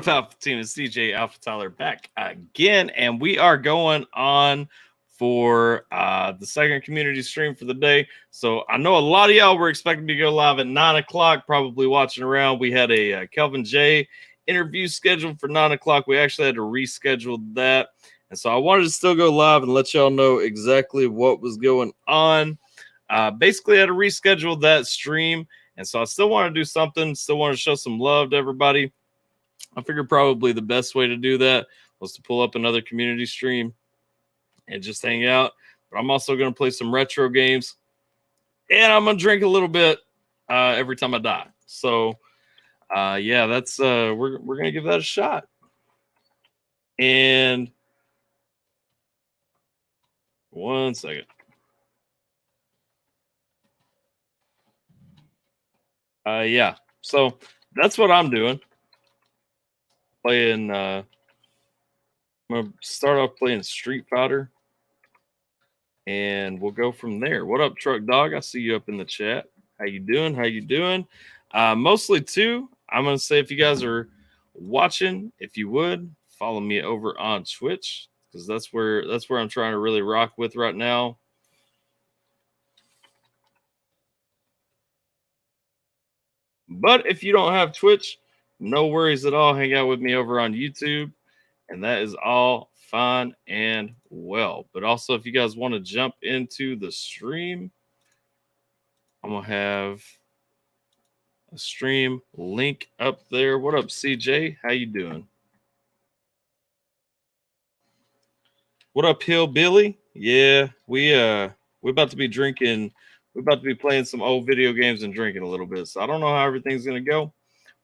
up, Alpha Team? It's DJ AlphaTyler back again, and we are going on for the second community stream for the day. So I know a lot of y'all were expecting to go live at 9 o'clock, probably watching around. We had a Kelvin J interview scheduled for 9 o'clock. We actually had to reschedule that. And so I wanted to still go live and let y'all know exactly what was going on. Basically, I had to reschedule that stream. And so I still want to do something, still want to show some love to everybody. I figured probably the best way to do that was to pull up another community stream and just hang out. But I'm also going to play some retro games, and I'm going to drink a little bit every time I die. So, yeah, that's we're going to give that a shot. And one second. Yeah, so that's what I'm doing. Playing, I'm gonna start off playing Street Fighter, and we'll go from there. What up, Truck Dog? I see you up in the chat. How you doing? How you doing? Mostly too. I'm gonna say if you guys are watching, if you would follow me over on Twitch, because that's where I'm trying to really rock with right now. But if you don't have Twitch, no worries at all. Hang out with me over on YouTube, and that is all fine and well. But also, if you guys want to jump into the stream, I'm going to have a stream link up there. What up, CJ? How you doing? What up, Hillbilly? Yeah, we about to be drinking. We're about to be playing some old video games and drinking a little bit. So I don't know how everything's going to go,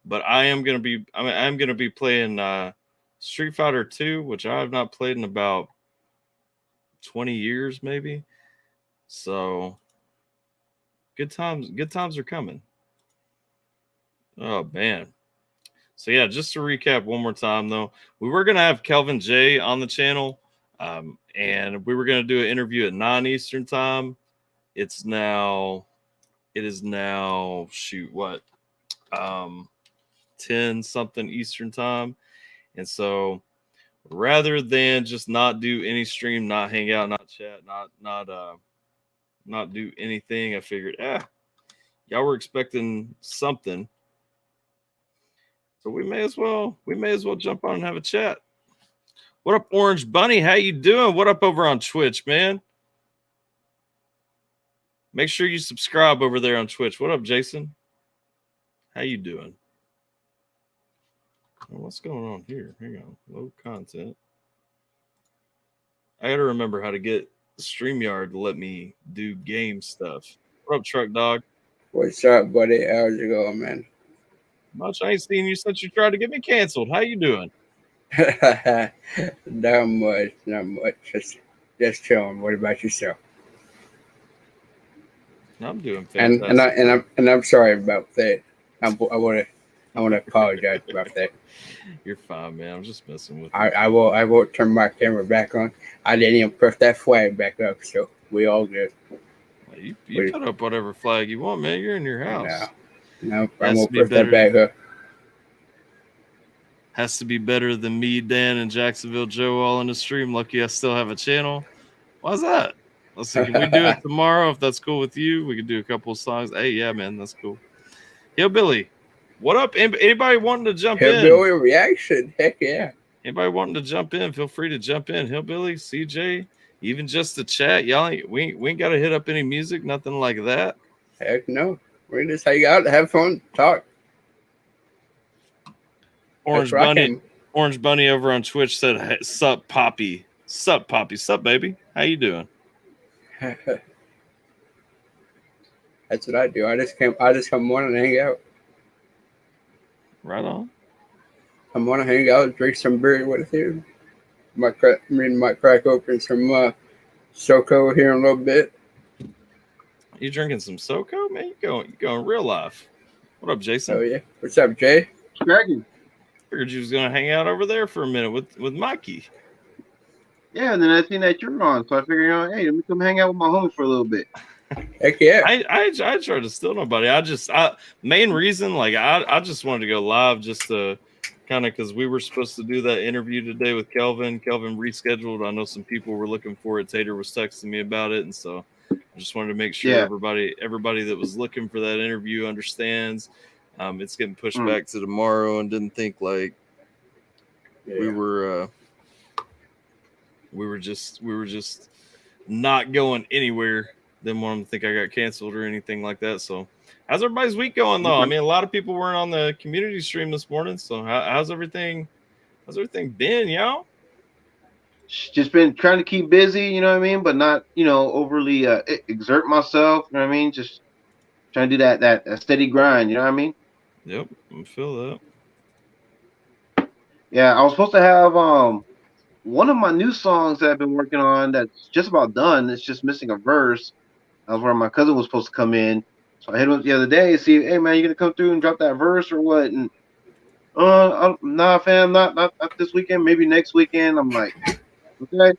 but I'm going to be playing Street Fighter 2, which I have not played in about 20 years maybe. So good times are coming. Oh man. So yeah, just to recap one more time though, we were going to have Kelvin J on the channel, and we were going to do an interview at 9 Eastern time. It is now shoot, what? 10 something Eastern time. And so rather than just not do any stream, not hang out, not chat, not do anything, I figured, y'all were expecting something. So we may as well jump on and have a chat. What up, Orange Bunny? How you doing? What up over on Twitch, man? Make sure you subscribe over there on Twitch. What up, Jason? How you doing? What's going on here? Hang on. Low content. I got to remember how to get StreamYard to let me do game stuff. What up, Truck Dog? What's up, buddy? How's it going, man? Much. I ain't seen you since you tried to get me canceled. How you doing? Not much. Just chilling. What about yourself? I'm doing fantastic. And I'm sorry about that. I want to apologize about that. You're fine, man. I'm just messing with you. I will turn my camera back on. I didn't even press that flag back up, so we all good. You put up whatever flag you want, man. You're in your house. No, I'm gonna press that back up. Has to be better than me, Dan, and Jacksonville Joe all in the stream. Lucky I still have a channel. Why's that? Let's see. Can we do it tomorrow? If that's cool with you, we could do a couple of songs. Hey, yeah, man, that's cool. Hillbilly, what up? Anybody wanting to jump in? Hillbilly reaction. Heck yeah. Anybody wanting to jump in? Feel free to jump in. Hillbilly, CJ, even just to chat. Y'all, we ain't got to hit up any music, nothing like that. Heck no. We just hang out, have fun, talk. Orange Bunny over on Twitch said, hey, "Sup, Poppy? Sup, Poppy? Sup, baby? How you doing?" That's what I do. I just come on and hang out. Right on. I'm on to hang out, drink some beer with you. Might crack open some SoCo here in a little bit. You drinking some SoCo, man? You going real life. What up, Jason? Oh yeah. What's up, Jay? Dragon. Figured you was gonna hang out over there for a minute with Mikey. Yeah, and then I seen that you're on, so I figured, hey, let me come hang out with my homies for a little bit. Heck yeah. I try to steal nobody. Main reason, like I just wanted to go live just to kind of because we were supposed to do that interview today with Kelvin. Kelvin rescheduled. I know some people were looking for it. Tater was texting me about it, and so I just wanted to make sure everybody that was looking for that interview understands. It's getting pushed back to tomorrow, and didn't think like we were just not going anywhere. Didn't want them to think I got canceled or anything like that. So, how's everybody's week going though? I mean, a lot of people weren't on the community stream this morning. So, how's everything? How's everything been, y'all? Just been trying to keep busy, you know what I mean, but not, overly exert myself. You know what I mean? Just trying to do that steady grind. You know what I mean? Yep, I feel that. Yeah, I was supposed to have one of my new songs that I've been working on that's just about done. It's just missing a verse. That was where my cousin was supposed to come in. So I hit him up the other day and see, hey man, you gonna come through and drop that verse or what? And nah, fam, not this weekend. Maybe next weekend. I'm like, okay,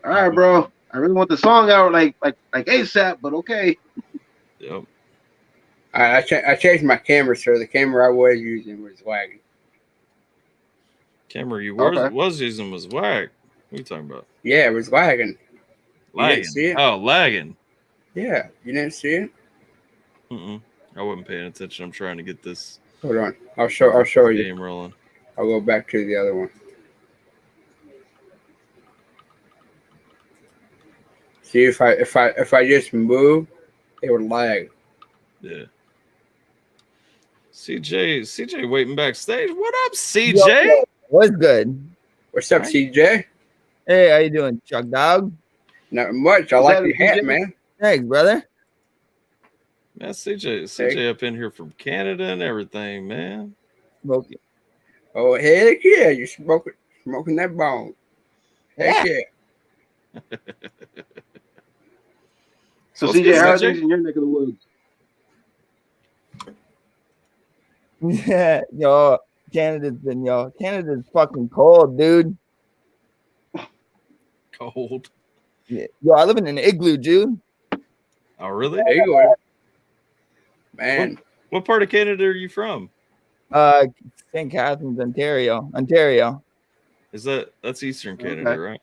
all right, bro. I really want the song out like ASAP, but okay. Yep. I changed my camera, sir. The camera I was using was lagging. Camera you was using was whack. What are you talking about? Yeah, it was lagging. Lagging. You didn't see it? Oh, lagging. Yeah, you didn't see it? I wasn't paying attention. I'm trying to get this. Hold on. I'll show you. Game rolling. I'll go back to the other one. See if I just move, it would lag. Yeah. CJ waiting backstage. What up, CJ? What's good? What's up, CJ? Hey, how you doing, Chuck Dog? Not much. I like your hat, man. Thanks, brother. Man, CJ up in here from Canada and everything, man. Smoking. Oh, heck yeah. You're smoking that bone. Heck yeah. So, CJ, how are things in your neck of the woods? Yeah, Canada's fucking cold, dude. Cold. Yeah. Yo, I live in an igloo, dude. Oh, really? Igloo. Man. What part of Canada are you from? St. Catharines, Ontario. That's Eastern Canada, right?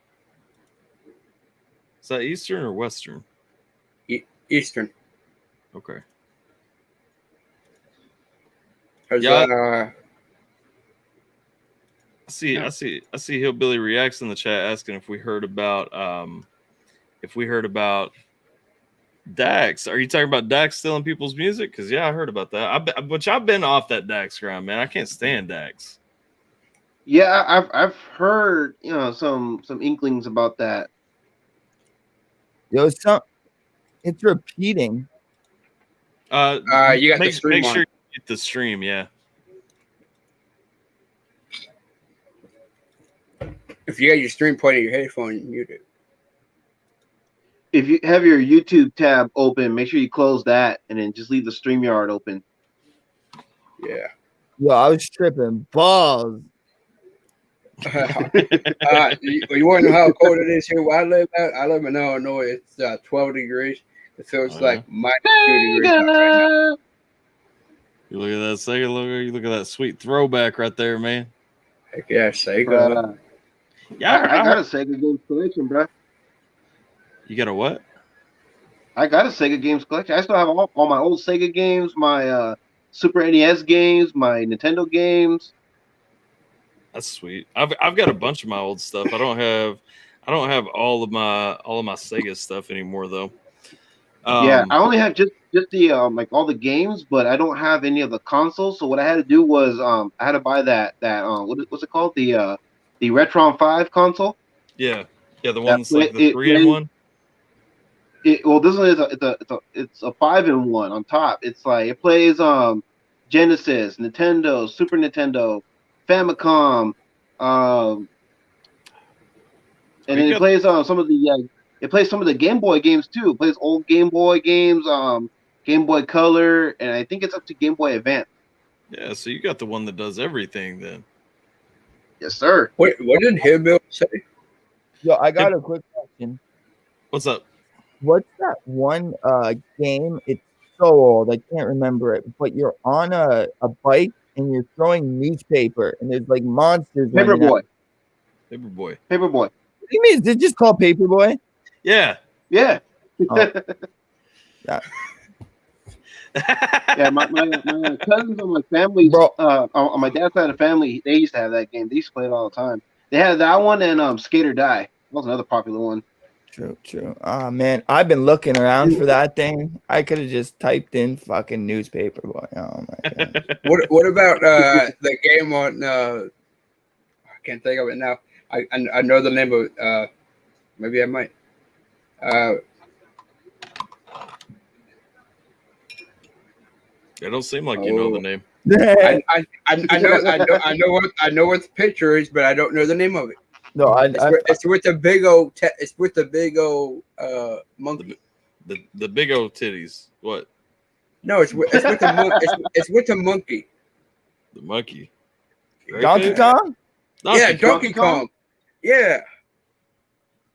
Is that Eastern or Western? Eastern. Okay. Yeah. I see Hillbilly Reacts in the chat asking if we heard about Dax. Are you talking about Dax stealing people's music? Because I heard about that. I've been off that Dax ground, man. I can't stand Dax. Yeah, I've heard some inklings about that. Yo, it's repeating. You got the stream make on. sure you get the stream, yeah. If you got your stream pointing at your headphone, you mute it. If you have your YouTube tab open, make sure you close that and then just leave the StreamYard open. Yeah. Yo, I was tripping balls. You want to know how cold it is here where I live at? I live in Illinois. It's 12 degrees. It feels like -2 degrees right now. You look at that second logo. You look at that sweet throwback right there, man. Heck yeah, Sega. Yeah, I got a Sega Games collection, bro. You got a what? I got a Sega Games collection. I still have all my old Sega games, my Super NES games, my Nintendo games. That's sweet. I've got a bunch of my old stuff. I don't have all of my Sega stuff anymore though. Yeah, I only have just the like all the games, but I don't have any of the consoles. So what I had to do was I had to buy that what's it called, the Retron 5 console. Yeah, the one's like the 3-in-1. Well, this one is it's a 5-in-1 on top. It's like it plays Genesis, Nintendo, Super Nintendo, Famicom, and then it plays some of the Game Boy games too. It plays old Game Boy games, Game Boy Color, and I think it's up to Game Boy Advance. Yeah, so you got the one that does everything then. Yes, sir. What did Hillbilly say? Yo, I got a quick question. What's up? What's that one game? It's so old, I can't remember it. But you're on a bike and you're throwing newspaper, and there's like monsters running out. Paperboy. Paperboy. What do you mean? Is it just called Paperboy? Yeah. Yeah. Oh. Yeah. Yeah, my cousins on my family, Bro. on my dad's side of the family, they used to have that game. They used to play it all the time. They had that one and Skate or Die. That was another popular one. True. Oh man, I've been looking around for that thing. I could have just typed in fucking newspaper boy. Oh my god. What about the game on? I can't think of it now. I know the name of it. Maybe I might. It don't seem like you know the name. I know what the picture is, but I don't know the name of it. No, It's with the big old. It's with the big old monkey. The big old titties. What? No, it's with the monkey. The monkey. Right Donkey there? Kong? Yeah, Donkey Kong. Yeah,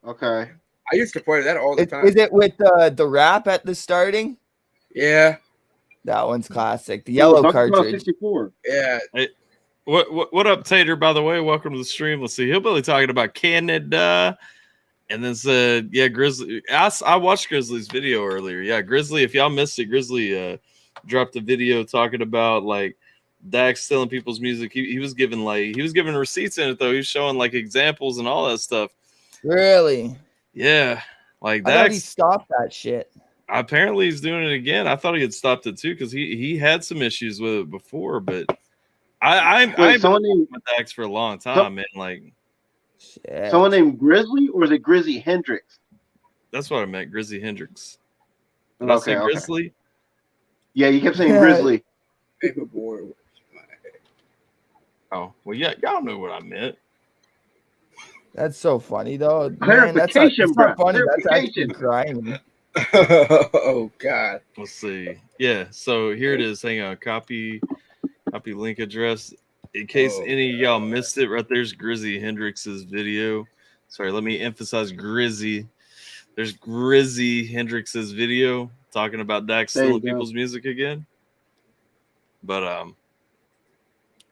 Okay. I used to play that all the time. Is it with the rap at the starting? Yeah, That one's classic. The yellow Donkey Kong cartridge. 64. yeah. What up, Tater? By the way, welcome to the stream. Let's see. Hillbilly talking about Canada, and then said, "Yeah, Grizzly." I watched Grizzly's video earlier. Yeah, Grizzly. If y'all missed it, Grizzly dropped a video talking about like Dax stealing people's music. He was giving receipts in it though. He was showing like examples and all that stuff. Really? Yeah, like I thought he Dax. stopped that shit. Apparently, he's doing it again. I thought he had stopped it too because he had some issues with it before, but. I've been with Dax for a long time, man. Like, Shit. Someone named Grizzly, or is it Grizzly Hendrix? that's what I meant, Grizzly Hendrix. Did I say Grizzly? Yeah, you kept saying Grizzly. Paperboy. Oh, well, yeah, y'all know what I meant. That's so funny though. Man, Clarification, that's not bro. funny. That's actually Clarification. crying. Oh God. Let's see. Yeah, so here it is. Hang on, copy link address. In case any of y'all missed it, right there's Grizzly Hendrix's video. Sorry, let me emphasize Grizzy. There's Grizzy Hendrix's video talking about Dax stealing people's music again. But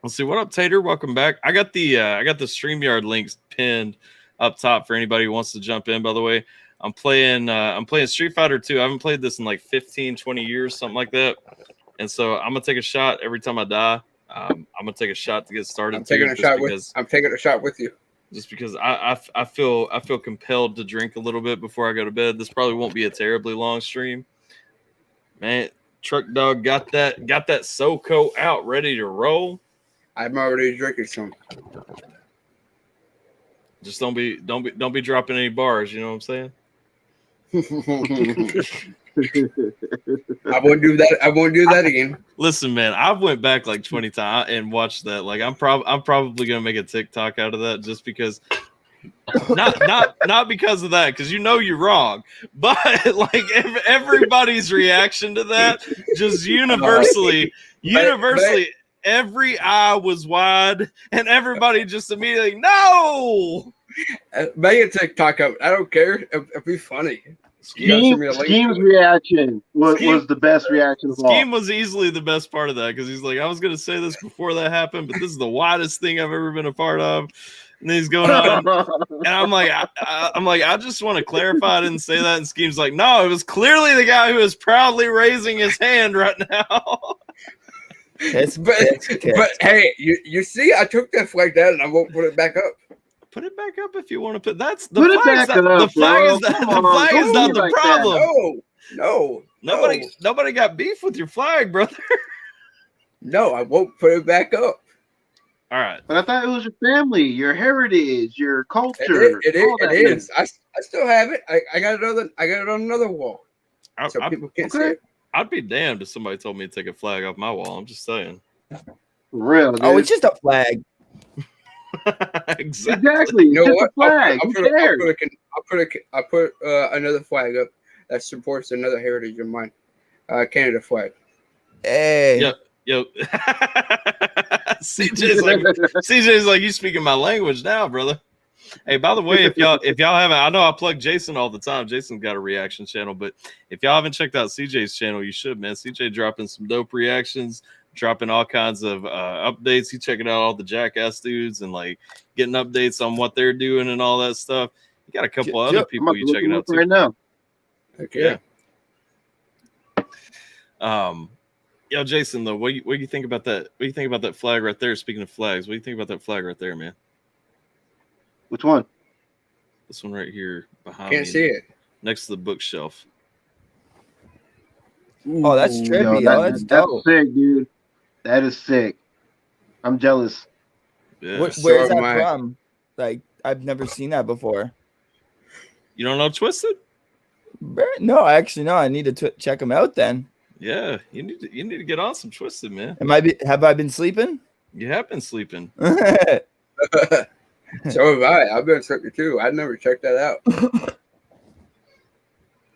let's see. What up, Tater? Welcome back. I got the StreamYard links pinned up top for anybody who wants to jump in. By the way, I'm playing Street Fighter 2. I haven't played this in like 15, 20 years, something like that. And so I'm gonna take a shot every time I die. I'm gonna take a shot to get started. I'm taking a shot with you. Just because I feel compelled to drink a little bit before I go to bed. This probably won't be a terribly long stream. Man, Truck Dog got that SoCo out ready to roll. I'm already drinking some. Just don't be dropping any bars, you know what I'm saying? I won't do that again. Listen, man, I've went back like 20 times and watched that. Like I'm probably gonna make a TikTok out of that just because not because of that, because you know you're wrong, but like everybody's reaction to that, just universally, every eye was wide and everybody just immediately no. Make a TikTok of it. I don't care. It'd be funny. Scheme's reaction was the best reaction of all. Scheme was easily the best part of that because he's like, I was going to say this before that happened, but this is the widest thing I've ever been a part of. And then he's going on, and I'm like, I just want to clarify. I didn't say that. And Scheme's like, no, it was clearly the guy who is proudly raising his hand right now. But hey, you see, I took that flag down and I won't put it back up. Put it back up if you want to put. That's the flag. The flag is not the problem. No. Nobody got beef with your flag, brother. No, I won't put it back up. All right. But I thought it was your family, your heritage, your culture. It is. I still have it. I got it on another wall. So people can't see it. I'd be damned if somebody told me to take a flag off my wall. I'm just saying. Real. Dude. Oh, it's just a flag. Exactly. You know just what? A flag. I'll put another flag up that supports another heritage of mine. Canada flag. Hey. Yo. CJ's like, you speaking my language now, brother. Hey, by the way, if y'all haven't, I know I plug Jason all the time. Jason's got a reaction channel, but if y'all haven't checked out CJ's channel, you should, man. CJ dropping some dope reactions, dropping all kinds of updates. He's checking out all the Jackass dudes and like getting updates on what they're doing and all that stuff. You got a couple other I'm people about to you look checking him out up too. right now. Okay. Yeah. Yo, Jason, though, what do you think about that? What do you think about that flag right there? Speaking of flags, what do you think about that flag right there, man? Which one? This one right here behind Can't me, see it. next to the bookshelf. Oh, that's Ooh. trippy. That's That's dope. sick, dude. That is sick. I'm jealous. Yeah. Where's So that am I. from? Like, I've never seen that before. You don't know Twisted? No, actually, no. I need to check them out then. Yeah, you need to get on some Twisted, man. Have I been sleeping? You have been sleeping. So have I. I've been sleeping too. I never checked that out.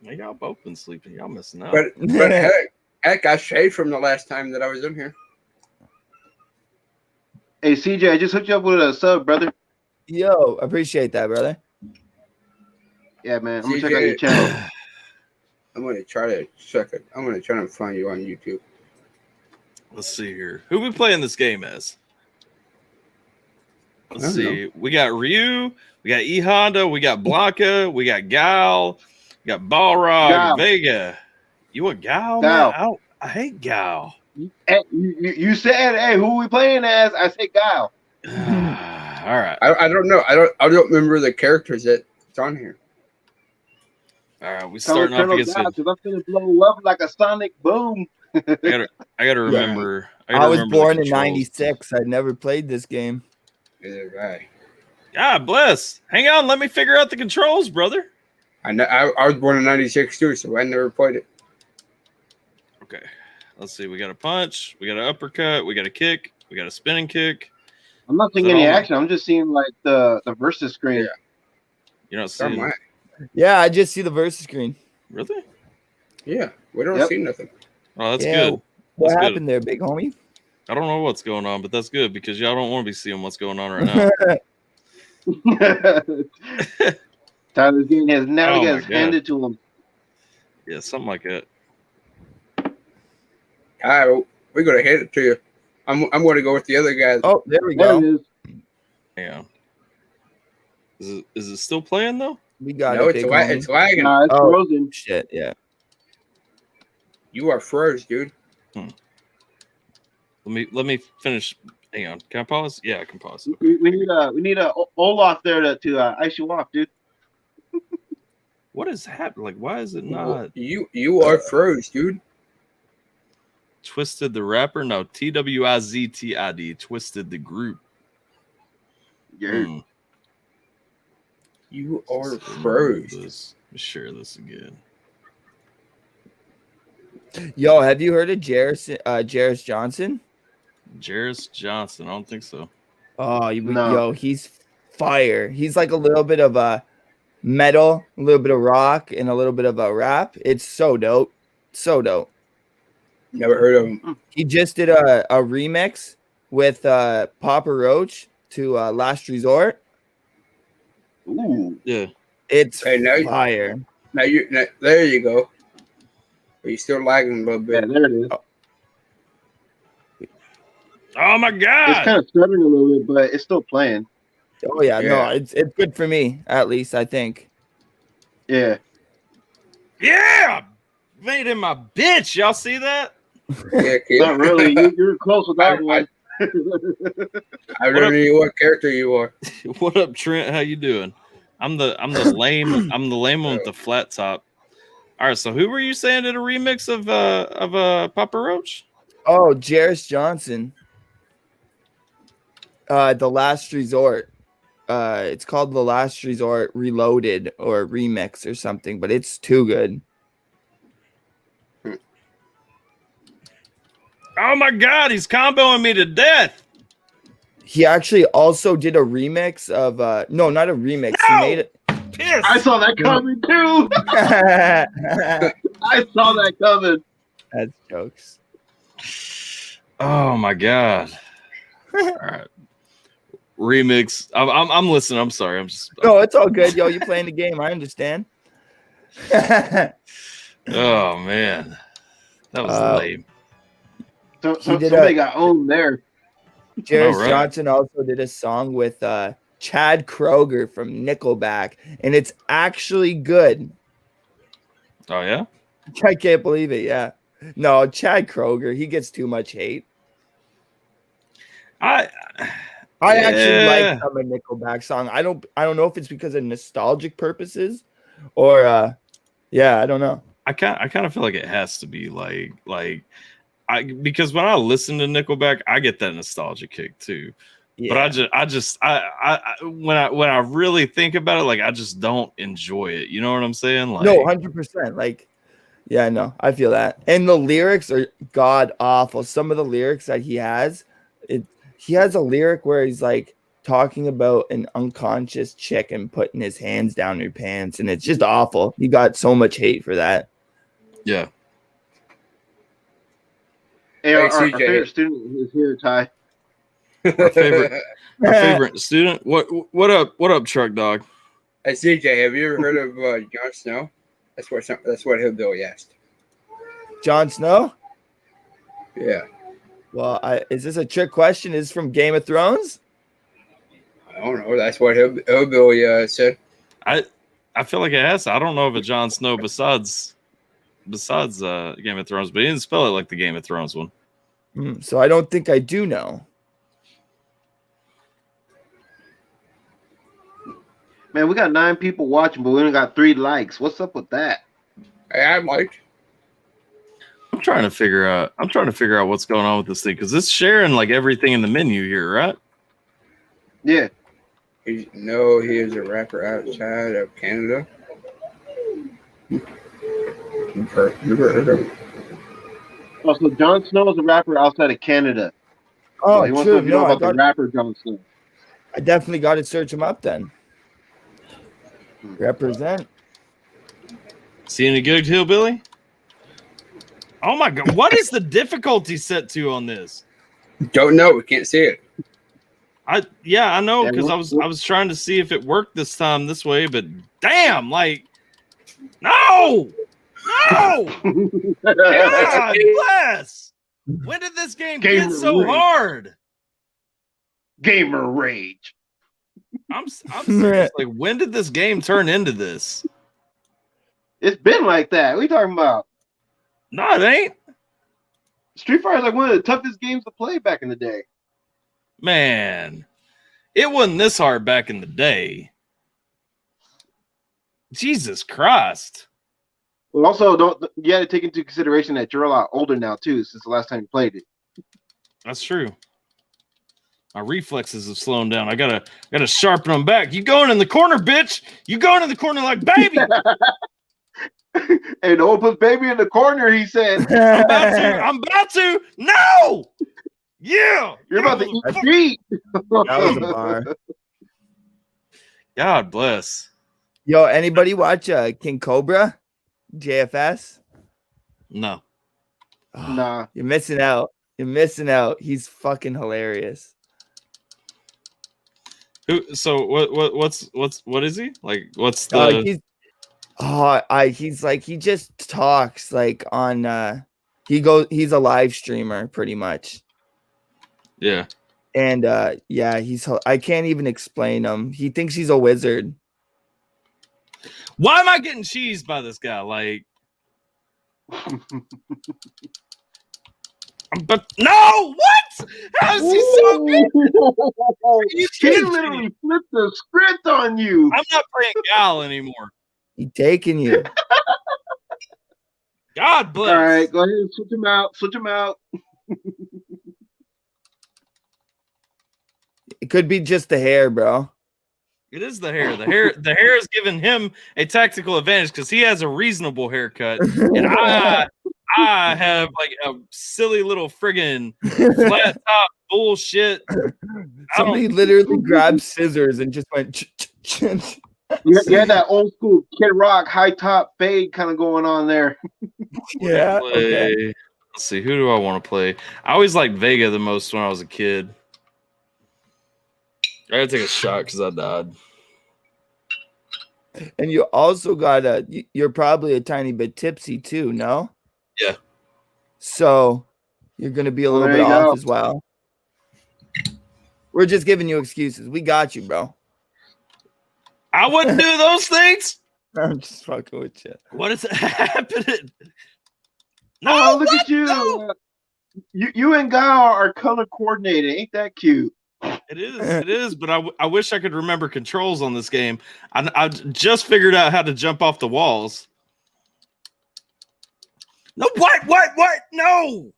Y'all both been sleeping. Y'all missing out. But heck, I shaved from the last time that I was in here. Hey, CJ, I just hooked you up with a sub, brother. Yo, appreciate that, brother. Yeah, man. I'm gonna CJ, check out your channel. I'm gonna try to check it. I'm gonna try to find you on YouTube. Let's see here. Who we playing this game as? Let's I don't see. We got Ryu, we got E Honda, we got Blanca, we got Gal, we got Balrog, Gal. Vega. You a Gal, Gal. man? I hate Gal. Hey, you said, hey, who we playing as? I said Guile. All right. I don't know. I don't remember the characters that's on here. All right. We starting off against because I'm gonna blow up like a sonic boom. I gotta remember. I was remember the born in controls. '96. I'd never played this game. Yeah, right. God bless. Hang on, let me figure out the controls, brother. I was born in '96 too, so I never played it. Okay. Let's see. We got a punch, we got an uppercut, we got a kick, we got a spinning kick. I'm not seeing Is it any all- action. I'm just seeing like the versus screen. Yeah. You're not So seeing am I. Yeah, I just see the versus screen. Really? Yeah, we don't Yep. see nothing. Oh, that's Yeah, good. What That's happened there, big homie? I don't know what's going on, but that's good because y'all don't want to be seeing what's going on right now. Tyler's getting his Oh navigators my God. handed to him. Yeah, something like that. All right, we're gonna hit it to you. I'm gonna go with the other guys. Oh, there we There go. it is. Hang on. Is it still playing though? We got No, it, it's big homie. it's lagging. Nah, it's Oh. frozen. Shit, yeah. You are froze, dude. Let me finish. Hang on. Can I pause? Yeah, I can pause. We need a Olaf there to ice you off, dude. What is happening? Like, why is it not You are froze, dude. Twisted the Rapper? No, TWIZTID. Twisted the Group. Yeah. Hmm. You are Let's froze. Let me share this again. Yo, have you heard of Jarris Johnson? Jarris Johnson. I don't think so. Oh, No. yo, he's fire. He's like a little bit of a metal, a little bit of rock, and a little bit of a rap. It's so dope. So dope. Never heard of him. He just did a remix with Papa Roach to Last Resort. Ooh. Yeah. It's Hey, now fire. now there you go. But you're still lagging a little Yeah, bit. there it is. Oh my It's God. kind of stuttering a little bit, but it's still playing. Oh yeah, no, Yeah. it's good for me, at least I think. Yeah. Yeah. Made him my bitch. Y'all see that? Yeah, kid. Not really. You're close with that one. I don't know what character you are. What up, Trent? How you doing? I'm the lame one with the flat top. All right, so who were you saying did a remix of Papa Roach? Oh, Jarris Johnson. The Last Resort. It's called The Last Resort Reloaded or Remix or something, but it's too good. Oh my God, he's comboing me to death. He actually also did a remix of no, not a remix. No! He made it. Piss. I saw that coming too. I saw that coming. That's jokes. Oh my God. All right. Remix. I'm listening. I'm sorry. I'm just. No, it's all good, yo. You playing the game? I understand. Oh man, that was lame. Somebody got owned there. Jairus right. Johnson also did a song with Chad Kroeger from Nickelback, and it's actually good. Oh yeah. I can't believe it. Yeah. No, Chad Kroeger, he gets too much hate. I actually like some of Nickelback song. I don't know if it's because of nostalgic purposes or I don't know. I kind of feel like it has to be because when I listen to Nickelback, I get that nostalgia kick too. Yeah. But I when I really think about it, like I just don't enjoy it. You know what I'm saying? Like, no, 100%. Like, yeah, no, I feel that. And the lyrics are god awful. Some of the lyrics that he has, he has a lyric where he's like talking about an unconscious chick and putting his hands down her pants, and it's just awful. He got so much hate for that. Yeah. Hey, our favorite student is here, Ty. Our favorite student. What up, truck dog? Hey CJ, have you ever heard of Jon Snow? That's what Hillbilly asked. Jon Snow? Yeah. Well, is this a trick question? Is this from Game of Thrones? I don't know. That's what Hillbilly said. I feel like it has. I don't know if it's Jon Snow besides Game of Thrones, but he didn't spell it like the Game of Thrones one. So I don't think I do know. Man, we got 9 people watching, but we only got 3 likes. What's up with that? Hey, I'm Mike. I'm trying to figure out what's going on with this thing because it's sharing like everything in the menu here, right? Yeah. He is a rapper outside of Canada. Never heard of him. Oh, so Jon Snow is a rapper outside of Canada. Oh, so he wants to know if you know about the rapper Jon Snow. I definitely got to search him up then. Represent. See any good, Hillbilly? Oh my god, what is the difficulty set to on this? Don't know. We can't see it. I know because I was trying to see if it worked this time this way, but damn, like no. God bless. When did this game get so hard? Gamer rage. I'm serious. Like, when did this game turn into this? It's been like that. What are you talking about? No, it ain't. Street Fighter is like one of the toughest games to play back in the day. Man, it wasn't this hard back in the day. Jesus Christ. Well, also, you got to take into consideration that you're a lot older now too, since the last time you played it. That's true. My reflexes have slowed down. I gotta sharpen them back. You going in the corner, bitch? You going in the corner like baby? And no one puts baby in the corner. He said, "I'm about to." No. Yeah, you're about to eat feet. That was a bar. God bless. Yo, anybody watch King Cobra? JFS? No. Oh, nah. You're missing out. He's fucking hilarious. So what is he? Like what's the he's like he just talks like on he's a live streamer pretty much. Yeah. And I can't even explain him. He thinks he's a wizard. Why am I getting cheesed by this guy? Like, but no, what? How is he so good? He literally flipped the script on you. I'm not playing Gal anymore. He taking you. God bless. All right, go ahead and switch him out. It could be just the hair, bro. It is the hair. The hair is giving him a tactical advantage because he has a reasonable haircut, and I have like a silly little friggin' flat top bullshit. Somebody literally grabbed scissors and just went. You had that old school Kid Rock high top fade kind of going on there. Yeah. Okay. Let's see. Who do I want to play? I always liked Vega the most when I was a kid. I gotta take a shot because I died. And you also you're probably a tiny bit tipsy too, no? Yeah. So You're going to be a little There bit you off go. as well. We're just giving you excuses. We got you, bro. I wouldn't do those things. I'm just fucking with you. What is happening? No, look what? at you. No. You and Guy are color coordinated. Ain't that cute? It is, but I wish I could remember controls on this game. I just figured out how to jump off the walls. No, what? No!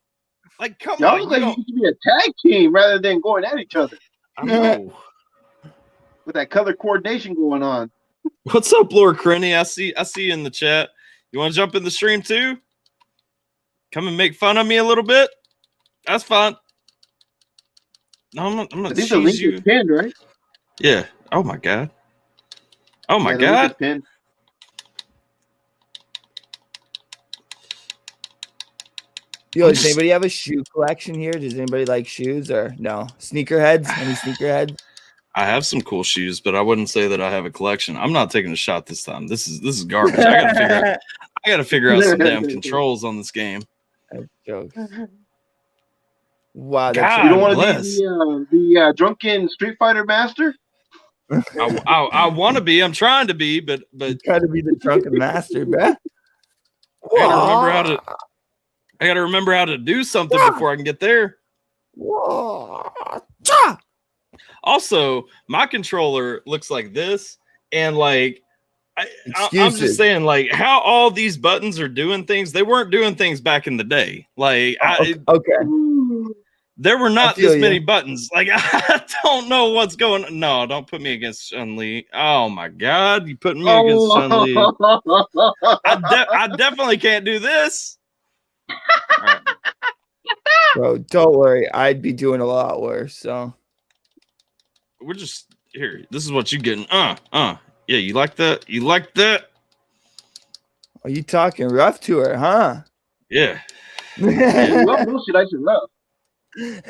Like, come Y'all on. look like you used to be a tag team rather than going at each other I know. with that color coordination going on. What's up, Lord Crenny? I see you in the chat. You want to jump in the stream too? Come and make fun of me a little bit? That's fine. No, I'm not I think the link cheese you. is pinned, right? Yeah. Oh my god. Oh my Yeah, the link god. is pinned. Yo, does anybody have a shoe collection here? Does anybody like shoes or no? Sneakerheads? Any sneakerheads? I have some cool shoes, but I wouldn't say that I have a collection. I'm not taking a shot this time. This is garbage. I gotta figure out some damn controls on this game. That's jokes. Wow, God. that's You don't want bless. to be the drunken Street Fighter master? I want to be. I'm trying to be, but try to be the drunken master, man. I gotta remember how to do something before I can get there. Also, my controller looks like this, and like I'm just saying, like how all these buttons are doing things. They weren't doing things back in the day. Like okay. There were not this many buttons. Like I don't know what's going on. No, don't put me against Chun-Li. Oh my god, you putting me against Chun-Li. I definitely can't do this. All right. Bro, don't worry. I'd be doing a lot worse. So We're just here. This is what you getting. Yeah, you like that? You like that? Are you talking rough to her, huh? Yeah. Well, bullshit, I should love.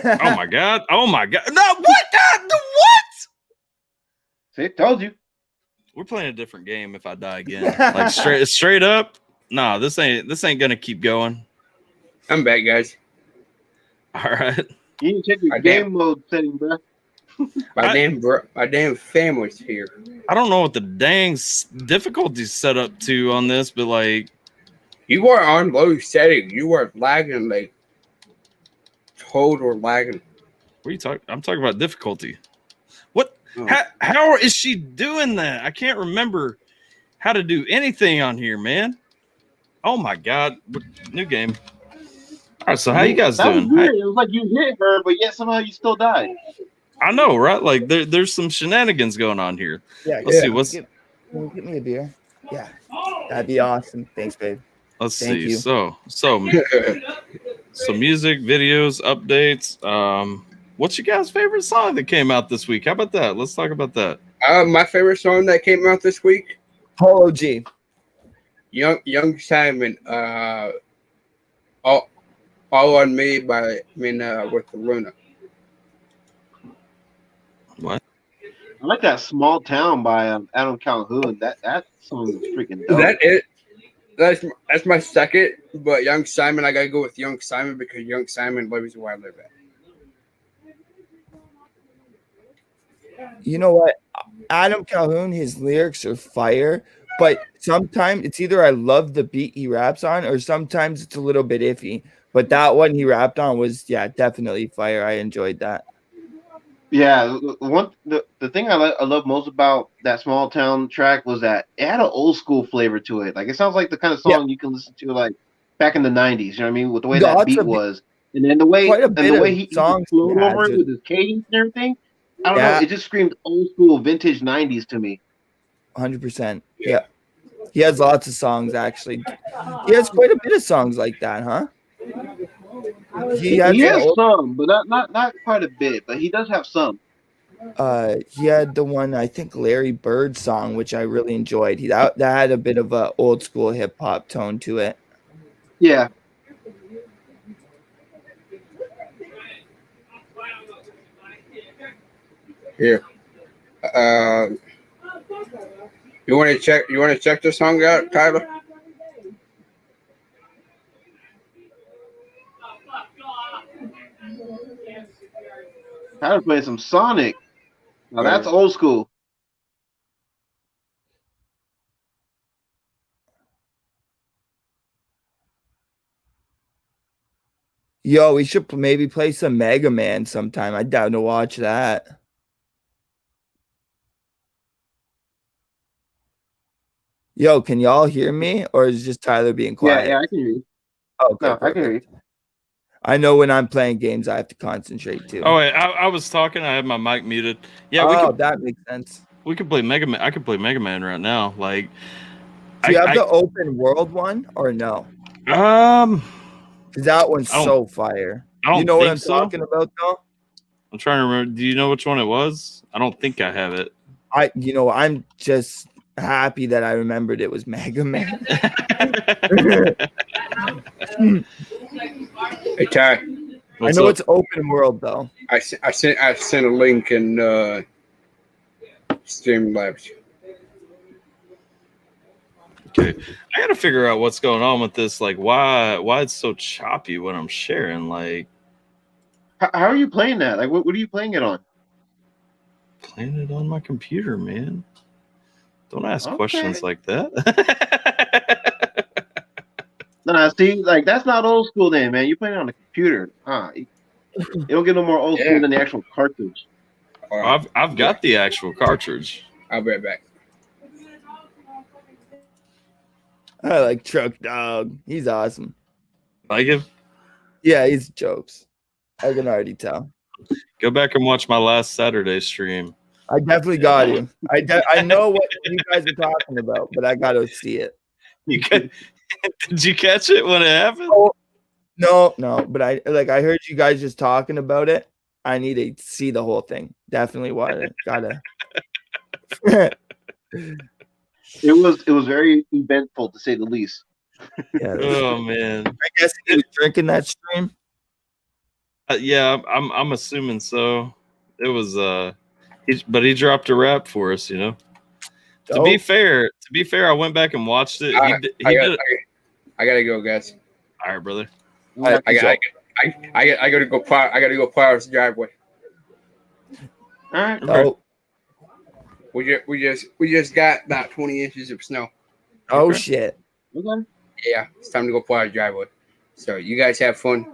Oh my god. Oh my god. No, what? God, the what? See, told you. We're playing a different game if I die again. Like straight up. Nah, this ain't gonna keep going. I'm back, guys. All right. You need to check your game mode setting, bro. My damn family's here. I don't know what the dang difficulty's set up to on this, but like You were on low setting. You were lagging like total lagging. what are you talking? I'm talking about difficulty. What? Oh. How is she doing that? I can't remember how to do anything on here, man. Oh my god. New game. All right, so how you guys That doing? was weird. It was like you hit her, but yet somehow you still died. I know, right? Like there's some shenanigans going on here. Yeah, Let's see what's. Get me a beer. Yeah, that'd be awesome. Thanks, babe. Let's Thank see. you. So music, videos, updates. What's your guys' favorite song that came out this week? How about that? Let's talk about that. My favorite song that came out this week, Polo G. Young Simon. All on Me with Luna. What? I like that Small Town by Adam Calhoun. That song is freaking dope. That it. That's my second, but Young Simon, I gotta go with Young Simon because Young Simon lives where I live at. You know what? Adam Calhoun, his lyrics are fire, but sometimes it's either I love the beat he raps on or sometimes it's a little bit iffy. But that one he rapped on was, definitely fire. I enjoyed that. Yeah, the thing I love most about that Small Town track was that it had an old school flavor to it. Like it sounds like the kind of song you can listen to like back in the '90s. You know what I mean? With the way that beat was, and then the way he flowed over it with his cadence and everything. I don't know. It just screamed old school, vintage '90s to me. 100%. Yeah, he has lots of songs actually. He has quite a bit of songs like that, huh? He has some, but not quite a bit. But he does have some. He had the one I think Larry Bird song, which I really enjoyed. That had a bit of a old school hip hop tone to it. Yeah. Here. You want to check the song out, Tyler? Tyler playing some Sonic. Now that's Oh. old school. Yo, we should maybe play some Mega Man sometime. I'd down to watch that. Yo, can y'all hear me, or is just Tyler being quiet? Yeah, I can hear you. Okay, No, I can hear you. I know when I'm playing games, I have to concentrate too. Oh wait, I was talking. I had my mic muted. Yeah, that makes sense. we could play Mega Man. I could play Mega Man right now. Like, Do you have the open world one or no? Because that one's so fire. You know what I'm talking about, though? I'm trying to remember. Do you know which one it was? I don't think I have it. I'm just happy that I remembered it was Mega Man. Hey Ty, I know it's open world though. I sent a link in Streamlabs. Okay, I gotta figure out what's going on with this. Like, why it's so choppy when I'm sharing? Like, how are you playing that? Like, what are you playing it on? Playing it on my computer, man. Don't ask Okay. questions like that. No, see, like that's not old school, then, man. You're playing it on the computer. You don't get no more old school than the actual cartridge. I've got the actual cartridge. I'll be right back. I like Truck Dog. He's awesome. Like him? Yeah, he's jokes. I can already tell. Go back and watch my last Saturday stream. I definitely got you. I know what you guys are talking about, but I got to see it. Did you catch it when it happened? Oh, no, but I heard you guys just talking about it. I need to see the whole thing. Definitely gotta. It was very eventful, to say the least. Yeah. Oh man. I guess he was drinking that stream. Yeah, I'm assuming so. It was but he dropped a rap for us, you know. To be fair, I went back and watched it. I gotta go, guys. All right, brother. I gotta go plow this driveway. All right. Oh, We just got about 20 inches of snow. oh shit. Okay. Yeah, it's time to go plow the driveway. So you guys have fun.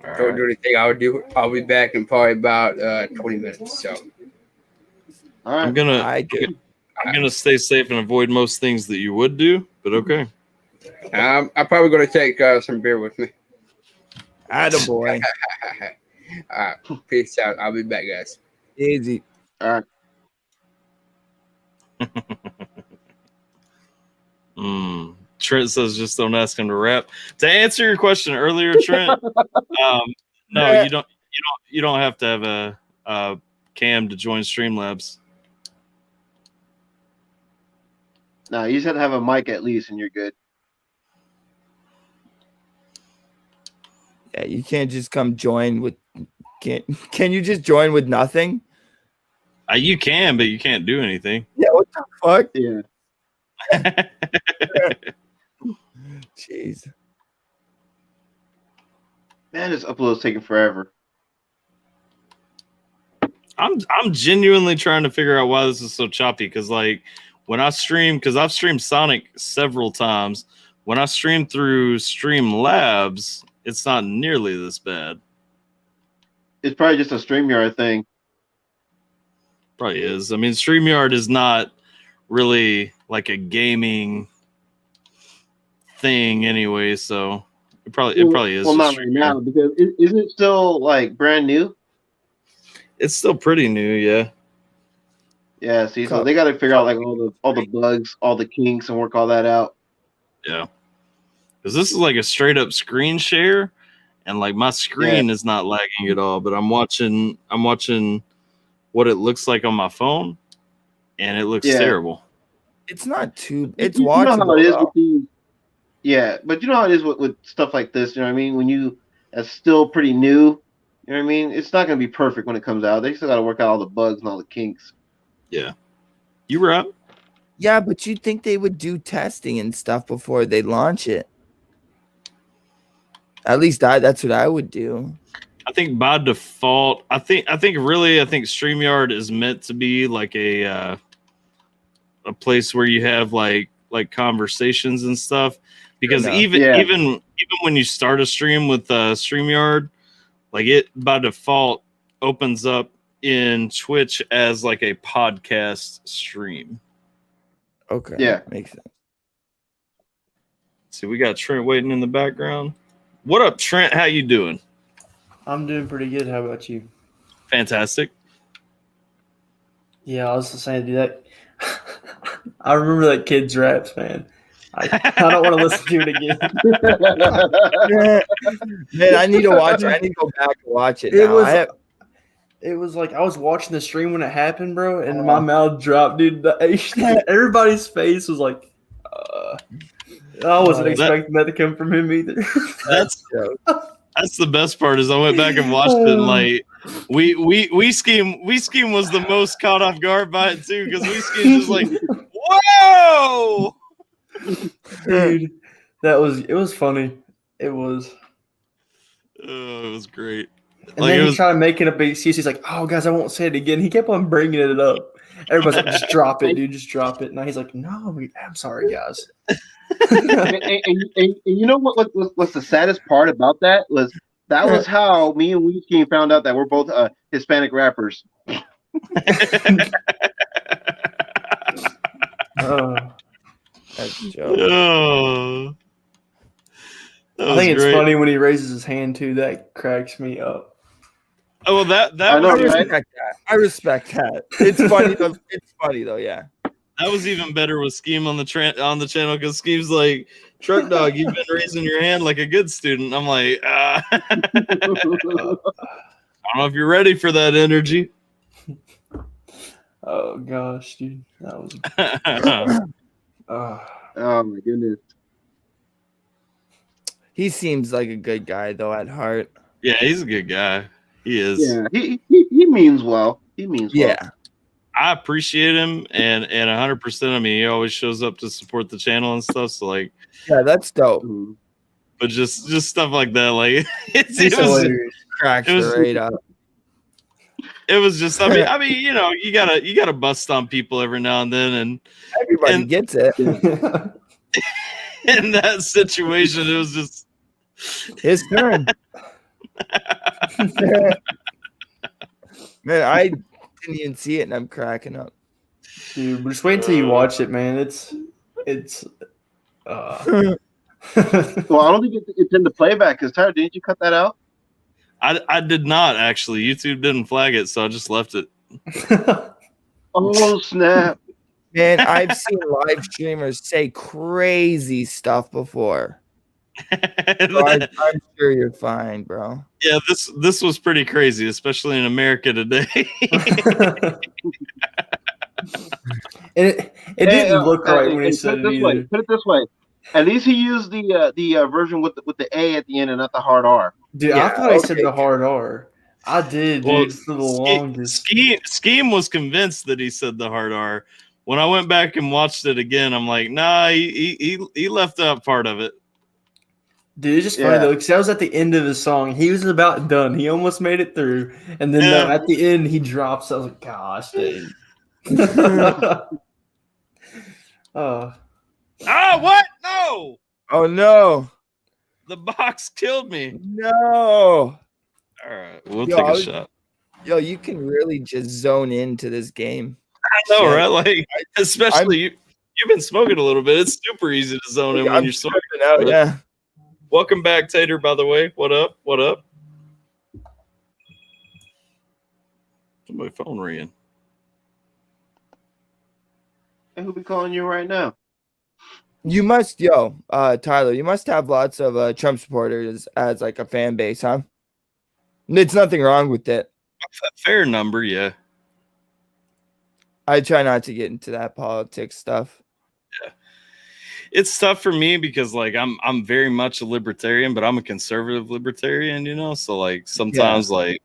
All Don't right. do anything. I'll be back in probably about 20 minutes. So All right. I'm gonna stay safe and avoid most things that you would do, but okay. I'm probably gonna take some beer with me. Attaboy. Peace out. I'll be back, guys. Easy. All right. Trent says just don't ask him to rap. To answer your question earlier, Trent, no, you don't have to have a cam to join Streamlabs. No, you just have to have a mic at least, and you're good. Yeah, you can't just come join with. Can you just join with nothing? You can, but you can't do anything. Yeah, what the fuck? Yeah. Jeez. Man, this upload's taking forever. I'm genuinely trying to figure out why this is so choppy. Because like when I stream, because I've streamed Sonic several times. When I stream through Streamlabs, it's not nearly this bad. It's probably just a StreamYard thing. Probably is. I mean, StreamYard is not really like a gaming thing anyway, so it probably is. Well, just not right now, because isn't it still like brand new? It's still pretty new, yeah. Yeah, see, so they got to figure out like all the bugs, all the kinks, and work all that out. Yeah, because this is like a straight up screen share, and like my screen is not lagging at all. But I'm watching what it looks like on my phone, and it looks terrible. It's not too. It's you watchable. know how it is with these, but you know how it is with stuff like this. You know what I mean? When it's still pretty new, you know what I mean? It's not going to be perfect when it comes out. They still got to work out all the bugs and all the kinks. Yeah, you were up. Yeah, but you'd think they would do testing and stuff before they launch it. At least that's what I would do. I think by default, I think StreamYard is meant to be like a place where you have like conversations and stuff. Because even when you start a stream with StreamYard, like it by default opens up in Twitch as like a podcast stream. Okay. Yeah. Makes sense. See, we got Trent waiting in the background. What up, Trent? How you doing? I'm doing pretty good. How about you? Fantastic. Yeah, I was just saying, do that. I remember that kid's raps, man. I don't want to listen to it again. Man, I need to watch it. I need to go back and watch it. It was like I was watching the stream when it happened, bro, and my mouth dropped, dude. Everybody's face was like, I wasn't expecting that to come from him either. That's the best part is I went back and watched it and like we scheme was the most caught off guard by it too because we scheme just like whoa, dude. It was funny. It was. Oh, it was great. And then he tried to make it a big excuse. He's like, "Oh, guys, I won't say it again." He kept on bringing it up. Everybody's like, "Just drop it, dude. Just drop it." Now he's like, "No, I'm sorry, guys." and you know what's the saddest part about that was how me and Weezy found out that we're both Hispanic rappers. That's a joke. Oh, I think it's funny when he raises his hand too. That cracks me up. Oh well, that I know, was, right? I respect that. It's funny. It's funny though. Yeah. that was even better with Scheme on the channel because Scheme's like, "Truck Dog, you've been raising your hand like a good student." I'm like, I don't know if you're ready for that energy. Oh gosh, dude, that was. Oh my goodness. He seems like a good guy though at heart. Yeah, he's a good guy. He is. Yeah, he means well. He means well. Yeah. I appreciate him and 100%. I mean, he always shows up to support the channel and stuff. So like, Yeah, that's dope. but just stuff like that, like Cracks right up. it was just. I mean, you know, you gotta bust on people every now and then, and Everybody gets it. in that situation, it was just His turn. Man, I didn't even see it, and I'm cracking up. Dude, just wait until you watch it, man. It's. Well, I don't think it's in the playback. Because Tyler, didn't you cut that out? I did not actually. YouTube didn't flag it, so I just left it. Oh snap! Man, I've seen live streamers say crazy stuff before. So I'm sure you're fine, bro. Yeah, this was pretty crazy, especially in America today. And it didn't look right when he said it either. Put it this way. At least he used the version with the A at the end and not the hard R. Dude, I thought I said the hard R. I did, dude, for the longest. Scheme was convinced that he said the hard R. When I went back and watched it again, I'm like, nah, he left out part of it. Dude, it's just funny though, because that was at the end of his song. He was about done. He almost made it through, and then at the end he drops. I was like, gosh, dude. What? No! Oh no! The box killed me. No! All right, we'll take a shot. Yo, you can really just zone into this game. I know, right? Like, especially you've been smoking a little bit. It's super easy to zone in when you're smoking out. Yeah. Welcome back, Tater. By the way, what up? What up? Somebody phone ringing. Hey, who be calling you right now? You must, Tyler, you must have lots of Trump supporters as like a fan base, huh? It's nothing wrong with it. A fair number, yeah. I try not to get into that politics stuff. Yeah. It's tough for me because like I'm very much a libertarian, but I'm a conservative libertarian, you know? So like sometimes I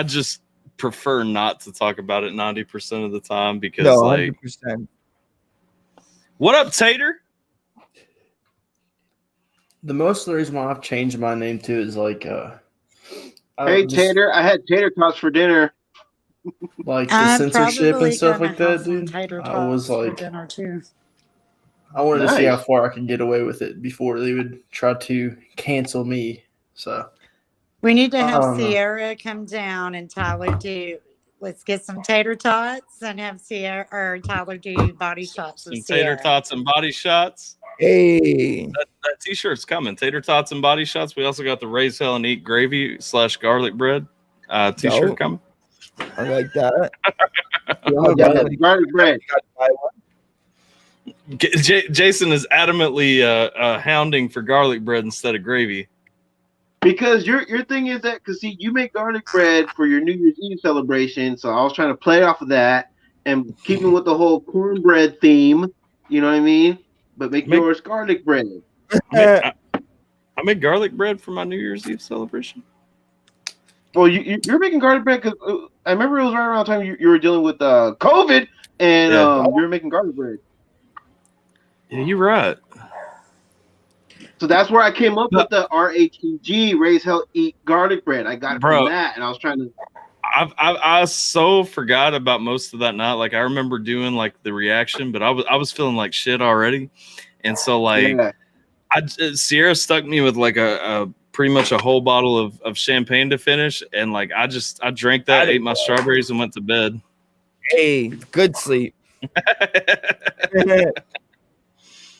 just prefer not to talk about it 90% of the time because 100%. What up, Tater? The most of the reason why I've changed my name too is like Hey, Tater, I had tater tots for dinner. like the I'm censorship probably and stuff gonna like have that, some dude. tater I was tots for like, dinner too. I wanted to see how Nice. far I could get away with it before they would try to cancel me. So We need to I have don't know. Sierra come down and Tyler do. Let's get some tater tots and have Sierra or Tyler do body shots with Some tater Sierra. tots and body shots. Hey, That t-shirt's coming. Tater tots and body shots. We also got the Raise Hell and Eat Gravy / garlic bread t-shirt Dope. coming. I like that. Yeah, I I'm down. definitely Garlic bread. gotta buy one. Jason is adamantly hounding for garlic bread instead of gravy. Because your thing is that, because see, you make garlic bread for your New Year's Eve celebration, so I was trying to play off of that and keeping with the whole cornbread theme, you know what I mean? But make yours garlic bread. I made garlic bread for my New Year's Eve celebration. Well, you're making garlic bread because I remember it was right around the time you were dealing with COVID, and Yeah. you were making garlic bread. Yeah, you're right. So that's where I came up with the RHEG, Raise Hell Eat Garlic Bread. I got it Bro. from that, and I was trying to. I so forgot about most of that night. Like I remember doing like the reaction, but I was feeling like shit already, and so like Yeah. Sierra stuck me with like a pretty much a whole bottle of champagne to finish, and like I drank that, ate my strawberries, and went to bed. Hey, good sleep.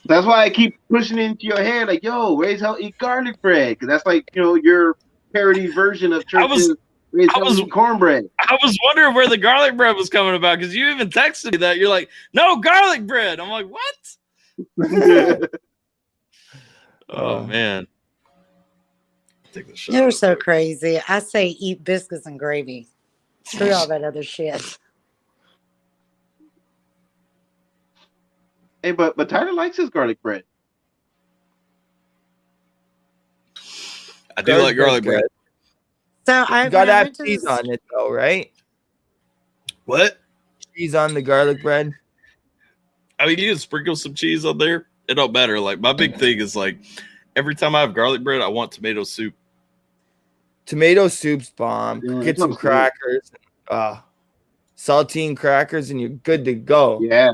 That's why I keep pushing into your head, like, yo, Raise Hell Eat Garlic Bread. Because that's like, your parody version of church's Raise Hell Eat Cornbread. I was wondering where the garlic bread was coming about because you even texted me that. You're like, no garlic bread. I'm like, what? Oh, man. Take the shot You're real so quick. crazy. I say eat biscuits and gravy. Screw all that other shit. Hey, but Tyler likes his garlic bread. I do like garlic bread. So I You gotta when I have went to cheese the on it though, right? What? Cheese on the garlic bread. I mean, you can sprinkle some cheese on there. It don't matter. Like my big thing is like every time I have garlic bread, I want tomato soup. Tomato soup's bomb. Yeah, Get that some sounds good. crackers. Saltine crackers, and you're good to go. Yeah.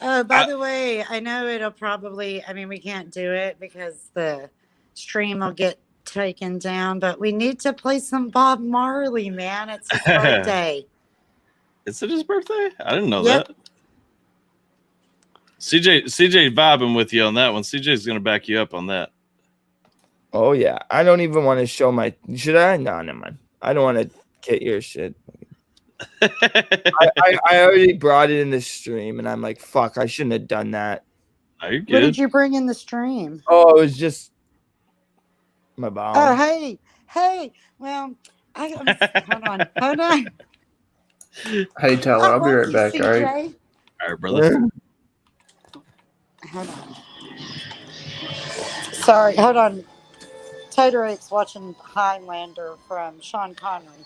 Oh, by the way, I know it'll probably, I mean, we can't do it because the stream will get taken down, but we need to play some Bob Marley, man. It's his birthday. Is it his birthday? I didn't know Yep. that. CJ vibing with you on that one. CJ's gonna back you up on that. Oh yeah. I don't even want to show my. Should I? No, never mind. I don't want to get your shit. I already brought it in the stream, and I'm like, fuck, I shouldn't have done that. Are you What good? did you bring in the stream? Oh, it was just my bomb. Oh, hey. Well, hold on. Hey Tyler, I'll be right back. CJ. All right. All right, brother. Hold on. Sorry, hold on. Tater Ape's watching Highlander from Sean Connery.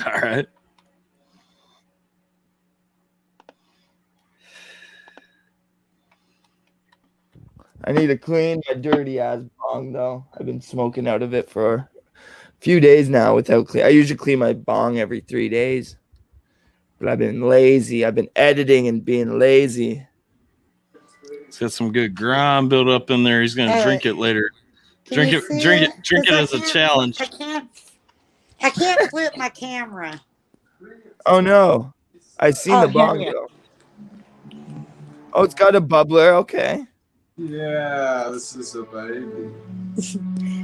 All right. I need to clean my dirty ass bong though. I've been smoking out of it for a few days now without clean. I usually clean my bong every 3 days, but I've been lazy. I've been editing and being lazy. It's got some good grime built up in there. He's gonna drink it later. Can Drink you it. see Drink it. Drink it 'Cause as a challenge. I can't flip my camera. Oh no, I seen the here bong you though. Oh, it's got a bubbler. Okay. Yeah, this is a baby.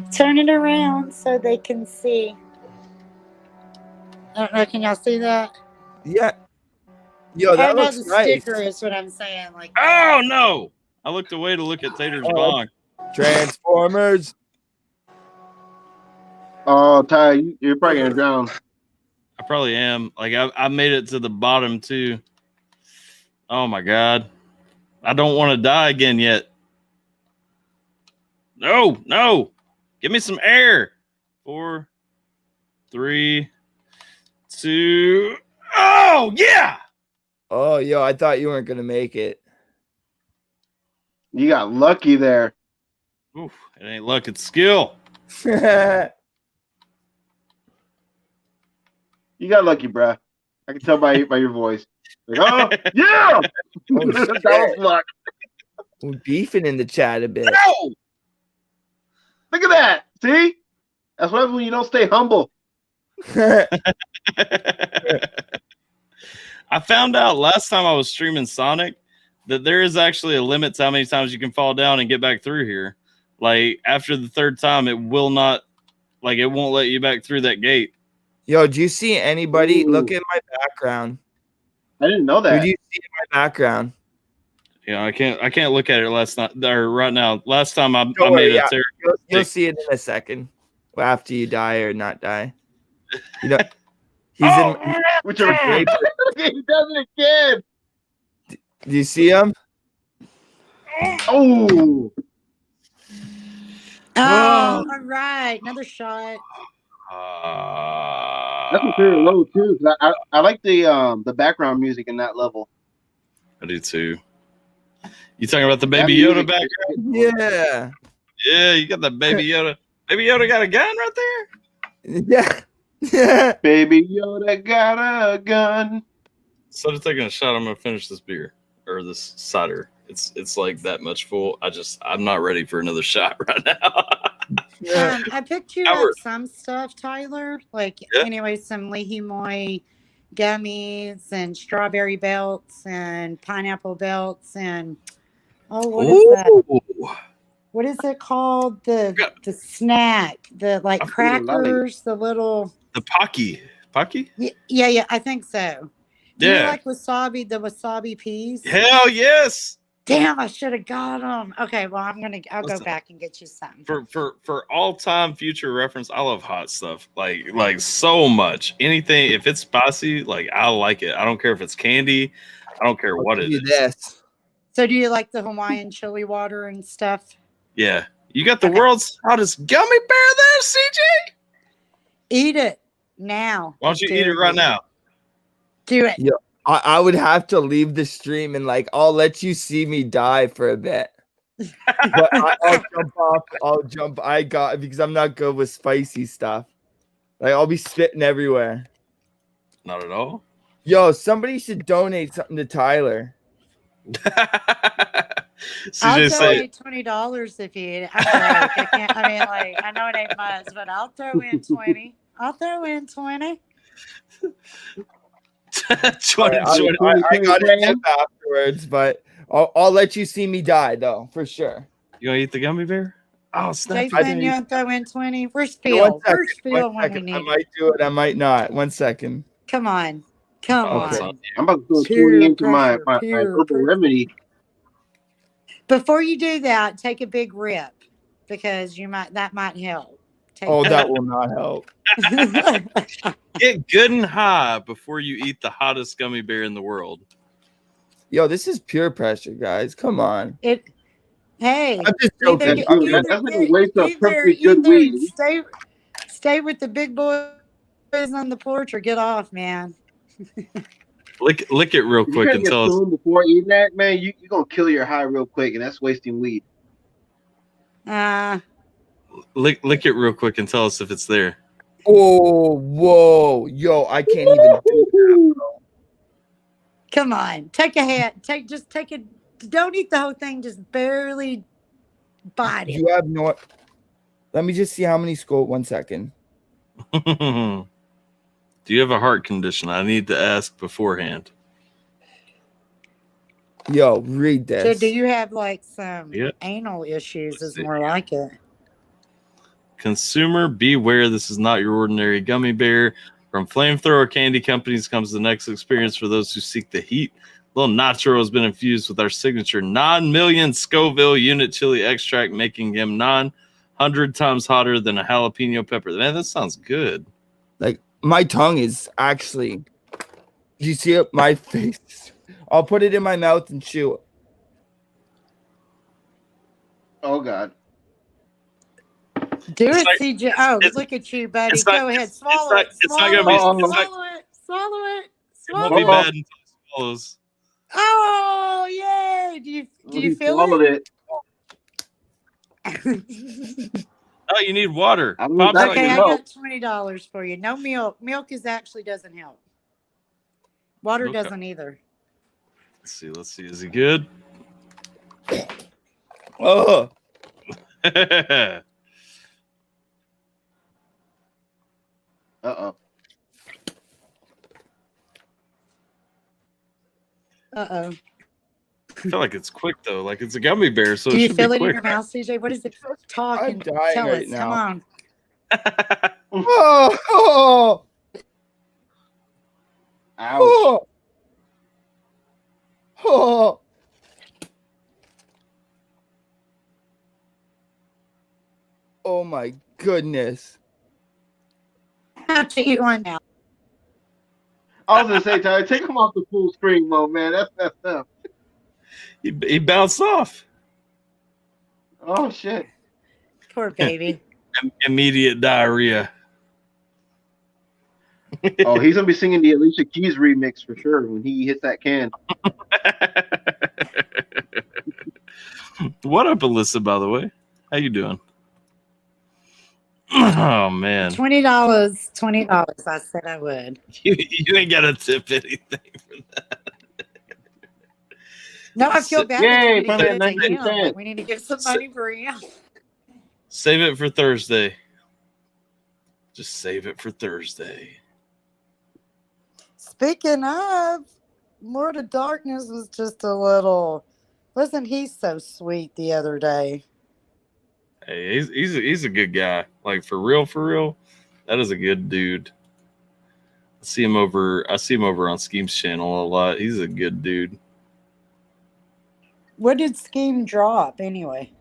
Turn it around so they can see. I don't know. Can y'all see that? Yeah. Yo, that know looks the nice. sticker is what I'm saying. Like, Oh no! I looked away to look at Tater's bong. Transformers. Oh, Ty, you're probably gonna drown. I probably am. Like I made it to the bottom too. Oh my god! I don't want to die again yet. No! Give me some air. 4, 3, 2. Oh yeah! Oh, yo, I thought you weren't gonna make it. You got lucky there. Oof, it ain't luck, it's skill. You got lucky, bruh. I can tell by your voice. Like, oh, yeah! That was luck. We're beefing in the chat a bit. No! Look at that. See? That's what happens when you don't stay humble. I found out last time I was streaming Sonic that there is actually a limit to how many times you can fall down and get back through here. Like after the third time, it will not, like it won't let you back through that gate. Yo, do you see anybody? Ooh. Look at my background. I didn't know Who that. do you see in my background? Yeah, I can't look at it last night or right now. Last time I Don't made worry, a You'll see it in a second. After you die or not die. You know, he's in. Whichever he does it again. Do you see him? Oh. Oh, all right. Another shot. That's my favorite level too. 'Cause I like the background music in that level. I do too. You talking about the That Baby Yoda music- background? Yeah. Yeah, you got the Baby Yoda. Baby Yoda got a gun right there. Yeah. Yeah. Baby Yoda got a gun. Instead of taking a shot, I'm gonna finish this beer or this cider. It's like that much full. I'm not ready for another shot right now. Yeah. I picked you Howard. up some stuff, Tyler. Like, Yeah. anyway, some Leahy Moy gummies and strawberry belts and pineapple belts and what is that? What is it called? The snack, the like I feel crackers, the little. The Pocky. Yeah, I think so. Do you Yeah. like wasabi? The wasabi peas? Hell yes. Damn, I should have got them. Okay, well, I'll go Listen. back and get you some. For all time future reference, I love hot stuff like so much. Anything if it's spicy, like I like it. I don't care if it's candy. I don't care what it Do is. this. So, do you like the Hawaiian chili water and stuff? Yeah, you got the Okay. world's hottest gummy bear there, CJ. Eat it now. Why don't you eat Dare it right you. now? Do it. Yeah. I would have to leave the stream and I'll let you see me die for a bit. But I'll jump off. Because I'm not good with spicy stuff. I'll be spitting everywhere. Not at all. Yo, somebody should donate something to Tyler. I'll CJ said, donate $20 if you eat it. I'm broke. I know it ain't much, but I'll throw in 20. 20. I got a tip afterwards, but I'll let you see me die though, for sure. You gonna eat the gummy bear? Oh, snap! Jason, you want to throw in 20? Where's One Phil? second, Where's Phil one when we second. need I him? might do it. I might not. 1 second. Come on. Come Oh, on. it's on. I'm about to throw Peer 20 into my pressure, herbal peer remedy. Before you do that, take a big rip because that might help. Oh, that will not help. Get good and high before you eat the hottest gummy bear in the world. Yo, this is peer pressure, guys. Come on. Hey, I'm just joking. either That's like a waste of perfectly good weed. Stay with the big boys on the porch or get off, man. Lick it real If you quick gotta and get tell us. stoned before eating that, man, you're gonna kill your high real quick, and that's wasting weed. Lick it real quick and tell us if it's there. Oh, whoa. Yo, I can't even do that, bro. Come on, take a hit. Just take it. Don't eat the whole thing. Just barely bite it. You have no. Let me just see how many score. 1 second. Do you have a heart condition? I need to ask beforehand. Yo, read So this. do you have some Yeah. anal issues? Let's Is see. more like it. Consumer, beware. This is not your ordinary gummy bear. From flamethrower candy companies comes the next experience for those who seek the heat. Little Nacho has been infused with our signature 9 million Scoville unit chili extract, making him 900 times hotter than a jalapeno pepper. Man, that sounds good. My tongue is actually. Do you see it? My face. I'll put it in my mouth and chew it. Oh God. Do It's it, like- CJ. Oh, it's- look at you, buddy. it's not- Go ahead. it's Swallow not- it. it's not Swallow gonna be- it. it's not- Swallow it. Swallow it. It won't Swallow be it. bad until it swallows. Oh, yay. Do you feel swallowed it? it? Oh, you need water. I mean, Pop's that not Okay, can I your- help. got $20 for you. No milk. Milk is actually doesn't help. Water Okay. doesn't either. Let's see. Let's see. Is he good? Oh, Uh-oh. Uh-oh. I feel like it's quick though. Like it's a gummy bear, so Do it you should feel be it in quick. your mouth, CJ? What is it? Talk I'm and dying tell right us. now. Come on. oh, oh, Ouch. oh, oh. Oh my goodness. How do you want now? I was gonna say, Tyler, take him off the full screen mode, man. That's messed up. He bounced off. Oh shit. Poor baby. Immediate diarrhea. Oh, he's gonna be singing the Alicia Keys remix for sure when he hits that can. What up, Alyssa? By the way, how you doing? Oh man, $20. $20. I said I would. you ain't got to tip anything for that. No, I feel bad Yay, that you finally didn't at give it to 19 him. Like, cents. we need to give some money for him. Save it for Thursday. Just save it for Thursday. Speaking of, Lord of Darkness was just a little. Wasn't he so sweet the other day? Hey, he's a good guy. Like for real. That is a good dude. I see him over on Scheme's channel a lot. He's a good dude. What did Scheme drop anyway?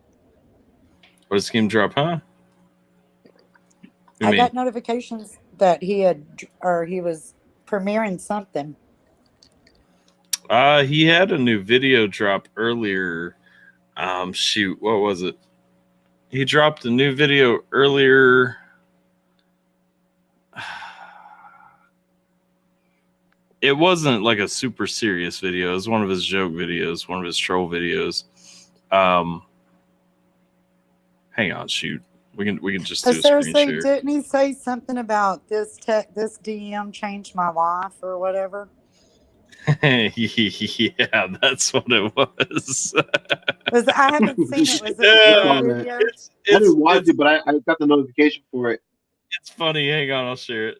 What did Scheme drop, huh? I got notifications that he was premiering something. He had a new video drop earlier. Shoot, what was it? He dropped a new video earlier. It wasn't like a super serious video. It was one of his joke videos, one of his troll videos. Hang on, shoot. We can just do a screen Seriously, share. didn't he say something about this DM changed my life or whatever? Yeah, that's what it was. I haven't seen it. Was it a Yeah, good video? I didn't watch it, but I got the notification for it. It's funny. Hang on, I'll share it.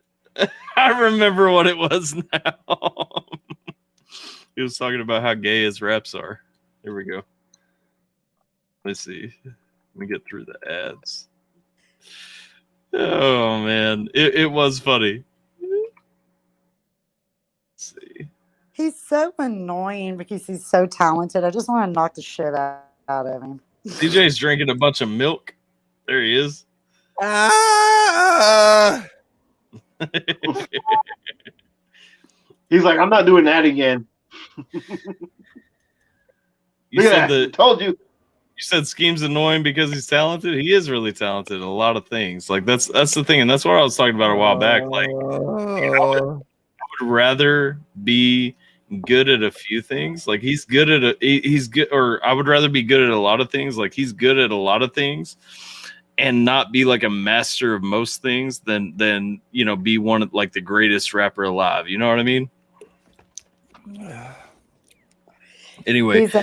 I remember what it was now. He was talking about how gay his raps are. Here we go. Let me see. Let me get through the ads. Oh man, it was funny. Let's see. He's so annoying because he's so talented. I just want to knock the shit out of him. CJ's drinking a bunch of milk. There he is. Ah. He's like, I'm not doing that again. You Look said at that. that. Told you. You said Scheme's annoying because he's talented. He is really talented in a lot of things. Like that's the thing, and that's what I was talking about a while back. Like I would rather be good at a few things. Like he's good at he's good, or I would rather be good at a lot of things. Like he's good at a lot of things, and not be like a master of most things. Than be one of like the greatest rapper alive. You know what I mean? Anyway, He's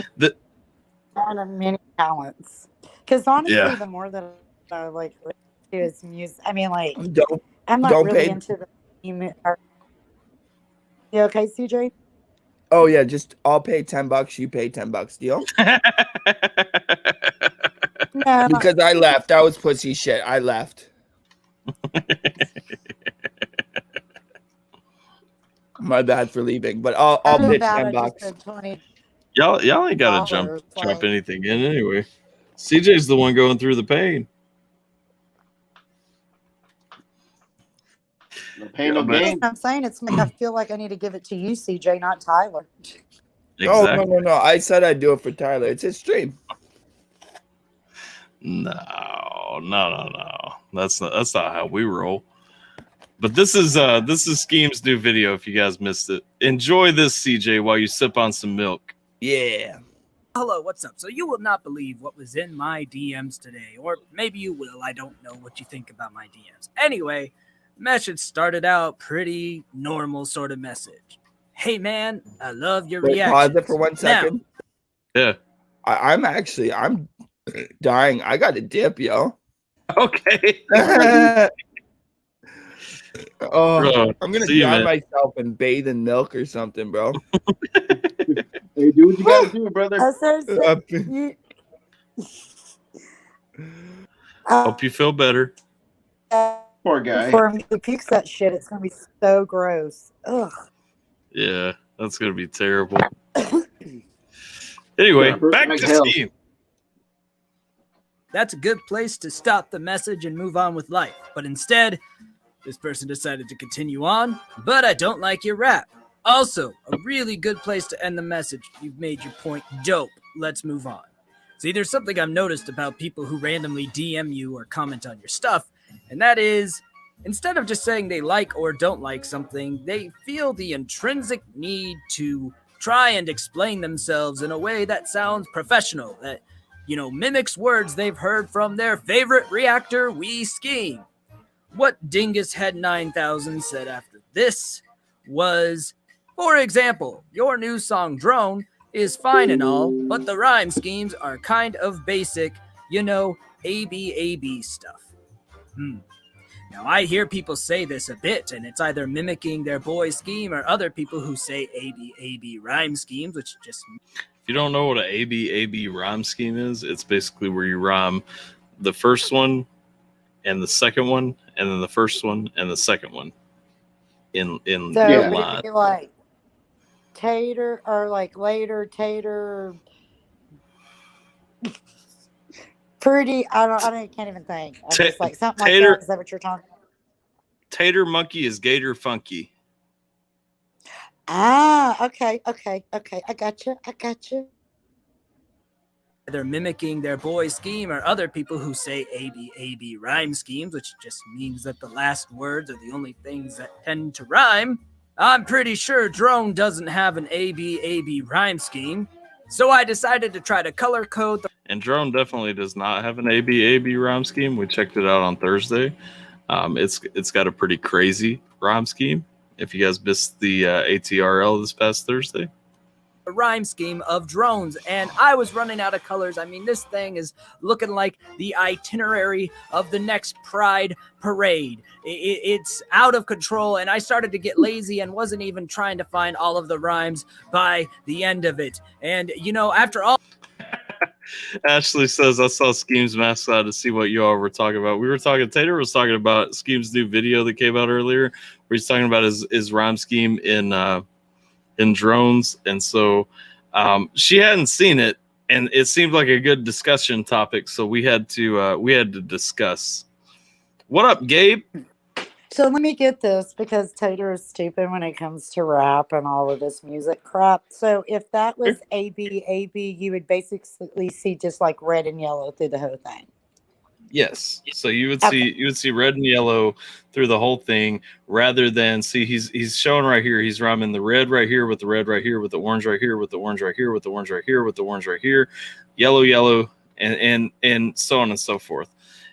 one of many talents. Because honestly, Yeah. the more that I like to his music, I mean, like Don't I'm not don't really pay- into the. You okay, CJ? Oh yeah, just I'll pay $10. You pay $10. Deal? No, Because I left. That was pussy shit. I left. My bad for leaving, but I'll feel pitch bad, I $10. just said 20. y'all ain't gotta Dollars, jump like- anything in anyway. CJ's the one going through the pain. No pain, no Yeah, but- gain. I'm saying I feel like I need to give it to you, CJ, not Tyler. Oh Exactly. no! I said I'd do it for Tyler. It's his stream. No. That's not how we roll. But this is Scheme's new video. If you guys missed it, enjoy this, CJ, while you sip on some milk. Yeah. Hello, what's up? So you will not believe what was in my DMs today, or maybe you will. I don't know what you think about my DMs. Anyway, the message started out pretty normal sort of message. Hey man, I love your Wait, reactions. pause it for 1 second. Yeah. I'm dying. I got a dip, yo. Okay. Oh, Bro, I'm gonna see you, drown man. myself and bathe in milk or something, bro. Hey, do what you gotta do, brother. Hope you feel better. Poor guy. Before he pukes that shit, it's gonna be so gross. Ugh. Yeah, that's gonna be terrible. Anyway, back to Scheme. That's a good place to stop the message and move on with life. But instead, this person decided to continue on. But I don't like your rap. Also, a really good place to end the message. You've made your point dope. Let's move on. See, there's something I've noticed about people who randomly DM you or comment on your stuff, and that is, instead of just saying they like or don't like something, they feel the intrinsic need to try and explain themselves in a way that sounds professional, that, mimics words they've heard from their favorite reactor, We Scheme. What Dingus Head 9000 said after this was, for example, your new song Drone is fine and all, but the rhyme schemes are kind of basic, ABAB stuff. Now, I hear people say this a bit, and it's either mimicking their boy scheme or other people who say ABAB rhyme schemes, which just... If you don't know what an ABAB rhyme scheme is, it's basically where you rhyme the first one and the second one, and then the first one and the second one in So your would line. it be like tater or like later tater? Pretty. I can't even think. I'm just like something like tater- that. Is that what you're talking about? Tater monkey is gator funky. Ah, okay. I got you. They're mimicking their boy scheme or other people who say ABAB rhyme schemes, which just means that the last words are the only things that tend to rhyme. I'm pretty sure Drone doesn't have an ABAB rhyme scheme, so I decided to try to color code the... And Drone definitely does not have an ABAB rhyme scheme. We checked it out on Thursday. It's got a pretty crazy rhyme scheme. If you guys missed the ATRL this past Thursday. rhyme scheme of drones, and I was running out of colors. I mean, this thing is looking like the itinerary of the next Pride parade. It's out of control, and I started to get lazy and wasn't even trying to find all of the rhymes by the end of it. And, after all... Ashley says, I saw Scheme's mascot to see what you all were talking about. Tater was talking about Scheme's new video that came out earlier, where he's talking about his rhyme scheme in drones. And so she hadn't seen it, and it seemed like a good discussion topic. So we had to discuss. What up, Gabe? So let me get this, because Tater is stupid when it comes to rap and all of this music crap. So if that was ABAB, you would basically see just like red and yellow through the whole thing. Yes. So you would see red and yellow through the whole thing, rather than see he's showing right here. He's rhyming the red right here with the red right here with the orange right here with the orange right here with the orange right here with the orange right here, yellow, and so on and so forth.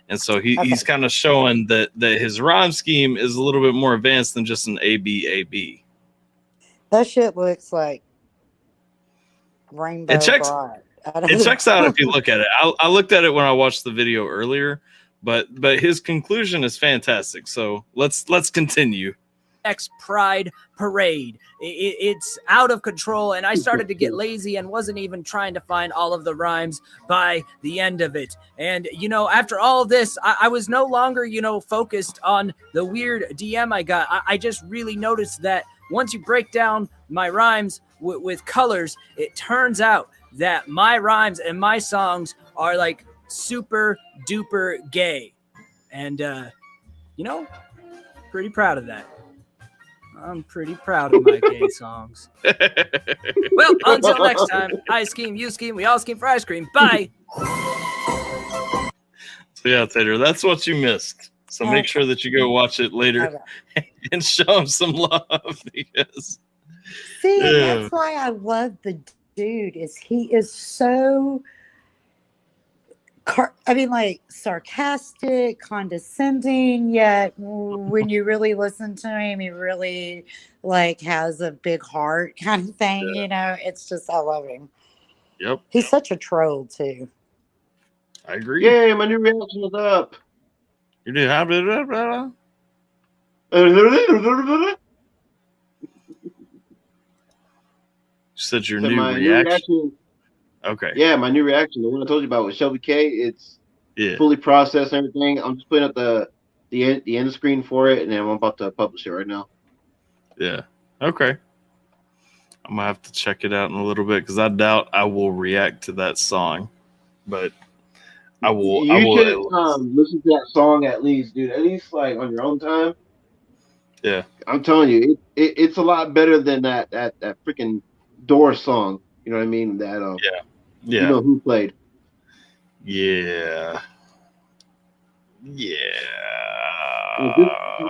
And so he's kind of showing that his rhyme scheme is a little bit more advanced than just an ABAB. That shit looks like rainbow. It checks out if you look at it. I looked at it when I watched the video earlier, but his conclusion is fantastic. So let's continue. Next Pride parade. It's out of control, and I started to get lazy and wasn't even trying to find all of the rhymes by the end of it. And, after all of this, I was no longer, focused on the weird DM I got. I just really noticed that once you break down my rhymes with colors, it turns out that my rhymes and my songs are like super duper gay. And, pretty proud of that. I'm pretty proud of my gay songs. Well, until next time, I scheme, you scheme, we all scheme for ice cream. Bye. So yeah, Tater, that's what you missed. So make sure that you go watch it later and show him some love. Because see, that's why I love the dude he is so like sarcastic, condescending, yet when you really listen to him, he really like has a big heart kind of thing, it's just, I love him. Yep. He's such a troll too. I agree. Yay, my new reaction is up. You do have it. You said your So new my reaction. Okay. Yeah, my new reaction, the one I told you about with Shelby K, it's fully processed and everything. I'm just putting up the end screen for it, and then I'm about to publish it right now. Yeah. Okay. I'm gonna have to check it out in a little bit because I doubt I will react to that song, but I will. You should listen to that song at least, dude. At least like on your own time. Yeah. I'm telling you, it's a lot better than that freaking Doors song. You know what I mean? That yeah. You know who played? Yeah. Yeah.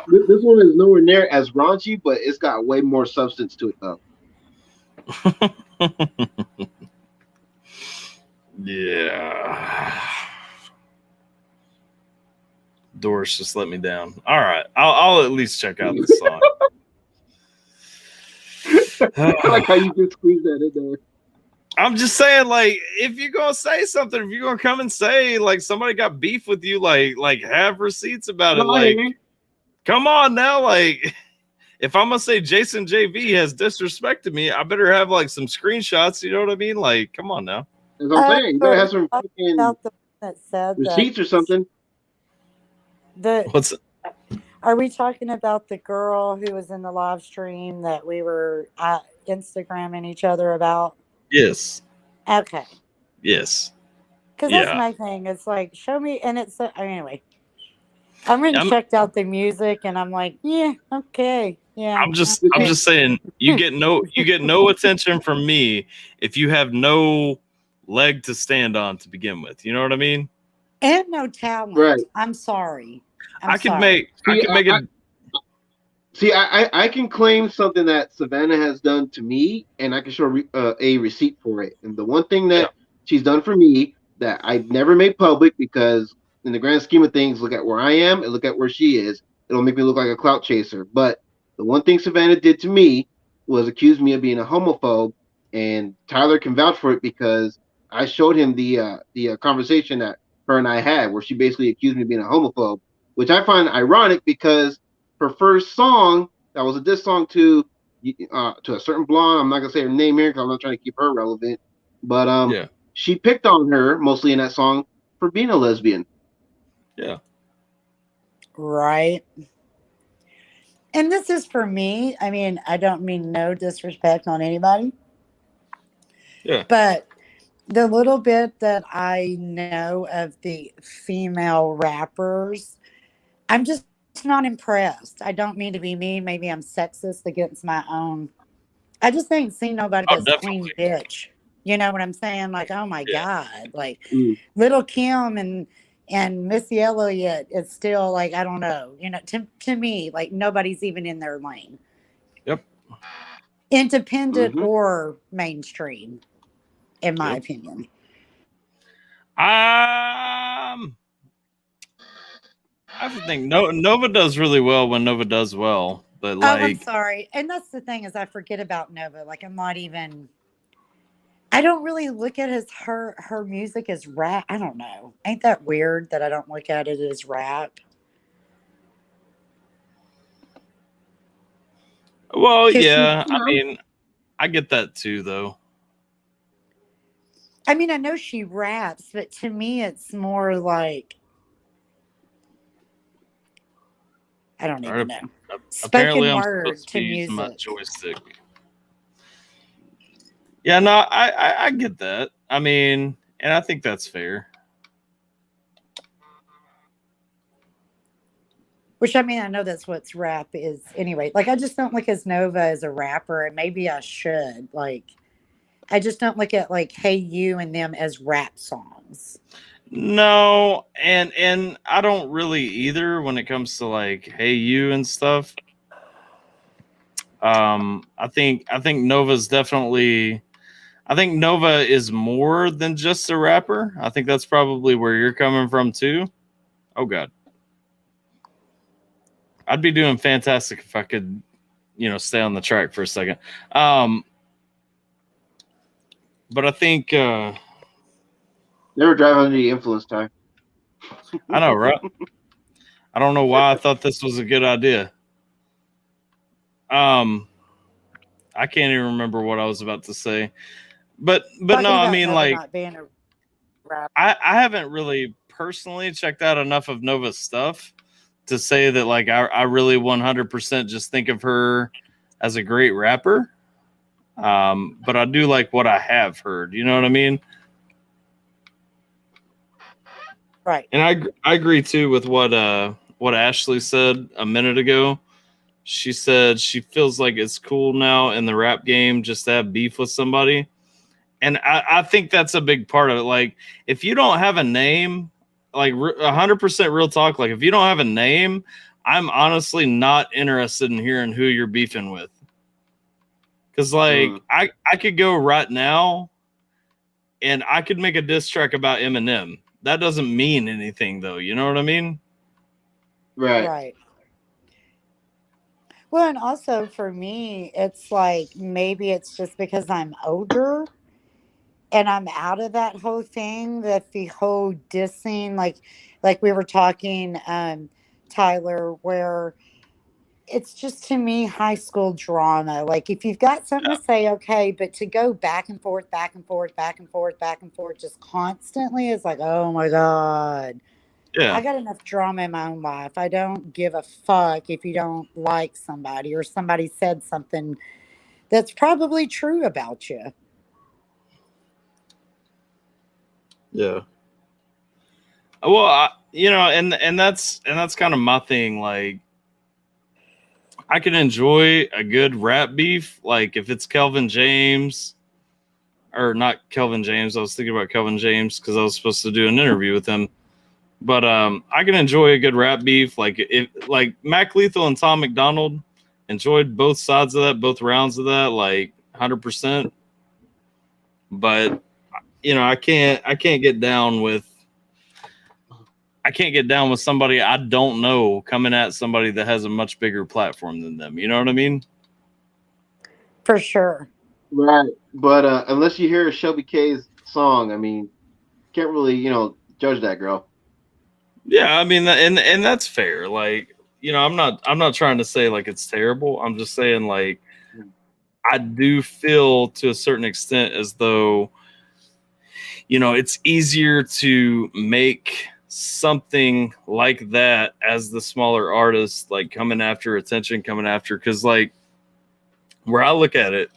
This one is nowhere near as raunchy, but it's got way more substance to it, though. Yeah. Doris just let me down. All right. I'll at least check out the song. I like how you just squeeze that in there. I'm just saying, like, if you're gonna say something, if you're gonna come and say, like, somebody got beef with you, like have receipts about it. Like, come on now. Like, if I'm gonna say Jason JV has disrespected me, I better have like some screenshots. You know what I mean? Like, come on now. That's what I'm saying. You better have some freaking receipts or something. What's it? Are we talking about the girl who was in the live stream that we were Instagramming each other about? Yes. Okay. Yes. Because that's my thing. It's like, show me, and it's anyway. I went and checked out the music, and I'm like, yeah, okay, yeah. I'm just saying, you get no attention from me if you have no leg to stand on to begin with. You know what I mean? And no talent. Right. I'm sorry. I can make it. See, I can claim something that Savannah has done to me, and I can show a receipt for it. And the one thing that she's done for me that I never made public, because in the grand scheme of things, look at where I am and look at where she is. It'll make me look like a clout chaser. But the one thing Savannah did to me was accuse me of being a homophobe, and Tyler can vouch for it because I showed him the conversation that her and I had, where she basically accused me of being a homophobe, which I find ironic because her first song, that was a diss song to a certain blonde. I'm not gonna say her name here because I'm not trying to keep her relevant. But she picked on her mostly in that song for being a lesbian. Yeah. Right. And this is for me. I mean, I don't mean no disrespect on anybody. Yeah. But the little bit that I know of the female rappers, I'm just not impressed. I don't mean to be mean. Maybe I'm sexist against my own. I just ain't seen nobody that's clean bitch. You know what I'm saying? Like, oh my God. Like Little Kim and Missy Elliott is still like, I don't know. You know, to me, like nobody's even in their lane. Yep. Independent or mainstream, in my opinion. I have to think. Nova does really well when Nova does well, but like, I'm sorry, and that's the thing is I forget about Nova. Like I'm not even. I don't really look at her music as rap. I don't know. Ain't that weird that I don't look at it as rap? Well, yeah. I mean, I get that too, though. I mean, I know she raps, but to me, it's more like I don't even know. Apparently, Spoken I'm word supposed to to be using my music. joystick. Yeah, no, I get that. I mean, and I think that's fair. Which I mean, I know that's what rap is anyway. Like, I just don't look as Nova as a rapper, and maybe I should. Like, I just don't look at like Hey You and them as rap songs. No, and I don't really either when it comes to like Hey You and stuff. I think Nova's definitely I think Nova is more than just a rapper. I think that's probably where you're coming from too. Oh God. I'd be doing fantastic if I could, stay on the track for a second. But I think Never drive under the influence, Ty. I know, right? I don't know why I thought this was a good idea. I can't even remember what I was about to say. But no, I mean, like, not being a rapper. I haven't really personally checked out enough of Nova's stuff to say that, like, I really 100% just think of her as a great rapper. But I do like what I have heard. You know what I mean? Right. And I agree too with what Ashley said a minute ago. She said she feels like it's cool now in the rap game just to have beef with somebody. And I think that's a big part of it. Like, if you don't have a name, like 100% real talk, like if you don't have a name, I'm honestly not interested in hearing who you're beefing with. Because, like, I could go right now and I could make a diss track about Eminem. That doesn't mean anything, though. You know what I mean? Right. Well, and also for me, it's like maybe it's just because I'm older and I'm out of that whole thing, that the whole dissing, like we were talking, Tyler, where it's just, to me, high school drama. Like, if you've got something to say, okay, but to go back and forth, back and forth, back and forth, back and forth, just constantly is like, oh my God. Yeah. I got enough drama in my own life. I don't give a fuck if you don't like somebody or somebody said something that's probably true about you. Yeah. Well, and that's kind of my thing. Like, I can enjoy a good rap beef, like if it's Kelvin James, or not Kelvin James. I was thinking about Kelvin James because I was supposed to do an interview with him. But I can enjoy a good rap beef, like Mac Lethal and Tom McDonald. Enjoyed both sides of that, both rounds of that, like 100%. But I can't get down with somebody I don't know coming at somebody that has a much bigger platform than them. You know what I mean? For sure. Right. But unless you hear Shelby K's song, I mean, can't really, judge that girl. Yeah, I mean, and that's fair. Like, I'm not trying to say like it's terrible. I'm just saying, like, I do feel to a certain extent as though, it's easier to make something like that as the smaller artist, like coming after attention, because, like, where I look at it,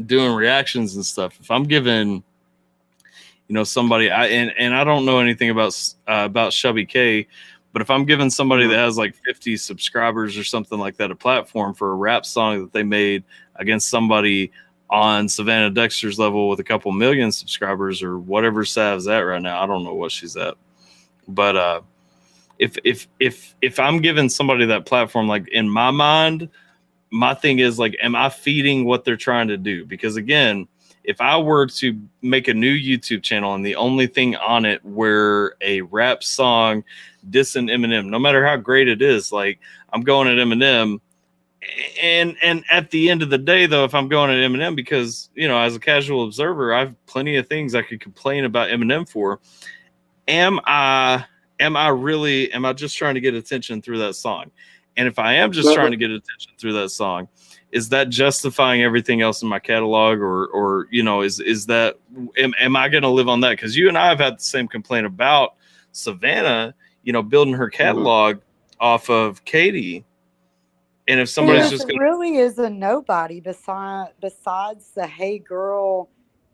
doing reactions and stuff, if I'm giving somebody, and I don't know anything about Shelby K, but if I'm giving somebody that has like 50 subscribers or something like that a platform for a rap song that they made against somebody on Savannah Dexter's level with a couple million subscribers or whatever Sav's at right now, I don't know what she's at, but if I'm giving somebody that platform, like, in my mind, my thing is, like, am I feeding what they're trying to do? Because, again, if I were to make a new YouTube channel and the only thing on it were a rap song dissing Eminem, no matter how great it is, like, I'm going at Eminem. And at the end of the day, though, if I'm going at Eminem, because, as a casual observer, I have plenty of things I could complain about Eminem for. Am I just trying to get attention through that song? And if I am just trying to get attention through that song, is that justifying everything else in my catalog, or is that, am I going to live on that? Because you and I have had the same complaint about Savannah, building her catalog off of Katie. And if somebody's just gonna, really is a nobody besides the Hey Girl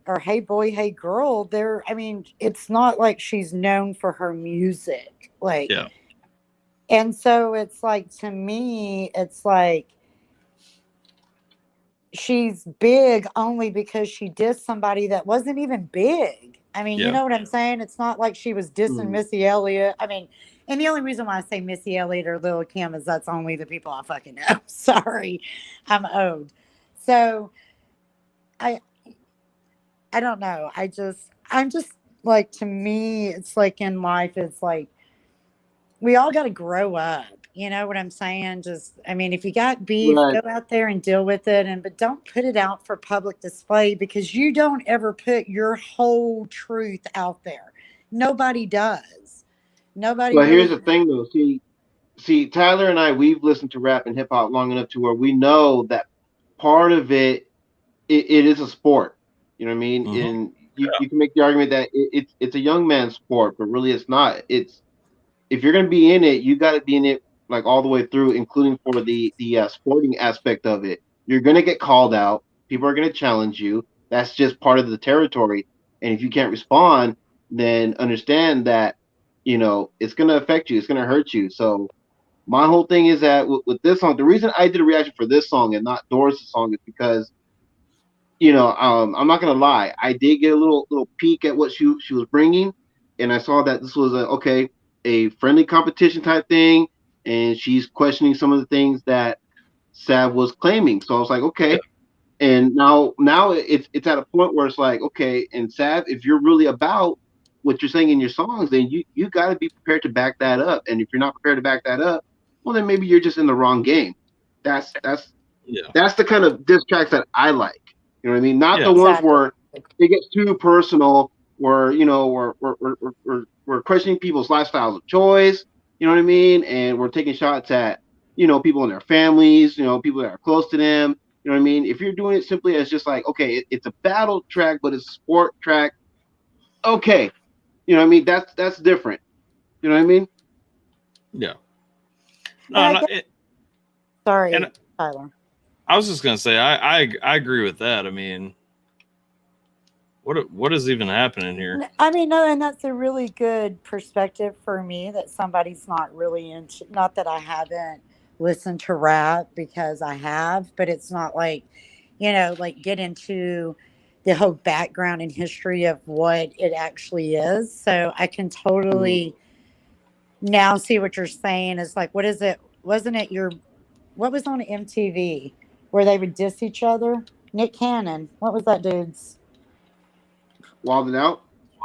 or Hey Boy, Hey Girl, there, I mean, it's not like she's known for her music. Like, yeah. And so it's like, to me, it's like she's big only because she dissed somebody that wasn't even big. I mean, you know what I'm saying? It's not like she was dissing Missy Elliott. I mean, and the only reason why I say Missy Elliott or Lil' Kim is that's only the people I fucking know. Sorry, I'm old. So I don't know. I'm just like, to me, it's like in life, it's like we all got to grow up. You know what I'm saying? Just, I mean, if you got beef, Right. go out there and deal with it, but don't put it out for public display, because you don't ever put your whole truth out there. Nobody does. Nobody But here's really. the thing, though. See, Tyler and I, we've listened to rap and hip hop long enough to where we know that part of it is a sport. You know what I mean? Mhm. And you can make the argument that it's a young man's sport, but really it's not. It's if you're going to be in it, you got to be in it like all the way through, including for the sporting aspect of it. You're going to get called out. People are going to challenge you. That's just part of the territory. And if you can't respond, then understand that it's going to affect you. It's going to hurt you. So my whole thing is that with this song, the reason I did a reaction for this song and not Doris' song is because I'm not gonna lie, I did get a little peek at what she was bringing, and I saw that this was a friendly competition type thing, and she's questioning some of the things that Sav was claiming. So I was like, okay. And now it's at a point where it's like, okay, and Sav, if you're really about what you're saying in your songs, then you got to be prepared to back that up. And if you're not prepared to back that up, well, then maybe you're just in the wrong game. That's Yeah. that's the kind of diss tracks that I like. You know what I mean? Not Yeah. the ones Exactly. where it gets too personal, where we're questioning people's lifestyles of choice. You know what I mean? And we're taking shots at people in their families. People that are close to them. You know what I mean? If you're doing it simply as just like, okay, it's a battle track, but it's a sport track. Okay, you know what I mean? That's different. You know what I mean? Yeah. And No, I no. guess, sorry, And Tyler. I was just gonna say I agree with that. I mean, what is even happening here? I mean, no, and that's a really good perspective for me, that somebody's not really into, not that I haven't listened to rap, because I have, but it's not like, like get into the whole background and history of what it actually is. So I can Mhm. totally now see what you're saying. Is like, what is it? Wasn't it what was on MTV where they would diss each other? Nick Cannon. What was that dude's? Wilding out.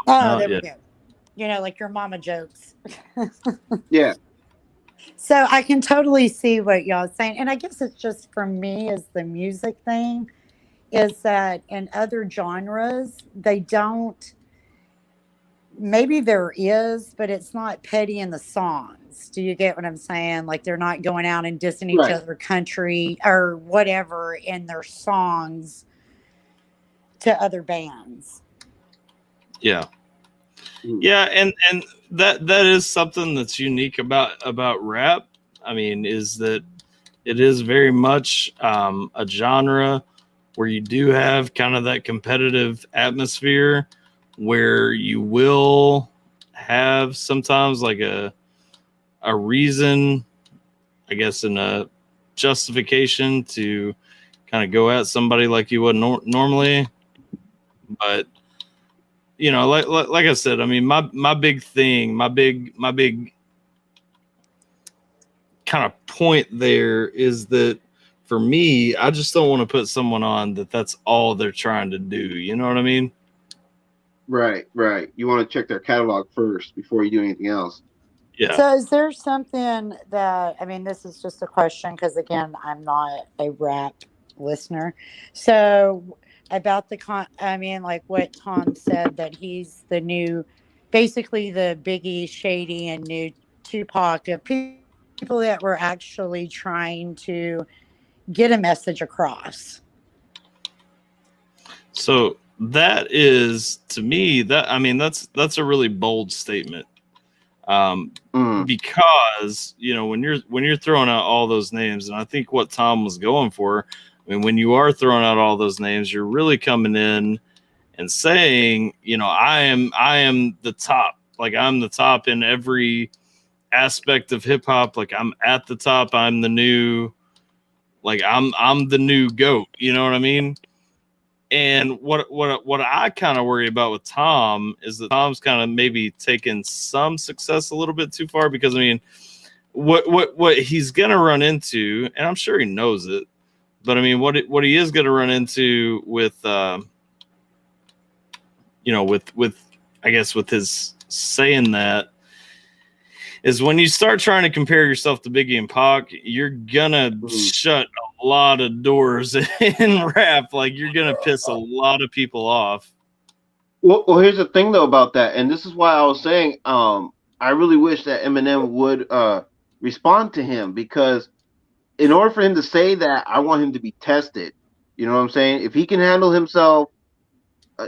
Oh, No, there we yeah. go. Like your mama jokes. Yeah. So I can totally see what y'all are saying. And I guess it's just, for me, is the music thing, is that in other genres, they don't, maybe there is, but it's not petty in the songs. Do you get what I'm saying? Like, they're not going out and dissing each Right. other country or whatever in their songs to other bands. Yeah. Mhm. Yeah, and that is something that's unique about rap. I mean, is that it is very much a genre where you do have kind of that competitive atmosphere, where you will have sometimes like a reason, I guess, and a justification to kind of go at somebody like you would normally. But like I said, I mean, my big thing, my big kind of point there is that for me, I just don't want to put someone on that's all they're trying to do. You know what I mean? Right. Right. You want to check their catalog first before you do anything else. Yeah. So is there something that, I mean, this is just a question because, again, I'm not a rap listener. So about I mean, like what Tom said, that he's the new, basically the Biggie, Shady, and new Tupac of people that were actually trying to get a message across. So that is, to me, that, I mean, that's a really bold statement. Because when you're throwing out all those names, and I think what Tom was going for, I mean, when you are throwing out all those names, you're really coming in and saying, I am the top. Like, I'm the top in every aspect of hip hop. Like, I'm at the top. I'm the new, like, I'm the new GOAT. You know what I mean? And what I kind of worry about with Tom is that Tom's kind of maybe taken some success a little bit too far, because I mean, what he's gonna run into, and I'm sure he knows it, but I mean, what he is gonna run into with with I guess with his saying that is when you start trying to compare yourself to Biggie and Pac, you're gonna shut a lot of doors in rap. Like you're gonna piss a lot of people off. Well, here's the thing though about that, and this is why I was saying, I really wish that Eminem would respond to him, because in order for him to say that, I want him to be tested. You know what I'm saying? If he can handle himself,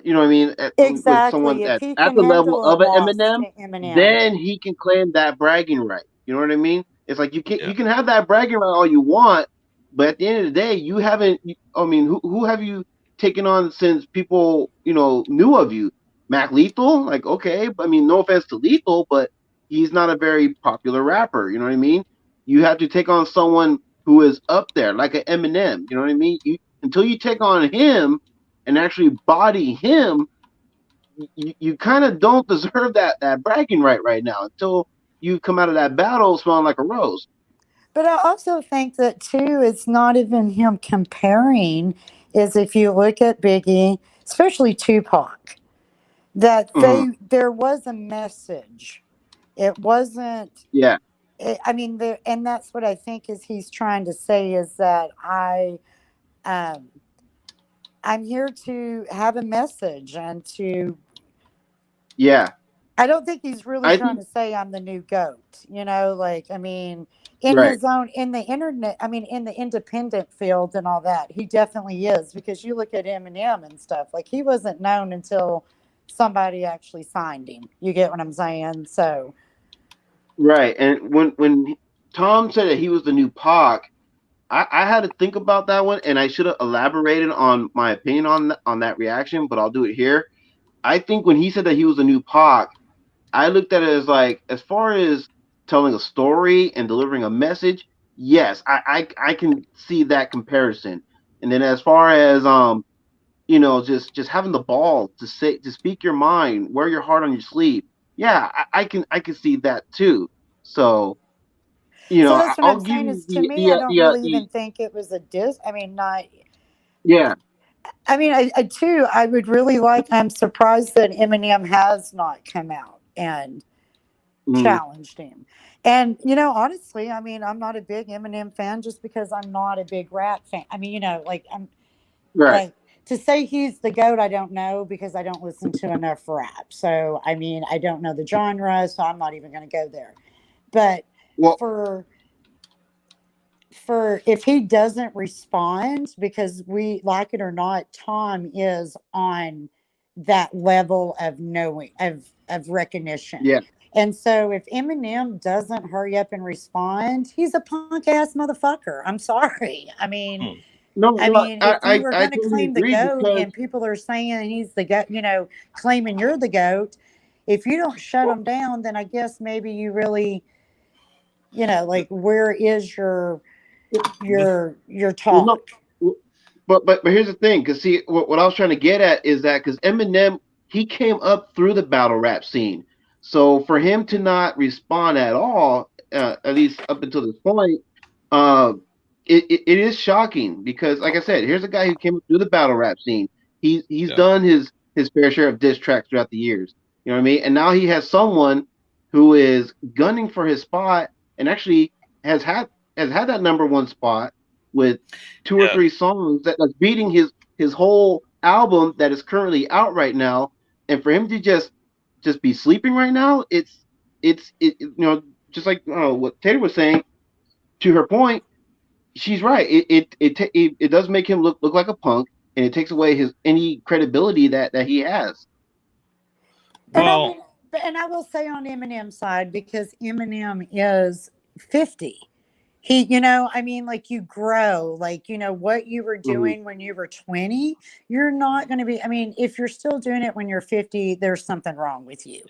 you know what I mean, with someone Exactly. If that's he at can the level handle a of an loss Eminem, to Eminem. then he can claim that bragging right. You know what I mean? It's like you can have that bragging right all you want, but at the end of the day, you haven't. I mean, who have you taken on since people knew of you? Mac Lethal, like, okay, I mean, no offense to Lethal, but he's not a very popular rapper. You know what I mean? You have to take on someone who is up there, like an Eminem. You know what I mean? Until you take on him and actually body him, you kind of don't deserve that bragging right now until you come out of that battle smelling like a rose. But I also think that too, it's not even him comparing. Is if you look at Biggie, especially Tupac, that there was a message. It wasn't. Yeah. I mean, and that's what I think is he's trying to say is that I'm here to have a message and to. Yeah. I don't think he's really trying to say I'm the new GOAT. Like, I mean, in Right. his own, in the internet, I mean, in the independent field and all that, he definitely is, because you look at Eminem and stuff, like he wasn't known until somebody actually signed him. You get what I'm saying? So. Right. And when Tom said that he was the new Pac, I had to think about that one, and I should have elaborated on my opinion on that reaction, but I'll do it here. I think when he said that he was the new Pac, I looked at it as like, as far as telling a story and delivering a message, yes, I can see that comparison. And then as far as just having the ball to speak your mind, wear your heart on your sleeve, yeah, I can see that too. So So that's what I'll I'm give saying you is, to me, I don't really even think it was a diss. I mean, not. Yeah. I mean, I would really like. I'm surprised that Eminem has not come out and challenged him. And honestly, I mean, I'm not a big Eminem fan just because I'm not a big rap fan. I mean, like I'm right. like, to say he's the GOAT, I don't know, because I don't listen to enough rap. So I mean, I don't know the genre, so I'm not even going to go there. But for if he doesn't respond, because we like it or not, Tom is on that level of knowing, of recognition. Yeah. And so if Eminem doesn't hurry up and respond, he's a punk ass motherfucker. I'm sorry. I mean, if you were going to totally claim the agree, GOAT because and people are saying he's the GOAT, claiming you're the GOAT, if you don't shut him down, then I guess maybe you really, like, where is your talk? But here's the thing, because see, what I was trying to get at is that because Eminem, he came up through the battle rap scene, so for him to not respond at all, at least up until this point, it is shocking, because like I said, here's a guy who came up through the battle rap scene. He's done his fair share of diss tracks throughout the years. You know what I mean? And now he has someone who is gunning for his spot, and actually has had that number one spot with 2 or 3 songs that's beating his whole album that is currently out right now. And for him to just be sleeping right now, it's just like what Taylor was saying, to her point, she's right. It does make him look like a punk, and it takes away any credibility that he has. Well, and I will say on Eminem's side, because Eminem is 50. He, I mean, like, you grow, like, what you were doing when you were 20, you're not going to be, I mean, if you're still doing it when you're 50, there's something wrong with you.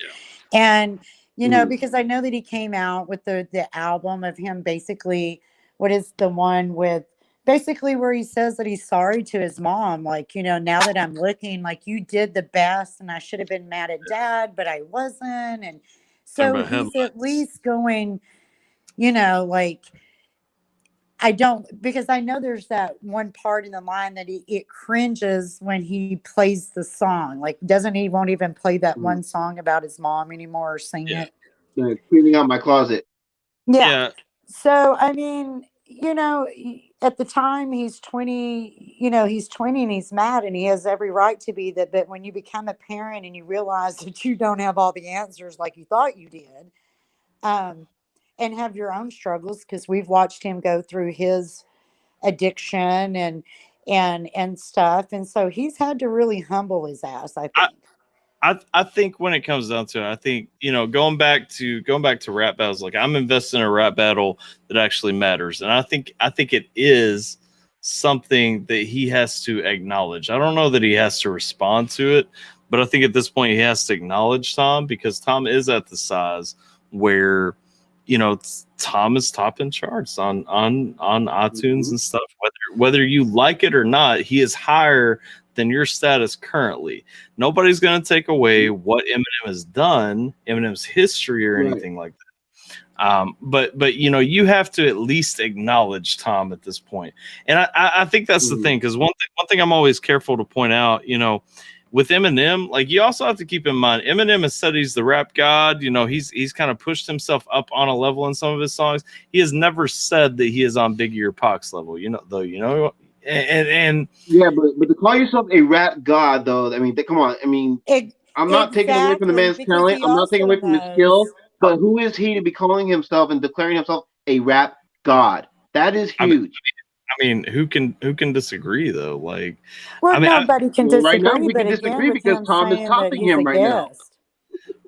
And, because I know that he came out with the album of him basically, what is the one with basically where he says that he's sorry to his mom, like, now that I'm looking, like, you did the best and I should have been mad at dad, but I wasn't. And so he's at least going, like, I don't, because I know there's that one part in the line that it cringes when he plays the song. Like, doesn't he won't even play that one song about his mom anymore or sing Yeah. it? Cleaning out my closet. Yeah. Yeah. So, I mean, at the time he's 20, he's 20 and he's mad and he has every right to be that. But when you become a parent and you realize that you don't have all the answers like you thought you did, and have your own struggles, because we've watched him go through his addiction and stuff. And so he's had to really humble his ass, I think. I think when it comes down to it, I think, going back to rap battles, like I'm invested in a rap battle that actually matters. And I think it is something that he has to acknowledge. I don't know that he has to respond to it, but I think at this point he has to acknowledge Tom, because Tom is at the size where, Tom is top in charts on iTunes and stuff. Whether you like it or not, he is higher than your status currently. Nobody's going to take away what Eminem has done, Eminem's history or anything like that. But you have to at least acknowledge Tom at this point. And I think that's the thing, because one thing I'm always careful to point out, with Eminem, like, you also have to keep in mind, Eminem has said he's the rap god. He's kind of pushed himself up on a level in some of his songs. He has never said that he is on Biggie or Pac's level, and yeah, but to call yourself a rap god, though, I mean, come on. I mean, I'm not taking away from the man's talent. I'm not taking away from his skill. But who is he to be calling himself and declaring himself a rap god? That is huge. I mean, who can disagree though? Like, well, nobody can disagree. Right now we but can disagree again, because Tom is topping him right now.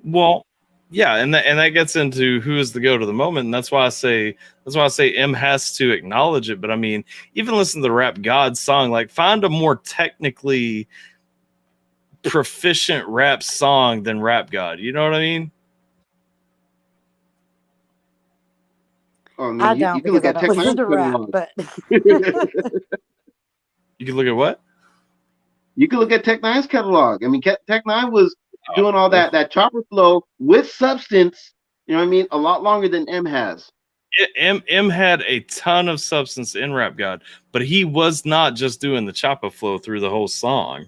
Well, yeah, and that gets into who is the GOAT of the moment, and that's why I say M has to acknowledge it. But I mean, even listen to the Rap God song, like, find a more technically proficient rap song than Rap God. You know what I mean? Oh, I don't, you can look at because I don't listen to rap, but you can look at what? You can look at Tech Nine's catalog. I mean, Tech Nine was doing all that chopper flow with substance. You know what I mean? A lot longer than M has. M had a ton of substance in Rap God, but he was not just doing the chopper flow through the whole song.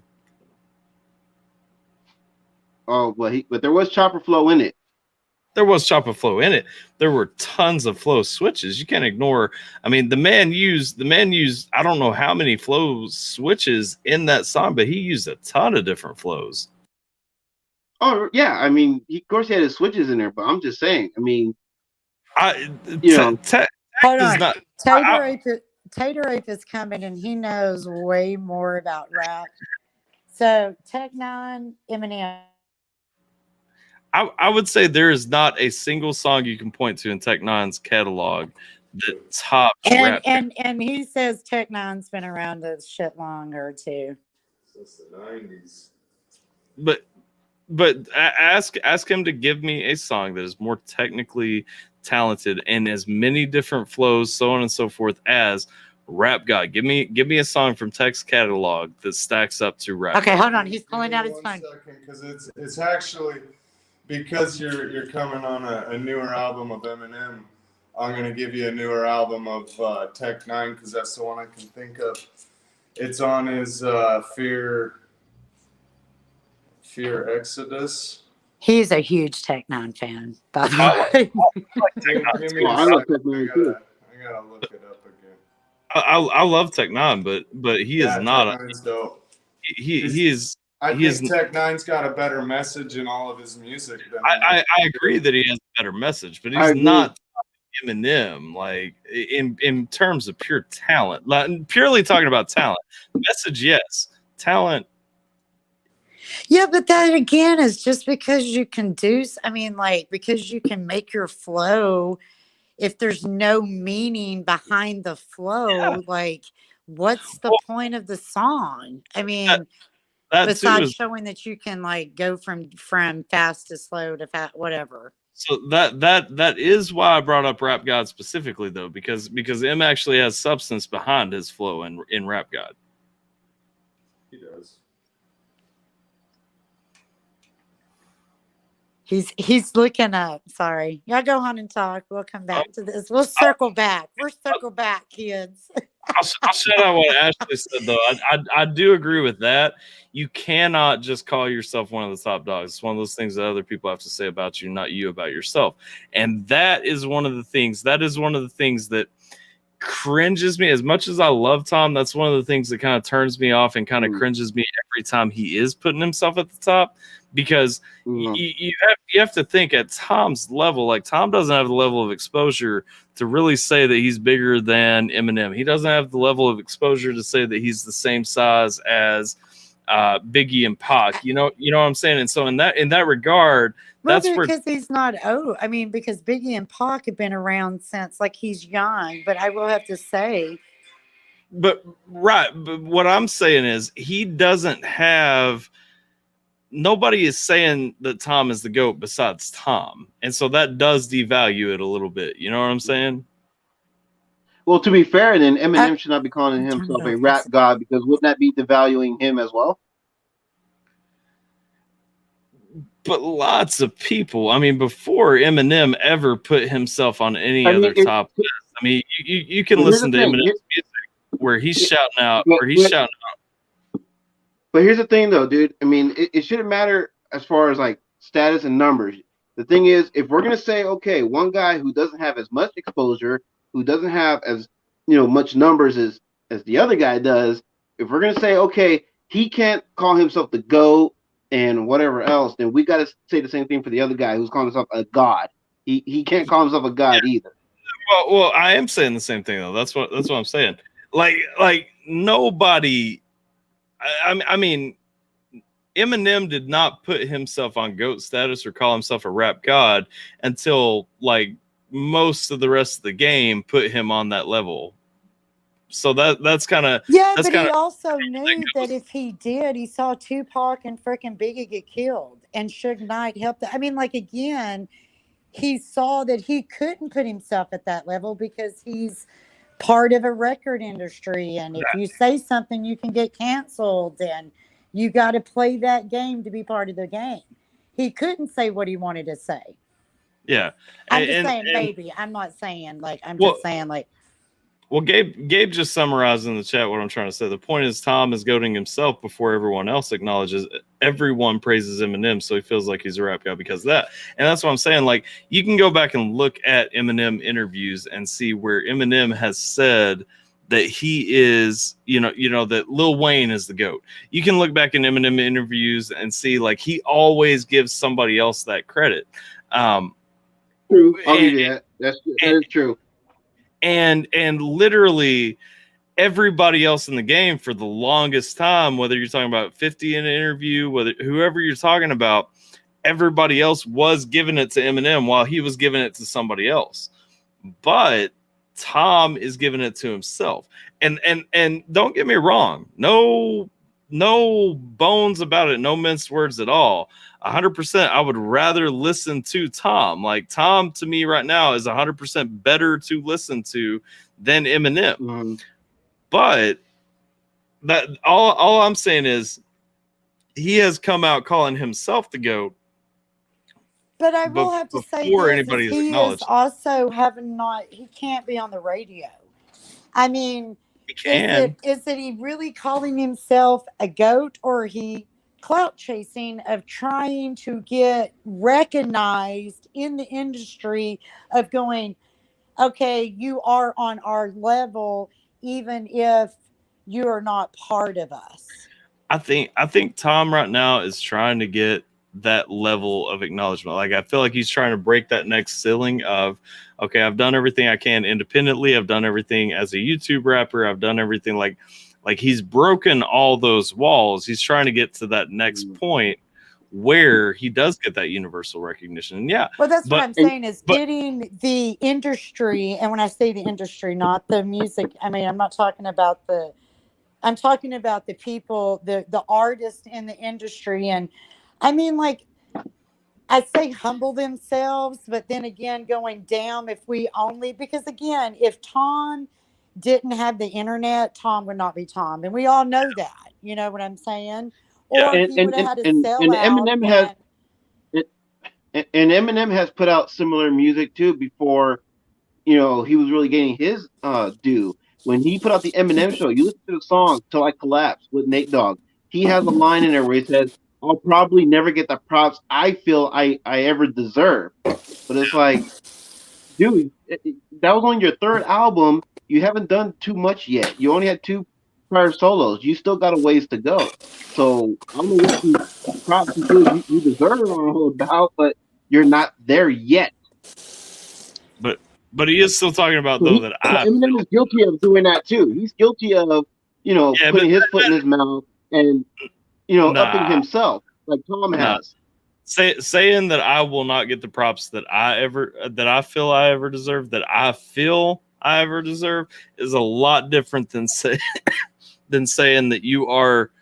Oh, but there was chopper flow in it. There was chopper flow in it. There were tons of flow switches. You can't ignore. I mean, the man used I don't know how many flow switches in that song, but he used a ton of different flows. Oh yeah, I mean, of course he had his switches in there, but I'm just saying. I mean, hold on. Tater Ape is coming, and he knows way more about rap. So Tech Nine, Eminem. I would say there is not a single song you can point to in Tech Nine's catalog that tops rap. And he says Tech Nine's been around a shit longer too. Since the 90s. But ask him to give me a song that is more technically talented and as many different flows, so on and so forth, as Rap God. Give me a song from Tech's catalog that stacks up to Rap. Okay, hold on. He's pulling out his phone. Because it's actually, because you're coming on a newer album of Eminem, I'm gonna give you a newer album of Tech Nine, because that's the one I can think of. It's on his Fear Exodus. He's a huge Tech Nine fan, by the way. I love Tech Nine too. I gotta look it up again. I love Tech Nine, but he is not. Tech Nine's dope. He is. I think Tech Nine's got a better message in all of his music. I agree that he has a better message, but he's not Eminem. Like, in terms of pure talent, like, purely talking about talent, message, yes, talent. Yeah, but that again is just because you can do. I mean, like, because you can make your flow. If there's no meaning behind the flow, like, what's the point of the song? I mean. Besides showing that you can, like, go from fast to slow to fast, whatever. So that is why I brought up Rap God specifically, though, because M actually has substance behind his flow in Rap God. He does. He's looking up. Sorry. Y'all go on and talk. We'll come back to this. We'll circle back. We're circle back, kids. I'll shout out what Ashley said, though. I do agree with that. You cannot just call yourself one of the top dogs. It's one of those things that other people have to say about you, not you about yourself. And that is one of the things. That is one of the things that cringes me. As much as I love Tom, that's one of the things that kind of turns me off and kind of cringes me every time he is putting himself at the top. Because you have to think at Tom's level, like Tom doesn't have the level of exposure to really say that he's bigger than Eminem. He doesn't have the level of exposure to say that he's the same size as Biggie and Pac. You know what I'm saying? And so in that regard, Well, because he's not old. I mean, because Biggie and Pac have been around since like he's young. But I will have to say, but what I'm saying is he doesn't have. Nobody is saying that Tom is the GOAT besides Tom. And so that does devalue it a little bit. You know what I'm saying? Well, to be fair, then Eminem should not be calling himself a rap god, because wouldn't that be devaluing him as well? But lots of people, I mean, before Eminem ever put himself on any other top list, I mean, you can listen to Eminem's music where he's shouting out, But here's the thing, though, dude. I mean, it shouldn't matter as far as like status and numbers. The thing is, if we're gonna say, okay, one guy who doesn't have as much exposure, who doesn't have as much numbers as the other guy does, if we're gonna say, okay, he can't call himself the GOAT and whatever else, then we got to say the same thing for the other guy who's calling himself a god. He can't call himself a god either. Well, I am saying the same thing though. That's what I'm saying. Like nobody. I mean, Eminem did not put himself on GOAT status or call himself a rap god until like most of the rest of the game put him on that level. So that's kind of he also knew that if he did, he saw Tupac and freaking Biggie get killed, and Suge Knight helped. I mean, like again, he saw that he couldn't put himself at that level because he's part of a record industry, and if you say something you can get canceled, and you got to play that game to be part of the game. He couldn't say what he wanted to say. I'm just saying maybe. I'm not saying like just saying like. Well, Gabe just summarized in the chat what I'm trying to say. The point is Tom is goating himself before everyone else acknowledges. Everyone praises Eminem, so he feels like he's a rap guy because of that. And that's what I'm saying. Like, you can go back and look at Eminem interviews and see where Eminem has said that he is, that Lil Wayne is the GOAT. You can look back in Eminem interviews and see like he always gives somebody else that credit. True. I'll give you that. That is true. And literally everybody else in the game for the longest time, whether you're talking about 50 in an interview, whether whoever you're talking about, everybody else was giving it to Eminem while he was giving it to somebody else. But Tom is giving it to himself. And don't get me wrong, no bones about it, no minced words at all. 100%, I would rather listen to Tom. Like Tom to me right now is 100% better to listen to than Eminem. Mm-hmm. But that all I'm saying is he has come out calling himself the GOAT. But I will have to say this, he is also he can't be on the radio. I mean, he can. Is it he really calling himself a GOAT, or he clout chasing of trying to get recognized in the industry of going, okay, you are on our level, even if you are not part of us? I think Tom right now is trying to get that level of acknowledgement. Like I feel like he's trying to break that next ceiling of, okay, I've done everything I can independently. I've done everything as a YouTube rapper. I've done everything like he's broken all those walls. He's trying to get to that next point where he does get that universal recognition. And well, that's what I'm saying is getting the industry. And when I say the industry, not the music, I mean, I'm talking about the people, the artists in the industry. And I mean, like, I say humble themselves, but then again, going down because again, if Tom didn't have the internet, Tom would not be Tom. And we all know that. You know what I'm saying? Or he would have had a sellout. Eminem has And Eminem has put out similar music too before, he was really getting his due. When he put out the Eminem show, you listen to the song "Till I Collapse" with Nate Dogg. He has a line in there where he says, "I'll probably never get the props I feel I ever deserve." But it's like, dude, that was on your third album. You haven't done too much yet. You only had 2 prior solos. You still got a ways to go. So I don't know what you props you feel you deserve on a whole about, but you're not there yet. But he is still talking about though that Eminem is guilty of doing that too. He's guilty of putting his foot in his mouth and upping himself like Tom has. Saying that I will not get the props that I feel I ever deserve, that I feel I ever deserve, is a lot different than saying that you are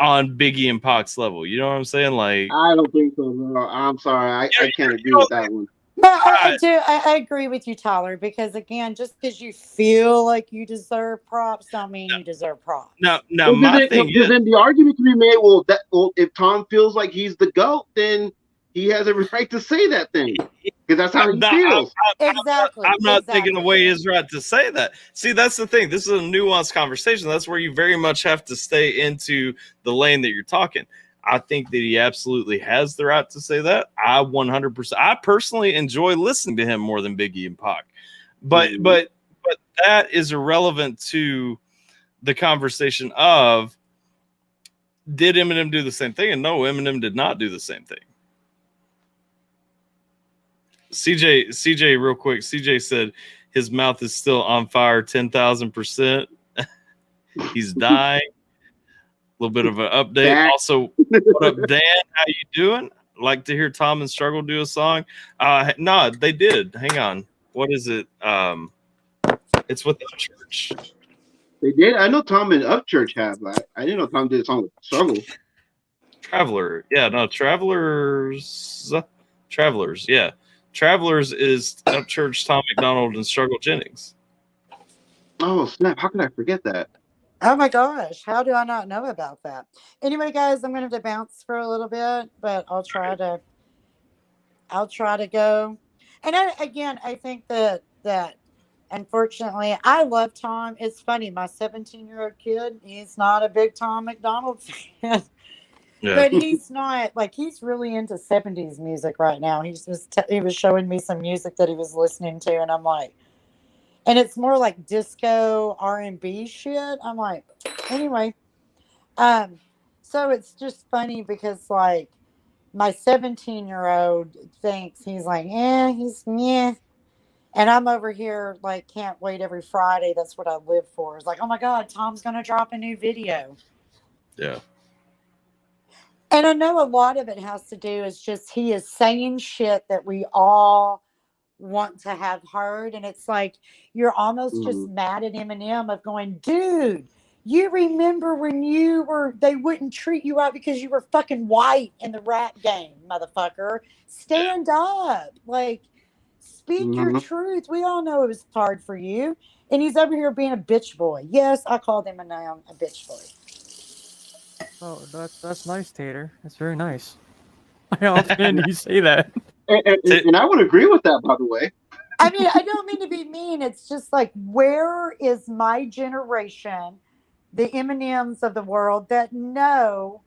on Biggie and Pac's level. You know what I'm saying? Like, I don't think so, bro. I'm sorry, I can't agree with that one. No, I agree with you, Tyler, because again, just because you feel like you deserve props, don't mean you deserve props. Now, my thing is, then the argument can be made. Well, if Tom feels like he's the GOAT, then he has every right to say that thing because that's how he feels. Exactly. I'm not taking away his right to say that. See, that's the thing. This is a nuanced conversation. That's where you very much have to stay into the lane that you're talking. I think that he absolutely has the right to say that. I 100%. I personally enjoy listening to him more than Biggie and Pac, but that is irrelevant to the conversation of did Eminem do the same thing? And no, Eminem did not do the same thing. CJ, real quick. CJ said his mouth is still on fire, 10,000%. He's dying. A little bit of an update. Also, what up, Dan? How you doing? Like to hear Tom and Struggle do a song? No, they did. Hang on. What is it? It's with Upchurch. They did. I know Tom and Upchurch have. I didn't know Tom did a song with Struggle. Traveler. Yeah, no, Travelers. Yeah. Travelers is Upchurch, Tom McDonald, and Struggle Jennings. Oh, snap. How can I forget that? Oh my gosh, how do I not know about that? Anyway, guys, I'm gonna have to bounce for a little bit, but I'll try to go. And I think that unfortunately, I love Tom. It's funny, my 17-year-old kid, he's not a big Tom McDonald fan. Yeah. But he's not, like, he's really into 70s music right now. He was showing me some music that he was listening to, and I'm like, and it's more like disco R&B shit. I'm like, anyway. So it's just funny because, like, my 17-year-old thinks he's like, he's meh. And I'm over here, like, can't wait every Friday. That's what I live for. It's like, oh my God, Tom's going to drop a new video. Yeah. And I know a lot of it has to do is just he is saying shit that we all want to have heard. And it's like, you're almost just mad at Eminem of going, dude, you remember when they wouldn't treat you out because you were fucking white in the rap game, motherfucker. Stand up. Like, speak your truth. We all know it was hard for you. And he's over here being a bitch boy. Yes, I called Eminem a bitch boy. Oh, that's nice, Tater. That's very nice. How often do you say that? And I would agree with that, by the way. I mean, I don't mean to be mean. It's just like, where is my generation, the Eminems of the world, that know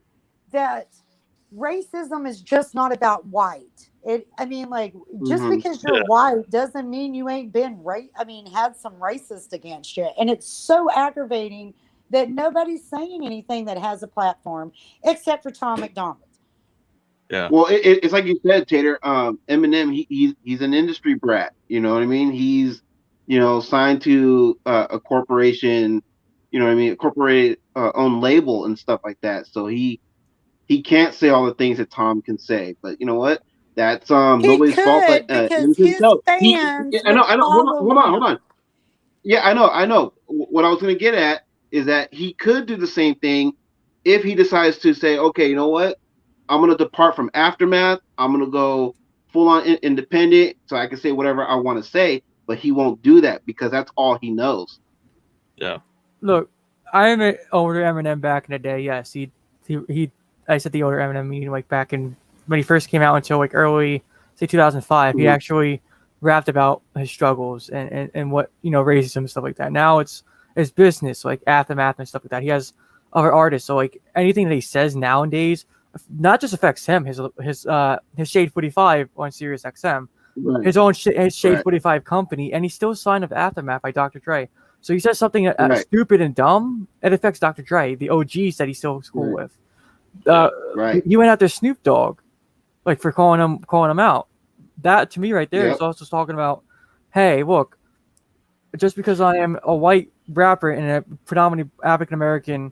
that racism is just not about white? Just because you're white doesn't mean you ain't been had some racist against you. And it's so aggravating that nobody's saying anything that has a platform except for Tom McDonald. Yeah. Well, it's like you said, Tater. Eminem, he's an industry brat. You know what I mean? He's, signed to a corporation. You know what I mean? A corporate owned label and stuff like that. So he can't say all the things that Tom can say. But you know what? That's nobody's fault. But because his fans. I know. Hold on. Yeah, I know. What I was going to get at is that he could do the same thing if he decides to say, okay, you know what? I'm going to depart from Aftermath. I'm going to go full on independent so I can say whatever I want to say, but he won't do that because that's all he knows. Yeah. Look, I'm an older Eminem back in the day. Yes, I said the older Eminem meaning like back in when he first came out until like early, say 2005, he Mhm. actually rapped about his struggles and what, racism and stuff like that. Now it's business, like Aftermath and stuff like that. He has other artists, so like anything that he says nowadays not just affects him, his Shade 45 on Sirius XM, Right. his own his Shade Right. 45 company, and he's still signed with Aftermath by Dr. Dre. So he says something Right. stupid and dumb, it affects Dr. Dre, the OGs that he's still cool Right. with. Right. He went after Snoop Dogg, like for calling him out. That to me right there is Yep. also talking about, hey, look, just because I am a white rapper in a predominantly African American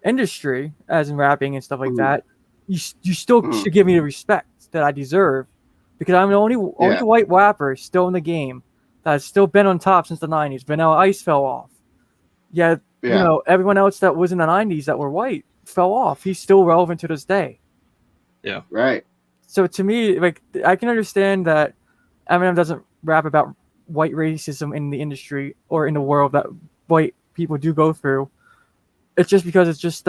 industry, as in rapping and stuff like Mhm. that, you still Mhm. should give me the respect that I deserve, because I'm the only Yeah. white rapper still in the game that's still been on top since the 90s. Vanilla Ice fell off. Yeah, Yeah. everyone else that was in the 90s that were white fell off. He's still relevant to this day. Right. So to me, like, I can understand that Eminem doesn't rap about white racism in the industry or in the world that white people do go through. It's just because it's just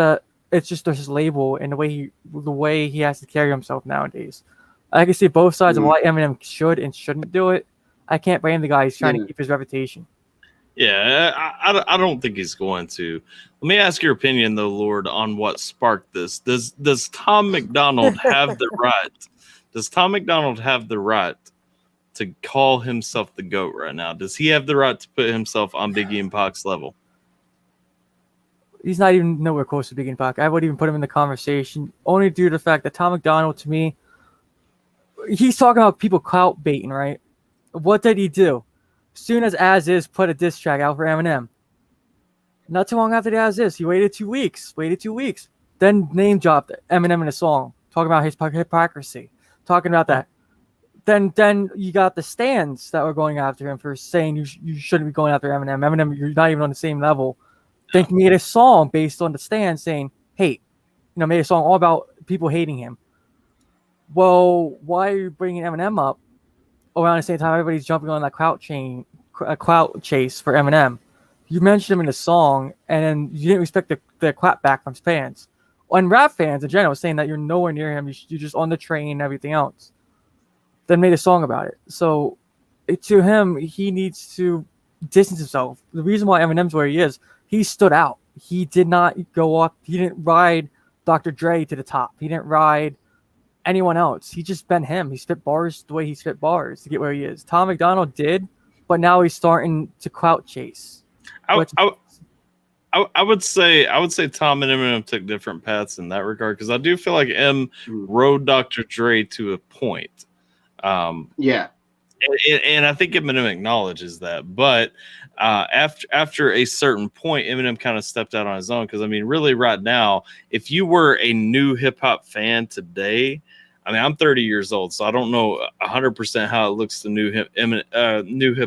his label and the way he has to carry himself nowadays. I can see both sides of Mhm. why Eminem should and shouldn't do it. I can't blame the guy. He's trying Yeah. to keep his reputation. Yeah, I don't think he's going to. Let me ask your opinion, though, Lord, on what sparked this. Does Tom McDonald have the right? Does Tom McDonald have the right to call himself the GOAT right now? Does he have the right to put himself on Biggie and Pac's level? He's not even nowhere close to Big and Pac. I wouldn't even put him in the conversation, only due to the fact that Tom McDonald, to me, he's talking about people clout baiting, right? What did he do? Soon as Is put a diss track out for Eminem. Not too long after the As Is, he waited 2 weeks. Then name dropped Eminem in a song, talking about his hypocrisy, talking about that. Then you got the stands that were going after him for saying you shouldn't be going after Eminem. Eminem, you're not even on the same level. Then he made a song based on the stand saying hate. Made a song all about people hating him. Well, why are you bringing Eminem up around the same time everybody's jumping on that clout chase for Eminem? You mentioned him in the song, and then you didn't respect the clap back from fans. And rap fans in general saying that you're nowhere near him, you're just on the train and everything else. Then made a song about it. So to him, he needs to distance himself. The reason why Eminem's where he is, he stood out. He did not go up. He didn't ride Dr. Dre to the top. He didn't ride anyone else. He just been him. He spit bars the way he spit bars to get where he is. Tom McDonald did, but now he's starting to clout chase. I would say Tom and Eminem took different paths in that regard, because I do feel like M rode Dr. Dre to a point. Yeah. And I think Eminem acknowledges that, but after a certain point, Eminem kind of stepped out on his own. Because I mean, really, right now, if you were a new hip hop fan today, I mean, I'm 30 years old, so I don't know 100% how it looks to new hip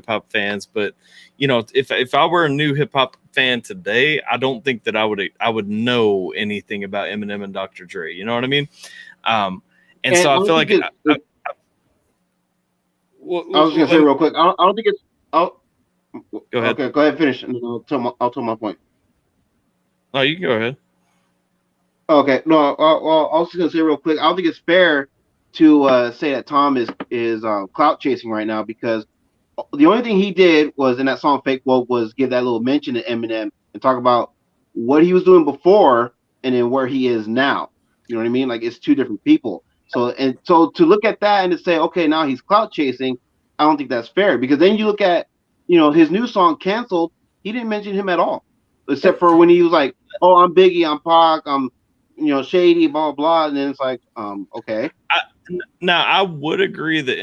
hop fans. But if I were a new hip hop fan today, I don't think that I would know anything about Eminem and Dr. Dre. You know what I mean? And so I feel like. I was gonna say real quick. I don't think it's. Go ahead. Okay, go ahead. Finish, and then I'll tell my point. Oh, you can go ahead. Okay. No. I was just gonna say real quick. I don't think it's fair to say that Tom is clout chasing right now, because the only thing he did was in that song "Fake Woke" was give that little mention to Eminem and talk about what he was doing before and then where he is now. You know what I mean? Like, it's two different people. So to look at that and to say, okay, now he's clout chasing, I don't think that's fair, because then you look at, his new song "Canceled." He didn't mention him at all, except for when he was like, "Oh, I'm Biggie, I'm Pac, I'm, Shady, blah blah," and then it's like, okay. Now I would agree that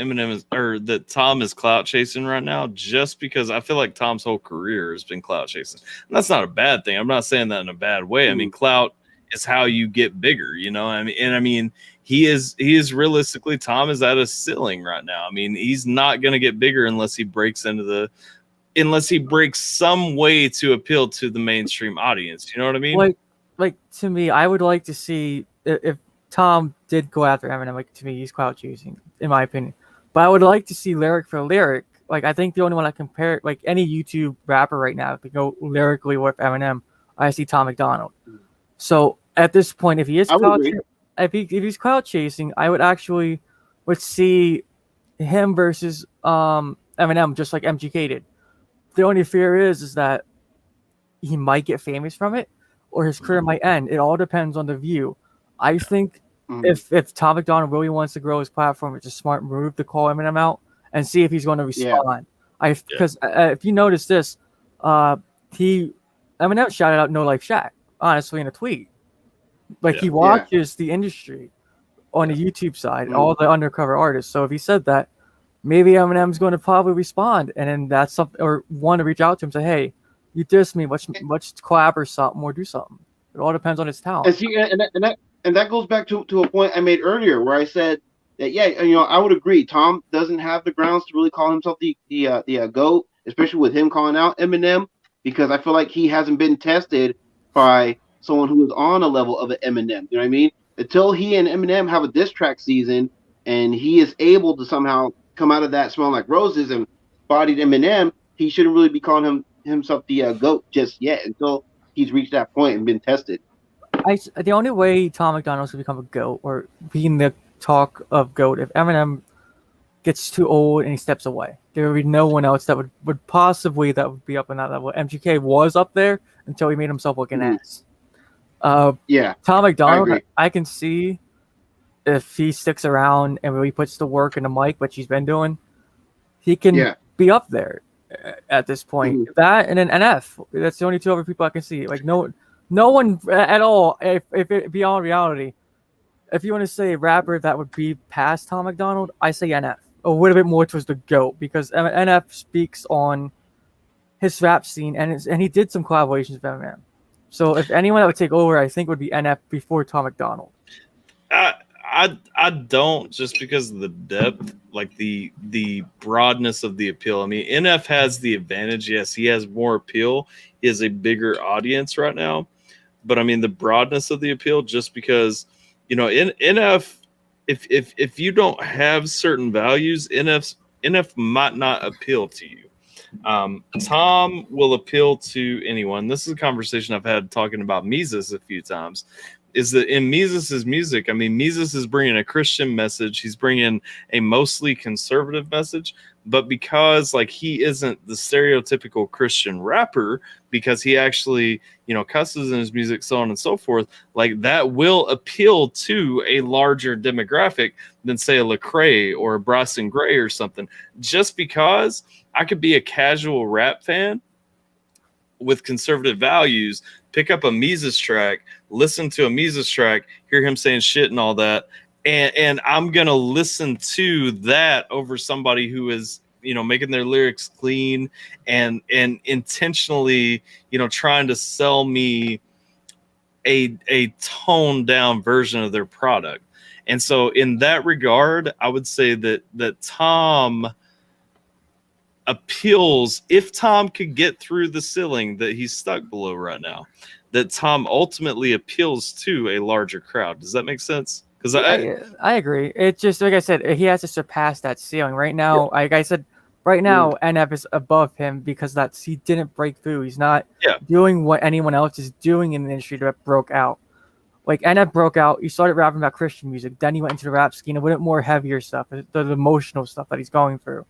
that Tom is clout chasing right now, just because I feel like Tom's whole career has been clout chasing. And that's not a bad thing. I'm not saying that in a bad way. I mean, clout is how you get bigger, I mean, he is realistically, Tom is at a ceiling right now. I mean, he's not going to get bigger unless he breaks some way to appeal to the mainstream audience. You know what I mean? Like to me, I would like to see if Tom did go after Eminem. Like, to me, he's clout chasing, in my opinion. But I would like to see lyric for lyric. Like, I think the only one I compare, like any YouTube rapper right now, to go lyrically with Eminem, I see Tom McDonald. So at this point, if he is if he's clout chasing, I would actually see him versus Eminem, just like MGK did. The only fear is that he might get famous from it, or his career might end. It all depends on the view. I think if Tom McDonald really wants to grow his platform, it's a smart move to call Eminem out and see if he's going to respond. Because if you notice this, Eminem shouted out No Life Shaq, honestly, in a tweet. Like he watches the industry on the YouTube side, all the undercover artists. So if he said that, maybe Eminem's going to probably respond, and then that's something, or want to reach out to him and say, "Hey, you dissed me. Let's collab or something, or do something." It all depends on his talent. And see, and that goes back to a point I made earlier, where I said that I would agree. Tom doesn't have the grounds to really call himself the GOAT, especially with him calling out Eminem, because I feel like he hasn't been tested by someone who is on a level of an Eminem. You know what I mean? Until he and Eminem have a diss track season, and he is able to somehow come out of that smelling like roses and bodied Eminem, he shouldn't really be calling himself the GOAT just yet until he's reached that point and been tested. The only way Tom McDonald's will become a GOAT or be in the talk of GOAT if Eminem gets too old and he steps away. There would be no one else that would possibly that would be up in that level. MGK was up there until he made himself look an ass. Tom McDonald, I can see if he sticks around and really puts the work in the mic, which he's been doing, he can be up there at this point. That and then NF. That's the only two other people I can see. Like no one at all. If it beyond reality, if you want to say a rapper that would be past Tom McDonald, I say NF. A little bit more towards the GOAT because NF speaks on his rap scene and he did some collaborations with Eminem. So if anyone that would take over, I think would be NF before Tom McDonald. I don't, just because of the depth, like the broadness of the appeal. I mean, NF has the advantage. Yes, he has more appeal. He has a bigger audience right now. But I mean, the broadness of the appeal, just because, NF, if you don't have certain values, NF might not appeal to you. Tom will appeal to anyone. This is a conversation I've had talking about Mises a few times. Is that in Mises's music? I mean, Mises is bringing a Christian message. He's bringing a mostly conservative message, but because he isn't the stereotypical Christian rapper, because he actually, cusses in his music, so on and so forth, that will appeal to a larger demographic than say a Lecrae or a Bryson Gray or something. Just because I could be a casual rap fan with conservative values, pick up a Mises track, listen to a Mises track, hear him saying shit and all that, and I'm gonna listen to that over somebody who is, making their lyrics clean and intentionally, trying to sell me a toned down version of their product. And so in that regard, I would say that Tom appeals, if Tom could get through the ceiling that he's stuck below right now, that Tom ultimately appeals to a larger crowd. Does that make sense? Because I agree. It's just like I said, he has to surpass that ceiling right now. Like I said, right now NF is above him because he didn't break through. He's not doing what anyone else is doing in the industry that broke out. Like NF broke out. He started rapping about Christian music. Then he went into the rap scene and went more heavier stuff, the emotional stuff that he's going through.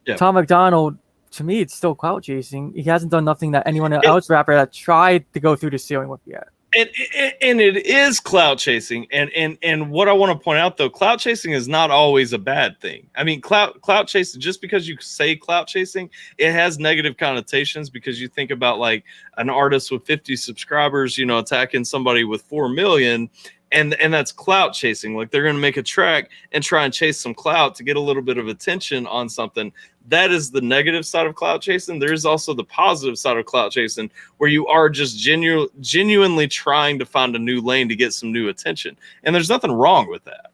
Yeah. Tom McDonald, to me, it's still clout chasing. He hasn't done nothing that anyone else rapper that tried to go through the ceiling with yet. And it is clout chasing. And what I want to point out, though, clout chasing is not always a bad thing. I mean, clout chasing, just because you say clout chasing, it has negative connotations, because you think about an artist with 50 subscribers, attacking somebody with 4 million. And that's clout chasing. They're going to make a track and try and chase some clout to get a little bit of attention on something. That is the negative side of clout chasing. There is also the positive side of clout chasing, where you are just genuinely trying to find a new lane to get some new attention. And there's nothing wrong with that.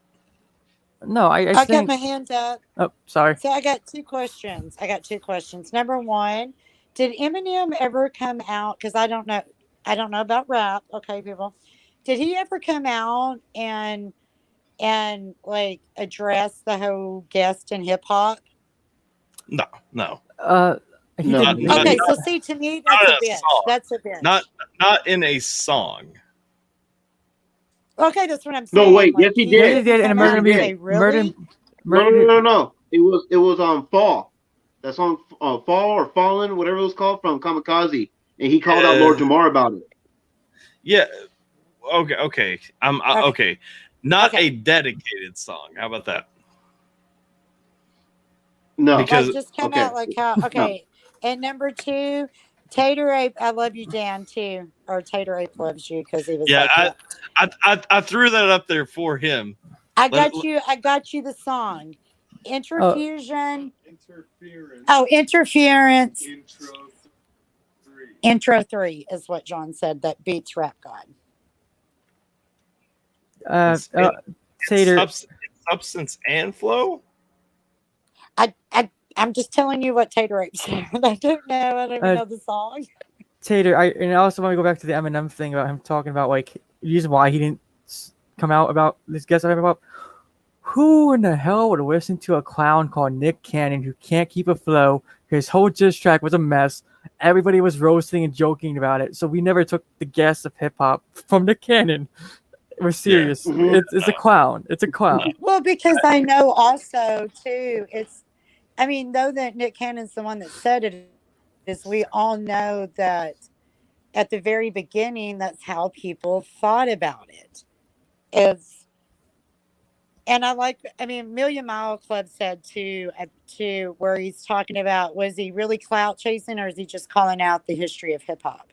No, I got my hand up. Oh, sorry. So I got two questions. Number one, did Eminem ever come out? Because I don't know about rap. Okay, people. Did he ever come out and address the whole guest in hip hop? No. Okay, so see, to me, that's a bitch. That's a bitch. Not in a song. Okay, that's what I'm saying. No, wait. Like, Yes, he he did. Yes, he did, and come Murder out Me. and say, really? No. It was Fall. That song, Fall or Fallen, whatever it was called, from Kamikaze, and he called out Lord Jamar about it. Yeah. Okay. Okay. Okay. Not Okay. a dedicated song. How about that? No, Because Like, just come okay. out like how, okay. And number 2, Tater Ape, I love you, Dan, too. Or Tater Ape loves you because he was yeah, like, I threw that up there for him. I got you the song. Interfusion. Interference. Intro 3 is what John said that beats Rap God. Tater. Substance and flow. I'm just telling you what Tater Ape said. I don't know. I don't even know the song. Tater, and I also want to go back to the Eminem thing about him talking about like the reason why he didn't come out about this guest I have about. Who in the hell would listen to a clown called Nick Cannon who can't keep a flow? His whole diss track was a mess. Everybody was roasting and joking about it. So we never took the guess of hip hop from Nick Cannon. We're serious. Yeah. Mm-hmm. It's a clown. It's a clown. Well, because I know also too, though that Nick Cannon's the one that said it, is we all know that at the very beginning, that's how people thought about it. Million Mile Club said too, where he's talking about, was he really clout chasing or is he just calling out the history of hip hop?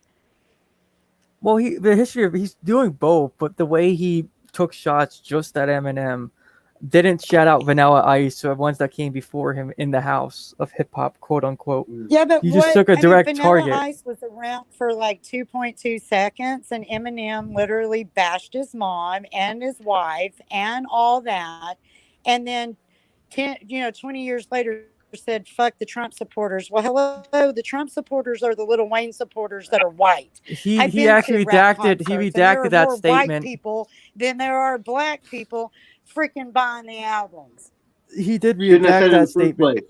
Well, he's doing both, but the way he took shots just at Eminem didn't shout out Vanilla Ice or ones that came before him in the house of hip hop, quote unquote. Yeah, but he just took a direct Vanilla target. Ice was around for like 2.2 seconds, and Eminem literally bashed his mom and his wife and all that, and then 20 years later said fuck the Trump supporters. Well, hello, the Trump supporters are the Lil Wayne supporters that are white. He actually redacted that more statement. White people than there are black people freaking buying the albums. He did redact that statement.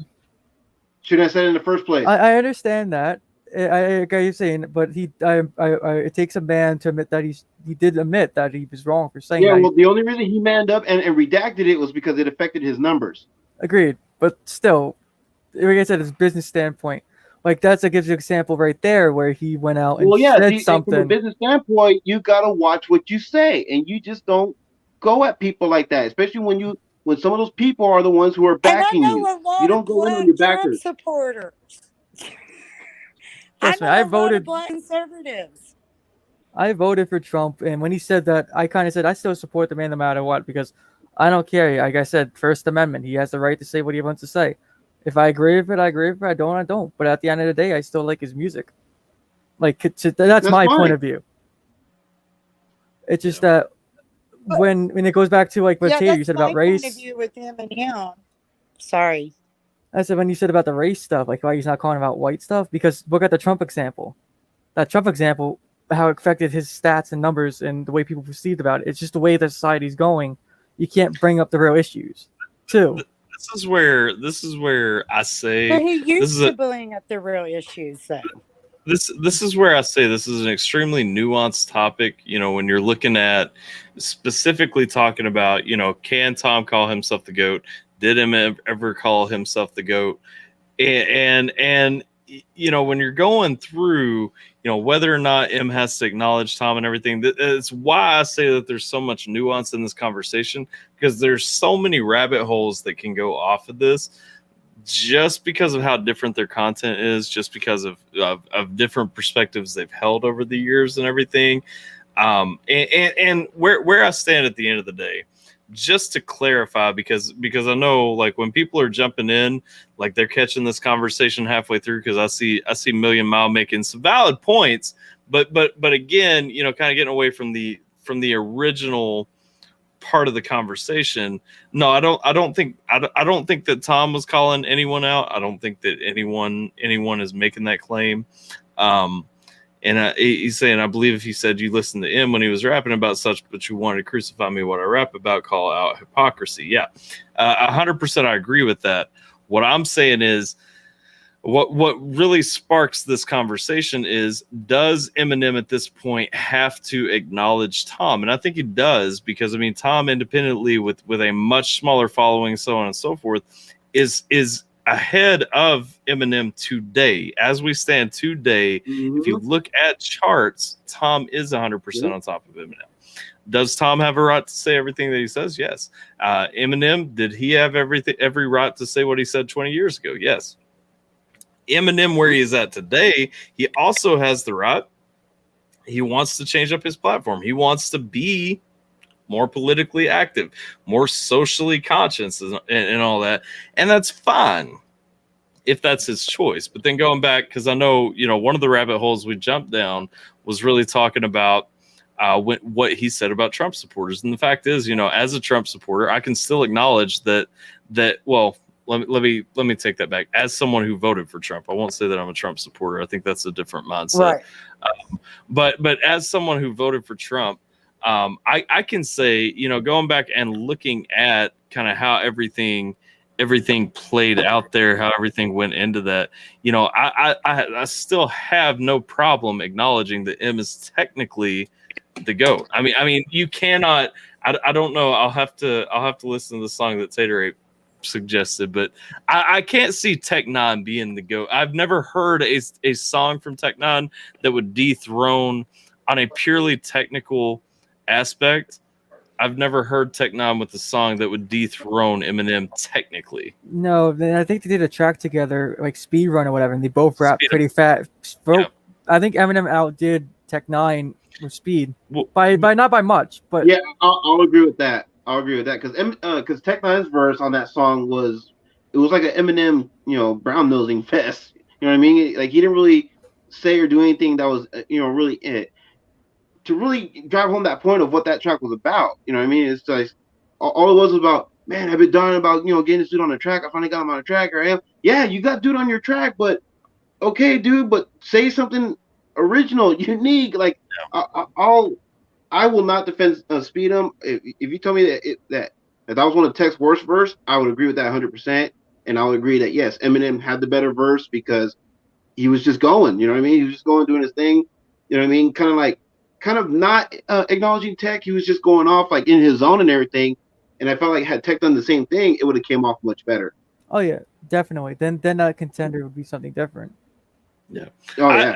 Shouldn't have said it in the first place. I understand that. I get you saying, but it takes a man to admit that he did admit that he was wrong for saying that. Yeah, well, the only reason he manned up and redacted it was because it affected his numbers. Agreed, but still, like I said, it's a business standpoint. Like that gives you an example right there where he went out and said something. From a business standpoint, you gotta watch what you say, and you just don't go at people like that, especially when some of those people are the ones who are backing you. You don't go in on your backers. Trump supporters. I voted black conservatives. I voted for Trump, and when he said that, I kind of said I still support the man no matter what because I don't care. Like I said, First Amendment, he has the right to say what he wants to say. If I agree with it, I agree with it. I don't. But at the end of the day, I still like his music. Like that's my point of view. It's just that when it goes back to like what Tater you said about race. Point of view with him and him. Sorry. I said when you said about the race stuff, like why he's not calling about white stuff, because look at the Trump example. That Trump example, how it affected his stats and numbers and the way people perceived about it. It's just the way the society's going. You can't bring up the real issues, too. This is where I say. But he used to bring up the real issues, though. This is where I say this is an extremely nuanced topic. When you're looking at specifically talking about, can Tom call himself the GOAT? Did him ever call himself the GOAT? And when you're going through, whether or not M has to acknowledge Tom and everything, it's why I say that there's so much nuance in this conversation, because there's so many rabbit holes that can go off of this just because of how different their content is, just because of different perspectives they've held over the years and everything. And where I stand at the end of the day, just to clarify, because I know like when people are jumping in, like they're catching this conversation halfway through, because I see Million Mile making some valid points, but again, kind of getting away from the original part of the conversation. No, I don't think that Tom was calling anyone out. I don't think that anyone is making that claim. And he's saying, I believe he said you listened to him when he was rapping about such, but you wanted to crucify me what I rap about, call out hypocrisy. Yeah, 100% I agree with that. What I'm saying is, what really sparks this conversation is, does Eminem at this point have to acknowledge Tom? And I think he does, because I mean, Tom independently with a much smaller following, so on and so forth, is ahead of Eminem today. As we stand today, if you look at charts, Tom is 100% on top of Eminem. Does Tom have a right to say everything that he says? Yes. Eminem, did he have every right to say what he said 20 years ago? Yes. Eminem, where he is at today, he also has the right. He wants to change up his platform. He wants to be more politically active, more socially conscious, and all that. And that's fine if that's his choice. But then going back, because I know, one of the rabbit holes we jumped down was really talking about what he said about Trump supporters. And the fact is, as a Trump supporter, I can still acknowledge that well, let me take that back. As someone who voted for Trump, I won't say that I'm a Trump supporter. I think that's a different mindset. Right. But as someone who voted for Trump, I can say, going back and looking at kind of how everything played out there, how everything went into that, I still have no problem acknowledging that M is technically the GOAT. I mean, you cannot. I don't know. I'll have to listen to the song that Tater suggested, but I can't see Tech Nine being the GOAT. I've never heard a song from Tech Nine that would dethrone on a purely technical aspect. I've never heard Tech Nine with a song that would dethrone Eminem technically. No, I think they did a track together, like Speed Run or whatever, and they both rap pretty fast. Yeah. I think Eminem outdid Tech Nine with speed by not by much, but yeah, I'll agree with that. Because Tech Nine's verse on that song was like an Eminem, brown nosing fest. You know what I mean? Like, he didn't really say or do anything that was, really it. To really drive home that point of what that track was about. You know what I mean? It's like all it was about, man, I've been dying about, getting this dude on the track. I finally got him on the track. Or I am. Yeah, you got dude on your track, but okay, dude, but say something original, unique. Like, I will not defend Speed'em. If you tell me that was one of Tech's worst verse, I would agree with that 100%. And I would agree that, yes, Eminem had the better verse because he was just going, you know what I mean? He was just going, doing his thing, you know what I mean? Kind of not acknowledging Tech. He was just going off like in his zone and everything. And I felt like had Tech done the same thing, it would have came off much better. Oh yeah, definitely. Then that contender would be something different. Yeah. Oh yeah.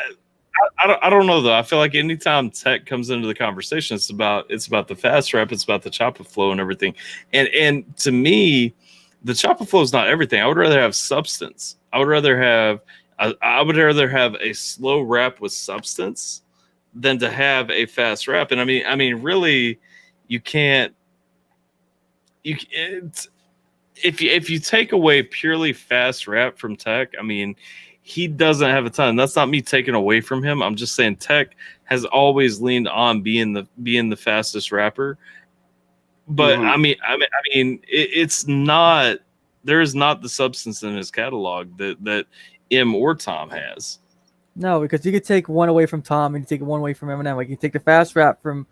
I don't know though. I feel like anytime Tech comes into the conversation, it's about the fast rap, it's about the chopper flow and everything. And to me, the chopper flow is not everything. I would rather have substance. I would rather have a slow rap with substance than to have a fast rap. And I mean, really, you can't. If you take away purely fast rap from Tech, I mean, he doesn't have a ton. That's not me taking away from him. I'm just saying Tech has always leaned on being the fastest rapper. But I mean, it's not. There is not the substance in his catalog that M or Tom has. No, because you could take one away from Tom and you take one away from Eminem. Like, you take the fast rap from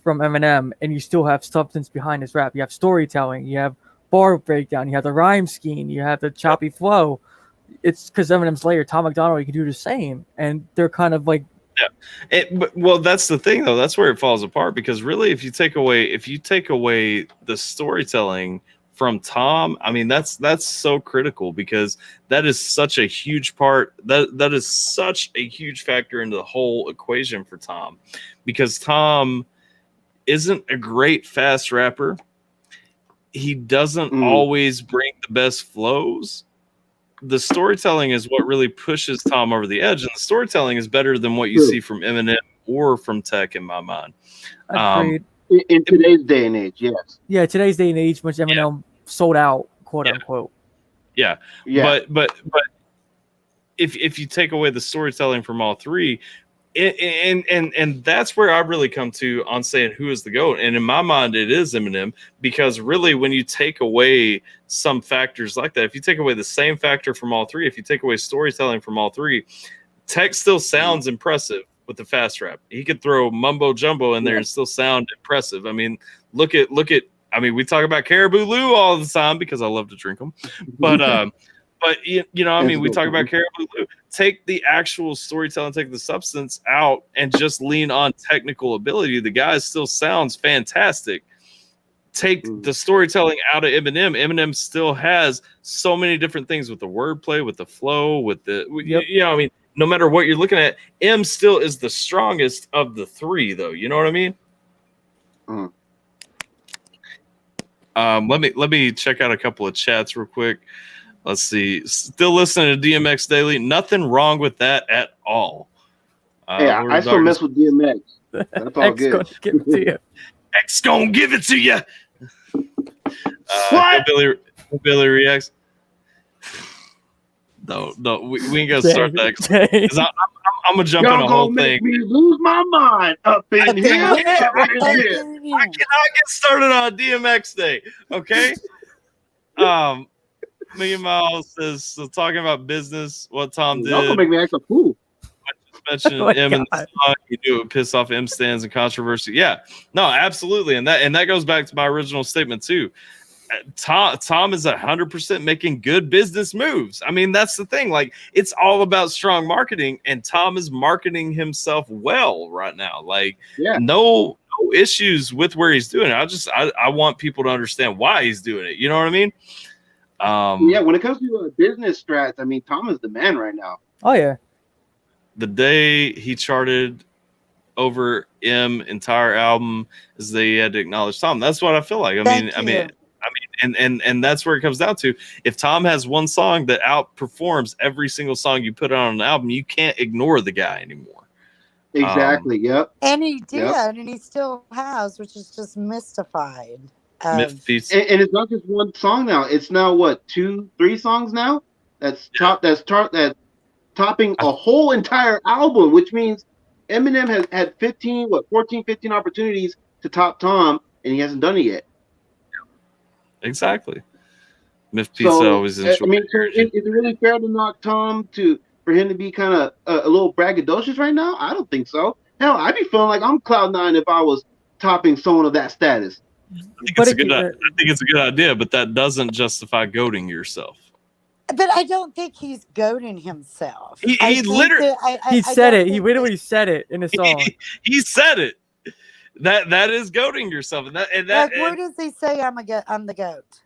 Eminem and you still have substance behind his rap. You have storytelling, you have bar breakdown, you have the rhyme scheme, you have the choppy flow. It's because Eminem's layer. Tom McDonald, you can do the same, and they're kind of like, well, that's the thing though. That's where it falls apart, because really, if you take away the storytelling from Tom, I mean, that's so critical, because that is such a huge part. That is such a huge factor into the whole equation for Tom, because Tom isn't a great fast rapper. He doesn't always bring the best flows. The storytelling is what really pushes Tom over the edge, and the storytelling is better than what you see from Eminem or from Tech, in my mind. In today's day and age, yes. Yeah, today's day and age, which Eminem sold out, quote unquote. Yeah. But if you take away the storytelling from all three, and that's where I really come to on saying who is the GOAT. And in my mind, it is Eminem, because really, when you take away some factors like that, if you take away the same factor from all three, if you take away storytelling from all three, Tech still sounds impressive with the fast rap. He could throw mumbo jumbo in there and still sound impressive. I mean, look at. I mean, we talk about Caribou Lou all the time because I love to drink them, but But you know, I That's mean, a we good talk point. about Caribou Lou. Take the actual storytelling, take the substance out, and just lean on technical ability. The guy still sounds fantastic. Take the storytelling out of Eminem. Eminem still has so many different things with the wordplay, with the flow, with the you know, I mean, no matter what you're looking at, M still is the strongest of the three, though. You know what I mean? Let me check out a couple of chats real quick. Let's see. Still listening to DMX Daily. Nothing wrong with that at all. Yeah, I still mess with DMX. That's all X good. gonna give it to you. X gonna give it to you. What? Billy reacts. No, we ain't gonna start that. 'Cause I'm gonna jump in Y'all a whole gonna thing. make me lose my mind up in here. I Up in here. cannot get started on DMX Day. Okay. Million Miles says, so talking about business, what Tom Y'all gonna did. make me act a fool. Mentioned Oh my M in the God. song, you knew it would piss off M stands and controversy. Yeah, no, absolutely, and that goes back to my original statement too. Tom is 100% making good business moves. I mean, that's the thing. Like, it's all about strong marketing, and Tom is marketing himself well right now. Like, no issues with where he's doing it. I want people to understand why he's doing it. You know what I mean? Yeah, when it comes to business strats, I mean, Tom is the man right now. Oh yeah. The day he charted over M entire album is they had to acknowledge Tom. That's what I feel like. I mean, and that's where it comes down to. If Tom has one song that outperforms every single song you put on an album, you can't ignore the guy anymore. Exactly. Yep. And he did, and he still has, which is just mystified. And it's not just one song now. It's now what, 2-3 songs now? That's topping a whole entire album, which means Eminem has had 15 opportunities to top Tom, and he hasn't done it yet. Exactly. Myth Pizza always enjoyed. I mean, is it really fair to knock Tom for him to be kind of a little braggadocious right now? I don't think so. Hell, I'd be feeling like I'm Cloud9 if I was topping someone of that status. I think it's a good idea, but that doesn't justify goating yourself. But I don't think he's goading himself. He literally he said it. He literally said it in the song. He said it. That is goading yourself, and where does he say I'm the goat?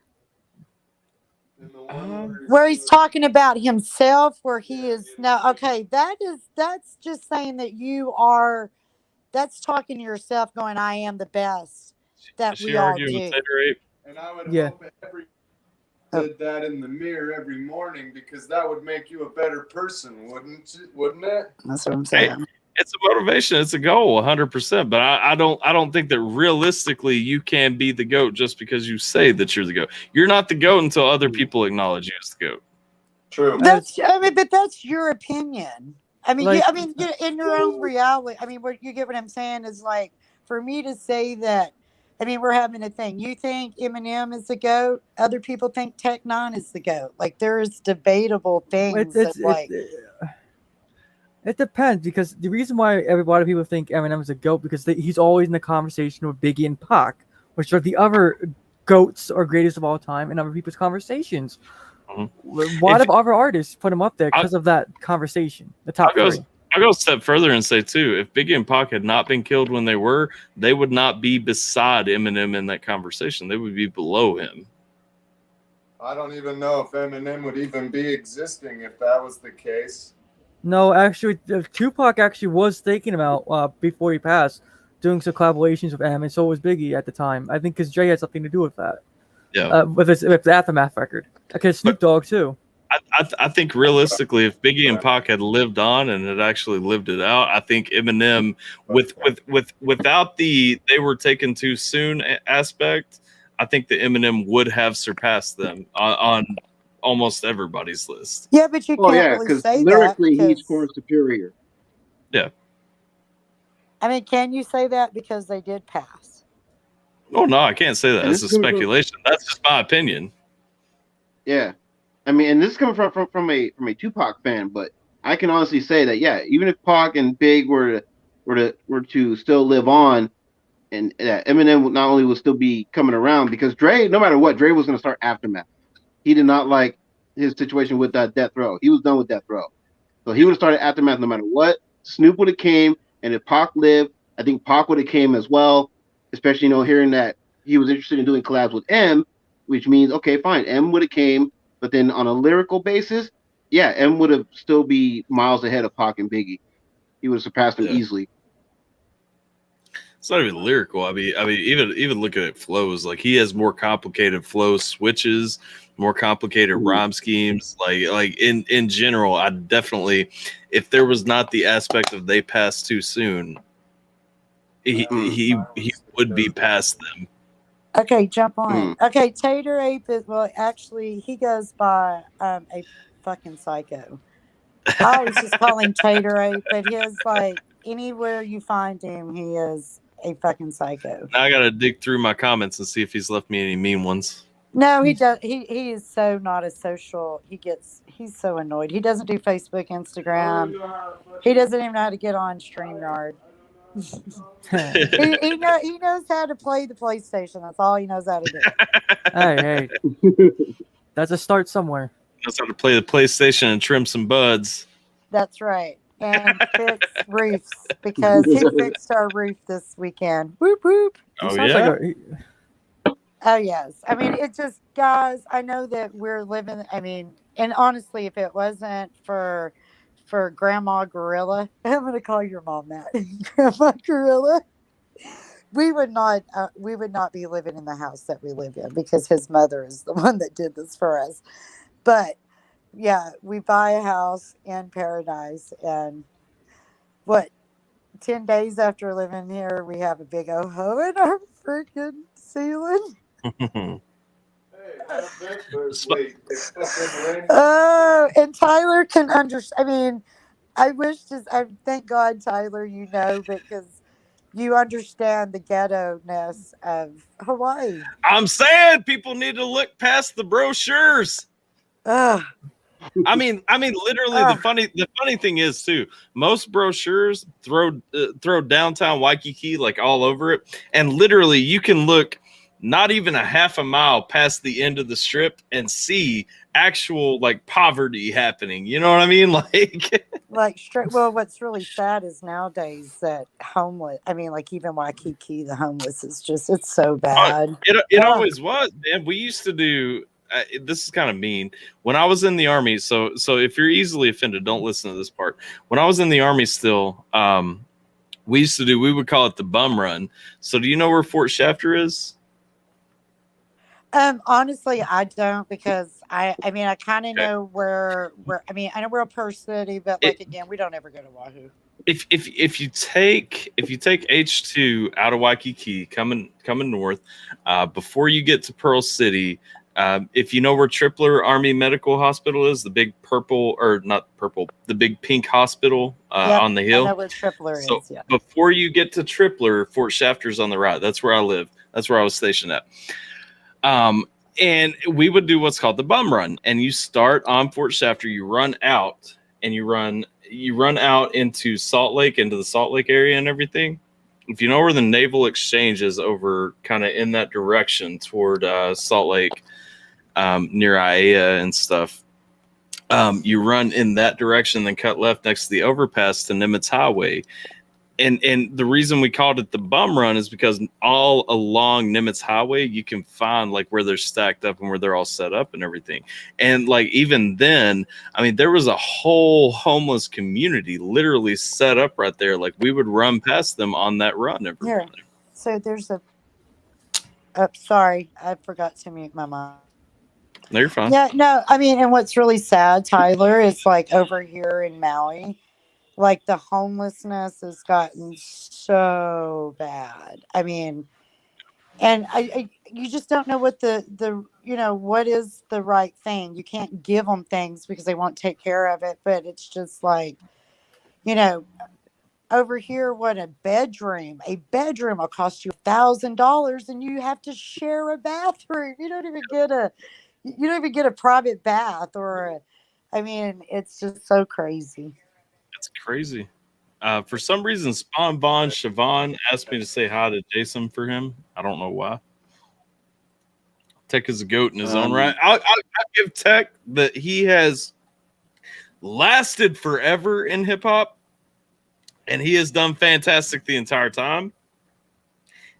Where he's talking about himself, where he is now. Okay, that's just saying that you are. That's talking to yourself, going, "I am the best." That we all do. And I would hope every did that in the mirror every morning, because that would make you a better person, wouldn't it? That's what I'm saying. Hey, it's a motivation, it's a goal, 100%. But I don't think that realistically you can be the GOAT just because you say that you're the GOAT. You're not the GOAT until other people acknowledge you as the GOAT. True. But that's your opinion. I mean, in your own reality. I mean, you get what I'm saying? Is like, for me to say that. I mean, we're having a thing. You think Eminem is the GOAT. Other people think Tech Nine is the GOAT. Like, there's debatable things. It depends, because the reason why a lot of people think Eminem is a GOAT because he's always in the conversation with Biggie and Pac, which are the other GOATs or greatest of all time in other people's conversations. Mm-hmm. A lot of other artists put him up there because of that conversation. The top three. I'll go a step further and say, too, if Biggie and Pac had not been killed when they would not be beside Eminem in that conversation. They would be below him. I don't even know if Eminem would even be existing if that was the case. No, actually, Tupac actually was thinking about, before he passed, doing some collaborations with Eminem, and so was Biggie at the time. I think because Dre had something to do with that. Yeah. With the Aftermath record. Because Snoop Dogg, too. I think realistically, if Biggie and Pac had lived on and had actually lived it out, I think Eminem, without the they were taken too soon aspect, I think that Eminem would have surpassed them on almost everybody's list. Yeah, but you can't really say lyrically, that. he's far superior. Yeah. I mean, can you say that because they did pass? Oh no, I can't say that. It's a speculation. That's just my opinion. Yeah. I mean, and this is coming from a Tupac fan, but I can honestly say that, yeah, even if Pac and Big were to still live on, and Eminem not only will still be coming around, because Dre, no matter what, Dre was going to start Aftermath. He did not like his situation with Death Row. He was done with Death Row. So he would have started Aftermath no matter what. Snoop would have came, and if Pac lived, I think Pac would have came as well. Especially, hearing that he was interested in doing collabs with M, which means, okay, fine, M would have came, but then on a lyrical basis, yeah, M would have still be miles ahead of Pac and Biggie. He would have surpassed him easily. It's not even lyrical. I mean, even looking at flows, like he has more complicated flow switches, more complicated rhyme schemes. Like in general, I definitely, if there was not the aspect of they passed too soon, he would be past them. Okay, jump on. Okay, Tater Ape is, well, actually, he goes by a fucking psycho. I always just call him Tater Ape, but his, like, anywhere you find him, he is a fucking psycho. Now I gotta dig through my comments and see if he's left me any mean ones. No, he does. He is so not a social. He's so annoyed. He doesn't do Facebook, Instagram. He doesn't even know how to get on StreamYard. he knows how to play the PlayStation. That's all he knows how to do. Hey, that's a start somewhere. Knows how to play the PlayStation and trim some buds. That's right. And fix roofs, because he fixed our roof this weekend. Whoop whoop. Oh yeah. Oh yes. I mean, it just, guys, I know that we're living. I mean, and honestly, if it wasn't for Grandma Gorilla, I'm going to call your mom that, Grandma Gorilla, we would not be living in the house that we live in, because his mother is the one that did this for us. But yeah, we buy a house in paradise, and 10 days after living here, we have a big old hole in our freaking ceiling. Oh, and Tyler can understand. I mean, I thank God, Tyler, because you understand the ghetto-ness of Hawaii. I'm saying people need to look past the brochures. I mean, literally, the funny thing is too. Most brochures throw downtown Waikiki like all over it, and literally you can look not even a half a mile past the end of the strip and see actual like poverty happening. You know what I mean? Well, what's really sad is nowadays that homeless. I mean, like even Waikiki, the homeless is just, it's so bad. It always was, man. We used to do. This is kind of mean. When I was in the Army, so if you're easily offended, don't listen to this part. When I was in the Army still, we would call it the bum run. So do you know where Fort Shafter is? Honestly, I don't, because I mean, I kind of know where, I mean, I know we're a Pearl City, but again, we don't ever go to Wahoo. If you take H2 out of Waikiki, coming north, before you get to Pearl City, if you know where Tripler Army Medical Hospital is, the big the big pink hospital on the hill. I know where Tripler is. Yeah. Before you get to Tripler, Fort Shafter's on the right. That's where I live. That's where I was stationed at. And we would do what's called the bum run, and you start on Fort Shafter, you run out, and you run out into Salt Lake, into the Salt Lake area and everything. If you know where the Naval Exchange is, over kind of in that direction toward Salt Lake, near IAEA and stuff, you run in that direction, then cut left next to the overpass to Nimitz Highway. And the reason we called it the bum run is because all along Nimitz Highway, you can find like where they're stacked up and where they're all set up and everything. And like even then, I mean, there was a whole homeless community literally set up right there. Like we would run past them on that run every morning. So there's sorry, I forgot to mute my mic. No, you're fine. Yeah, no, I mean, and what's really sad, Tyler, is like over here in Maui, like the homelessness has gotten so bad. I mean, and you just don't know what what is the right thing. You can't give them things because they won't take care of it. But it's just like, over here, what a bedroom will cost you $1,000, and you have to share a bathroom. You don't even get a private bath I mean, it's just so crazy. It's crazy. For some reason, Spawn Vaughn Siobhan asked me to say hi to Jason for him. I don't know why. Tech is a goat in his own right. I'll give Tech that he has lasted forever in hip hop, and he has done fantastic the entire time.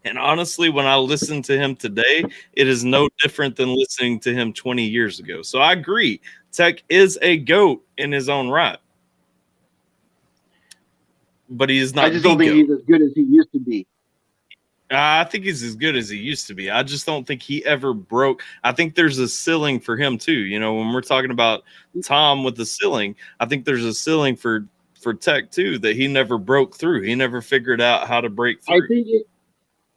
And honestly, when I listen to him today, it is no different than listening to him 20 years ago. So I agree. Tech is a GOAT in his own right. But he is not. I just don't think he's as good as he used to be. I think he's as good as he used to be. I just don't think he ever broke. I think there's a ceiling for him too. You know, when we're talking about Tom with the ceiling, I think there's a ceiling for Tech too that he never broke through. He never figured out how to break through.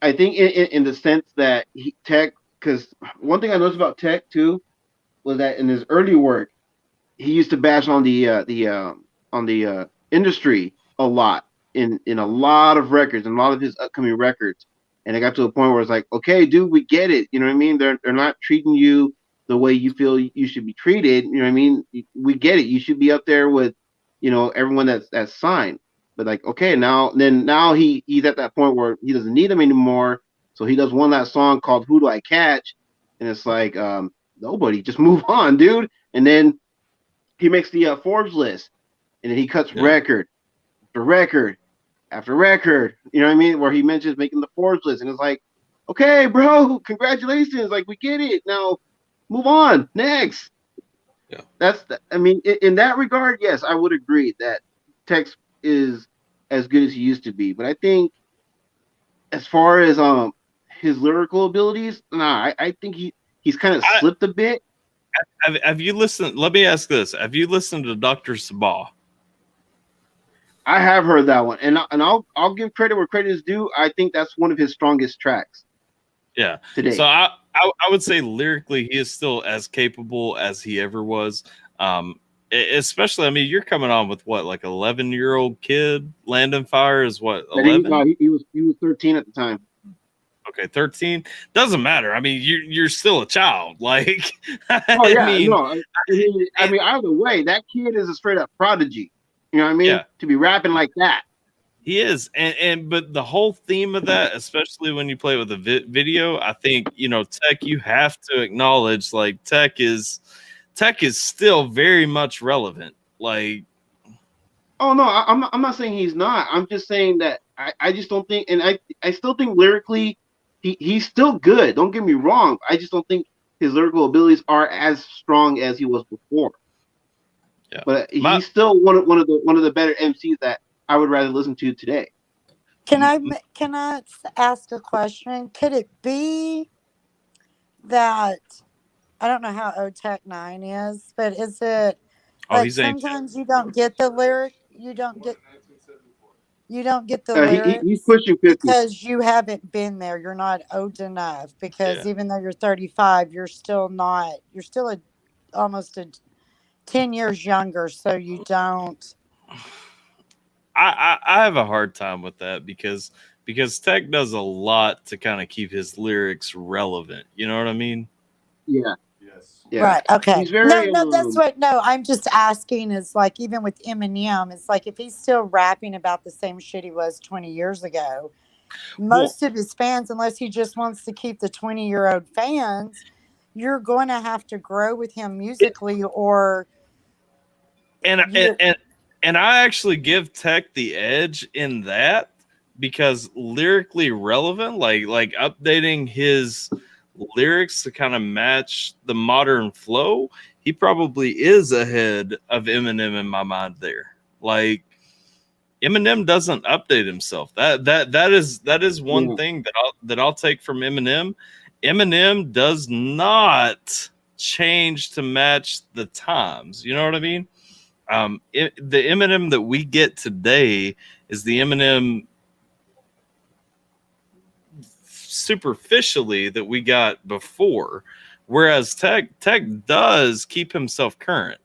I think in the sense that Tech, because one thing I noticed about Tech too was that in his early work, he used to bash on the industry a lot in a lot of records and a lot of his upcoming records. And it got to a point where it's like, okay, dude, we get it. You know what I mean? They're not treating you the way you feel you should be treated. You know what I mean? We get it. You should be up there with, you know, everyone that's signed. But like, okay, now he's at that point where he doesn't need them anymore. So he does one last song called "Who Do I Catch?" And it's like, nobody, just move on, dude. And then he makes the Forbes list, and then he cuts record after record after record. You know what I mean? Where he mentions making the Forbes list, and it's like, okay, bro, congratulations. Like, we get it. Now move on. Next. Yeah. I mean, in that regard, yes, I would agree that Tex is as good as he used to be. But I think as far as his lyrical abilities, I think he's kind of slipped a bit. Have you listened? Let me ask this: have you listened to Dr. Sabah? I have heard that one, and I'll give credit where credit is due. I think that's one of his strongest tracks. Yeah. Today. So I would say lyrically he is still as capable as he ever was. Especially, I mean, you're coming on with what, like 11-year-old kid? Landon Fire is what, 11? He was 13 at the time. Okay, 13 doesn't matter. I mean, you're still a child. Like, oh yeah, I mean, either way, that kid is a straight up prodigy. You know what I mean? Yeah. To be rapping like that. He is, but the whole theme of that, especially when you play with a video, I think, you know, Tech, you have to acknowledge, like, Tech is still very much relevant. Like, oh no, I'm not saying he's not. I'm just saying that I just don't think, and I still think lyrically he's still good. Don't get me wrong. I just don't think his lyrical abilities are as strong as he was before. Yeah. But he's still one of the better MCs that I would rather listen to today. Can I ask a question? Could it be that I don't know how old Tech 9 is, but is it like sometimes you don't get the lyric, you don't get the lyrics he's pushing 50 because you haven't been there. You're not old enough because even though you're 35, you're still almost 10 years younger, so you don't. I have a hard time with that because Tech does a lot to kind of keep his lyrics relevant. You know what I mean? Yeah. Yes. Yeah. Right. Okay. He's very, no, that's what. No, I'm just asking. Is like even with Eminem, it's like if he's still rapping about the same shit he was 20 years ago, most of his fans, unless he just wants to keep the 20-year-old fans, you're going to have to grow with him musically, or. And I actually give Tech the edge in that because lyrically relevant, like updating his lyrics to kind of match the modern flow, he probably is ahead of Eminem in my mind there. Like Eminem doesn't update himself. That is one thing that I'll take from Eminem. Eminem does not change to match the times. You know what I mean? The Eminem that we get today is the Eminem superficially that we got before, whereas Tech does keep himself current.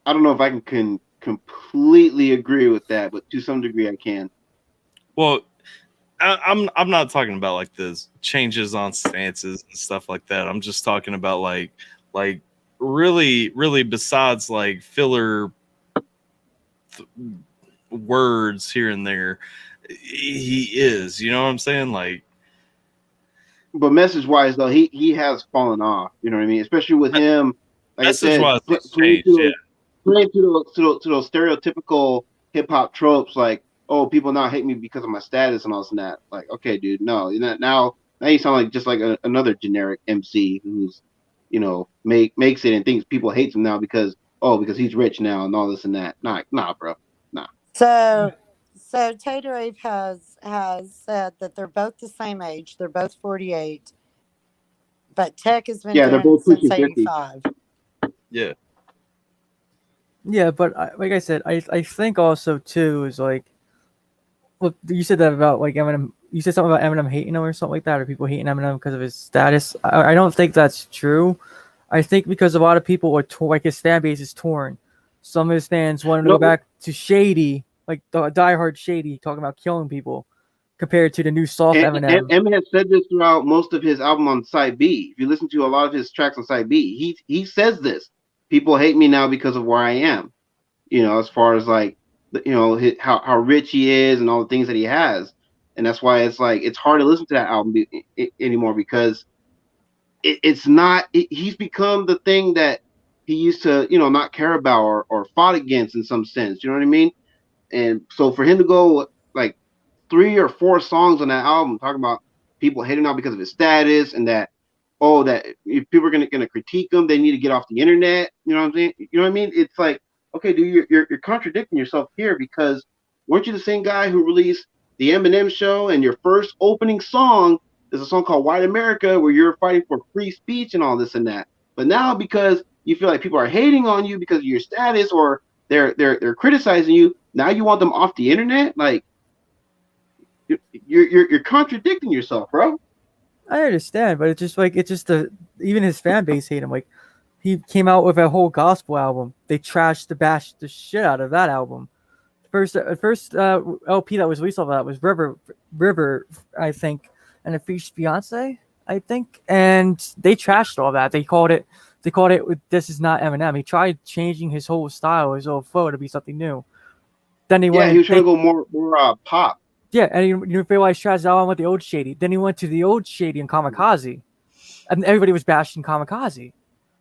I don't know if I can completely agree with that, but to some degree I can. Well, I'm not talking about like the changes on stances and stuff like that. I'm just talking about like really besides like filler words here and there. he is. You know what I'm saying? Like, But message wise though, he has fallen off. You know what I mean? Especially with him, like I message said, wise, it's playing changed. Yeah. to those stereotypical hip hop tropes, like, oh, people now hate me because of my status and all this and that. Like, okay, dude, no, you're not, now you sound like just like another generic MC who's, you know, makes it and thinks people hate him now because he's rich now and all this and that. Nah, bro, nah. So Tater Ape has said that they're both the same age. They're both 48, but Tech has been Yeah, they're doing it both since pushing 50. 85. Yeah. Yeah, but like I said, I think also too is like, look, you said that about like Eminem. You said something about Eminem hating him or something like that, or people hating Eminem because of his status. I don't think that's true. I think because a lot of people are like his fan base is torn. Some of his fans want him to go back to Shady, like the diehard Shady, talking about killing people, compared to the new soft Eminem. Eminem has said this throughout most of his album on Side B. If you listen to a lot of his tracks on Side B, he says this. People hate me now because of where I am. You know, as far as like, you know, how rich he is and all the things that he has, and that's why it's like it's hard to listen to that album anymore because it's not. He's become the thing that he used to, you know, not care about or fought against in some sense. You know what I mean? And so for him to go like 3 or 4 songs on that album talking about people hating him out because of his status and that that if people are gonna critique him, they need to get off the internet. You know what I'm saying? You know what I mean? It's like, okay, dude, you're contradicting yourself here because weren't you the same guy who released the Eminem Show and your first opening song is a song called White America where you're fighting for free speech and all this and that. But now because you feel like people are hating on you because of your status or they're criticizing you, now you want them off the internet? Like you're contradicting yourself, bro. I understand, but it's just even his fan base hate him. Like he came out with a whole gospel album. They bashed the shit out of that album. First LP that was released off of that was River, I think, and it featured Beyonce, I think, and they trashed all that. They called it "This is not Eminem." He tried changing his whole style, his whole flow to be something new. Then he was trying to go more pop. Yeah, and you realize Travis Allen went the old Shady. Then he went to the old Shady and Kamikaze, and everybody was bashing Kamikaze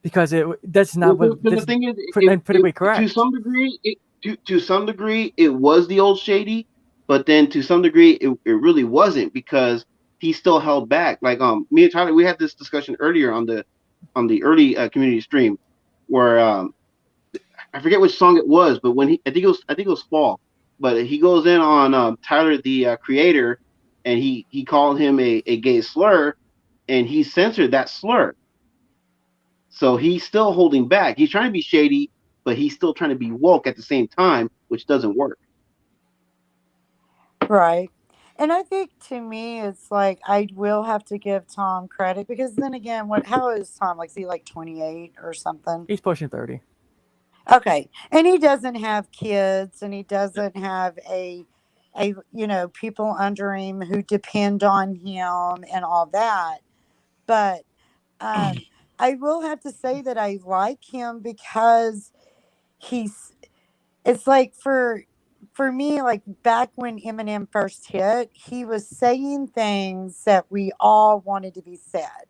because that's not what. The thing is, pretty correct. To some degree, it was the old Shady, but then to some degree, it really wasn't because he still held back. Like me and Tyler, we had this discussion earlier on the early community stream, where I forget which song it was, but when I think it was Fall. But he goes in on Tyler, the creator, and he called him a gay slur, and he censored that slur. So he's still holding back. He's trying to be shady, but he's still trying to be woke at the same time, which doesn't work. Right. And I think to me, it's like I will have to give Tom credit because then again, how is Tom? Like, is he like 28 or something? He's pushing 30. Okay. And he doesn't have kids and he doesn't have a people under him who depend on him and all that. But I will have to say that I like him because it's like for me, like back when Eminem first hit, he was saying things that we all wanted to be said.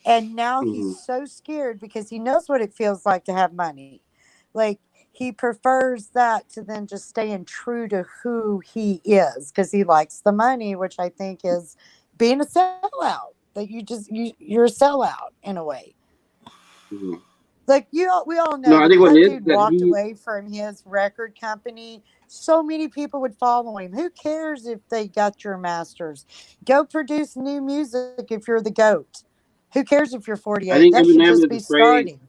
And now he's so scared because he knows what it feels like to have money. Like he prefers that to then just staying true to who he is because he likes the money, which I think is being a sellout. That you're a sellout in a way. Mm-hmm. Like we all know. No, I think what it is dude walked away from his record company. So many people would follow him. Who cares if they got your masters? Go produce new music if you're the GOAT. Who cares if you're 48? I think that Eminem should just be starting.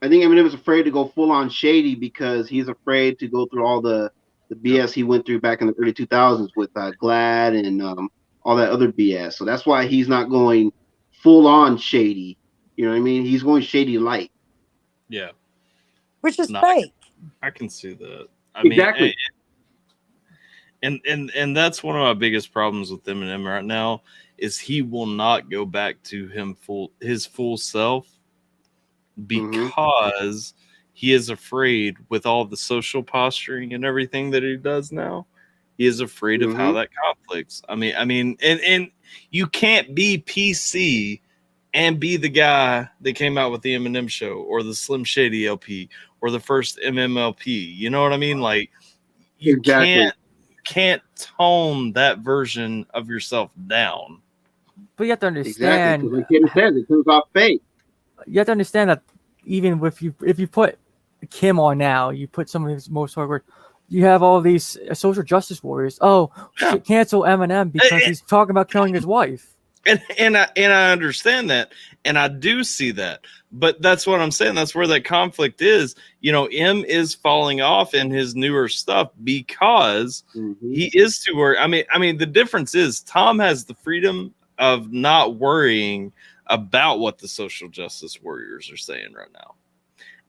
I think Eminem is afraid to go full on shady because he's afraid to go through all the BS he went through back in the early 2000s with Glad and all that other BS. So that's why he's not going full on shady. You know what I mean? He's going shady light. Yeah. Which is fake. I can see that. Exactly. And that's one of my biggest problems with Eminem right now is he will not go back to his full self because he is afraid with all the social posturing and everything that he does now. He is afraid of how that conflicts. I mean, and you can't be PC and be the guy that came out with the Eminem show or the Slim Shady LP or the first MMLP. You know what I mean? Like, you can't tone that version of yourself down. But you have to understand. Exactly. Like Katie says, it comes off fake. You have to understand that even if you put Kim on now, you put some of his most hardcore, you have all these social justice warriors. Oh, cancel Eminem because he's talking about killing his wife. And I understand that, and I do see that, but that's what I'm saying. That's where that conflict is. You know, M is falling off in his newer stuff because he is too worried. I mean, the difference is Tom has the freedom of not worrying about what the social justice warriors are saying right now.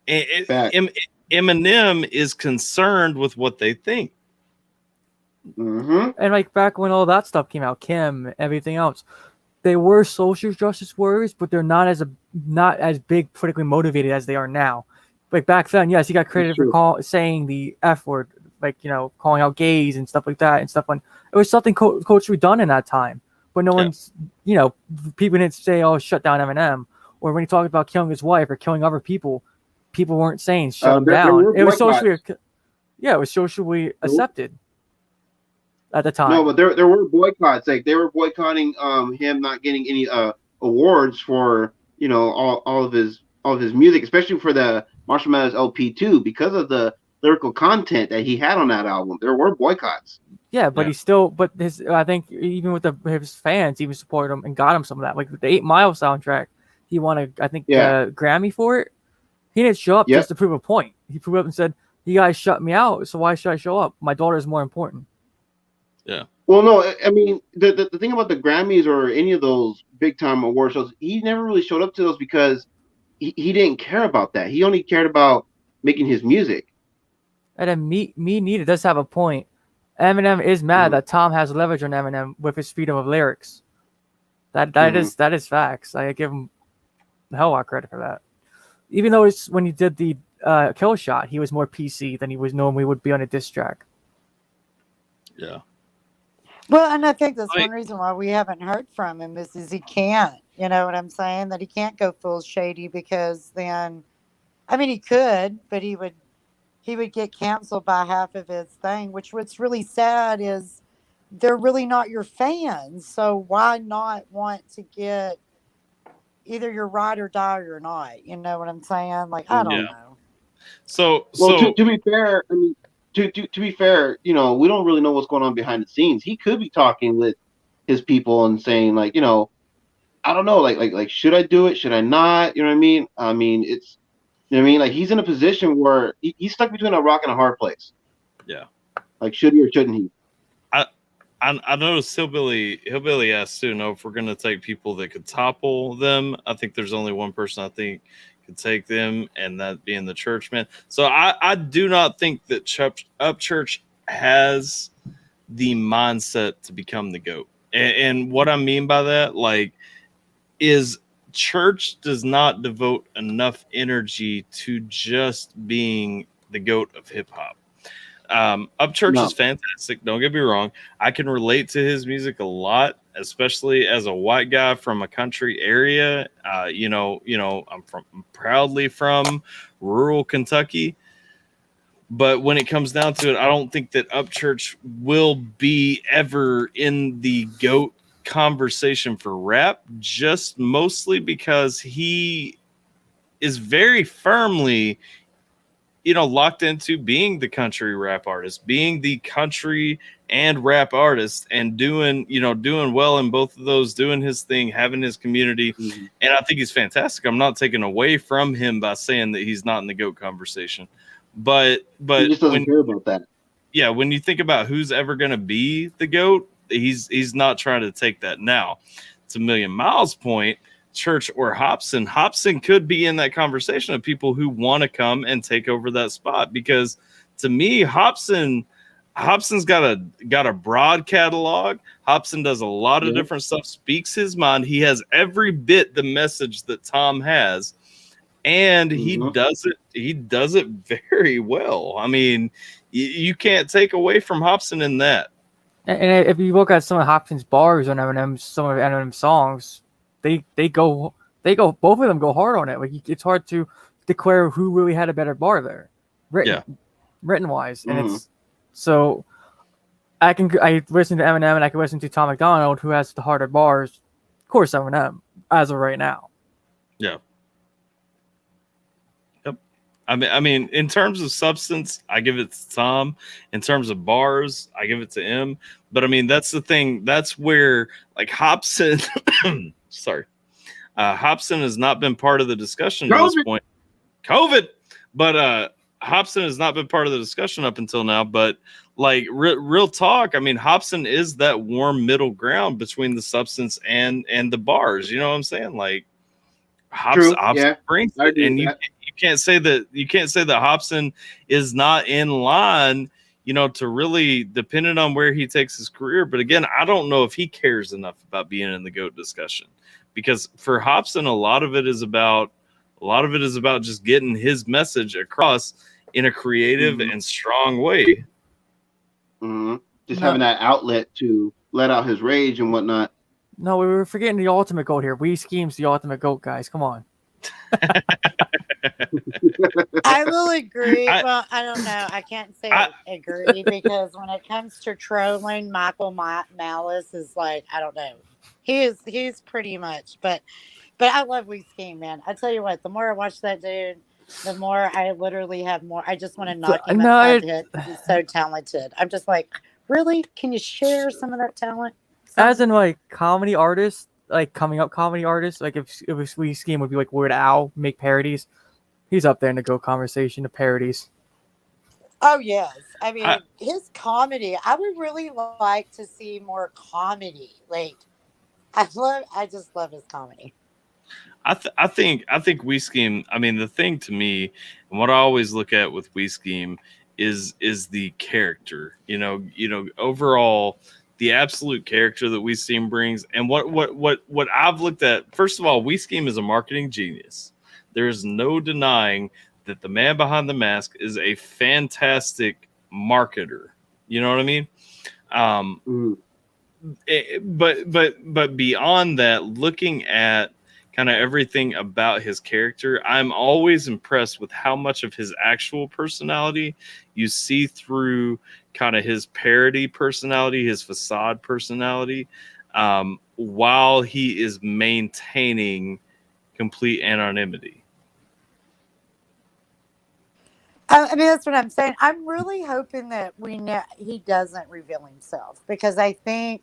And Eminem is concerned with what they think. And like back when all that stuff came out, Kim, everything else. They were social justice warriors, but they're not as big politically motivated as they are now. Like back then, yes, he got credited for saying the F word, like, you know, calling out gays and stuff like that and stuff. It was something culturally done in that time, but no one's, you know, people didn't say, "Oh, shut down Eminem," or when he talked about killing his wife or killing other people, people weren't saying shut him down. It was socially, it was socially accepted at the time. No, but there were boycotts. Like they were boycotting him not getting any awards for, you know, all of his music, especially for the Marshall Mathers LP 2, because of the lyrical content that he had on that album. There were boycotts. Yeah, but I think even with his fans, even supported him and got him some of that. Like the 8 Mile soundtrack, he won a Grammy for it. He didn't show up just to prove a point. He proved up and said, "You guys shut me out, so why should I show up? My daughter is more important." Yeah. Well, no, I mean, the thing about the Grammys or any of those big time award shows, he never really showed up to those because he didn't care about that. He only cared about making his music. And then Me Neither does have a point. Eminem is mad that Tom has leverage on Eminem with his freedom of lyrics. That is facts. I give him a hell lot of credit for that. Even though it's when he did the Kill Shot, he was more PC than he was normally would be on a diss track. Yeah. Well, and I think that's one reason why we haven't heard from him is he can't. You know what I'm saying? That he can't go full shady because then, I mean, he could, but he would get canceled by half of his thing. Which what's really sad is they're really not your fans. So why not want to get either you're ride or die or you're not? You know what I'm saying? Like I don't know. So to be fair, I mean. To be fair, you know, we don't really know what's going on behind the scenes. He could be talking with his people and saying, like, you know, I don't know, like should I do it? Should I not? You know what I mean? I mean, it's, you know what I mean? Like he's in a position where he's stuck between a rock and a hard place. Yeah. Like should he or shouldn't he? I noticed Hillbilly asked too, know if we're gonna take people that could topple them. I think there's only one person I think could take them, and that being the Churchman. So I do not think that Upchurch has the mindset to become the GOAT. And what I mean by that, like, is Church does not devote enough energy to just being the GOAT of hip hop. Upchurch is fantastic. Don't get me wrong. I can relate to his music a lot, especially as a white guy from a country area. You know, I'm proudly from rural Kentucky. But when it comes down to it, I don't think that Upchurch will be ever in the GOAT conversation for rap, just mostly because he is very firmly, you know, locked into being the country rap artist, being the country and rap artist, and doing well in both of those, doing his thing, having his community. And I think he's fantastic. I'm not taking away from him by saying that he's not in the GOAT conversation, but he just doesn't care about that. Yeah, when you think about who's ever going to be the GOAT, he's not trying to take that. Now, to Million Miles' point, Church or Hobson could be in that conversation of people who want to come and take over that spot, because to me, Hobson's got a broad catalog. Hobson does a lot of different stuff, speaks his mind. He has every bit the message that Tom has, and he does it very well. I mean, you can't take away from Hobson in that. And if you look at some of Hopkins' bars on Eminem, some of Eminem's songs, they go both of them go hard on it. Like it's hard to declare who really had a better bar there, written wise, and it's so I listen to Eminem and I can listen to Tom McDonald, who has the harder bars. Of course, Eminem as of right now. Yeah. Yep. I mean, in terms of substance, I give it to Tom. In terms of bars, I give it to M. But I mean, that's the thing. That's where like Hobson. Sorry, Hobson has not been part of the discussion at this point. COVID, but Hobson has not been part of the discussion up until now. But like real talk, I mean, Hobson is that warm middle ground between the substance and the bars. You know what I'm saying? Like Hobson brings it, and you can't say that Hobson is not in line, you know, to really depending on where he takes his career. But again, I don't know if he cares enough about being in the GOAT discussion, because for Hobson, a lot of it is about just getting his message across in a creative and strong way. Just having that outlet to let out his rage and whatnot. No, we were forgetting the ultimate GOAT here. We Scheme's the ultimate GOAT, guys. Come on. I will agree. Well, I don't know. I can't say I agree, because when it comes to trolling, Michael Malice is like, I don't know. He's pretty much, but I love We Scheme, man. I tell you what, the more I watch that dude, the more I literally have more. I just want to knock him upside the head. He's so talented. I'm just like, really? Can you share some of that talent? As in like comedy artists, like coming up comedy artists, like if We Scheme would be like Weird Al, make parodies. He's up there in the GOAT conversation, the parodies. Oh yes, I mean his comedy. I would really like to see more comedy. Like I just love his comedy. I think We Scheme. I mean, the thing to me, and what I always look at with We Scheme is the character. You know, overall, the absolute character that We Scheme brings, and what I've looked at. First of all, We Scheme is a marketing genius. There is no denying that the man behind the mask is a fantastic marketer. You know what I mean? But beyond that, looking at kind of everything about his character, I'm always impressed with how much of his actual personality you see through kind of his parody personality, his facade personality, while he is maintaining complete anonymity. I mean, that's what I'm saying. I'm really hoping that he doesn't reveal himself, because I think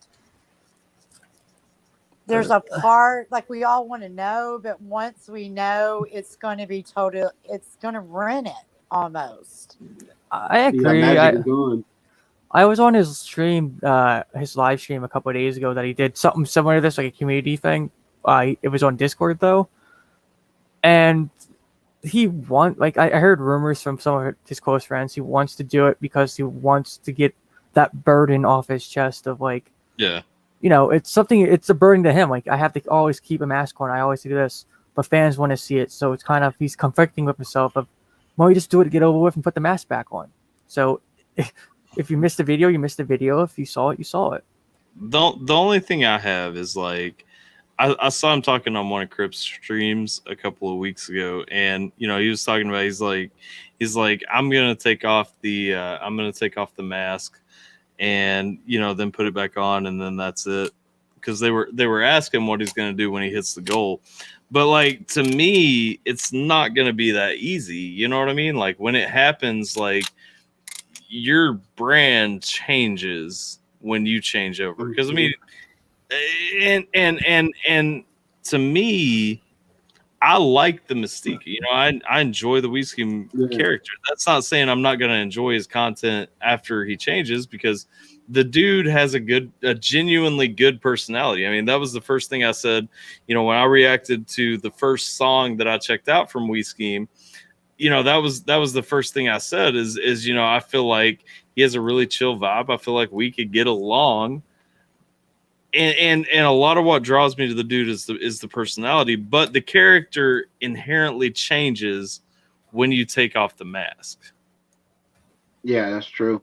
there's a part, like, we all want to know, but once we know, it's going to be it's going to ruin it almost. I agree. I was on his stream, his live stream a couple of days ago that he did something similar to this, like a community thing. It was on Discord though, and I heard rumors from some of his close friends. He wants to do it because he wants to get that burden off his chest of like, yeah, you know, it's a burden to him. Like, I have to always keep a mask on. I always do this, but fans want to see it. So it's kind of, he's conflicting with himself of, well, you just do it to get over with and put the mask back on. So if you missed the video, you missed the video. If you saw it, you saw it. The only thing I have is like, I saw him talking on one of Crip's streams a couple of weeks ago, and you know, he was talking about he's like I'm gonna take off the mask, and you know, then put it back on, and then that's it, because they were asking what he's gonna do when he hits the goal. But like, to me, it's not gonna be that easy. You know what I mean? Like, when it happens, like, your brand changes when you change over. Because I mean, and to me, I like the mystique. You know, I enjoy the We Scheme character. That's not saying I'm not going to enjoy his content after he changes, because the dude has a genuinely good personality. I mean, that was the first thing I said, you know, when I reacted to the first song that I checked out from We Scheme. You know, that was the first thing I said is, you know, I feel like he has a really chill vibe. I feel like we could get along. And a lot of what draws me to the dude is the personality, but the character inherently changes when you take off the mask. Yeah, that's true.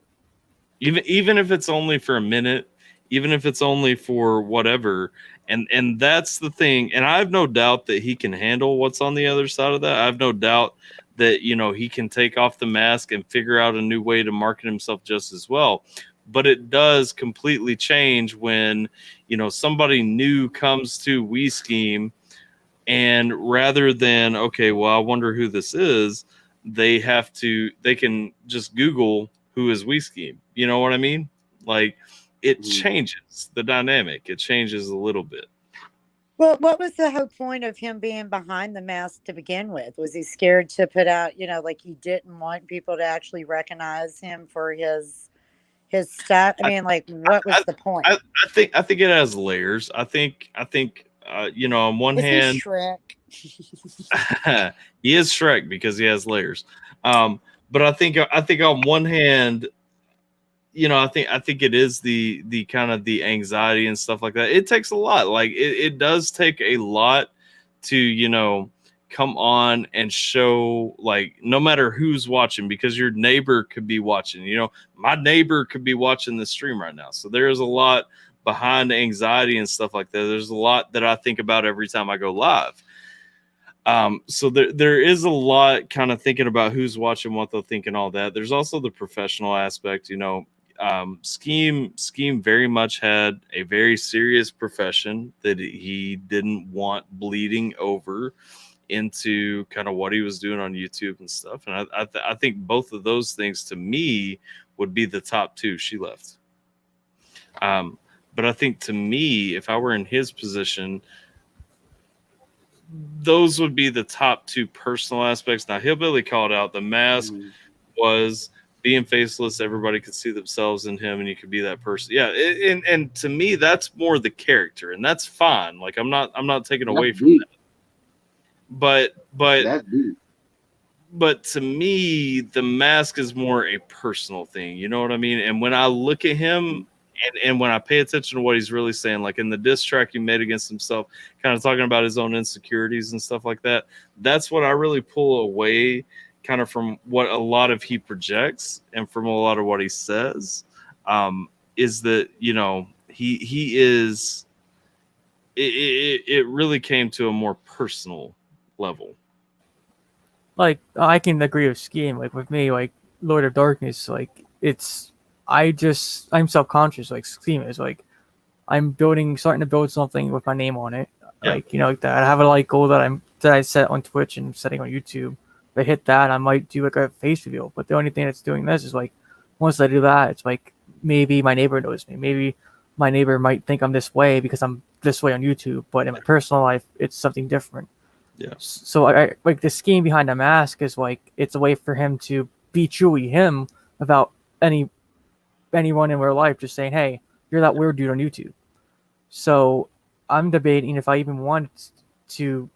even if it's only for a minute, even if it's only for whatever. And that's the thing. And I have no doubt that he can handle what's on the other side of that. I have no doubt that, you know, he can take off the mask and figure out a new way to market himself just as well. But it does completely change when, you know, somebody new comes to We Scheme, and rather than, okay, well, I wonder who this is, they can just Google who is We Scheme. You know what I mean? Like, it changes the dynamic. It changes a little bit. Well, what was the whole point of him being behind the mask to begin with? Was he scared to put out, you know, like he didn't want people to actually recognize him for his stuff? I mean, like, what was the point? I think it has layers. I think you know, on one Is hand, he Shrek? he is Shrek because he has layers. But I think on one hand, you know, I think it is the kind of the anxiety and stuff like that. It takes a lot. Like it does take a lot to, you know, come on and show, like, no matter who's watching, because your neighbor could be watching. You know, my neighbor could be watching the stream right now. So there is a lot behind anxiety and stuff like that. There's a lot that I think about every time I go live. So there is a lot kind of thinking about who's watching, what they'll think, and all that. There's also the professional aspect. You know, Scheme very much had a very serious profession that he didn't want bleeding over into kind of what he was doing on YouTube and stuff. And I think both of those things to me would be the top two. She left. But I think to me, if I were in his position, those would be the top two personal aspects. Now, Hillbilly called out the mask was being faceless. Everybody could see themselves in him, and you could be that person. Yeah, and to me, that's more the character, and that's fine. Like I'm not taking away from that. But to me, the mask is more a personal thing. You know what I mean? And when I look at him, and when I pay attention to what he's really saying, like in the diss track he made against himself, kind of talking about his own insecurities and stuff like that, that's what I really pull away kind of from what a lot of he projects and from a lot of what he says, is that, you know, he is, it really came to a more personal level. Like, I can agree with Scheme. Like, with me, like, Lord of Darkness, like, I'm self-conscious, like Scheme is. Like, I'm starting to build something with my name on it. Yeah. Like, you know, like that. I have a like goal that I set on Twitch and setting on YouTube. If I hit that, I might do like a face reveal. But the only thing that's doing this is like, once I do that, it's like maybe my neighbor knows me. Maybe my neighbor might think I'm this way because I'm this way on YouTube. But in my personal life, it's something different. Yeah. So I like the scheme behind the mask is like, it's a way for him to be truly him about anyone in real life, just saying, hey, you're that weird dude on YouTube. So I'm debating if I even want to,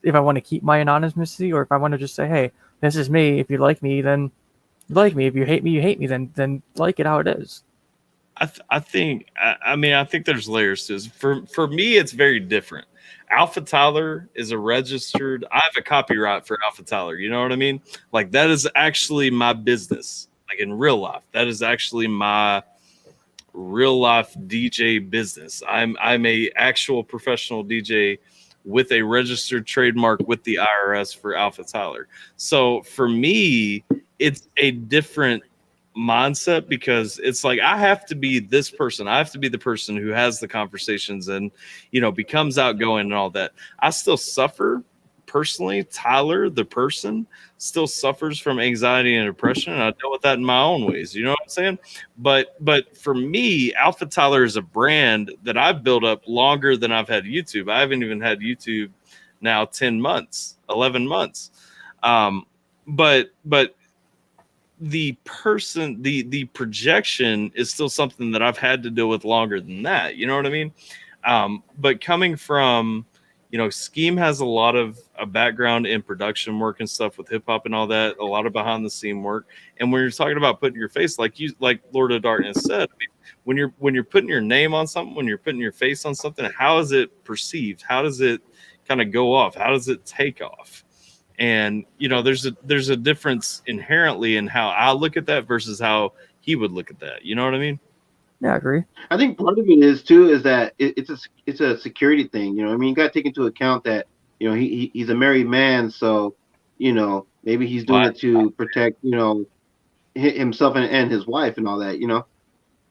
if I want to keep my anonymity, or if I want to just say, hey, this is me. If you like me, then you like me. If you hate me, you hate me. Then like it how it is. I think there's layers to this. For me, it's very different. AlphaTyler is a registered. I have a copyright for AlphaTyler. You know what I mean? Like, that is actually my business. Like in real life, that is actually my real life DJ business. I'm a actual professional DJ with a registered trademark with the IRS for AlphaTyler. So for me, it's a different mindset, because it's like I have to be this person. I have to be the person who has the conversations and, you know, becomes outgoing and all that. I still suffer personally. Tyler, the person, still suffers from anxiety and depression, and I deal with that in my own ways. You know what I'm saying? But for me, AlphaTyler is a brand that I've built up longer than I've had YouTube. I haven't even had YouTube now 10 months, 11 months. But the person, the projection is still something that I've had to deal with longer than that. You know what I mean? But coming from, you know, Scheme has a lot of a background in production work and stuff with hip hop and all that, a lot of behind the scene work. And when you're talking about putting your face, like Lord of Darkness said, I mean, when you're putting your name on something, when you're putting your face on something, how is it perceived? How does it kind of go off? How does it take off? And, you know, there's a difference inherently in how I look at that versus how he would look at that. You know what I mean? Yeah, I agree. I think part of it is too is that it's a security thing. You know, I mean, you got to take into account that he's a married man, so maybe he's doing it to protect himself and his wife and all that.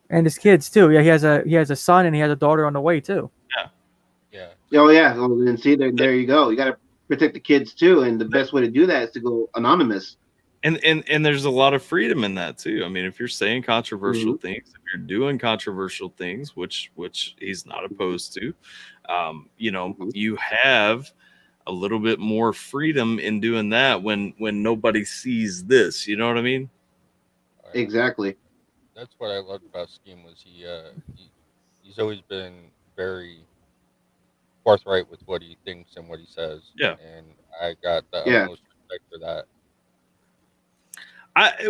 And his kids too. Yeah, he has a son and he has a daughter on the way too. Yeah. Oh yeah. Well, then see, there you go. You got to protect the kids too, and the best way to do that is to go anonymous. And there's a lot of freedom in that too. I mean, if you're saying controversial things, if you're doing controversial things, which he's not opposed to, you have a little bit more freedom in doing that when nobody sees this. You know what I mean? Exactly. That's what I loved about Scheme was he's always been very forthright with what he thinks and what he says. Yeah. And I got the utmost respect for that.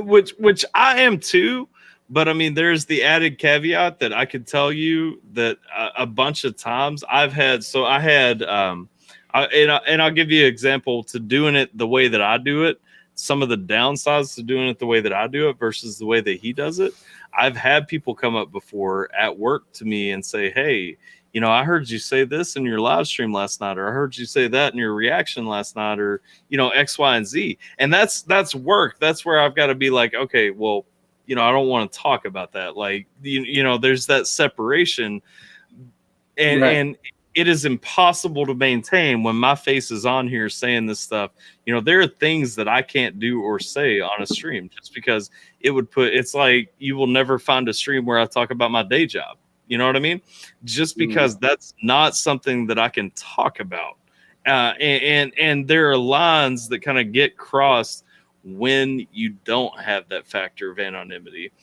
Which I am too, but I mean, there's the added caveat that I could tell you that a bunch of times I've had. So I had, and I'll give you an example to doing it the way that I do it. Some of the downsides to doing it the way that I do it versus the way that he does it. I've had people come up before at work to me and say, "Hey, I heard you say this in your live stream last night, or I heard you say that in your reaction last night, or, X, Y, and Z." And that's work. That's where I've got to be like, okay, well, I don't want to talk about that. Like, there's that separation and it is impossible to maintain when my face is on here saying this stuff. There are things that I can't do or say on a stream just because it's like you will never find a stream where I talk about my day job. You know what I mean? Just because that's not something that I can talk about. And there are lines that kind of get crossed when you don't have that factor of anonymity.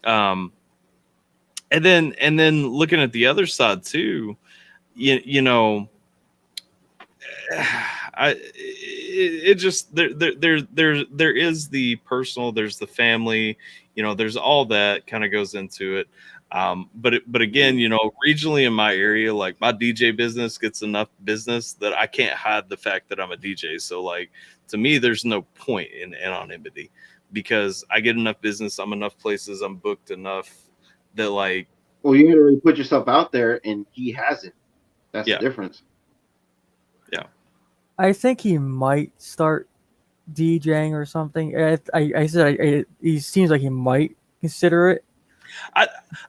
And then looking at the other side too, there is the personal, there's the family, there's all that kind of goes into it. But again, regionally in my area, like my DJ business gets enough business that I can't hide the fact that I'm a DJ. So like, to me, there's no point in anonymity because I get enough business. I'm enough places. I'm booked enough that like, well, you already put yourself out there and he hasn't. That's the difference. Yeah. I think he might start DJing or something. He seems like he might consider it.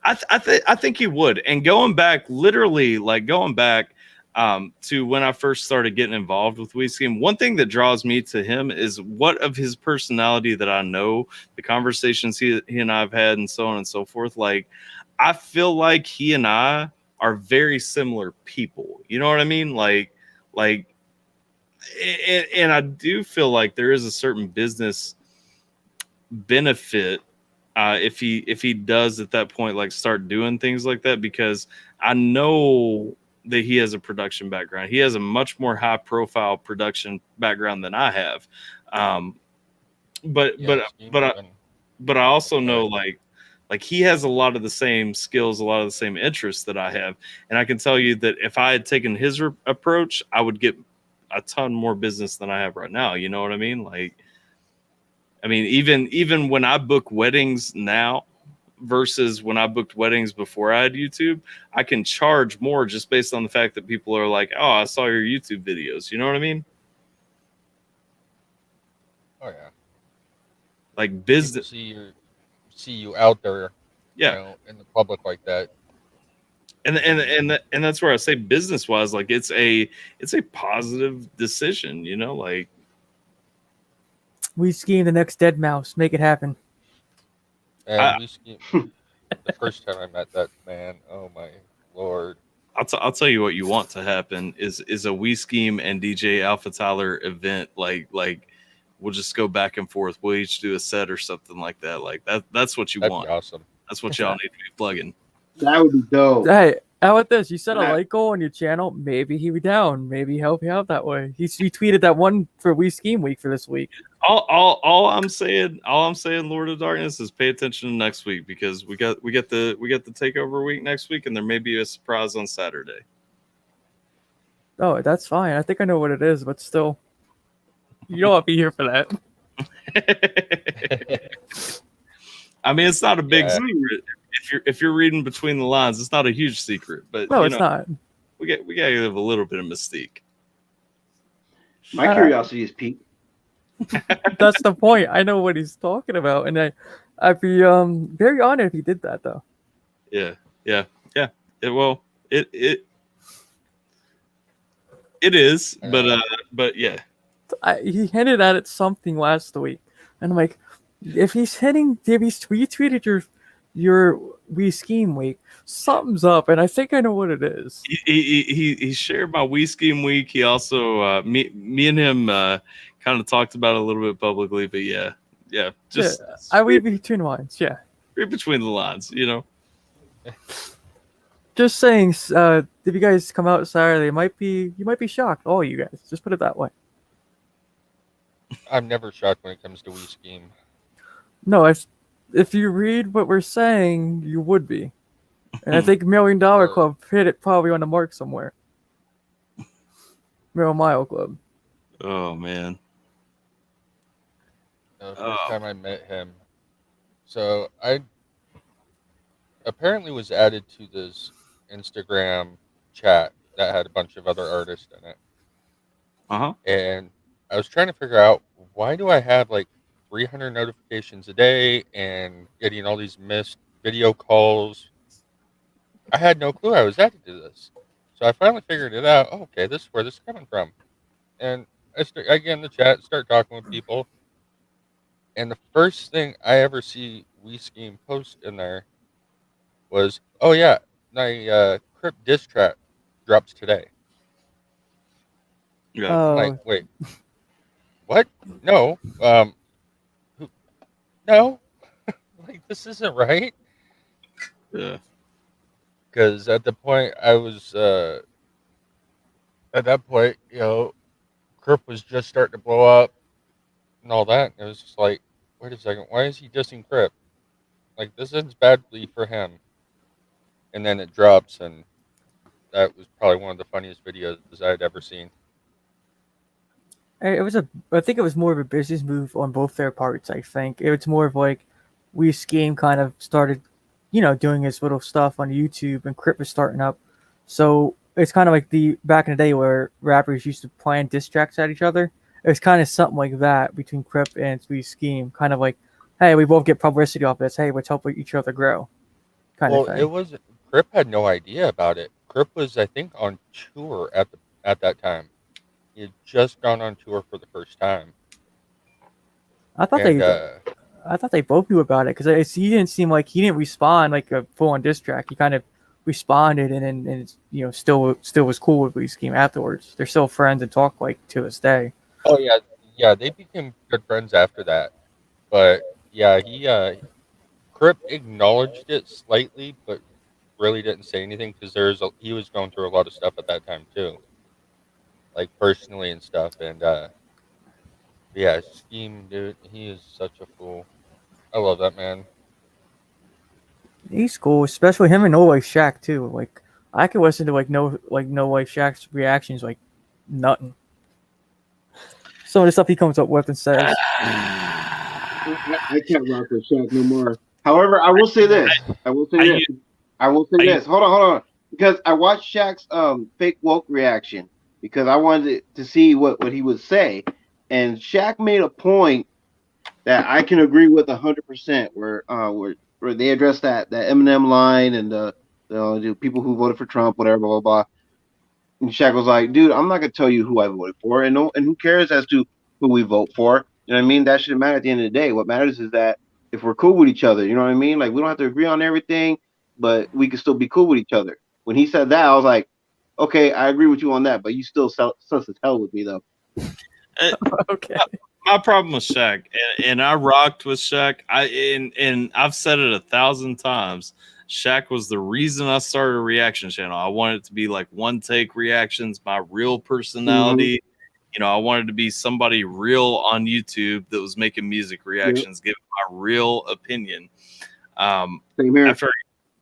I think he would. And going back to when I first started getting involved with WeScheme, one thing that draws me to him is what of his personality that I know, the conversations he and I have had, and so on and so forth. Like, I feel like he and I are very similar people. You know what I mean? And I do feel like there is a certain business benefit if he does at that point like start doing things like that, because I know that he has a production background. He has a much more high profile production background than I have. But I also know like he has a lot of the same skills, a lot of the same interests that I have. And I can tell you that if I had taken his approach, I would get a ton more business than I have right now. You know what I mean? Like, I mean, even when I book weddings now versus when I booked weddings before I had YouTube, I can charge more just based on the fact that people are like, "Oh, I saw your YouTube videos." You know what I mean? Oh yeah. Like business. See you out there, yeah, in the public like that. And that's where I say business wise, like it's a positive decision, like WeScheme the next dead mouse, make it happen. And WeScheme, the first time I met that man, oh my Lord. I'll tell you what you want to happen is a WeScheme and DJ AlphaTyler event. Like we'll just go back and forth. We'll each do a set or something like that. Like that's what That'd want. Be awesome. That's what y'all need to be plugging. That would be dope. Hey, how about this? You set a like goal on your channel. Maybe he'd be down. Maybe help you out that way. He tweeted that one for WeScheme week for this week. All I'm saying, Lord of Darkness, is pay attention to next week because we got the takeover week next week, and there may be a surprise on Saturday. Oh, that's fine. I think I know what it is, but still, you don't want to be here for that. I mean, it's not a big Yeah. secret. If you're reading between the lines, it's not a huge secret. But No, it's not. We gotta give a little bit of mystique. My curiosity is piqued. That's the point. I know what he's talking about, and I'd be very honored if he did that though. Yeah. It is, but yeah. He hinted at it something last week, and I'm like, if he's retweeted your We Scheme week, something's up, and I think I know what it is. He shared my We Scheme week. He also me and him kind of talked about it a little bit publicly, but yeah, just I read between the lines. Yeah, read between the lines, Just saying, if you guys come out Saturday, you might be shocked. All you guys, just put it that way. I'm never shocked when it comes to We Scheme. No, if you read what we're saying, you would be. And I think $1 Million Club hit it probably on the mark somewhere. $1 Mile Club. Oh man. The first time I met him, so I apparently was added to this Instagram chat that had a bunch of other artists in it. And I was trying to figure out, why do I have like 300 notifications a day and getting all these missed video calls? I had no clue I was added to this. So I finally figured it out. Oh, okay, this is where this is coming from. And I get in the chat, start talking with people. And the first thing I ever see We Scheme post in there was, oh yeah, my Crypt diss track drops today. Yeah. Like, wait, what? No, no, like this isn't right. Yeah. Because at the point I was, at that point, Crypt was just starting to blow up and all that. And it was just like, wait a second, why is he dissing Crypt? Like, this ends badly for him. And then it drops, and that was probably one of the funniest videos I'd ever seen. I think it was more of a business move on both their parts. I think it was more of like We Scheme kind of started, doing his little stuff on YouTube, and Crypt was starting up. So it's kind of like the back in the day where rappers used to plan diss tracks at each other. It was kind of something like that between Crypt and We Scheme. Kind of like, hey, we both get publicity off this. Hey, let's help each other grow. Kind of thing. It was Crypt had no idea about it. Crypt was, I think, on tour at that time. He had just gone on tour for the first time. I thought they both knew about it, because he didn't seem like he didn't respond like a full-on diss track. He kind of responded and still was cool with We Scheme afterwards. They're still friends and talk like to this day. Oh yeah, they became good friends after that. But yeah, Crypt acknowledged it slightly, but really didn't say anything because he was going through a lot of stuff at that time too, like personally and stuff. And yeah, Scheme, dude, he is such a fool. I love that man. He's cool, especially him and No Life Shaq too. Like, I could listen to No Life Shaq's reactions like nothing. Some of the stuff he comes up with and says. I can't rock with Shaq no more. However, I will say this. Hold on. Because I watched Shaq's fake woke reaction because I wanted to see what he would say. And Shaq made a point that I can agree with 100%, where they addressed that Eminem line and the people who voted for Trump, whatever, blah, blah, blah. And Shaq was like, dude, I'm not going to tell you who I voted for, and who cares as to who we vote for. You know what I mean? That shouldn't matter at the end of the day. What matters is that if we're cool with each other, you know what I mean? Like, we don't have to agree on everything, but we can still be cool with each other. When he said that, I was like, okay, I agree with you on that, but you still sus as hell with me, though. Okay. My problem with Shaq, and I rocked with Shaq. And I've said it 1,000 times. Shaq was the reason I started a reaction channel. I wanted it to be like one take reactions, my real personality. Mm-hmm. I wanted to be somebody real on YouTube that was making music reactions, giving my real opinion. Same here.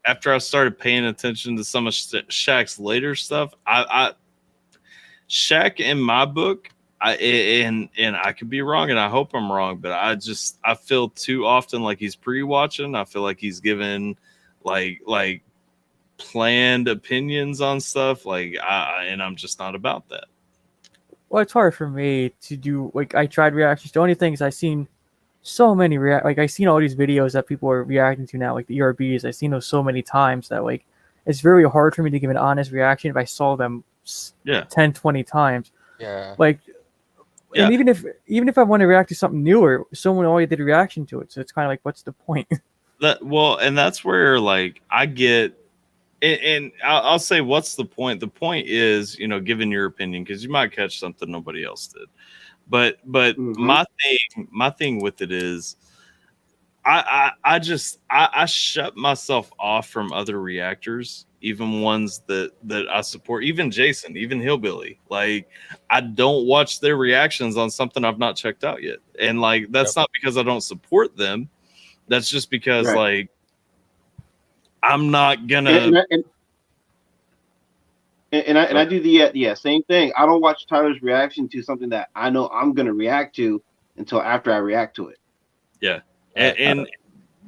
After I started paying attention to some of Shaq's later stuff, Shaq in my book, and I could be wrong, and I hope I'm wrong, but I feel too often like he's pre-watching. I feel like he's given like planned opinions on stuff, and I'm just not about that. Well, it's hard for me to do. Like, I tried reactions. The only thing is I've seen so many I've seen all these videos that people are reacting to now, like the ERBs. I've seen those so many times that like it's very hard for me to give an honest reaction if I saw them 10, 20 times. Yeah. Like, and even if I want to react to something newer, someone already did a reaction to it, so it's kind of like, what's the point? And that's where like I get. And I'll say, what's the point? The point is, giving your opinion, because you might catch something nobody else did. But my thing with it is, I shut myself off from other reactors, even ones that I support, even Jason, even Hillbilly. Like, I don't watch their reactions on something I've not checked out yet, and like that's not because I don't support them. That's just because like. I'm not gonna. And I do the same thing. I don't watch Tyler's reaction to something that I know I'm gonna react to until after I react to it. Yeah, and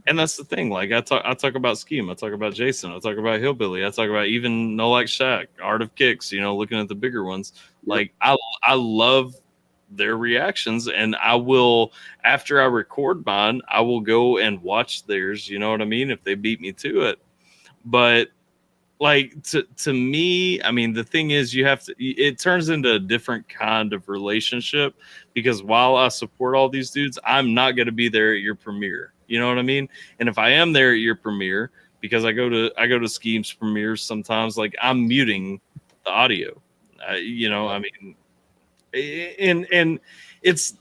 that's the thing. Like I talk about Scheme. I talk about Jason. I talk about Hillbilly. I talk about even No Like Shaq, Art of Kicks. Looking at the bigger ones. Like I love their reactions, and I will, after I record mine, I will go and watch theirs. You know what I mean? If they beat me to it. But like to me, I mean, the thing is, it turns into a different kind of relationship, because while I support all these dudes, I'm not going to be there at your premiere. You know what I mean? And if I am there at your premiere, because I go to Scheme's premieres sometimes, like I'm muting the audio. I mean, and it's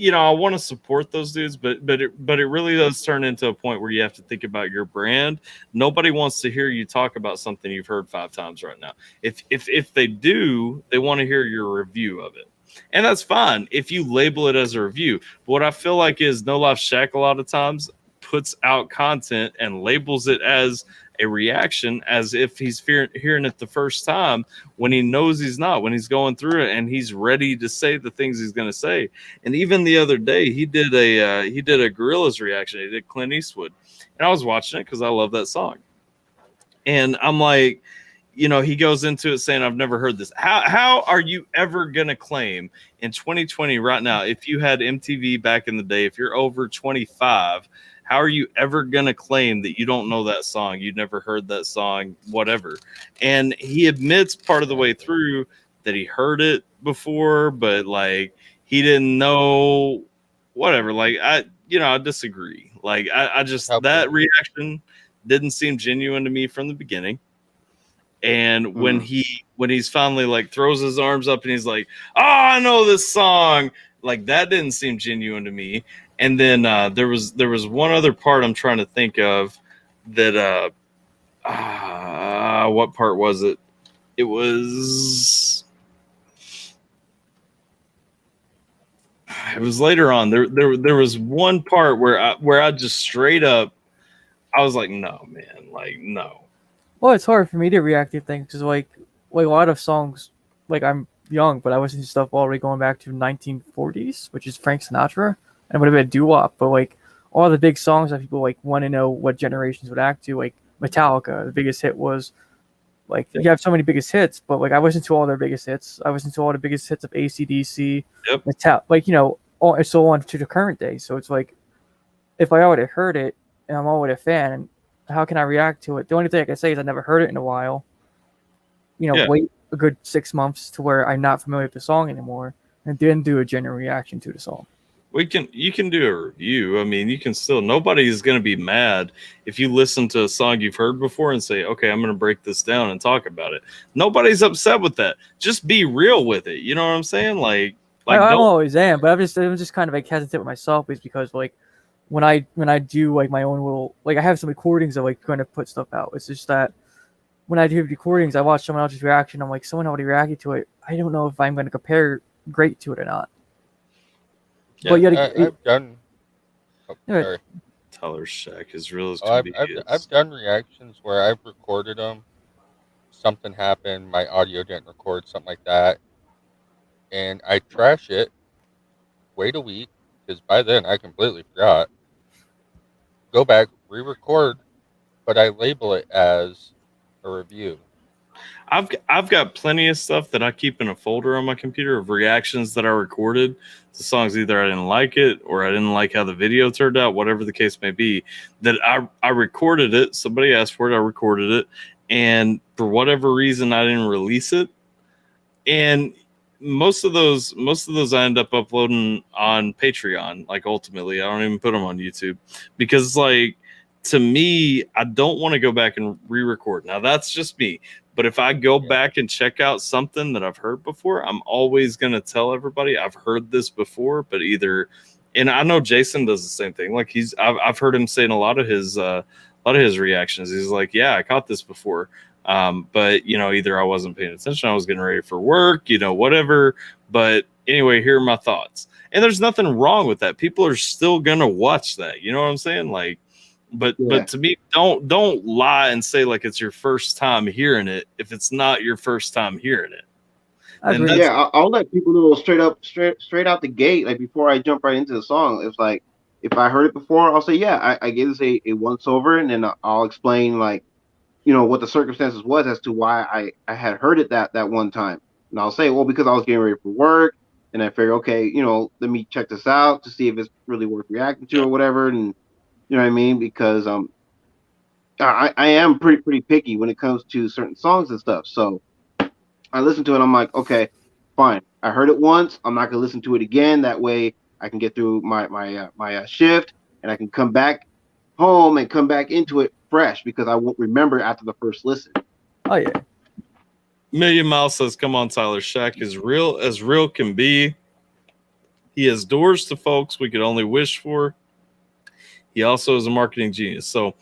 I want to support those dudes, but it really does turn into a point where you have to think about your brand. Nobody wants to hear you talk about something you've heard 5 times right now. If they do, they want to hear your review of it. And that's fine if you label it as a review. But what I feel like is No Life Shack a lot of times puts out content and labels it as a reaction, as if he's hearing it the first time, when he knows he's not, when he's going through it and he's ready to say the things he's going to say. And even the other day, he did a Gorillaz reaction. He did Clint Eastwood, and I was watching it because I love that song. And I'm like, he goes into it saying, I've never heard this. How are you ever going to claim in 2020 right now, if you had MTV back in the day, if you're over 25, how are you ever going to claim that you don't know that song? You've never heard that song, whatever. And he admits part of the way through that he heard it before, but like he didn't know, whatever. Like I disagree. Like I just, that reaction didn't seem genuine to me from the beginning. And when he's finally like throws his arms up and he's like, oh, I know this song, like that didn't seem genuine to me. And then there was one other part I'm trying to think of that what part was it? It was later on. There was one part where I just straight up, I was like, no, man, like no. Well, it's hard for me to react to things because like a lot of songs, like I'm young, but I was into stuff already going back to 1940s, which is Frank Sinatra. And would have been doo-wop, but like all the big songs that people like want to know what generations would act to, like Metallica, the biggest hit was like you have so many biggest hits, but like I wasn't to all their biggest hits. I was into all the biggest hits of AC/DC, like all so on to the current day. So it's like if I already heard it and I'm already a fan, how can I react to it? The only thing I can say is I never heard it in a while. Wait a good 6 months to where I'm not familiar with the song anymore, and then do a genuine reaction to the song. You can do a review. I mean, you can still, nobody is going to be mad if you listen to a song you've heard before and say, okay, I'm going to break this down and talk about it. Nobody's upset with that. Just be real with it. You know what I'm saying? Like I always am, but I'm just kind of like hesitant with myself, is because like when I do like my own little, like I have some recordings of like trying to put stuff out. It's just that when I do recordings, I watch someone else's reaction. I'm like, someone already reacted to it. I don't know if I'm going to compare great to it or not. Yeah, but I've done. Oh, sorry. Tyler Shack is real as I've done reactions where I've recorded them. Something happened, my audio didn't record, something like that, and I trash it, wait a week, because by then I completely forgot, go back, re-record, but I label it as a review. I've got plenty of stuff that I keep in a folder on my computer of reactions that I recorded to songs. Either I didn't like it or I didn't like how the video turned out, whatever the case may be, that I recorded it. Somebody asked for it. I recorded it. And for whatever reason, I didn't release it. And most of those I end up uploading on Patreon. Like ultimately, I don't even put them on YouTube because like, to me, I don't want to go back and re-record. Now that's just me. But if I go back and check out something that I've heard before, I'm always going to tell everybody I've heard this before, but either, and I know Jason does the same thing. Like I've heard him say in a lot of his reactions, he's like, yeah, I caught this before. But you know, either I wasn't paying attention, I was getting ready for work, you know, whatever. But anyway, here are my thoughts. And there's nothing wrong with that. People are still going to watch that. You know what I'm saying? Like, but to me, don't lie and say like it's your first time hearing it if it's not your first time hearing it. Yeah, I'll let people know straight out the gate, like before I jump right into the song. It's like if I heard it before, I'll say, yeah, I gave this a once over, and then I'll explain like, you know, what the circumstances was as to why I had heard it that one time. And I'll say, well, because I was getting ready for work, and I figured, okay, you know, let me check this out to see if it's really worth reacting to or whatever, and you know what I mean? Because I am pretty picky when it comes to certain songs and stuff. So I listen to it. I'm like, okay, fine. I heard it once. I'm not gonna listen to it again. That way I can get through my shift, and I can come back home and come back into it fresh because I won't remember after the first listen. Oh yeah. Million Mile says, "Come on, Tyler. Shaq is real as real can be. He has doors to folks we could only wish for. He also is a marketing genius." So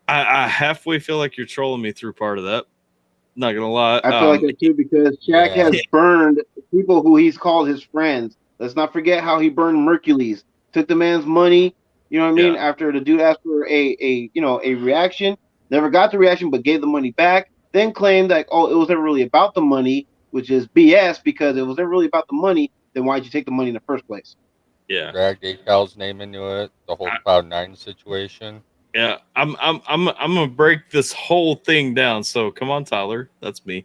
I halfway feel like you're trolling me through part of that. Not gonna lie. I feel like that too because Shaq has burned people who he's called his friends. Let's not forget how he burned Mercules. Took the man's money, you know what I mean? After the dude asked for a reaction, never got the reaction, but gave the money back. Then claimed that, oh, it was never really about the money, which is BS because it was never really about the money. Then why'd you take the money in the first place? Yeah, dragged Cal's name into it. The whole Cloud9 situation. Yeah, I'm gonna break this whole thing down. So come on, Tyler, that's me.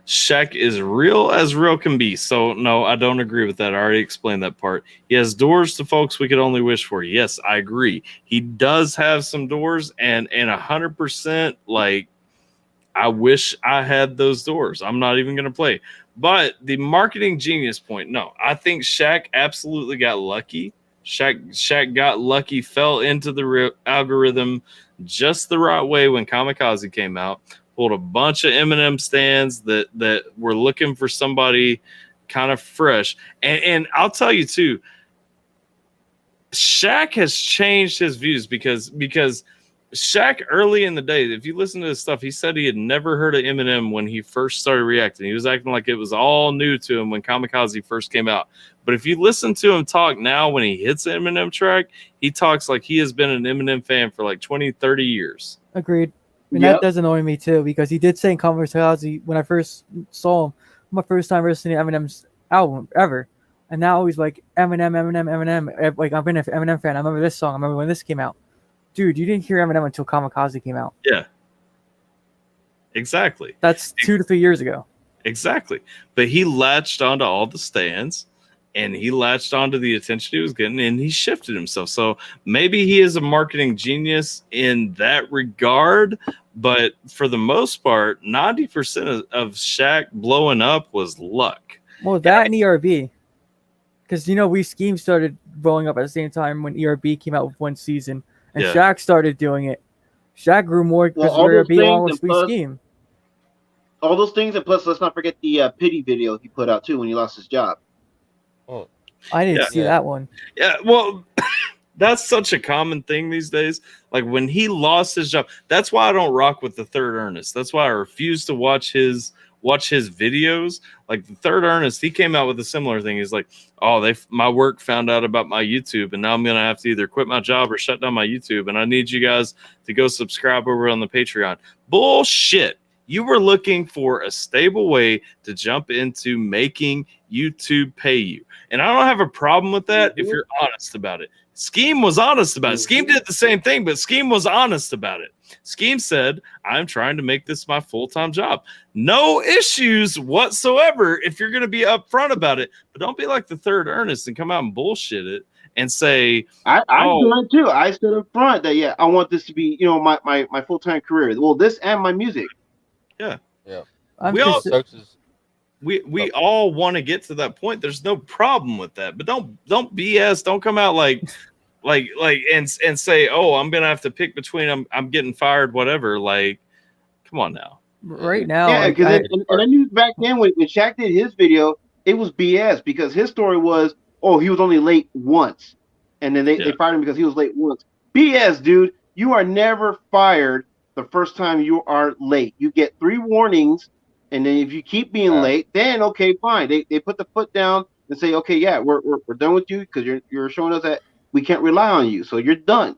Shaq is real as real can be. So no, I don't agree with that. I already explained that part. He has doors to folks we could only wish for. Yes, I agree. He does have some doors, and 100%. Like, I wish I had those doors. I'm not even gonna play. But the marketing genius point, no, I think Shaq absolutely got lucky. Shaq got lucky, fell into the algorithm just the right way when Kamikaze came out. Pulled a bunch of Eminem stands that were looking for somebody kind of fresh. And I'll tell you too, Shaq has changed his views because Shaq early in the day, if you listen to his stuff, he said he had never heard of Eminem when he first started reacting. He was acting like it was all new to him when Kamikaze first came out. But if you listen to him talk now when he hits an Eminem track, he talks like he has been an Eminem fan for like 20, 30 years. Agreed. I mean, that does annoy me too because he did say in Kamikaze when I first saw him, my first time listening to Eminem's album ever. And now he's like, Eminem. Like, I've been an Eminem fan. I remember this song. I remember when this came out. Dude, you didn't hear Eminem until Kamikaze came out. Yeah. Exactly. That's 2 to 3 years ago. Exactly. But he latched onto all the stands and he latched onto the attention he was getting and he shifted himself. So maybe he is a marketing genius in that regard. But for the most part, 90% of Shaq blowing up was luck. Well, that and ERB. Because, We Scheme started blowing up at the same time when ERB came out with one season. And Shaq started doing it. Shaq grew more because ERB along with We Scheme. All those things, and plus, let's not forget the pity video he put out too when he lost his job. Oh, I didn't see that one. Yeah, well, that's such a common thing these days. Like when he lost his job, that's why I don't rock with the Third Ernest. That's why I refuse to watch his videos. Like the Third Ernest, he came out with a similar thing. He's like, oh, my work found out about my YouTube, and now I'm gonna have to either quit my job or shut down my YouTube, and I need you guys to go subscribe over on the Patreon. Bullshit. You were looking for a stable way to jump into making YouTube pay you. And I don't have a problem with that if you're honest about it. Scheme was honest about it. Scheme did the same thing, but Scheme was honest about it. Scheme said, I'm trying to make this my full-time job. No issues whatsoever if you're going to be upfront about it. But don't be like the third Ernest and come out and bullshit it and say, I do it too. I stood up front that, yeah, I want this to be, my full-time career. Well, this and my music. Yeah. Yeah. We all want to get to that point. There's no problem with that, but don't BS. Don't come out and say, oh, I'm gonna have to pick between I'm getting fired, whatever. Like, come on now. Right now, yeah, because I knew back then when Shaq did his video, it was BS because his story was, oh, he was only late once, and then they fired him because he was late once. BS, dude. You are never fired the first time you are late. You get 3 warnings, and then if you keep being late, then okay, fine. They put the foot down and say, okay, yeah, we're done with you because you're showing us that we can't rely on you, so you're done.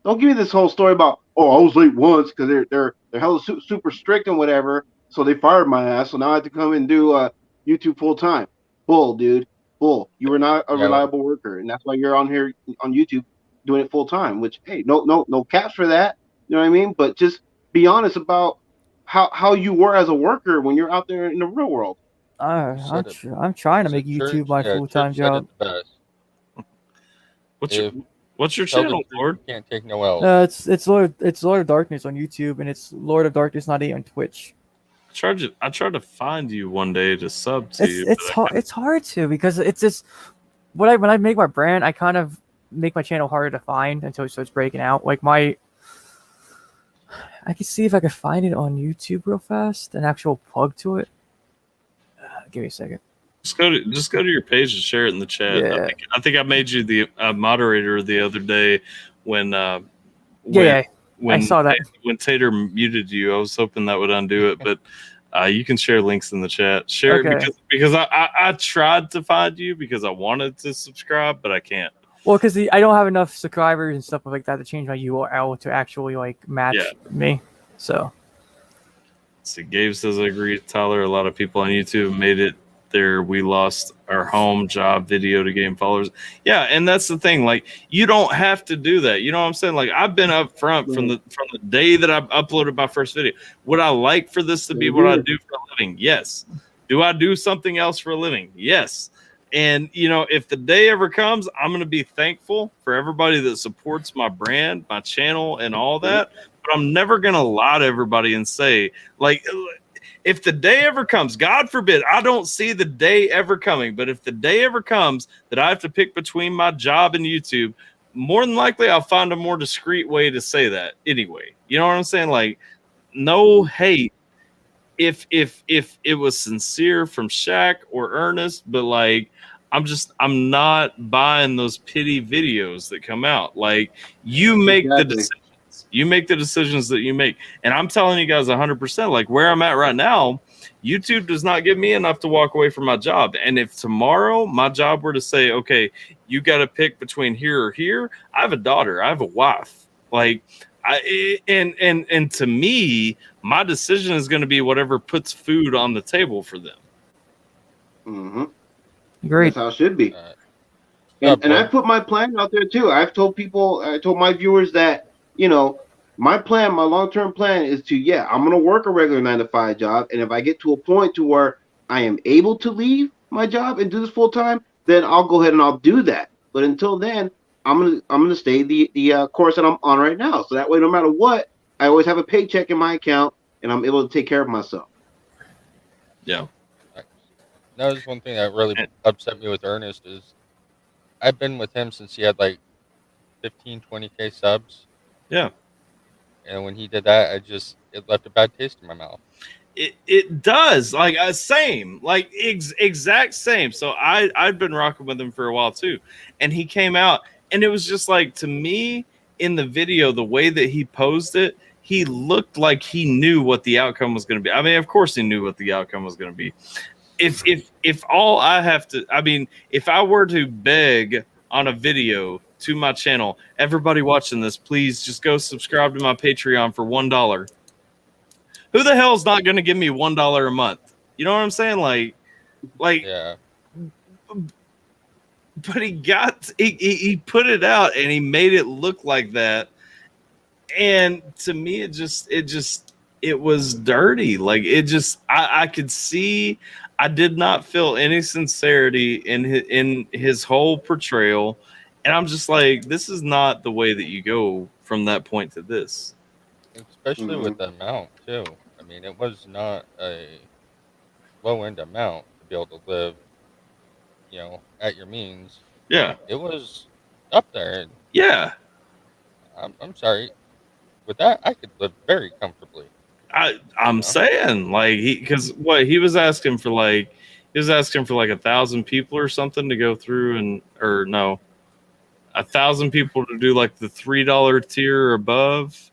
Don't give me this whole story about, oh, I was late once because they're hella super strict and whatever, so they fired my ass, so now I have to come and do YouTube full time. Bull, dude, bull. You were not a reliable worker, and that's why you're on here on YouTube doing it full time. Which, hey, no caps for that. You know what I mean? But just be honest about how you were as a worker when you're out there in the real world. I'm trying to make YouTube my full-time job. What's your channel, Lord? Can't take no L's. It's Lord of Darkness on YouTube, and it's Lord of Darkness 98 on Twitch. I tried to find you one day to sub to you. It's hard to, because it's just when I make my brand, I kind of make my channel harder to find until it starts breaking out. Like I can see if I can find it on YouTube real fast, an actual plug to it. Give me a second. Just go to your page and share it in the chat. Yeah. I think I made you the moderator the other day when I saw that. When Tater muted you. I was hoping that would undo it, but you can share links in the chat. Share it because I tried to find you because I wanted to subscribe, but I can't. Well, because I don't have enough subscribers and stuff like that to change my URL to actually match me. So, see, Gabe says I agree, Tyler. A lot of people on YouTube made it there. We lost our home job video to gain followers. Yeah, and that's the thing. Like, you don't have to do that. You know what I'm saying? Like, I've been up front from the day that I uploaded my first video. Would I like for this to be what I do for a living? Yes. Do I do something else for a living? Yes. And, if the day ever comes, I'm going to be thankful for everybody that supports my brand, my channel, and all that. But I'm never going to lie to everybody and say, if the day ever comes, God forbid, I don't see the day ever coming, but if the day ever comes that I have to pick between my job and YouTube, more than likely I'll find a more discreet way to say that anyway. You know what I'm saying? Like, no hate if it was sincere from Shaq or Ernest, but I'm not buying those pity videos that come out. Like, you make the decisions. You make the decisions that you make. And I'm telling you guys 100%, like where I'm at right now, YouTube does not give me enough to walk away from my job. And if tomorrow my job were to say, okay, you got to pick between here or here, I have a daughter, I have a wife. And to me, my decision is going to be whatever puts food on the table for them. Mm-hmm. Great. That's how it should be. And I put my plan out there too. I told my viewers that, my long-term plan is to, I'm going to work a regular 9-to-5 job. And if I get to a point to where I am able to leave my job and do this full time, then I'll go ahead and I'll do that. But until then, I'm going to stay the course that I'm on right now. So that way, no matter what, I always have a paycheck in my account and I'm able to take care of myself. Yeah. That was one thing that really upset me with Ernest is I've been with him since he had 15, 20K subs. Yeah. And when he did that, it left a bad taste in my mouth. It does. Same. Exact same. So I'd been rocking with him for a while too. And he came out and it was just to me in the video, the way that he posed it, he looked like he knew what the outcome was going to be. I mean, of course he knew what the outcome was going to be. If all I have to, if I were to beg on a video to my channel, everybody watching this, please just go subscribe to my Patreon for $1. Who the hell's not going to give me $1 a month? You know what I'm saying? Yeah. But he put it out and he made it look like that. And to me, it was dirty. Like I could see, I did not feel any sincerity in his whole portrayal. And I'm just like, this is not the way that you go from that point to this. Especially with the amount too. I mean, it was not a low end amount to be able to live, at your means. Yeah. It was up there. And yeah. I'm sorry. With that, I could live very comfortably. I'm saying, like, because he was asking for like 1,000 people or something to go through, or no, 1,000 people to do like the $3 tier or above.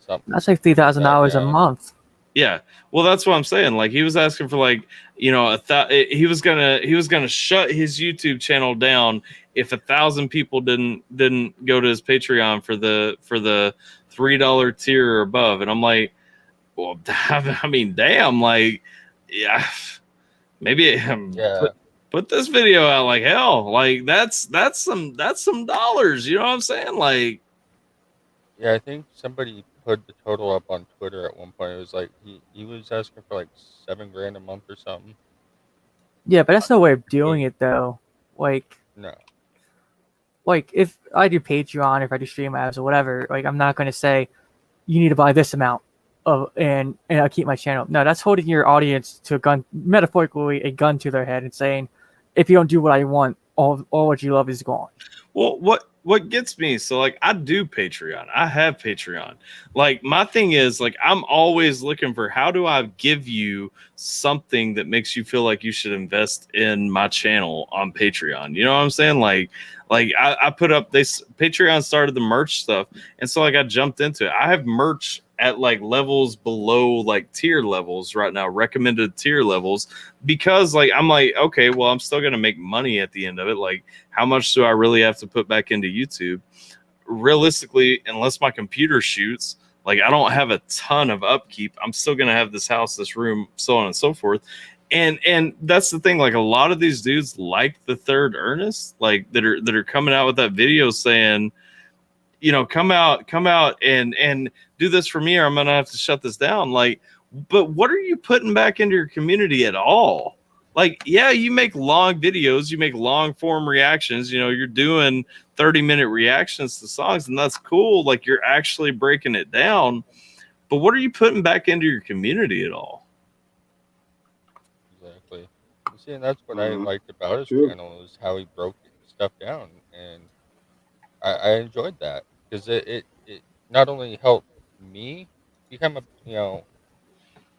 Something. That's like $3,000 a month. Yeah, well, that's what I'm saying. Like, he was asking for like, he was gonna shut his YouTube channel down if 1,000 people didn't go to his Patreon for the $3 tier or above. And I'm like, well, I mean, damn, like, yeah, maybe put this video out like hell. Like, that's some dollars. You know what I'm saying? Like, yeah, I think somebody put the total up on Twitter at one point. It was like he was asking for like $7,000 a month or something. Yeah, but that's no way of doing it though. Like, no. Like, if I do Patreon, if I do stream ads or whatever, like, I'm not going to say you need to buy this amount and I'll keep my channel. No, that's holding your audience to a gun, metaphorically, a gun to their head and saying, if you don't do what I want, all what you love is gone. Well, what gets me, so like, I do Patreon. I have Patreon. Like, my thing is, like, I'm always looking for, how do I give you something that makes you feel like you should invest in my channel on Patreon? You know what I'm saying? Like I put up this, Patreon started the merch stuff, and so like I jumped into it. I have merch at like levels below like tier levels right now, recommended tier levels, because like I'm like, okay, well, I'm still gonna make money at the end of it. Like, how much do I really have to put back into YouTube? Realistically, unless my computer shoots, like, I don't have a ton of upkeep. I'm still gonna have this house, this room, so on and so forth. And that's the thing. Like, a lot of these dudes, like the third Ernest, like that are coming out with that video saying, come out and do this for me, or I'm gonna have to shut this down. Like, but what are you putting back into your community at all? Like, yeah, you make long videos, you make long form reactions, you're doing 30-minute reactions to songs, and that's cool. Like, you're actually breaking it down, but what are you putting back into your community at all? Exactly. See, and that's what I liked about his channel, is how he broke stuff down, and I enjoyed that, because it not only helped me become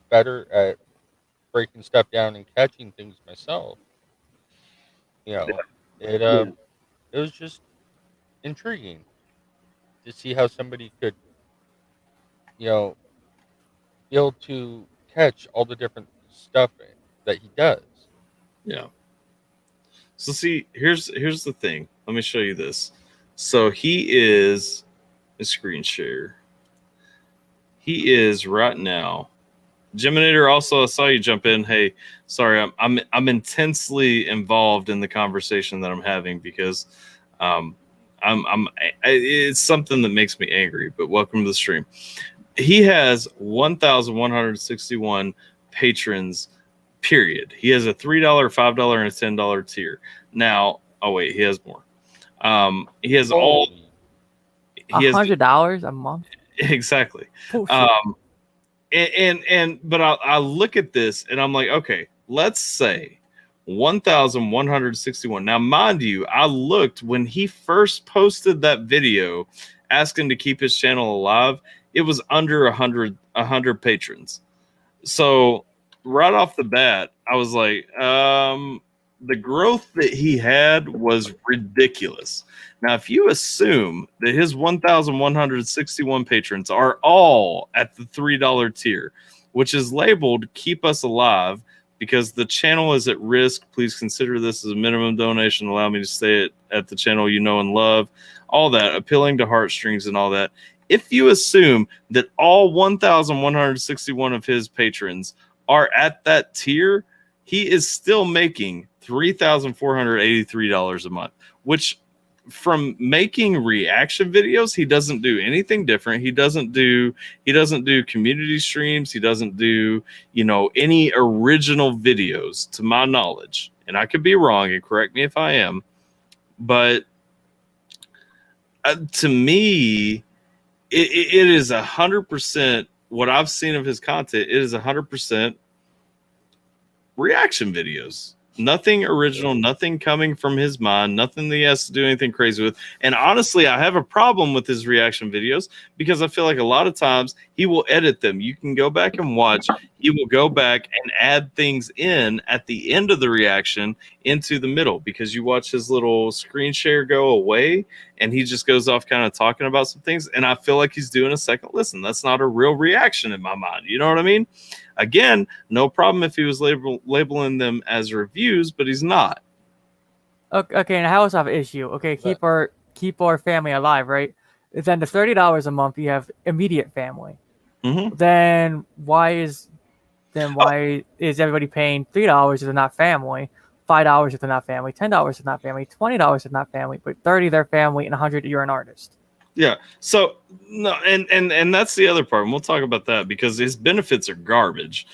better at breaking stuff down and catching things myself. It was just intriguing to see how somebody could be able to catch all the different stuff that he does. Yeah. So see, here's the thing. Let me show you this. So he is a screen share. He is right now. Geminator, also, I saw you jump in. Hey, sorry, I'm intensely involved in the conversation that I'm having, because it's something that makes me angry. But welcome to the stream. He has 1,161 patrons. Period. He has a $3, $5, and a $10 tier. Now, oh wait, he has more. He has all. $100 a month. Exactly. Oh, but I look at this and I'm like, okay, let's say 1,161. Now, mind you, I looked when he first posted that video asking to keep his channel alive. It was under 100 patrons. So right off the bat, I was like, the growth that he had was ridiculous. Now, if you assume that his 1,161 patrons are all at the $3 tier, which is labeled "Keep Us Alive," because the channel is at risk, please consider this as a minimum donation. Allow me to stay at the channel you know and love. All that, appealing to heartstrings and all that. if you assume that all 1,161 of his patrons are at that tier, he is still making $3,483 a month, which from making reaction videos, he doesn't do anything different. He doesn't do community streams. He doesn't do, any original videos to my knowledge. And I could be wrong, and correct me if I am. But to me, it is 100% what I've seen of his content. It is 100% reaction videos. Nothing original, nothing coming from his mind, nothing that he has to do anything crazy with. And honestly, I have a problem with his reaction videos because I feel like a lot of times he will edit them. You can go back and watch. He will go back and add things in at the end of the reaction into the middle, because you watch his little screen share go away and he just goes off kind of talking about some things. And I feel like he's doing a second listen. That's not a real reaction in my mind. You know what I mean? Again, no problem if he was labeling them as reviews, but he's not. Okay, now how's that an issue? Okay, keep our family alive, right? Then the $30 a month, you have immediate family. Mm-hmm. Then why is everybody paying $3 if they're not family, $5 if they're not family, $10 if not family, $20 if not family, but $30 they're family, and $100 you're an artist? Yeah. So no, and that's the other part. And we'll talk about that because his benefits are garbage.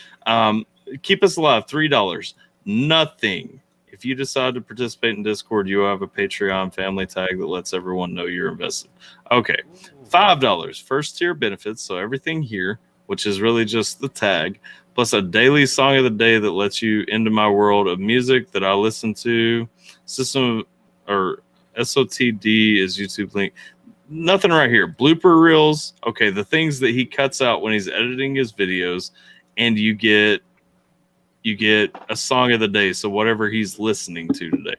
Keep us alive, $3. Nothing. If you decide to participate in Discord, you have a Patreon family tag that lets everyone know you're invested. Okay. $5. First tier benefits. So everything here, which is really just the tag, plus a daily song of the day that lets you into my world of music that I listen to. System or SOTD is YouTube link. Nothing right here. Blooper reels. Okay, the things that he cuts out when he's editing his videos, and you get a song of the day. So whatever he's listening to today.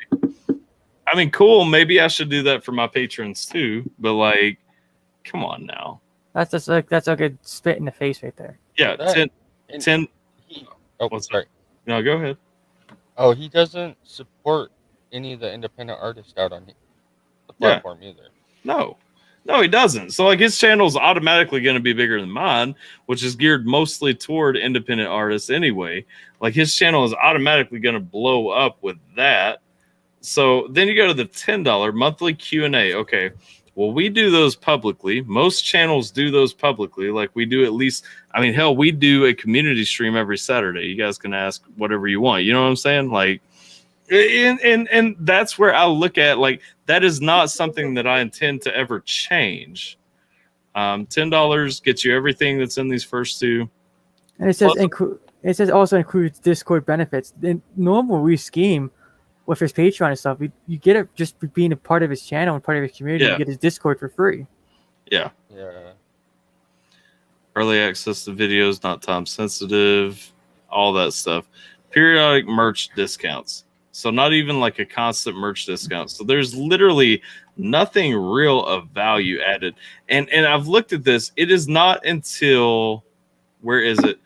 I mean, cool. Maybe I should do that for my patrons too. But like, come on now. That's a good spit in the face right there. Yeah, 10. Sorry. No, go ahead. Oh, he doesn't support any of the independent artists out on the platform either. No, he doesn't. So like his channel is automatically going to be bigger than mine, which is geared mostly toward independent artists anyway. Like his channel is automatically going to blow up with that. So then you go to the $10 monthly Q&A. Okay. Well, we do those publicly. Most channels do those publicly. Like we do at least, I mean, hell, we do a community stream every Saturday. You guys can ask whatever you want. You know what I'm saying? Like, and that's where I look at, like, that is not something that I intend to ever change. $10 gets you everything that's in these first two. And it says also includes Discord benefits. In normal we scheme with his Patreon and stuff, you get it just for being a part of his channel and part of his community. Yeah. You get his Discord for free. Yeah. Early access to videos, not time sensitive, all that stuff. Periodic merch discounts. So not even like a constant merch discount. So there's literally nothing real of value added. And I've looked at this. It is not until, where is it?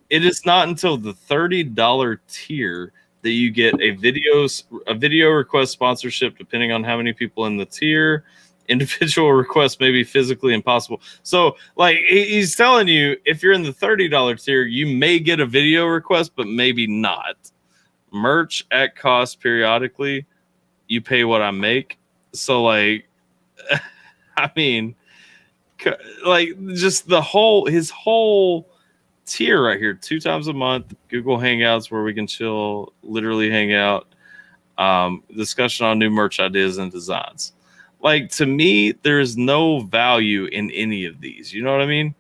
It is not until the $30 tier that you get a video request sponsorship, depending on how many people in the tier. Individual requests may be physically impossible. So like he's telling you, if you're in the $30 tier, you may get a video request, but maybe not. Merch at cost periodically. You pay what I make. So like, I mean, like just his whole tier right here, 2 times a month, Google Hangouts where we can chill, literally hang out, discussion on new merch ideas and designs. Like, to me, there's no value in any of these. You know what I mean?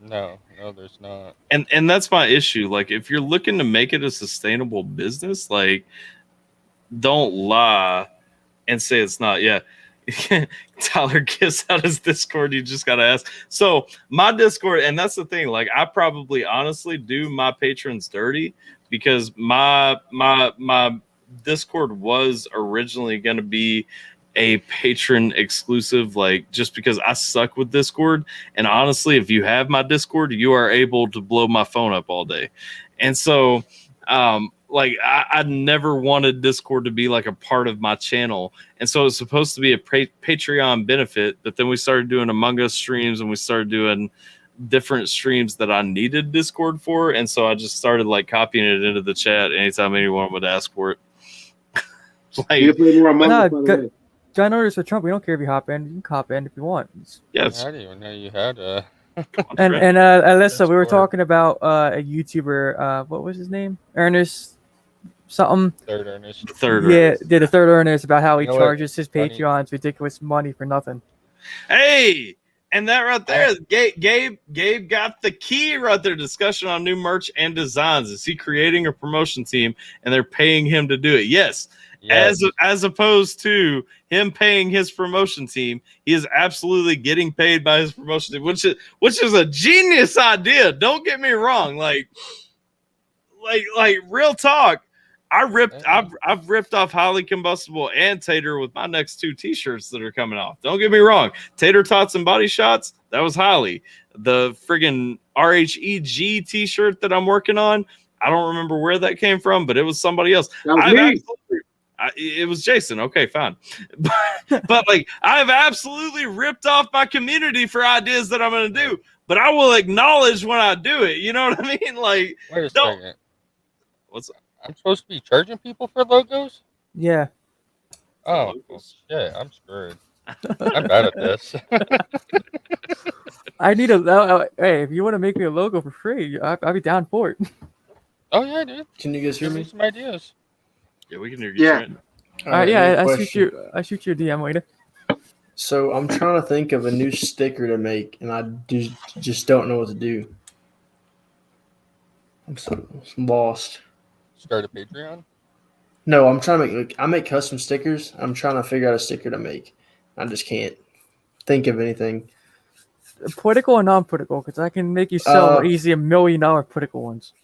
No, there's not. And that's my issue. Like, if you're looking to make it a sustainable business, like, don't lie and say it's not. Yeah. Tyler gives out his Discord. You just got to ask. So my Discord, and that's the thing, like, I probably honestly do my patrons dirty because my Discord was originally going to be a patron exclusive, like, just because I suck with Discord. And honestly, if you have my Discord, you are able to blow my phone up all day. And so like I never wanted Discord to be like a part of my channel, and so it was supposed to be a Patreon benefit. But then we started doing Among Us streams, and we started doing different streams that I needed Discord for, and so I just started like copying it into the chat anytime anyone would ask for it. Like, you play more Among Us, by the way. John orders for Trump. We don't care if you hop in. You can hop in if you want. yes. I didn't even know you had a. And Alyssa, we were talking about a YouTuber. What was his name? Ernest something. Third Ernest. The third. Yeah, the third Ernest, about how he You know what? charges his Funny. Patreons ridiculous money for nothing. Hey, and that right there, Gabe got the key right there. Discussion on new merch and designs. Is he creating a promotion team and they're paying him to do it? Yes. Yes. As opposed to him paying his promotion team, he is absolutely getting paid by his promotion team, which is a genius idea. Don't get me wrong. Like real talk. I've ripped off Highly Combustible and Tater with my next 2 T-shirts that are coming off. Don't get me wrong. Tater Tots and Body Shots, that was Highly. The friggin' RHEG T-shirt that I'm working on, I don't remember where that came from, but it was somebody else. It was Jason. Okay, fine. But like, I've absolutely ripped off my community for ideas that I'm going to do, but I will acknowledge when I do it. You know what I mean? Like, Wait a second. I'm supposed to be charging people for logos? Yeah. Oh, well, shit. I'm screwed. I'm bad at this. I need a. Hey, if you want to make me a logo for free, I'll be down for it. Oh, yeah, dude. Can you guys hear Give me me? some ideas. yeah, we can hear you. Yeah. Trent. All right, I shoot you a DM later. So I'm trying to think of a new sticker to make, and I just don't know what to do. I'm so lost. Start a Patreon? No, I'm trying to make. I make custom stickers. I'm trying to figure out a sticker to make. I just can't think of anything. Political or non-political? Because I can make you sell easy $1 million political ones.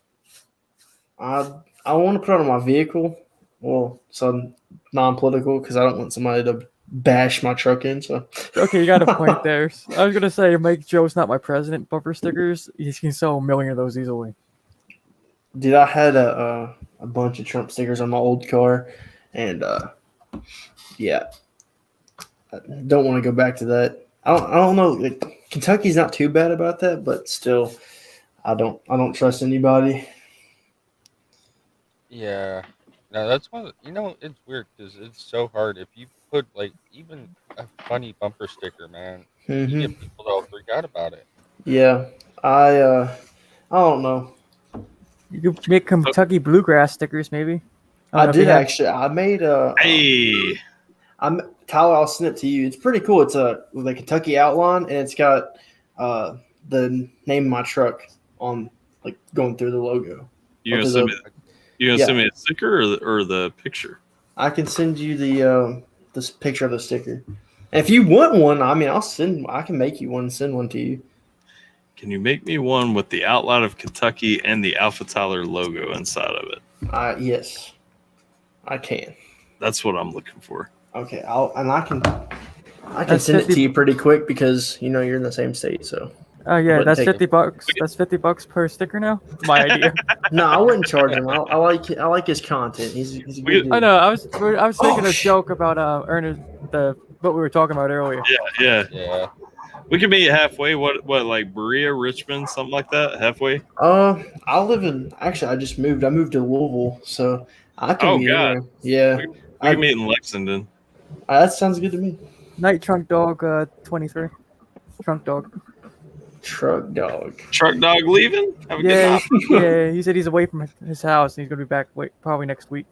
I want to put it on my vehicle. Well, some non-political because I don't want somebody to bash my truck in. So Okay, you got a point there. I was gonna say, make Joe's not my president bumper stickers. You can sell 1 million of those easily. Dude, I had a bunch of Trump stickers on my old car, and yeah, I don't want to go back to that. I don't know. Like, Kentucky's not too bad about that, but still, I don't trust anybody. Yeah. No, that's one. It's weird because it's so hard. If you put like even a funny bumper sticker, man, you get people that'll freak out about it. Yeah, I don't know. You could make Kentucky bluegrass stickers, maybe. I did actually. I made Hey, Tyler, I'll send it to you. It's pretty cool. It's with a Kentucky outline, and it's got the name of my truck on, like, going through the logo. you gonna send me a sticker or the picture? I can send you the this picture of the sticker. And if you want one, I mean, I can make you one and send one to you. Can you make me one with the outline of Kentucky and the AlphaTyler logo inside of it? Yes, I can. That's what I'm looking for. Okay, I can send it to you pretty quick because you're in the same state. So. Oh yeah, that's $50. That's $50 per sticker now. My idea. No, I wouldn't charge him. I like his content. He's a good dude. I know. I was making a joke about Ernest, what we were talking about earlier. Yeah. We could meet halfway. What like Berea, Richmond, something like that? Halfway? I live in. Actually, I just moved. I moved to Louisville, so I can. God. Yeah. We can meet in Lexington. That sounds good to me. Night Trunk Dog 23. Trunk Dog. Truck dog leaving? Have a good Yeah, night. yeah. He said he's away from his house and he's gonna be back probably next week.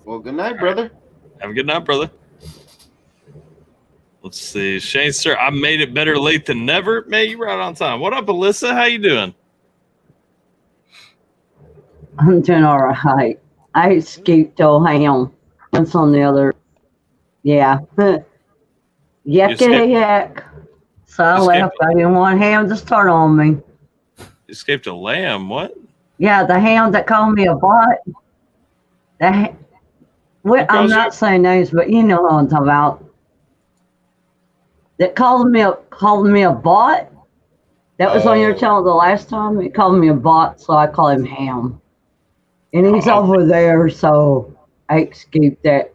Well, good night, brother. Have a good night, brother. Let's see. Shane, sir, I made it better late than never. Man, you right on time. What up, Alyssa? How you doing? I'm doing all right. I escaped Ohio. What's on the other? Yeah. Yak. So I left. I didn't want Ham to start on me. Escaped a lamb. What? Yeah, the hound that called me a bot. I'm not saying names, but you know what I'm talking about. That called me a bot. That was on your Oh. channel the last time. He called me a bot, so I call him Ham. And he's Oh, over there, so I escaped that.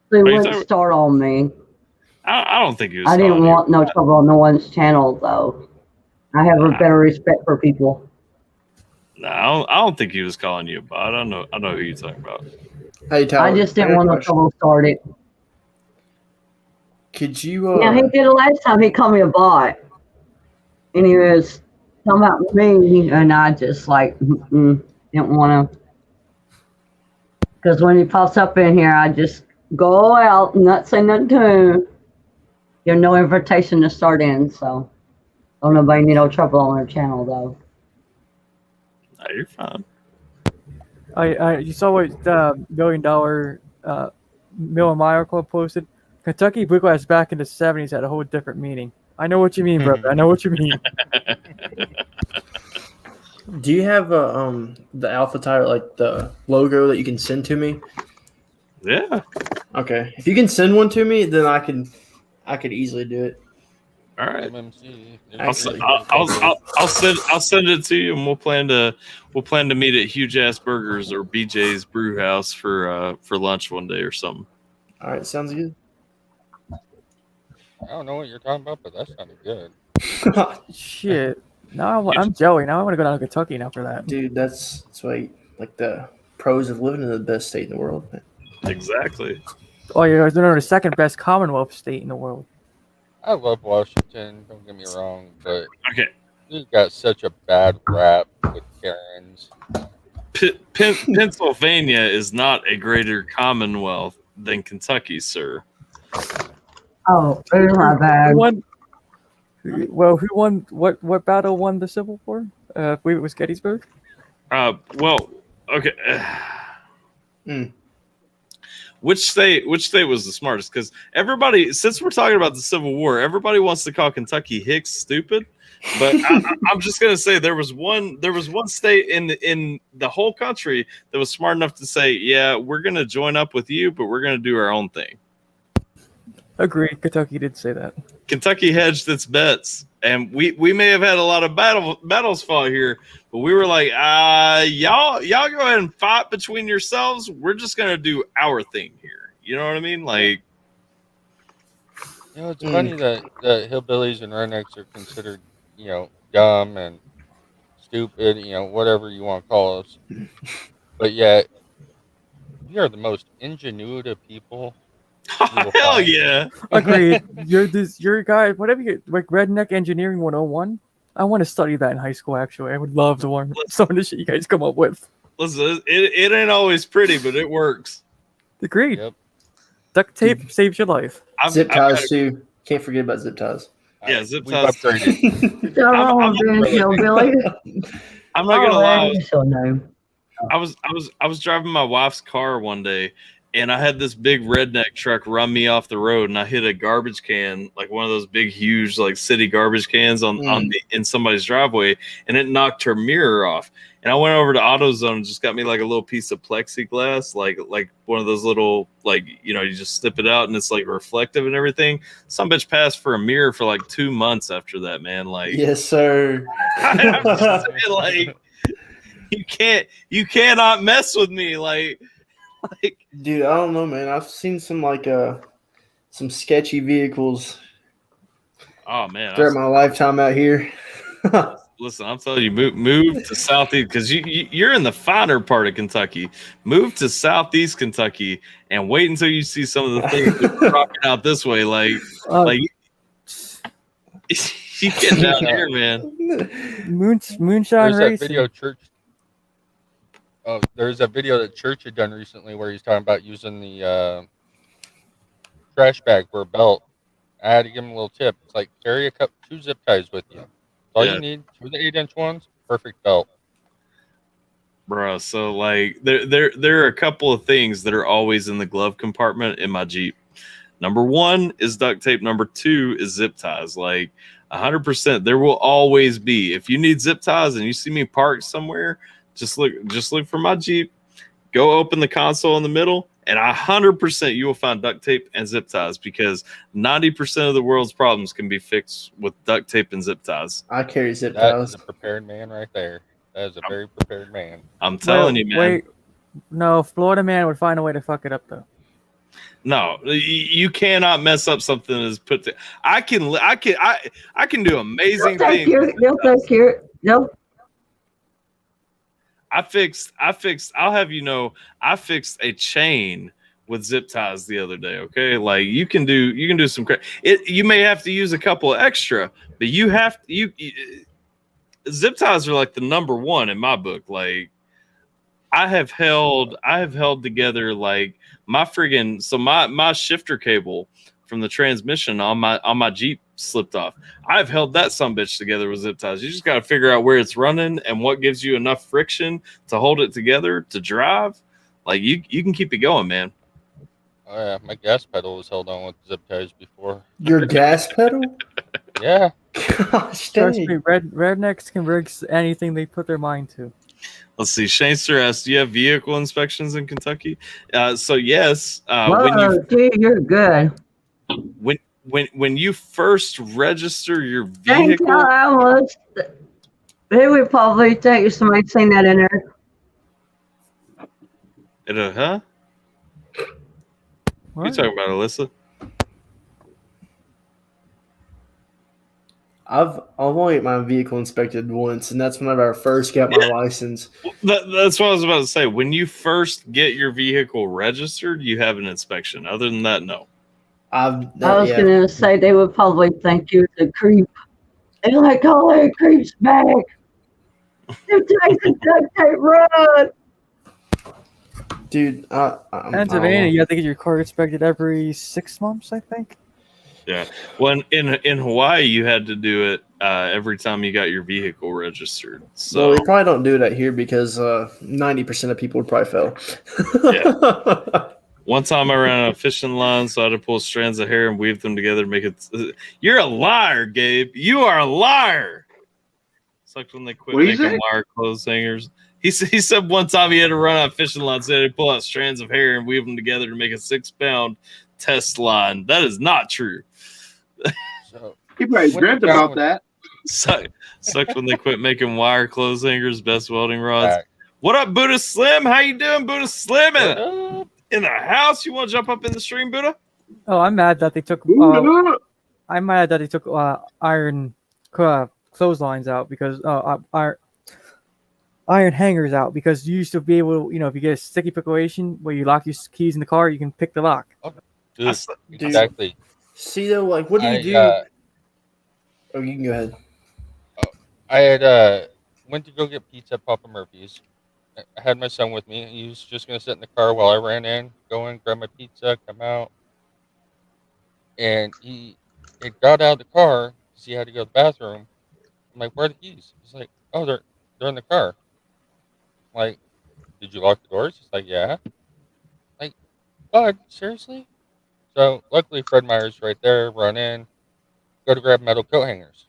So he Are you wouldn't talking- start on me. I don't think he was. I didn't calling you want a no bot. trouble on no one's channel, though. I have a better respect for people. No, I don't think he was calling you a bot. I know who you're talking about. Hey, Tyler. I just I didn't got a want no question. trouble started. Could you? Yeah, he did it last time. He called me a bot. And he was talking about me, and I just like, didn't want to. Because when he pops up in here, I just go out and not say nothing to him. Give no invitation to start in, so don't nobody need no trouble on their channel, though. No, you're fine. You saw what the $1 million Mill and Meyer Club posted? Kentucky Bluegrass back in the 70s had a whole different meaning. I know what you mean, brother. I know what you mean. Do you have the AlphaTyler, like the logo that you can send to me? Yeah. Okay. If you can send one to me, then I could easily do it. All right. MMC. I'll send it to you, and we'll plan to meet at Huge Ass Burgers or BJ's Brew House for lunch one day or something. All right, sounds good. I don't know what you're talking about, but that sounded good. Shit. Now I'm jelly. Now I want to go down to Kentucky now for that. Dude, that's why, like, the pros of living in the best state in the world. Exactly. Oh, you're the second best Commonwealth state in the world. I love Washington. Don't get me wrong, but Okay. we've got such a bad rap with Karens. Pennsylvania is not a greater Commonwealth than Kentucky, sir. Oh, there's my bad. Who won? What battle won the Civil War? I believe it was Gettysburg. Well, okay. Which state was the smartest? Because everybody, since we're talking about the Civil War, everybody wants to call Kentucky Hicks stupid. But I'm just gonna say there was one state in the whole country that was smart enough to say, yeah, we're gonna join up with you, but we're gonna do our own thing. Agreed. Kentucky did say that. Kentucky hedged its bets, and we may have had a lot of battles fought here, but we were like, y'all go ahead and fight between yourselves. We're just gonna do our thing here. You know what I mean? Like, You know, it's funny that hillbillies and rednecks are considered, dumb and stupid, whatever you want to call us. But yet, we are the most ingenuitive people. Hell yeah. Agreed. You're a guy, whatever you like, Redneck Engineering 101. I want to study that in high school, actually. I would love to learn some of the shit you guys come up with. Listen, it ain't always pretty, but it works. Agreed. Yep. Duct tape saves your life. Zip ties, too. Can't forget about zip ties. Yeah, zip We've ties. upgraded. I'm not gonna lie. So no. I was driving my wife's car one day, and I had this big redneck truck run me off the road, and I hit a garbage can, like one of those big, huge, like city garbage cans in somebody's driveway, and it knocked her mirror off. And I went over to AutoZone and just got me like a little piece of plexiglass, like one of those little, like, you just snip it out and it's like reflective and everything. Some bitch passed for a mirror for like 2 months after that, man. Like, Yes, sir. I'm just saying, like, you cannot mess with me, like. Dude, I don't know, man. I've seen some some sketchy vehicles Oh man, throughout my lifetime out here. listen, I'm telling you, move to southeast, because you're in the finer part of Kentucky. Move to southeast Kentucky and wait until you see some of the things that are rocking out this way. Like you get down here, man. Moonshine There's racing. that video Church. Oh, there's a video that Church had done recently where he's talking about using the trash bag for a belt. I had to give him a little tip. It's like carry two zip ties with you. That's all you need. 2 of the 8-inch ones. Perfect belt. Bro, so like there are a couple of things that are always in the glove compartment in my Jeep. Number one is duct tape. Number two is zip ties. Like 100%, there will always be. If you need zip ties and you see me parked somewhere, just look for my Jeep. Go open the console in the middle. And 100% you will find duct tape and zip ties, because 90% of the world's problems can be fixed with duct tape and zip ties. I carry zip That ties. is a prepared man right there. That is a very prepared man. I'm telling you, man. Wait, no, Florida man would find a way to fuck it up though. No, you cannot mess up something that's put to. I can do amazing things. They'll take care. They'll I fixed. I'll have you know, I fixed a chain with zip ties the other day. Okay, like you can do some. You may have to use a couple extra, but zip ties are like the number one in my book. Like I have held together like my friggin' my shifter cable from the transmission on my Jeep slipped off. I've held that sumbitch together with zip ties. You just got to figure out where it's running and what gives you enough friction to hold it together to drive. Like you can keep it going, man. Oh yeah, my gas pedal was held on with zip ties before. Your gas pedal? Yeah. Gosh, Trust dang. me, rednecks can rig anything they put their mind to. Let's see. Shanester asked, "Do you have vehicle inspections in Kentucky?" So yes. Whoa, dude, you're good. When you first register your Dang, vehicle, how much? It would probably take you somebody saying that in there. huh? What are you talking about, Alyssa? I've only had my vehicle inspected once, and that's whenever I first got my license. That's what I was about to say. When you first get your vehicle registered, you have an inspection. Other than that, no. I was going to say they would probably think you was a creep. They like, oh, that creep's back. You take the duct tape run. Dude, Pennsylvania, you have to get your car inspected every 6 months, I think. Yeah. Well, in Hawaii, you had to do it every time you got your vehicle registered. So well, we probably don't do that here because 90% of people would probably fail. yeah. One time I ran a fishing line, so I had to pull strands of hair and weave them together to make it. You're a liar, Gabe. You are a liar. Sucked when they quit making wire clothes hangers. He said one time he had to run out fishing line, so he had to pull out strands of hair and weave them together to make a 6-pound test line. That is not true. So he probably dreamt about that. Sucked when they quit making wire clothes hangers, best welding rods. What up, Buddha Slim? How you doing, Buddha Slim? In the house? You want to jump up in the stream, Buddha? Oh, I'm mad that they took. I'm mad that they took iron clotheslines out because iron hangers out, because you used to be able to, if you get a sticky situation where you lock your keys in the car, you can pick the lock. Dude, exactly. See though, like, what do you do? Oh, you can go ahead. I had went to go get pizza at Papa Murphy's. I had my son with me. He was just going to sit in the car while I ran in, go in, grab my pizza, come out. And he got out of the car because he had to go to the bathroom. I'm like, where are the keys? He's like, oh, they're in the car. I'm like, did you lock the doors? He's like, yeah. I'm like, bud, seriously? So luckily Fred Meyer's right there, run in, go to grab metal coat hangers.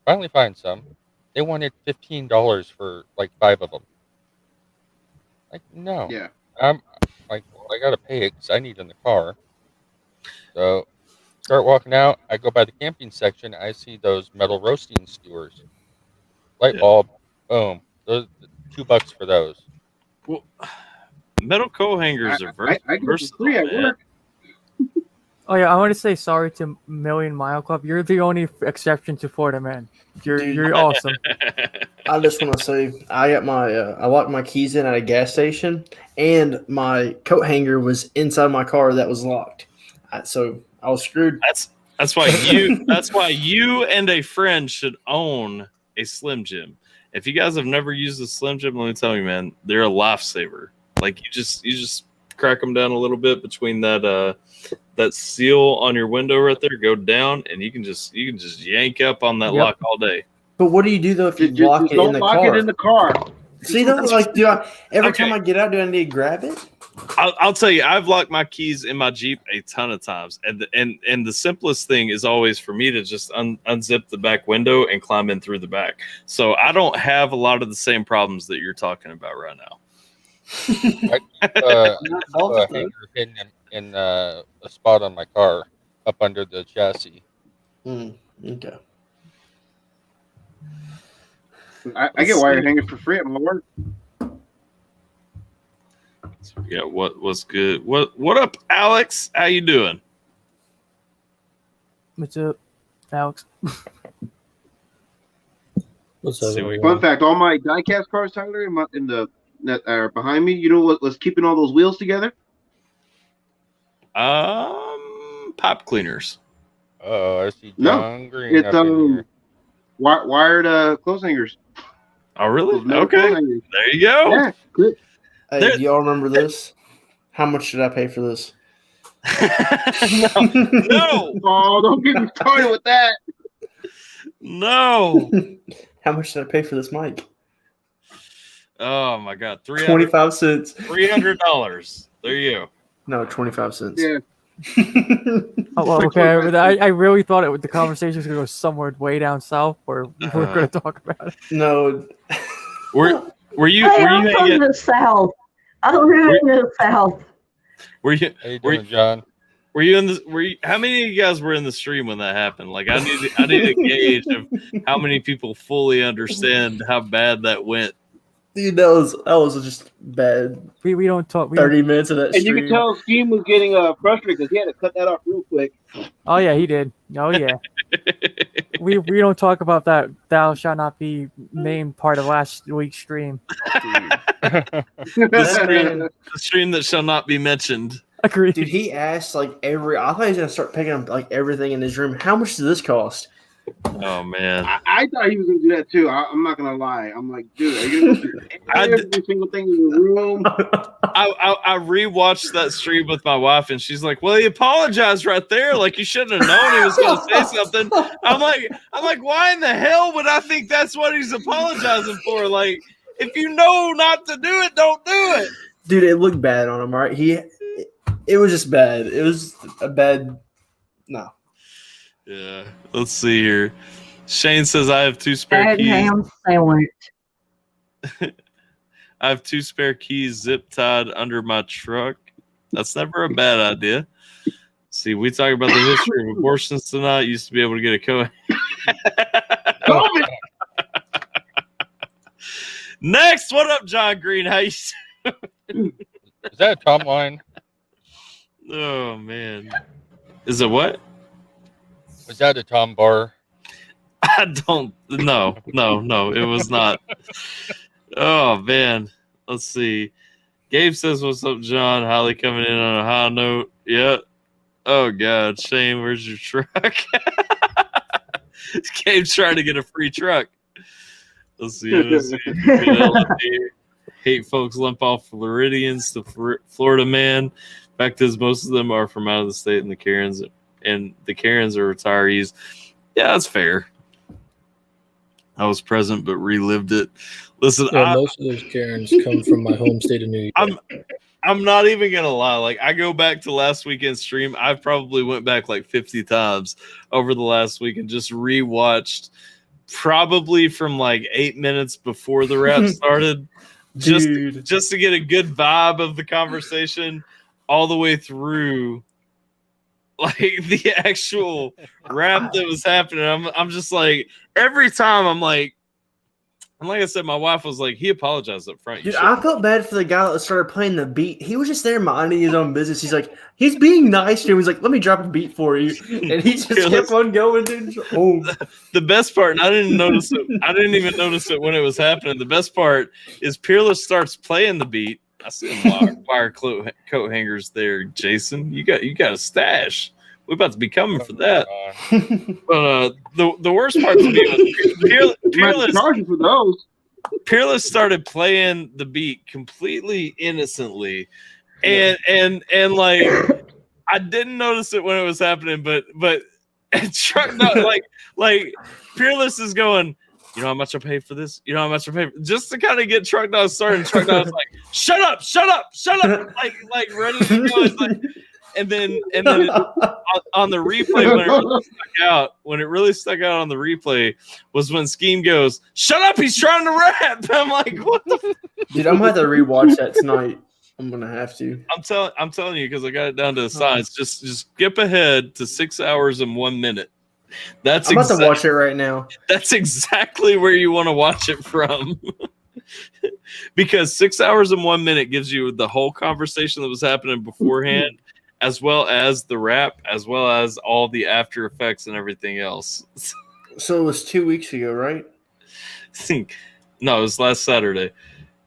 Finally find some. They wanted $15 for like 5 of them. Like, no. Yeah. I'm like, well, I gotta pay it because I need it in the car. So start walking out. I go by the camping section. I see those metal roasting skewers. Light bulb. Boom. Those $2 for those. Well, metal coat hangers are versatile. Free at work. Oh yeah, I want to say sorry to Million Mile Club. You're the only exception to Florida, man. You're awesome. I just want to say I got my I locked my keys in at a gas station, and my coat hanger was inside my car that was locked. So I was screwed. That's why you and a friend should own a Slim Jim. If you guys have never used a Slim Jim, let me tell you, man, they're a lifesaver. Like you just crack them down a little bit between that seal on your window right there, go down, and you can just yank up on that lock all day. But what do you do though if you lock it in the car? It in the car. See, though, like, every time I get out, do I need to grab it? I'll tell you, I've locked my keys in my Jeep a ton of times, and the simplest thing is always for me to just unzip the back window and climb in through the back. So I don't have a lot of the same problems that you're talking about right now. I keep a hanger hidden in a spot on my car up under the chassis. Okay. I get wire hangers for free at my work. Yeah, what's good? What up, Alex? How you doing? What's up, Alex? What's up? Fun fact: all my diecast cars, Tyler, that are behind me. You know what was keeping all those wheels together? Pop cleaners. Oh, I see John Green. It's up in here. wired clothes hangers. Oh, really? Those metal Okay. clothes hangers. There you go. Yeah, good. Hey, do y'all remember this? How much did I pay for this? No. Oh, don't get me started with that. No. How much did I pay for this mic? Oh my God. 25 cents. $300. There you go. No, 25 cents. Yeah. Oh, well, okay. But I really thought the conversation was going to go somewhere way down south where we were going to talk about it. No. Were you I'm from the South. I'm really in the South. Were you? How you doing, John? Were you in the? How many of you guys were in the stream when that happened? Like, I need a gauge of how many people fully understand how bad that went. Dude, that was just bad. We don't talk. 30 minutes of that And stream. you can tell Scheme was getting frustrated because he had to cut that off real quick. Oh yeah, he did. Oh yeah. we don't talk about that. Thou shalt not be named part of last week's stream. The stream that shall not be mentioned. Agreed. Dude, he asked I thought he was gonna start picking up like everything in his room. How much does this cost? Oh man, I thought he was gonna do that too. I'm not gonna lie. I'm like, dude, are you gonna do every single thing in your room? I rewatched that stream with my wife, and she's like, "Well, he apologized right there. Like, you shouldn't have known he was going to say something." I'm like, why in the hell would I think that's what he's apologizing for? Like, if you know not to do it, don't do it. Dude, it looked bad on him, right? It was just bad. It was a bad. No. Yeah. Let's see here. Shane says I have 2 spare keys. Ham sandwich. I have 2 spare keys zip tied under my truck. That's never a bad idea. See, we talk about the history of abortions tonight. Used to be able to get a co. Next, what up, John Green? How you? Is that a Tom line? Oh man, is it what? Was that a Tom bar? I don't. No, it was not. Oh man, let's see. Gabe says, "What's up, John? Holly coming in on a high note." Yeah. Oh God, Shane, where's your truck? Gabe's trying to get a free truck. Let's see. Hate folks limp off Floridians to Florida man. Fact is, most of them are from out of the state, and the Karens are retirees. Yeah, that's fair. I was present but relived it. Listen, most of those Karens come from my home state of New York. I'm not even gonna lie. Like, I go back to last weekend's stream. I probably went back like 50 times over the last week and just rewatched, probably from like 8 minutes before the rap started, just to get a good vibe of the conversation all the way through, like the actual rap that was happening. I'm just like, every time I'm like, and like I said, my wife was like, he apologized up front. Dude, I felt bad for the guy that started playing the beat. He was just there minding his own business. He's like, he's being nice to him. He's like, let me drop a beat for you. And he just kept on going, dude. Oh. The best part, and I didn't even notice it when it was happening. The best part is Peerless starts playing the beat. I see wire coat hangers there, Jason. You got a stash. We're about to be coming for that. But the worst part to me was Peerless started playing the beat completely innocently, and like, I didn't notice it when it was happening, but Truck like Peerless is going, you know how much I paid for this? You know how much I paid for, just to kind of get Truck Dog started. And Truck Dog's like, shut up, like ready to go. It's like, and then on the replay, when it really stuck out on the replay was when Scheme goes, shut up, he's trying to rap. I'm like, what the Dude, I'm gonna have to rewatch that tonight. I'm gonna have to. I'm telling you because I got it down to the science. Just skip ahead to 6 hours and 1 minute. I'm about to watch it right now. That's exactly where you want to watch it from. Because 6 hours and 1 minute gives you the whole conversation that was happening beforehand, as well as the rap, as well as all the after effects and everything else. So it was 2 weeks ago, right? No, it was last Saturday.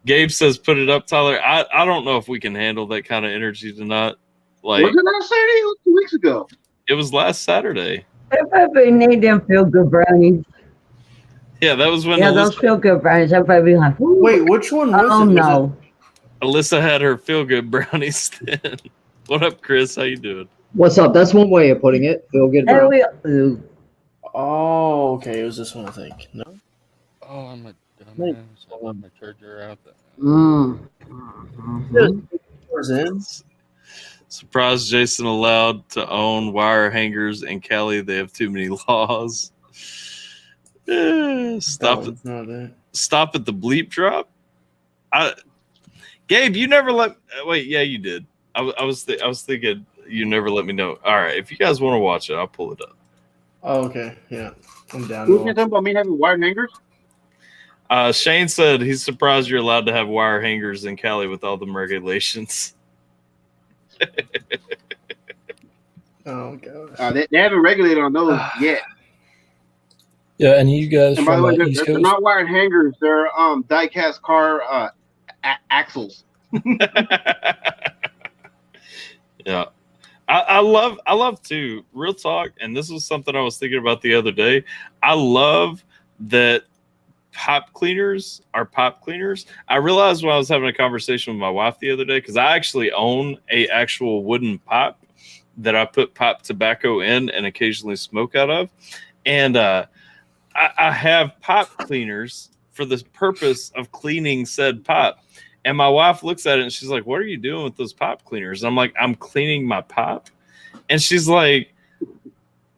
Gabe says, "Put it up, Tyler." I don't know if we can handle that kind of energy tonight. Like, was it last Saturday? It was 2 weeks ago. It was last Saturday. Everybody need them feel-good brownies. Yeah, that was when. Yeah, those feel-good brownies. Everybody be like, "Ooh." Wait, which one was it? Oh, no. Alyssa had her feel-good brownies then. What up, Chris? How you doing? What's up? That's one way of putting it. Feel good. There we go. Oh, okay. It was this one, I think. No? Oh, I'm a dumbass. I left my charger out there. Surprised Jason allowed to own wire hangers in Cali. They have too many laws. Stop it. Stop at the bleep drop. Gabe, you never let. Wait, yeah, you did. I was thinking you never let me know. All right, if you guys want to watch it, I'll pull it up. Oh, okay. Yeah, I'm down. Who's talking about me having wire hangers? Shane said he's surprised you're allowed to have wire hangers in Cali with all the regulations. Oh god. They haven't regulated on those yet. Yeah, and you guys And by the way, East they're Coast? not wired hangers. They're die-cast car axles. Yeah. I love too, real talk, and this was something I was thinking about the other day. I love that pop cleaners are pop cleaners. I realized when I was having a conversation with my wife the other day, because I actually own a actual wooden pop that I put pop tobacco in and occasionally smoke out of. And I have pop cleaners for the purpose of cleaning said pop. And my wife looks at it and she's like, "What are you doing with those pop cleaners?" And I'm like, "I'm cleaning my pop." And she's like,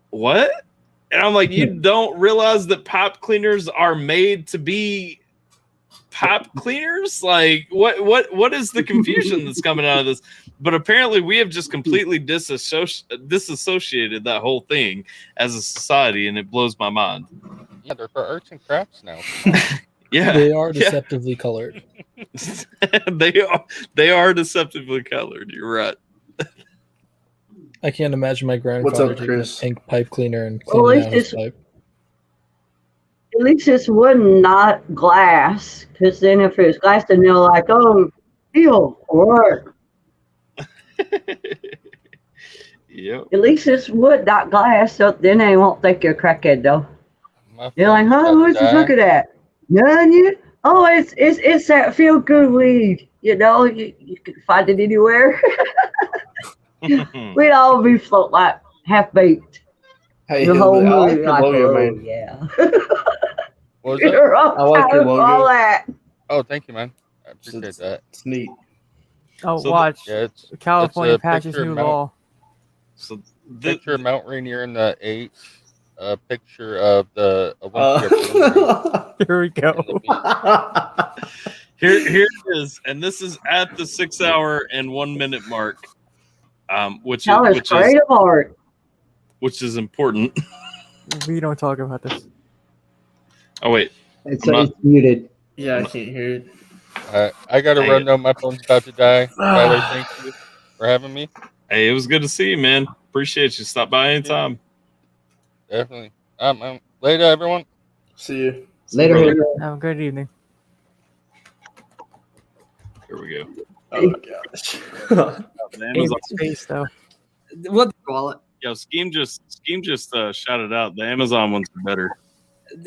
"What?" And I'm like, "You don't realize that pop cleaners are made to be pop cleaners? Like, what is the confusion that's coming out of this?" But apparently we have just completely disassociated that whole thing as a society, and it blows my mind. Yeah, they're for arts and crafts now. Yeah, They are deceptively colored. they are deceptively colored. You're right. I can't imagine my grandfather taking a Chris? pink pipe cleaner and Well, cleaning at out least his pipe. At least it's wooden, not glass. Because then if it's glass, then they're like, "Oh, steel or." Yep. At least it's wood, not glass. So then they won't think you're a crackhead, though. They're like, "Huh? What's this? Look at that. None you? Oh, it's that feel good weed. You know, you can find it anywhere." We'd all be float like half baked. Hey, the whole I like movie, your like, logo, "Oh, man. yeah." What was You're that? all I like your tired of logo. all that. Oh, thank you, man. I appreciate that. It's neat. Oh, So watch. Yeah, it's California it's a passes picture new of Mount- law. So Picture of Mount Rainier in the 8. A picture of the Olympia brewery Here we in go. the beach. here it is, and this is at the 6 hour and 1 minute mark, which Tyler's which is important. We don't talk about this. Oh wait, It's Yeah, muted. I can't hear it. I got to Hey. run though. My phone's about to die. Tyler, thank you for having me. hey, it was good to see you, man. Appreciate you. Stop by anytime. Definitely. Later, everyone. See you. Later. brother. Have a good evening. Here we go. Oh my gosh. The Amazon, Space though. What wallet? yo, Scheme just shouted out. The Amazon ones are better.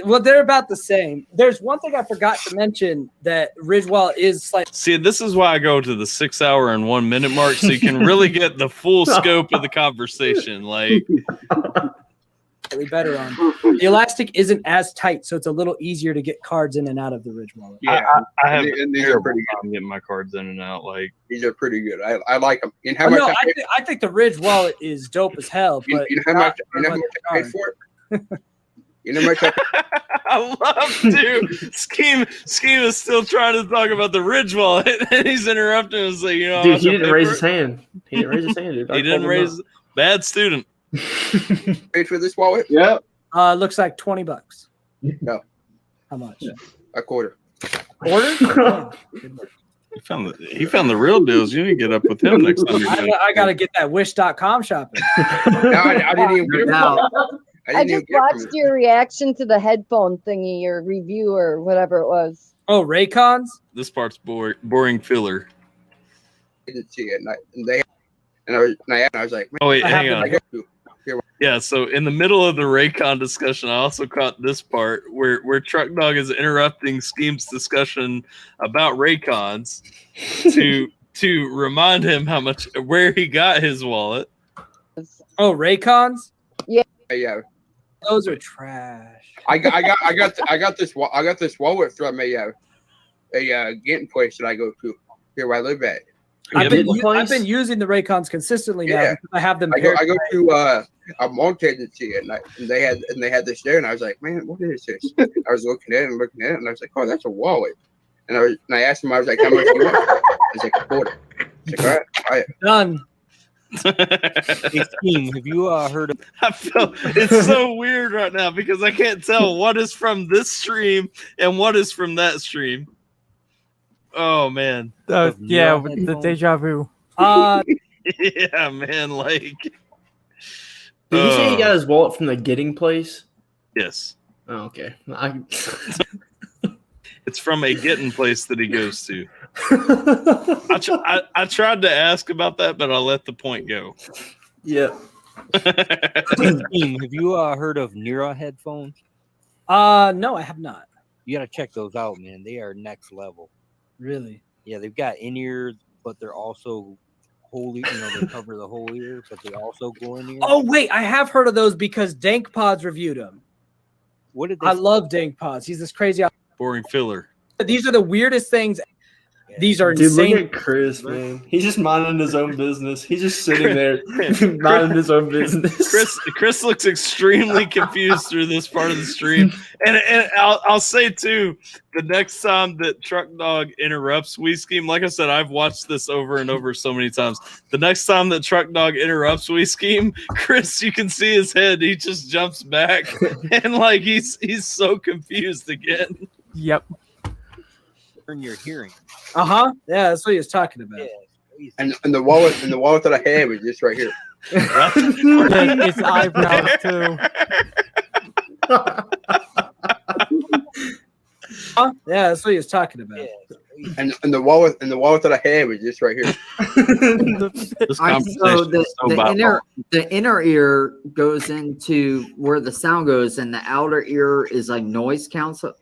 Well, they're about the same. There's one thing I forgot to mention that Ridge Wallet is slightly. See, this is why I go to the 6 hour and 1 minute mark, so you can really get the full scope of the conversation. Like, better on. The elastic isn't as tight, so it's a little easier to get cards in and out of the Ridge Wallet. Yeah, I have and these are terrible pretty time getting my cards in and out. Like, These are pretty good. I like them. And how Oh, much? no, I think the Ridge Wallet is dope as hell. But you know how much? You know how much I paid for it? You know my type. I love to Scheme is still trying to talk about the Ridge wallet, and he's interrupting and saying, dude, he didn't raise his hand. He didn't raise his hand, dude. He didn't raise. Bad student. Paid for this wallet? Yep. Looks like $20. No. How much? A quarter. Quarter? He found the real deals. You need to get up with him next time. I gotta get that Wish.com shopping. No, I didn't even get it. I just watched your reaction to the headphone thingy, your review or whatever it was. Oh, Raycons? This part's boring filler. I didn't see it, and I was like, man, oh wait, hang on. Here. Yeah, so in the middle of the Raycon discussion, I also caught this part where Truck Dog is interrupting Scheme's discussion about Raycons to remind him where he got his wallet. Oh, Raycons? Yeah. Those are trash. I got this wallet from a getting place that I go to here where I live at. I've been using the Raycons consistently now because I have them. I go to a malt agency and they had this there, and I was like, man, what is this? I was looking at it, and I was like, oh, that's a wallet. And I asked him, I was like, how much do you want? He's like, a quarter. I was like, all right. Done. Hey, Scheme, have you heard of? I feel it's so weird right now because I can't tell what is from this stream and what is from that stream. Oh man. Yeah, with the deja vu. Yeah, man. Like, did he say he got his wallet from the getting place? Yes. Oh, okay. It's from a getting place that he goes to. I tried to ask about that, but I let the point go. Yeah. Scheme, have you heard of Nira headphones? No, I have not. You gotta check those out, man. They are next level. Really? Yeah, they've got in-ears, but they're also whole ear. They cover the whole ear, but they also go in ear. Oh wait, I have heard of those because Dank Pods reviewed them. What did they I love Dank Pods. He's this crazy. Boring filler. These are the weirdest things. These are Dude, insane. look at Chris, man. He's just minding his own business. He's just sitting there minding his own business. Chris looks extremely confused through this part of the stream. And I'll say, too, the next time that Truck Dog interrupts We Scheme, like I said, I've watched this over and over so many times. The next time that Truck Dog interrupts We Scheme, Chris, you can see his head. He just jumps back. And, like, he's so confused again. Yep. Turn your hearing. Yeah, that's what he was talking about. Yeah. And the wallet that I have is just right here. It's eyebrows too. Yeah, that's what he was talking about. Yeah. And the wallet that I have is just right here. So the inner ear goes into where the sound goes, and the outer ear is like noise canceling.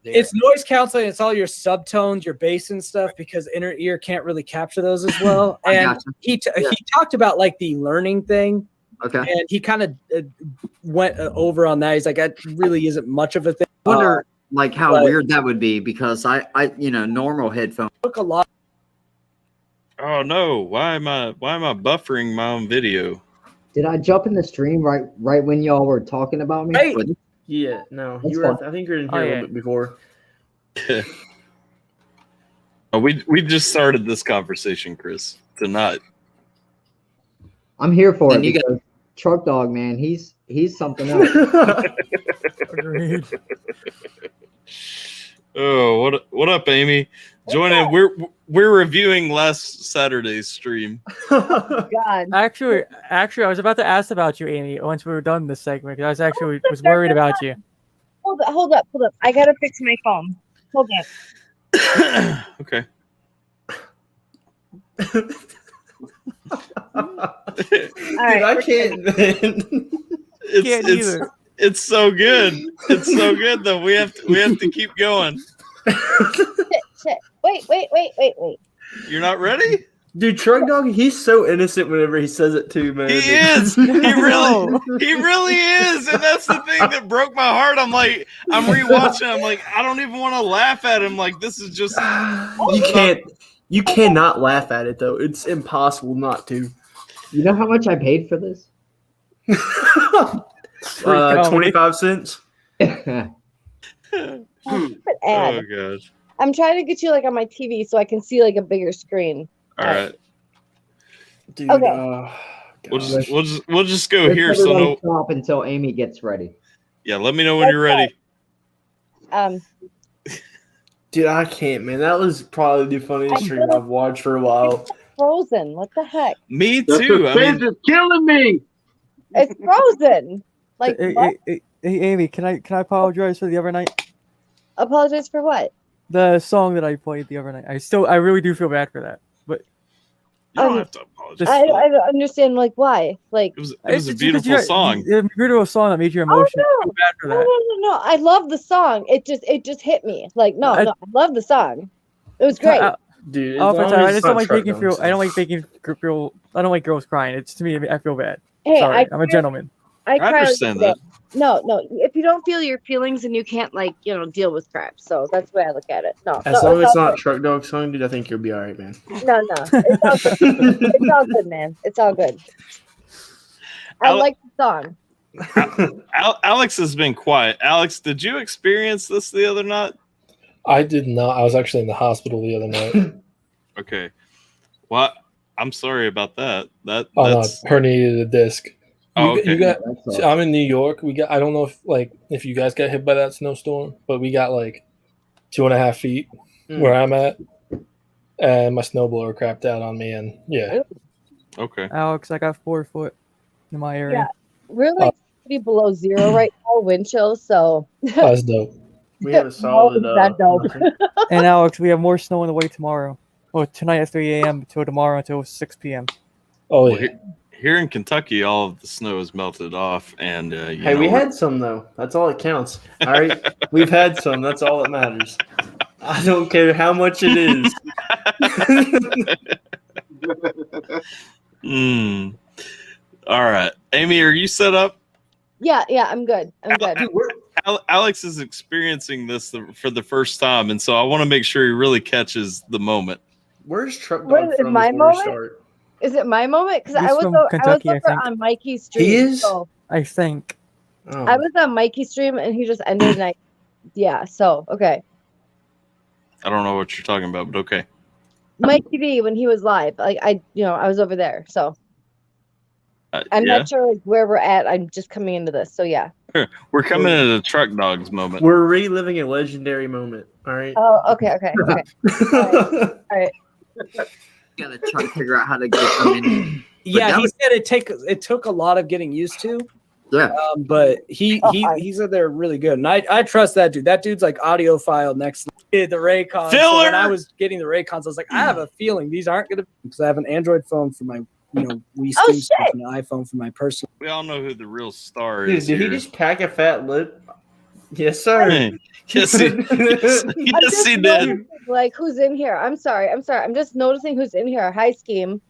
It's noise canceling. It's all your subtones, your bass and stuff, because inner ear can't really capture those as well. And he talked about like the learning thing. Okay. And he kind of went over on that. He's like, that really isn't much of a thing. I wonder like how weird that would be, because I normal headphones took a lot. Oh no! Why am I buffering my own video? Did I jump in the stream right when y'all were talking about me? Hey. Yeah, no. That's You were. fine. I think you were in here a little bit before. We just started this conversation, Chris, tonight. I'm here for it Then you because Truck Dog, man, he's something else. Agreed. Oh, what up, Amy? Join in. We're reviewing last Saturday's stream. God. Actually, I was about to ask about you, Amy, once we were done this segment, because I was worried about you. Hold up. I gotta fix my phone. Hold up. Okay. Dude, I can't, man. It's so good. It's so good though. We have to keep going. Shit. Wait. You're not ready? Dude, Truck Dog, he's so innocent whenever he says it too, man. He is. He really is. And that's the thing that broke my heart. I'm like, I'm rewatching. I'm like, I don't even want to laugh at him. Like, this is just You cannot laugh at it though. It's impossible not to. You know how much I paid for this? 25 cents. Ad. Oh gosh. I'm trying to get you like on my TV so I can see like a bigger screen. All right. Dude, Okay. We'll just go Let's here. So everybody no. stop until Amy gets ready. Yeah, let me know when you're ready. Dude, I can't, man. That was probably the funniest stream I've watched for a while. Frozen. What the heck? Me The too. I suspense mean, is killing me. It's frozen. Like what? Hey, Amy, can I apologize for the other night? Apologize for what? The song that I played the other night. I really do feel bad for that. But you don't have to apologize. I don't understand like why. Like it was a beautiful song. A beautiful song that made you emotional. I feel bad for that. No. I love the song. It just hit me. Like I love the song. It was great. Dude, I just don't like making feel. I don't like making feel. I don't like girls crying. It's to me. I feel bad. Hey, Sorry, I'm a gentleman. I understand that. No. If you don't feel your feelings and you can't deal with crap. So that's the way I look at it. No. As long as it's not Truck Dog song, dude, I think you'll be all right, man. No. It's all good. It's all good, man. It's all good. I like the song. Alex has been quiet. Alex, did you experience this the other night? I did not. I was actually in the hospital the other night. Okay. Well, I'm sorry about that. No, herniated a disc. Oh, okay. I'm in New York. I don't know if you guys got hit by that snowstorm, but we got 2.5 feet where I'm at, and my snowblower crapped out on me, and yeah. Okay. Alex, I got 4 foot in my area. Yeah, we're pretty below zero right now, wind chill. So that's dope. We have a solid. And Alex, we have more snow on the way tomorrow. Well, tonight at 3 a.m. until tomorrow until 6 p.m. Oh yeah. Here in Kentucky, all of the snow is melted off, and hey, we had some though. That's all that counts. All right, we've had some. That's all that matters. I don't care how much it is. All right, Amy, are you set up? Yeah, I'm good. I'm good. Alex is experiencing this for the first time, and so I want to make sure he really catches the moment. Where's Truck Dog from? My moment? Is it my moment? Because I was over on Mikey's stream. He is? So I think. Oh. I was on Mikey's stream and he just ended and okay. I don't know what you're talking about, but okay. Mikey D when he was live. I was over there. So I'm not sure where we're at. I'm just coming into this. So yeah. We're coming into the Truck Dogs moment. We're reliving a legendary moment. All right. Oh, okay. All right. Gotta try to figure out how to get them in. Yeah, he said it took a lot of getting used to. Yeah. But he said they're really good. And I trust that dude. That dude's like audiophile next to the Raycons. So when I was getting the Raycons, I was like, I have a feeling these aren't gonna because I have an Android phone for my Wii Steam stuff and an iPhone for my personal. We all know who the real star Dude, is. did he just pack a fat lip? Yes, sir. Yes, he did. Like, who's in here? I'm sorry. I'm just noticing who's in here. Hi, Scheme.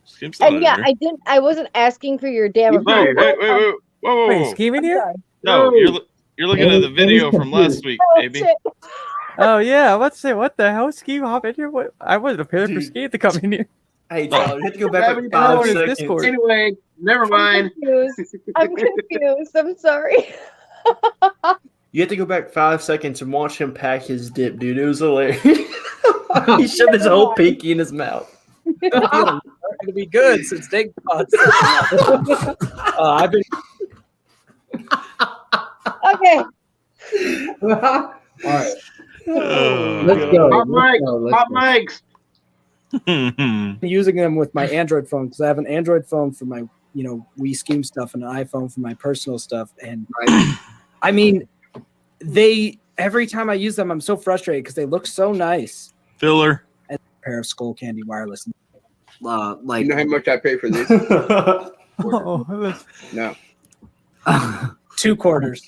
Scheme's and yeah, I wasn't asking for your damn. Whoa. Wait, Scheme in here? No, you're looking at the video from last week, baby. Oh yeah, let's say what the hell, Scheme hop in here? What? I wasn't prepared for Scheme to come in here. Hey, Tyler, you have to go back like 5 seconds. Discord. Anyway, never mind. I'm confused. I'm sorry. You have to go back 5 seconds and watch him pack his dip, dude. It was hilarious. He shoved his whole pinky in his mouth. It's going to be good since Dig Pod's I've been. Okay. All right. Let's go. Hot mics. Using them with my Android phone because I have an Android phone for my Wii Scheme stuff and an iPhone for my personal stuff. And I mean, every time I use them, I'm so frustrated because they look so nice. Filler. And a pair of Skull Candy wireless. You know how much I pay for this? No. 2 quarters.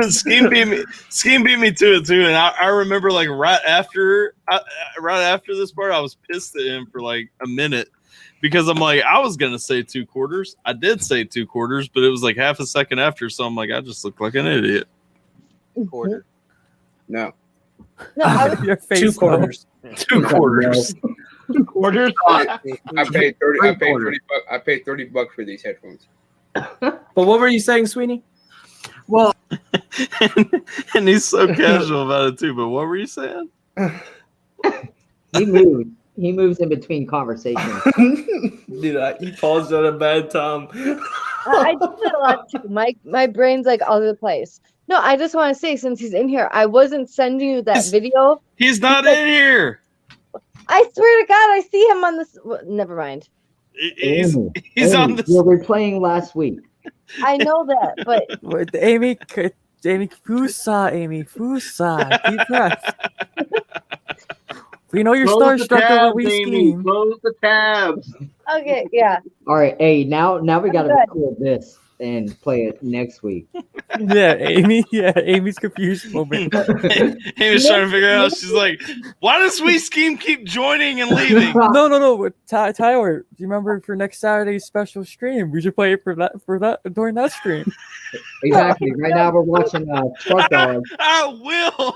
Scheme beat me to it too, and I remember like right after this part, I was pissed at him for like a minute because I'm like I was gonna say 2 quarters. I did say 2 quarters, but it was like half a second after, so I'm like I just look like an idiot. Quarter. No. No, I was Your face 2 quarters. 2 quarters. Quarters. I paid 30. I paid 30 bucks. I paid $30 for these headphones. But what were you saying, Sweeney? Well, and he's so casual about it too. But what were you saying? He moves. He moves in between conversations. Dude, he paused at a bad time. I do that a lot too. My brain's like all over the place. No, I just want to say, since he's in here, I wasn't sending you that video. He's not in here. I swear to God, I see him on this. Never mind. He's Amy, on the. we were playing last week. I know that, but With Amy Fusa, deep breath. We know you're Close the starstruck over tabs, we Amy. scheme. Close the tabs. okay, yeah. All right, hey, now we got to Good. record this and play it next week. Yeah, Amy's confused moment. Amy's trying to figure out. She's like, "Why does We Scheme keep joining and leaving?" No. Tyler, do you remember for next Saturday's special stream? We should play it for that during that stream. Exactly. Right now we're watching Truck Dog. I will.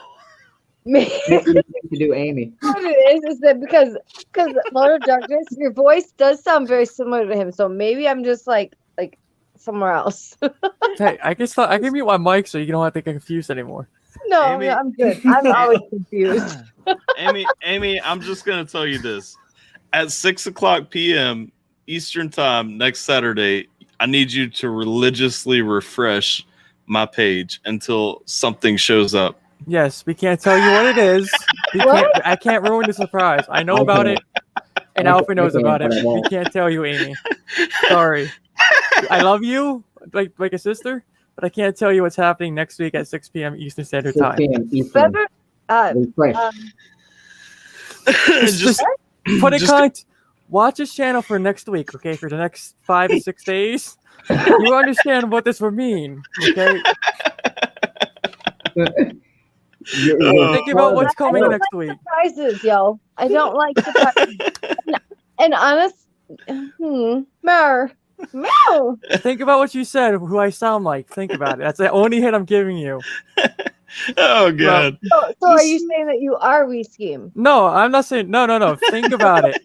To do Amy. What it is that because Lord of Darkness, your voice does sound very similar to him. So maybe I'm just like somewhere else. Hey, I can mute my mic so you don't have to get confused anymore. No, Amy- I'm good. I'm always confused. Amy, I'm just gonna tell you this: at 6:00 p.m. Eastern time next Saturday, I need you to religiously refresh my page until something shows up. Yes, we can't tell you what it is. I can't ruin the surprise. I know about it, and Alpha knows about it. We can't tell you, Amy. Sorry. I love you like a sister, but I can't tell you what's happening next week at 6 p.m. Eastern Standard 6 Time. p.m. Eastern. Refresh. Just Put it kind. Watch this channel for next week, okay? For the next 5 to 6 days. You understand what this would mean, okay? Think about what's coming next week. Surprises, yo. I don't like surprises. and honest, Mer. Think about what you said, who I sound like. Think about it. That's the only hint I'm giving you. Oh god. So are you saying that you are We Scheme? No, I'm not saying no. Think about it.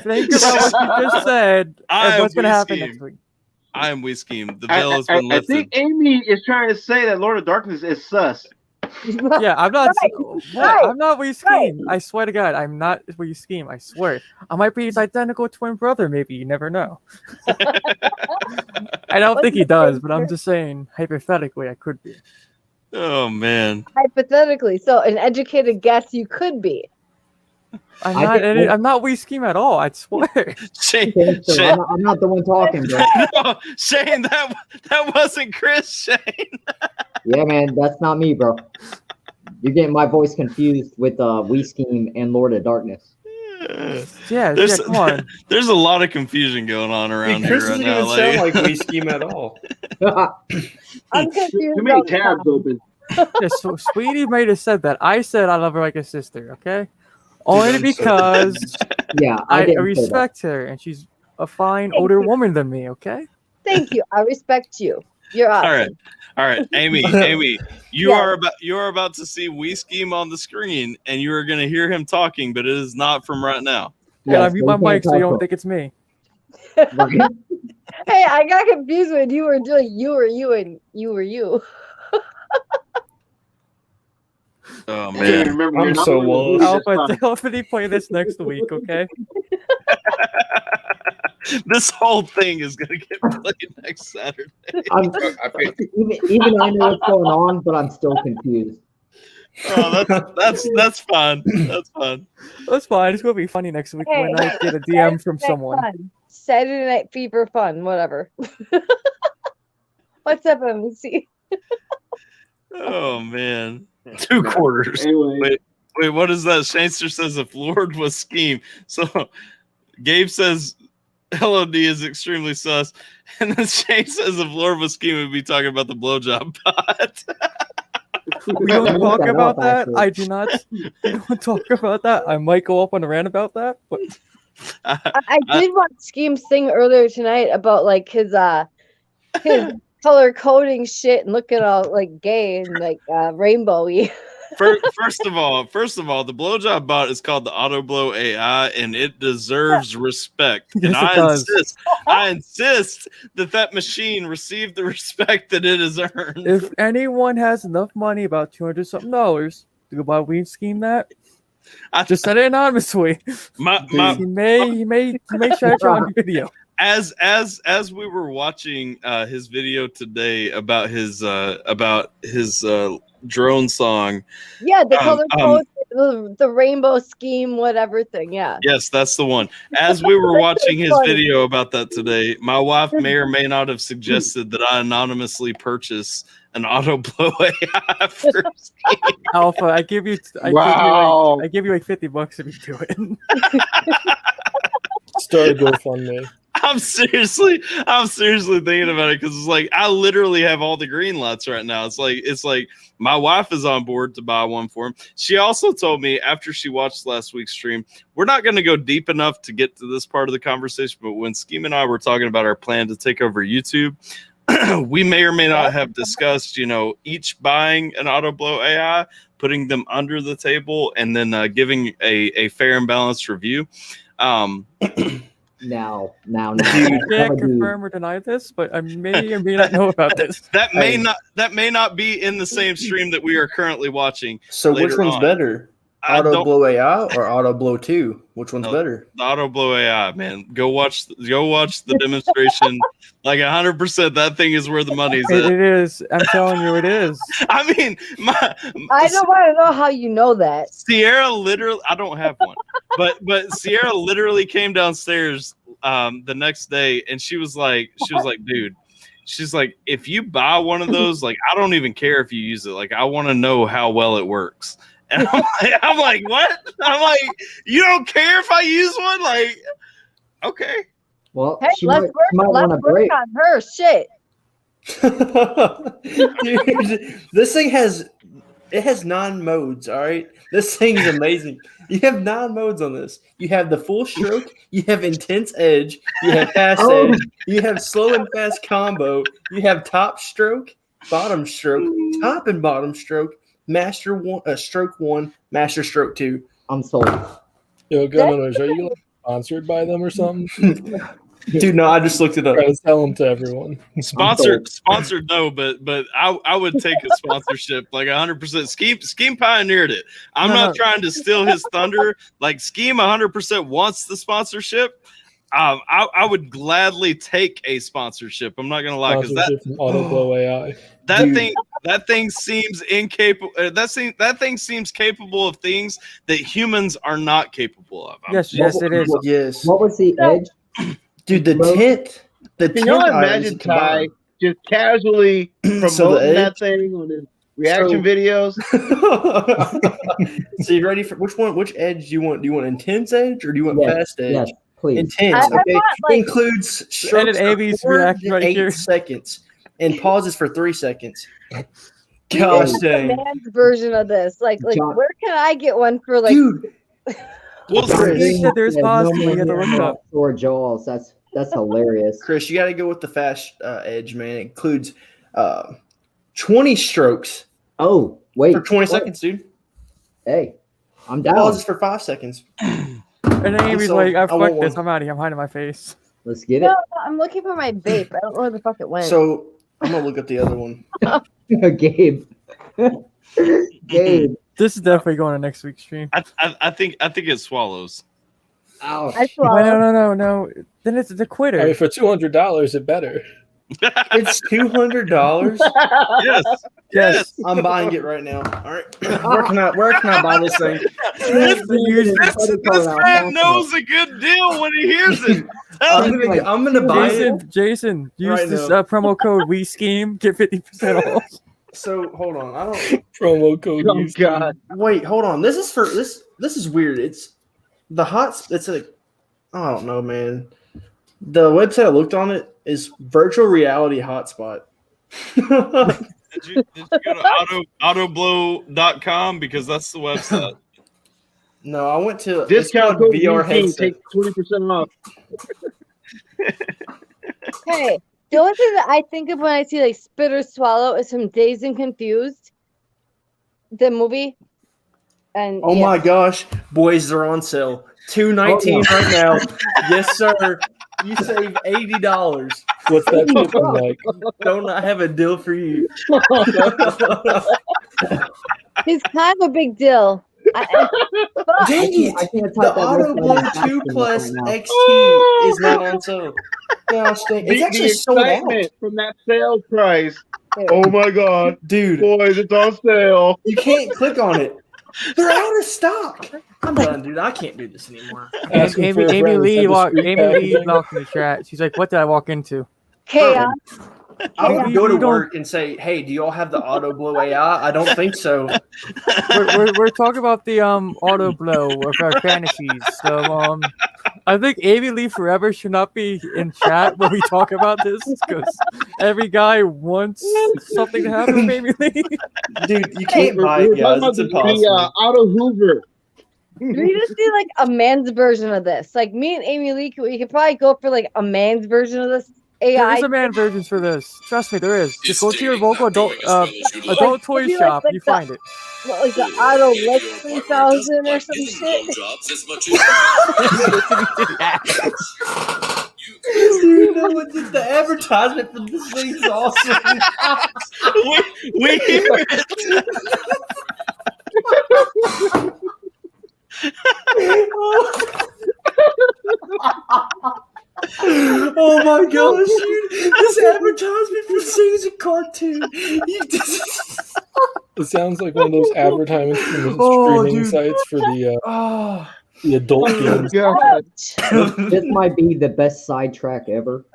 Think about what you just said and what's going to happen next week. I am We Scheme. The veil has been I lifted. think Amy is trying to say that Lord of Darkness is sus. Yeah, I'm not. Right. I'm not We Scheme. I swear to God, I'm not We Scheme. I swear. I might be his identical twin brother. Maybe you never know. I don't think he does, but I'm just saying hypothetically, I could be. Oh man. Hypothetically, so an educated guess you could be. I'm not We Scheme at all. I swear. Shane, I'm not the one talking, bro. no, Shane, that wasn't Chris. Shane. Yeah, man, that's not me, bro. You're getting my voice confused with We Scheme and Lord of Darkness. Yeah, come on. There's a lot of confusion going on around here Chris right doesn't now. even sound like We Scheme at all. I'm confused. Too many tabs open. Yeah, so Sweetie might have said that. I said I love her like a sister, okay? Only because I respect her and she's a fine older woman than me, okay? Thank you. I respect you. You're awesome. All right, Amy, you are about to see We Scheme on the screen, and you are going to hear him talking, but it is not from right now. Yeah, I mute my mic so you don't think it's me. Hey, I got confused when you were doing you and you were you. Oh man, I'm so lost. Alpha, definitely play this next week, okay? This whole thing is gonna get played next Saturday. Even I know what's going on, but I'm still confused. Oh, that's fun. That's fun. That's fine. It's gonna be funny next week when I get a DM from someone. Fun. Saturday Night Fever fun, whatever. What's up, MC? Oh man, 2 quarters. Anyway. Wait, what is that? Shanester says if Lord was Scheme. So Gabe says LOD is extremely sus, and then Shane says if Lord was Scheme, we'd be talking about the blowjob pot. We don't talk about that. I do not. We don't talk about that. I might go up on a rant about that, but I did watch Scheme's thing earlier tonight about like his color coding shit and looking all like gay and like rainbowy. First of all, the blowjob bot is called the Auto Blow AI, and it deserves respect. Yes, and I insist that machine receive the respect that it has earned. If anyone has enough money, about $200-something to go buy a weed scheme, just send it anonymously. He may shout you on video. As we were watching his video today about his drone song. Yeah, the color code, the rainbow scheme, whatever thing. Yeah. Yes, that's the one. As we were watching his video about that today, my wife may or may not have suggested that I anonymously purchase an Auto Blow AI for scheme. Alpha, I give you like $50 if you do it. Start a GoFundMe. I'm seriously thinking about it because it's like I literally have all the green lights right now. It's like my wife is on board to buy one for him. She also told me after she watched last week's stream, we're not going to go deep enough to get to this part of the conversation, but when Scheme and I were talking about our plan to take over YouTube, we may or may not have discussed, each buying an Auto Blow AI, putting them under the table, and then giving a fair and balanced review. Now. You can't confirm or deny this, but I may or may not know about this. That may not be in the same stream that we are currently watching. So which one's better? Auto Blow AI or Auto Blow 2? Which one's better? The Auto Blow AI, man. Go watch the demonstration. Like 100%, that thing is where the money's at. It is. I'm telling you, it is. I mean, I don't want to know how you know that. Sierra literally, I don't have one, but Sierra literally came downstairs the next day, and she was like, dude, she's like, if you buy one of those, like, I don't even care if you use it. Like, I want to know how well it works. And I'm like, what? I'm like, you don't care if I use one? Like, okay. Well, hey, let's work on her shit. Dude, this thing has 9 modes. All right, this thing's amazing. You have 9 modes on this. You have the full stroke. You have intense edge. You have fast edge. You have slow and fast combo. You have top stroke, bottom stroke, top and bottom stroke. Master one, stroke 1, master stroke 2. I'm sold. Yo, Gunners, are you sponsored by them or something? Dude, no, I just looked it up. I was telling to everyone. Sponsored, no, but I would take a sponsorship like 100%. Scheme pioneered it. I'm not trying to steal his thunder. Like Scheme 100% wants the sponsorship. I would gladly take a sponsorship. I'm not gonna lie, because that Auto Blow AI. That thing seems incapable. That thing seems capable of things that humans are not capable of. Yes, it is. Yes. What was the edge? Dude, the tint. Can y'all imagine Ty just casually promoting that thing on his reaction videos? So you ready for which one? Which edge do you want? Do you want intense edge or do you want fast edge? Yes, please. Intense. Okay. Includes strokes AB's for 4 reaction to right 8 here. seconds and pauses for 3 seconds. Gosh dang. Man's version of this. Like John, where can I get one for like? Dude. Well, They said there's possibly you have to look it up. Or Jaws. That's hilarious. Chris, you got to go with the fast edge, man. It includes 20 strokes. Oh, wait. For 20 seconds, dude. Hey, I'm down. Pauses for 5 seconds. And then Amy's like, I fucked this. I'm out of here. I'm hiding my face. Let's get it. No, I'm looking for my vape. I don't know where the fuck it went. So I'm gonna look up the other one. Gabe. Gabe. This is definitely going to next week's stream. I think it swallows. Ow. I swallowed. No. Then it's the quitter. I mean, for $200, it better. It's $200. Yes. I'm buying it right now. All right. Where can I buy this thing? This man knows a good deal when he hears it. I'm gonna buy it. Jason, use right this now. promo code WeScheme, get 50% off. So hold on. I don't Promo code. Oh God. wait. Hold on. This is for this. This is weird. It's the hot. It's like I don't know, man. The website I looked on it is virtual reality hotspot. Did you go to autoblow.com because that's the website? No, I went to Discount code VR VC, headset. take 20% off. Hey, The only thing that I think of when I see like spit or swallow is from Dazed and Confused, the movie. And Oh my gosh, boys, they're on sale. $2.19 right now. Yes, sir. You save $80. What's that shipping like? Don't I have a deal for you? It's kind of a big deal. Dang it! The Auto Blow 2 Plus XT is not on sale. Gosh, dang. It's actually sold out. From that sales price. Oh my god, dude! Boys, it's on sale. You can't click on it. They're out of stock. I'm done, dude. I can't do this anymore. Amy Lee walked in the chat. She's like, "What did I walk into?" Chaos. I would go to work and say, "Hey, do you all have the Auto Blow AI?" I don't think so. We're talking about the Auto Blow of our fantasies. So I think Amy Lee Forever should not be in chat when we talk about this because every guy wants something to happen with Amy Lee. Dude, you can't buy it, guys. It's impossible. The Auto Hoover. We just need like a man's version of this. Like me and Amy Lee, we could probably go for like a man's version of this AI. There is a man version for this. Trust me, there is. Just go to your local adult toy shop. You find it. What, like the Auto Lex 3000 or some shit? You know what? The advertisement for this thing is awesome. we hear it. Oh my gosh, dude. This advertisement for this thing is a cartoon. It sounds like one of those advertisements from the streaming sites for the adult games. This might be the best sidetrack ever.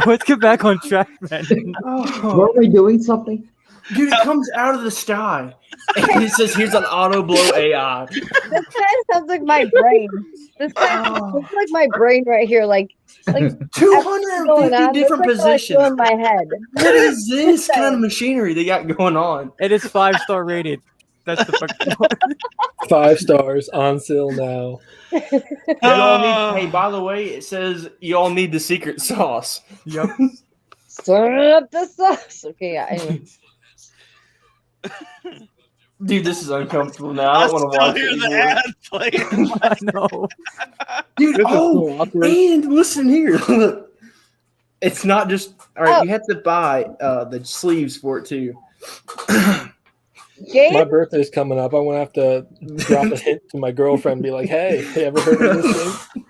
Let's get back on track, man. Weren't we doing something? Dude, it comes out of the sky. And it says, here's an Auto Blow AI. This kind of sounds like my brain. This kind of looks like my brain right here. Like 250 different positions. In my head. What is this kind of machinery they got going on? It is 5-star rated. That's the fucking 5 stars on sale now. Hey, by the way, it says you all need the secret sauce. Yep. Stir up the sauce. Okay, yeah. Anyway. Dude, this is uncomfortable now. I don't want to watch hear it the anymore. ad playing. I know. Dude, and listen here. Look. It's not just all right, you have to buy the sleeves for it too. Gabe? My birthday's coming up. I'm gonna have to drop a hint to my girlfriend. And be like, "Hey, you ever heard of this thing?"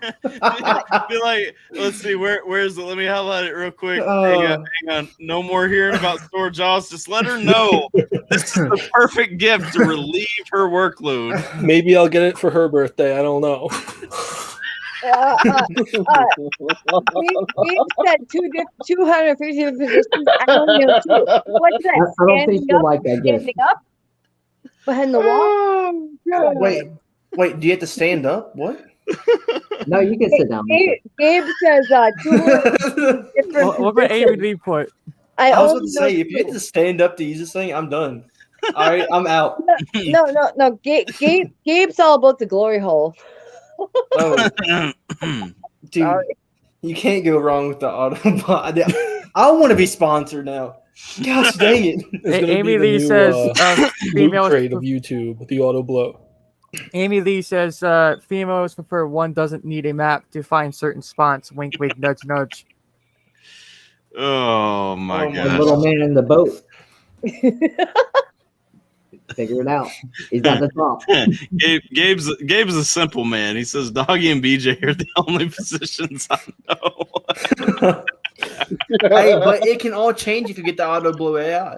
Be like, let's see, where's it? Let me highlight it real quick. Hang on. No more hearing about store jaws. Just let her know this is the perfect gift to relieve her workload. Maybe I'll get it for her birthday. I don't know. We said 250 positions. I only know 2. What's that? I don't think she'll like that gift. Standing up behind the wall. Wait. Do you have to stand up? What? No, you can sit down. Gabe says 200 different. What about Amy Lee put? I was going to say, if you have to stand up to use this thing, I'm done. All right, I'm out. No. Gabe's all about the glory hole. Oh. Dude, sorry. You can't go wrong with the Autobot. I want to be sponsored now. Gosh dang it. Amy Lee says female trade of YouTube, the Auto Blow. Amy Lee says females prefer one doesn't need a map to find certain spots. Wink, wink, nudge, nudge. Oh my god. The little man in the boat. Figure it out. He's at the top. Gabe's a simple man. He says Doggy and BJ are the only positions I know. Hey, but it can all change if you get the Auto Blow AI.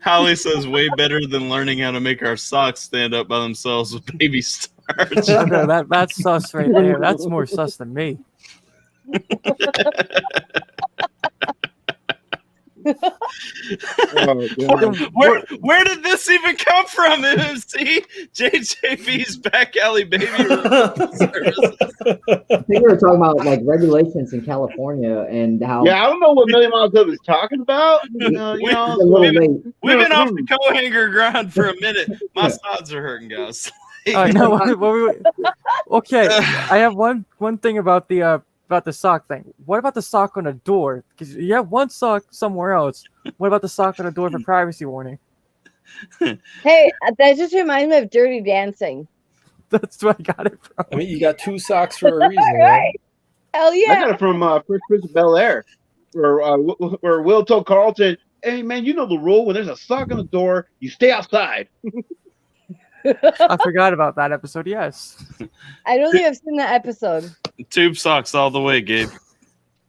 Holly says way better than learning how to make our socks stand up by themselves with baby starch. Okay, that's sus right there. That's more sus than me. Where did this even come from, MMC? JJB's back alley baby services. I think we were talking about like regulations in California and how. Yeah, I don't know what Million Mile Club is talking about. We've been off the co-hanger grind for a minute. My sides are hurting, guys. Okay, I have one thing about the sock thing. What about the sock on a door? Because you have one sock somewhere else. What about the sock on a door for privacy warning? Hey, that just reminds me of Dirty Dancing. That's where I got it from. I mean, you got 2 socks for a reason, Right. Hell yeah. I got it from Fresh Prince of Bel Air, where Will told Carlton, "Hey man, you know the rule. When there's a sock on the door, you stay outside." I forgot about that episode. Yes. I don't think I've seen that episode. Tube socks all the way, Gabe.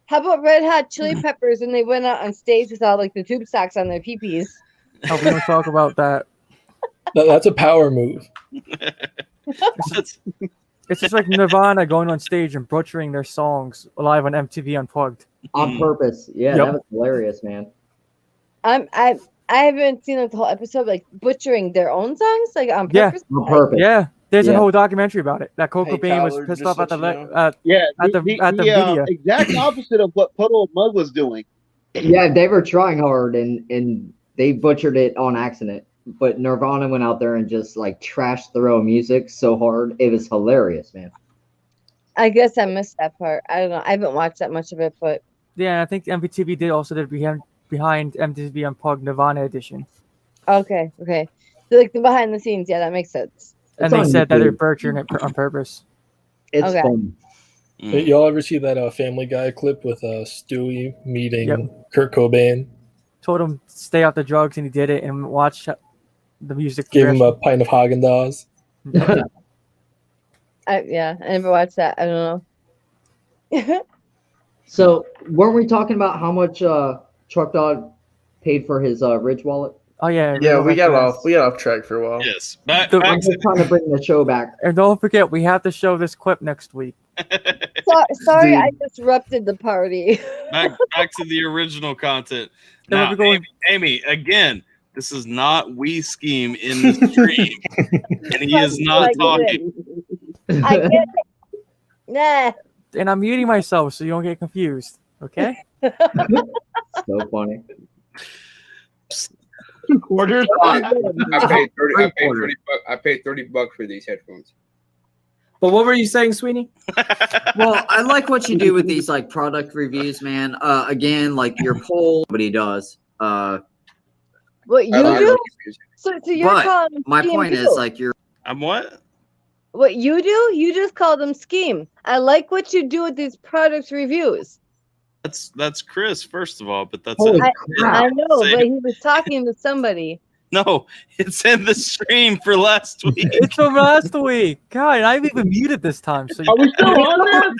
How about Red Hot Chili Peppers when they went out on stage without like the tube socks on their peepees? Oh, we don't talk about that. That's a power move. It's just like Nirvana going on stage and butchering their songs live on MTV Unplugged. On purpose. Yeah, Yep. that was hilarious, man. I haven't seen like the whole episode, like butchering their own songs, like on purpose. On purpose. Yeah, there's a Yeah. whole documentary about it. That Coco Hey, Bain was Tyler, pissed just off at the let you know. at the media. Exact opposite of what Puddle of Mud was doing. Yeah, they were trying hard and they butchered it on accident. But Nirvana went out there and just like trashed the row music so hard. It was hilarious, man. I guess I missed that part. I don't know. I haven't watched that much of it, but Yeah, I think MTV did also did behind MTV Unplugged Nirvana edition, okay. So like the behind the scenes, yeah, that makes sense. and It's they on said that they're YouTube. butchering it on purpose. It's Okay. fun. Hey, y'all ever see that Family Guy clip with Stewie meeting Yep. Kurt Cobain? Told him stay off the drugs, and he did it. And watch the music. Gave him progression. a pint of Haagen-Dazs. Yeah, I never watched that. I don't know. So weren't we talking about how much Truck Dog paid for his Ridge wallet? Oh yeah, Yeah, we got off. off track for a while. Yes. Back I'm just trying to bring the show back. And don't forget, we have to show this clip next week. Sorry, Dude. I disrupted the party. back to the original content. Then Now, we're going- Amy, again, this is not We Scheme in the stream, and he is not talking. I get it. Nah. And I'm muting myself so you don't get confused. Okay? So funny. Quarters. I paid $30 for these headphones. But what were you saying, Sweeney? Well, I like what you do with these like product reviews, man. Again, like your poll, nobody does. What you do? So you're But calling them my scheme point too. is like you're. I'm what? What you do? You just call them scheme. I like what you do with these product reviews. That's Chris, first of all, but that's Holy it. I know, Say- but he was talking to somebody. No, it's in the stream for last week. It's from last week. God, I've even muted this time. So Are we still on there?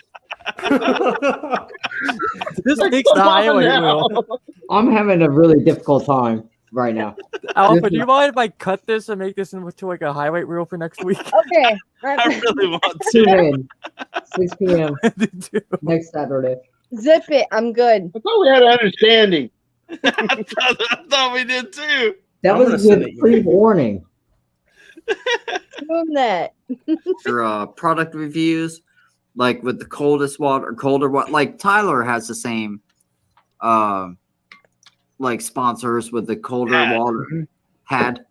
this Like, makes the come on highway now. wheel. I'm having a really difficult time right now. Alpha, do you mind if I cut this and make this into like a highway reel for next week? Okay. I really want Tune to. in 6 p.m. next Saturday. Zip it. I'm good. I thought we had an understanding. I thought we did too. That I'm was gonna send with it. pre-warning. Doing that. your product reviews, like with the coldest water, colder water. Like Tyler has the same, like sponsors with the colder water had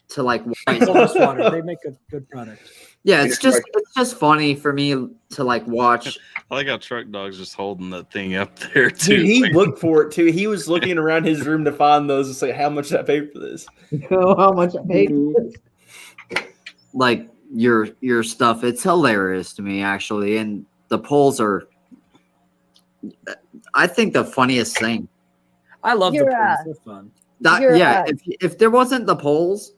to like. Coldest water. They make a good product. Yeah, it's just funny for me to like watch. I like how Truck Dog's just holding that thing up there too. Dude, he Like, looked for it too. He was looking around his room to find those. It's like, how much did I pay for this? You know how much I paid for this? Like your stuff. It's hilarious to me actually, and the polls are. I think the funniest thing. I love the You're, polls. They're fun. That, You're, yeah, if there wasn't the polls,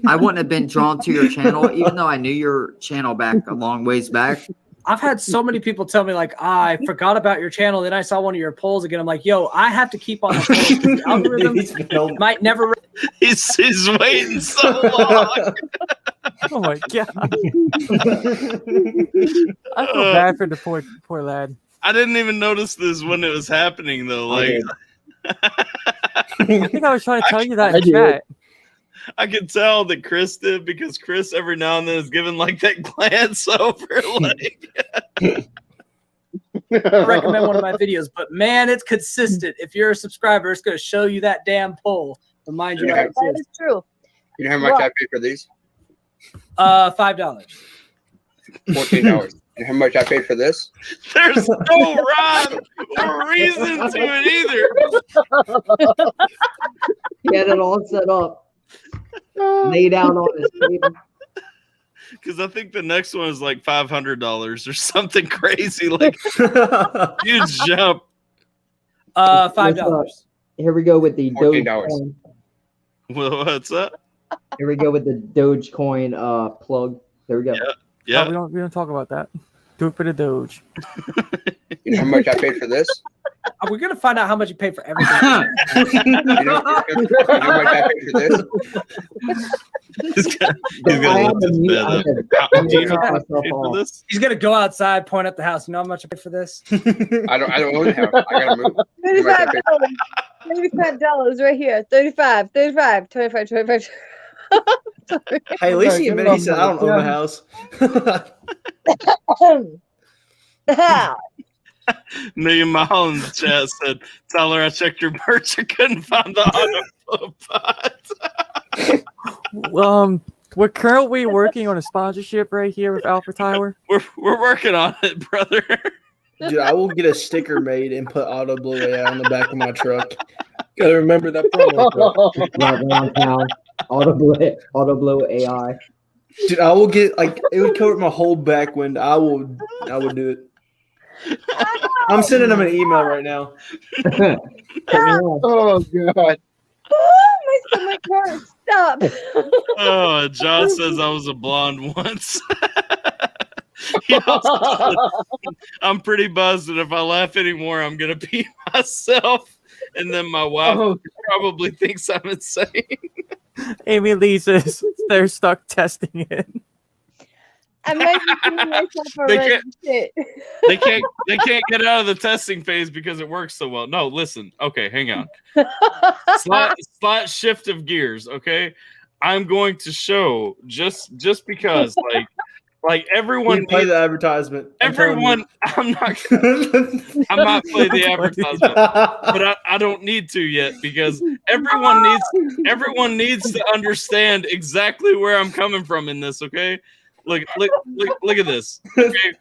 I wouldn't have been drawn to your channel, even though I knew your channel back a long ways back. I've had so many people tell me like, I forgot about your channel. Then I saw one of your polls again. I'm like, yo, I have to keep on the polls. The algorithm might never. he's waiting so long. Oh my god! I feel bad for the poor lad. I didn't even notice this when it was happening though. Like I think I was trying to tell you that I in did. chat. I could tell that Chris did because Chris every now and then is giving like that glance over like I recommend one of my videos, but man, it's consistent. If you're a subscriber, it's going to show you that damn poll. Remind you Yeah. that it That exists. is true. You know how much Well- I paid for these? $5. $14. And how much I paid for this? There's no rhyme or reason to it either. He had it all set up, laid out on his table. Because I think the next one is like $500 or something crazy, like huge jump. $5. Here we go with the $14. Dogecoin. Well, what's that? Here we go with the Dogecoin plug. There we go. Yeah. No, we don't talk about that. Do it for the Doge. You know how much I paid for this? We're gonna find out how much you paid for everything. You know how much I paid for this? He's gonna look this bed up. Do you know how much I paid for this? He's gonna go outside, point at the house. You know how much I paid for this? I don't own the house. I gotta move. $35 right here. 35, 25, 25, 25. Hey, at least he admitted he said, I don't own a house. Million Mile in the chat said, Tyler, I checked your merch. I couldn't find the auto pot. We're currently working on a sponsorship right here with AlphaTyler. We're working on it, brother. Dude, I will get a sticker made and put Auto Blow AI on the back of my truck. Gotta remember that promo. Right around town. Auto blow AI. Dude, I will get it would cover my whole back wind. I would do it. I'm sending them an email right now. Oh god. My stomach hurts. Stop. Oh, John says I was a blonde once. He also said, I'm pretty buzzed, and if I laugh anymore, I'm gonna pee myself. And then my wife probably thinks I'm insane. Amy Lee says they're stuck testing it. I might be doing myself already. Shit. They can't get out of the testing phase because it works so well. No, listen. Okay, hang on. Slight shift of gears. Okay, I'm going to show just because like everyone play the advertisement. I'm not play the advertisement, but I don't need to yet because everyone needs to understand exactly where I'm coming from in this. Okay. Look at this. Okay.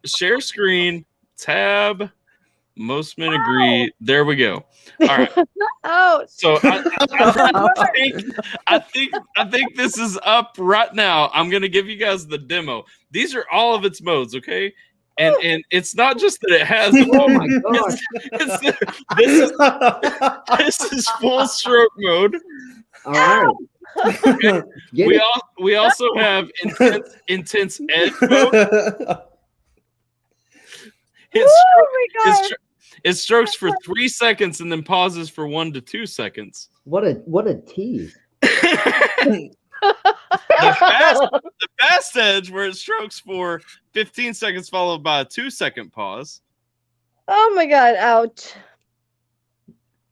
Share screen, tab, most men agree. There we go. All right. Oh. So I think this is up right now. I'm gonna give you guys the demo. These are all of its modes, okay? And it's not just that it has. Oh my god! This is full stroke mode. All right. Okay. We also have intense edge mode. It strokes for 3 seconds and then pauses for 1 to 2 seconds. What a tease. The fast edge, where it strokes for 15 seconds followed by a 2-second pause. Oh my god! Ouch.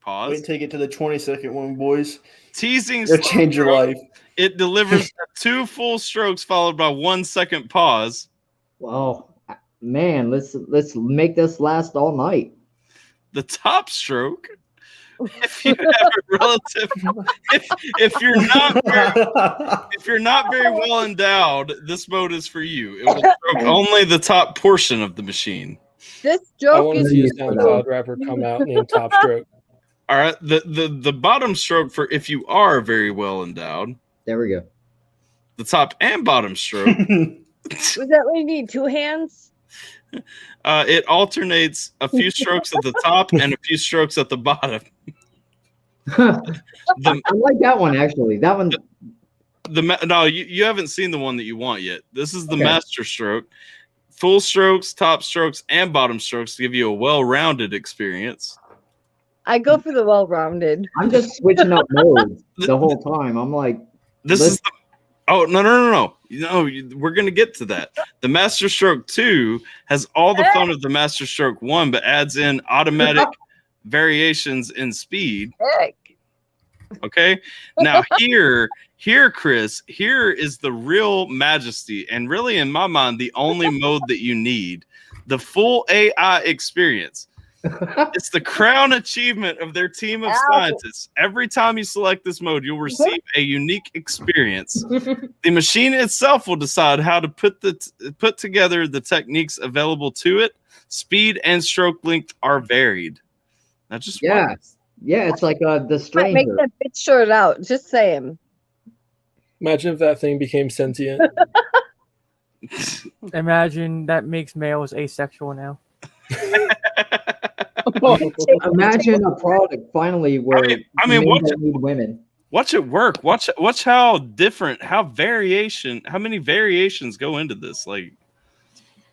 Pause. Wait and take it to the 20-second one, boys. Teasing. It'll change your life. It delivers 2 full strokes followed by 1 second pause. Well, man, let's make this last all night. The top stroke, if you have a relative, if you're not very well endowed, this mode is for you. It will stroke only the top portion of the machine. This I joke want to is see a SoundCloud rapper come out named Top Stroke. All right, the bottom stroke for if you are very well endowed. There we go. The top and bottom stroke. Was that what you need? 2 hands? It alternates a few strokes at the top and a few strokes at the bottom. I like that one actually. That one. No, you haven't seen the one that you want yet. This is the master stroke. Full strokes, top strokes, and bottom strokes to give you a well-rounded experience. I go for the well-rounded. I'm just switching up modes the whole time. I'm like, this is the. Oh, no. We're going to get to that. The Master Stroke 2 has all the fun of the Master Stroke 1, but adds in automatic variations in speed. Okay? Now here, Chris, here is the real majesty, and really, in my mind, the only mode that you need. The full AI experience. It's the crown achievement of their team of scientists. Every time you select this mode, you'll receive a unique experience. The machine itself will decide how to put together the techniques available to it. Speed and stroke length are varied. Now just yeah, it's like the stranger. Make that bitch short out. Just saying. Imagine if that thing became sentient. Imagine that makes males asexual now. Imagine a product finally where I mean, men don't need women. Watch it work. Watch how different, how many variations go into this. Like,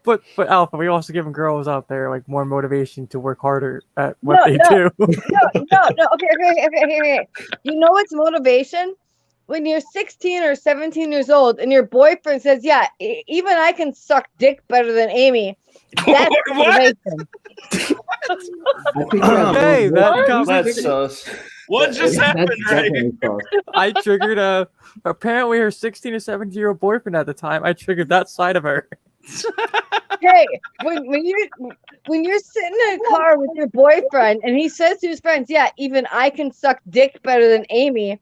but Alpha, we also giving girls out there like more motivation to work harder at what they do. No. Okay. You know what's motivation? When you're 16 or 17 years old and your boyfriend says, "Yeah, even I can suck dick better than Amy." That's motivation. Hey, that's sus. What just happened, right? I triggered apparently her 16 or 17-year-old boyfriend at the time. I triggered that side of her. Hey, when you're sitting in a car with your boyfriend and he says to his friends, "Yeah, even I can suck dick better than Amy."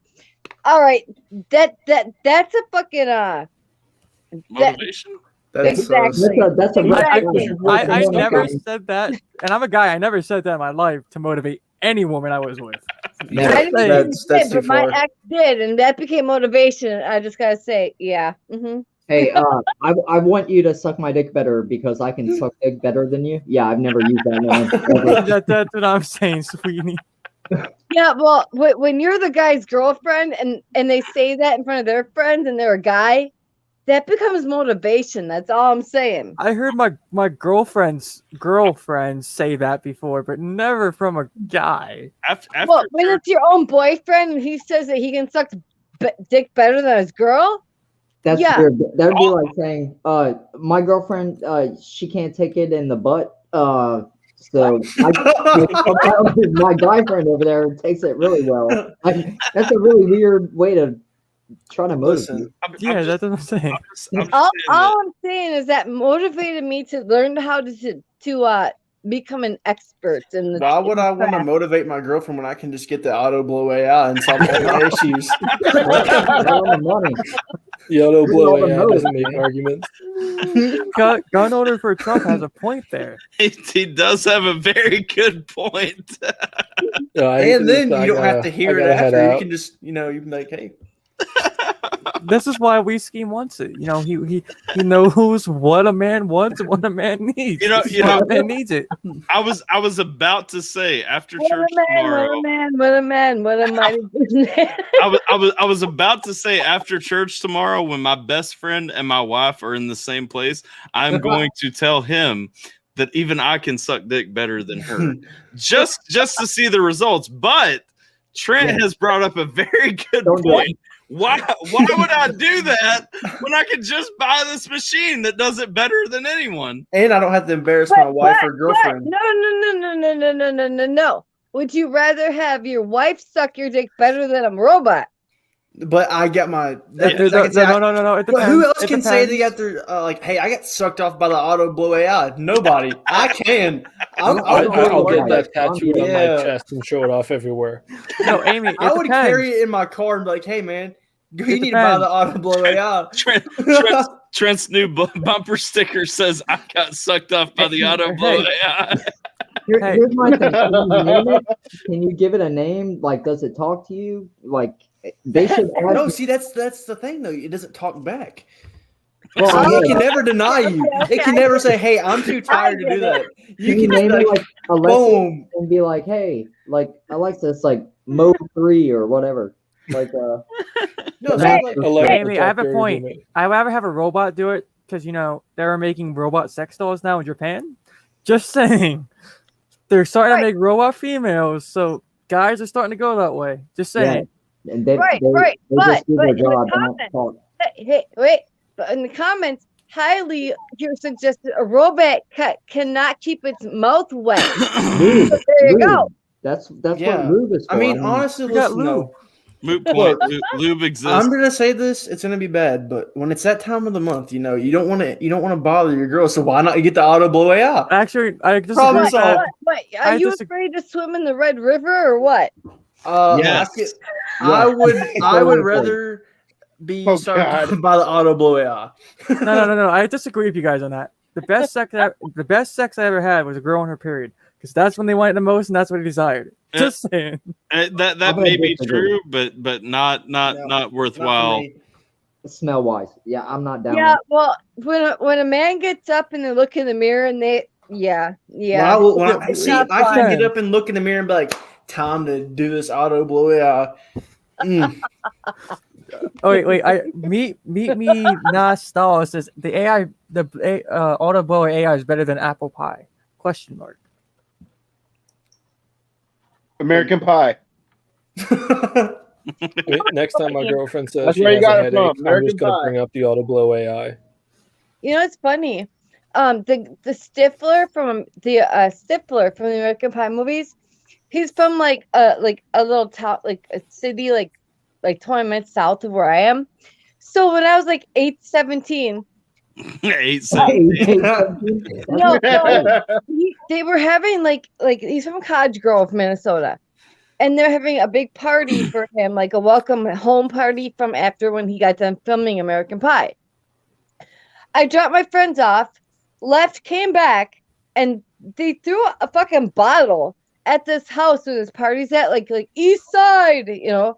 All right, that's a fucking motivation. Exactly. That's a I never said that, and I'm a guy. I never said that in my life to motivate any woman I was with. I didn't say, but my ex did, and that became motivation. I just gotta say, yeah. Mm-hmm. Hey, I want you to suck my dick better because I can suck dick better than you. Yeah, I've never used that. That's what I'm saying, sweetie. Yeah, well, when you're the guy's girlfriend and they say that in front of their friends and they're a guy, that becomes motivation. That's all I'm saying. I heard my girlfriend's girlfriends say that before, but never from a guy. Well, when it's your own boyfriend and he says that he can suck dick better than his girl, that's weird. That would be like saying, my girlfriend, she can't take it in the butt. So my guy friend over there takes it really well. That's a really weird way to try to motivate. That's what I'm saying. All I'm saying is that motivated me to learn how to become an expert in the. Why would I want to motivate my girlfriend when I can just get the auto blow AI and solve all my issues? The auto blow AI doesn't make arguments. Gun owner for Trump has a point there. He does have a very good point. And then you don't have to hear it after. You can just, you can be like, hey. This is why We Scheme wants it. He knows what a man wants and what a man needs. A man needs it. I was about to say after church tomorrow. What a man! What a mighty man! I was about to say after church tomorrow, when my best friend and my wife are in the same place, I'm going to tell him that even I can suck dick better than her, just to see the results. But Trent has brought up a very good point. Why would I do that when I could just buy this machine that does it better than anyone? And I don't have to embarrass my wife or girlfriend. No. Would you rather have your wife suck your dick better than a robot? But I get my. No. Who else can say they got their hey, I got sucked off by the auto blow AI? Nobody. I can. I'll get that tattooed on my chest and show it off everywhere. No, Amy, I would carry it in my car and be like, hey man, you need to buy the auto blow AI. Trent's new bumper sticker says, "I got sucked off by the auto blow AI." Here's my thing. Can you give it a name? Like, does it talk to you? Like, they should. No, see, that's the thing though. It doesn't talk back. Well, it can never deny you. It can never say, "Hey, I'm too tired to do that." You can name it like Alexa boom and be like, "Hey, like Alexa, it's like Mode 3 or whatever." Like, Amy, I have a point. I would rather have a robot do it because they're making robot sex dolls now in Japan. Just saying, they're starting to make robot females, so guys are starting to go that way. Just saying. Yeah. And they But in the comments, highly you're suggesting a robot cannot keep its mouth wet. So there you go. That's what lube is for. I mean, honestly, listen, Moot point. Lube exists. I'm gonna say this. It's gonna be bad, but when it's that time of the month, you don't want to bother your girl. So why not get the auto blow way out? Actually, I disagree. Problem solved. What? Are you afraid to swim in the Red River or what? Yes. I would rather be started by the auto blow way off. No. I disagree with you guys on that. The best sex I ever had was a girl on her period, because that's when they wanted the most and that's what they desired. Just saying. That may be true, but not worthwhile. Smell wise, yeah, I'm not down. Yeah, well, when a man gets up and they look in the mirror and I can get up and look in the mirror and be like, time to do this auto blow way off. Oh wait! Meet me Nastal says the AI, auto blower AI is better than apple pie? Question mark. American Pie. Wait, next time my girlfriend says That's she where you has a got it headache, from, I'm just American gonna Pie. bring up the auto blow AI. You know, it's funny. The Stifler from the American Pie movies, he's from like a little town, like a city, like 20 minutes south of where I am. So when I was like 17. No, they were having like he's from Cottage Grove, Minnesota, and they're having a big party for him, like a welcome home party from after when he got done filming American Pie. I dropped my friends off, left, came back, and they threw a fucking bottle at this house where this party's at, like East Side, you know.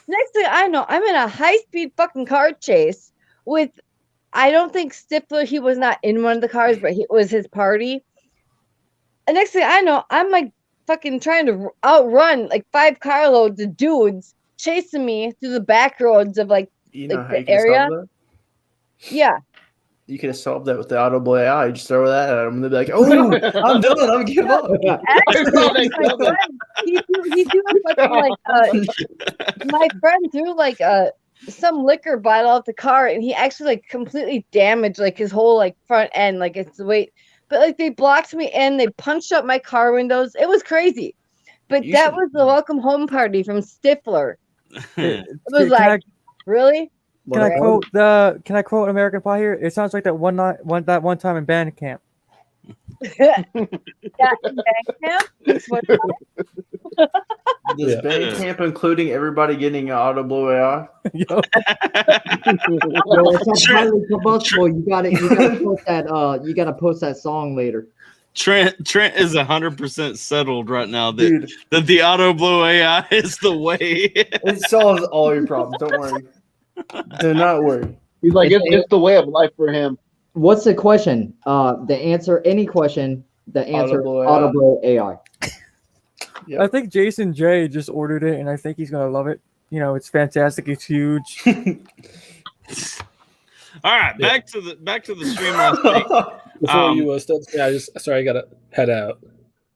Next thing I know, I'm in a high-speed fucking car chase with, I don't think Stifler, he was not in one of the cars, but it was his party. And next thing I know, I'm like fucking trying to outrun like 5 carloads of dudes chasing me through the back roads of like the area. Yeah. You could have solved that with the auto blow AI. You just throw that at him and they'd be like, "Oh, I'm done. I'm gonna give up." My friend threw like some liquor bottle out the car, and he actually like completely damaged like his whole like front end, like it's the weight. But like they blocked me in, they punched up my car windows. It was crazy. But that was the welcome home party from Stifler. It was like, really? Can I quote American Pie here? It sounds like that one time in band camp. This band camp, including everybody getting an auto blow AI. Yo, it's highly combustible. You gotta post that song later. Trent is 100% settled right now that the auto blow AI is the way. It solves all your problems. Don't worry. Do not worry. He's like, it's the way of life for him. What's the question? The answer, any question, the answer, auto blow AI. Yep. I think Jason J just ordered it, and I think he's gonna love it. You know, it's fantastic. It's huge. All right, back to the stream last week. Before you I gotta head out.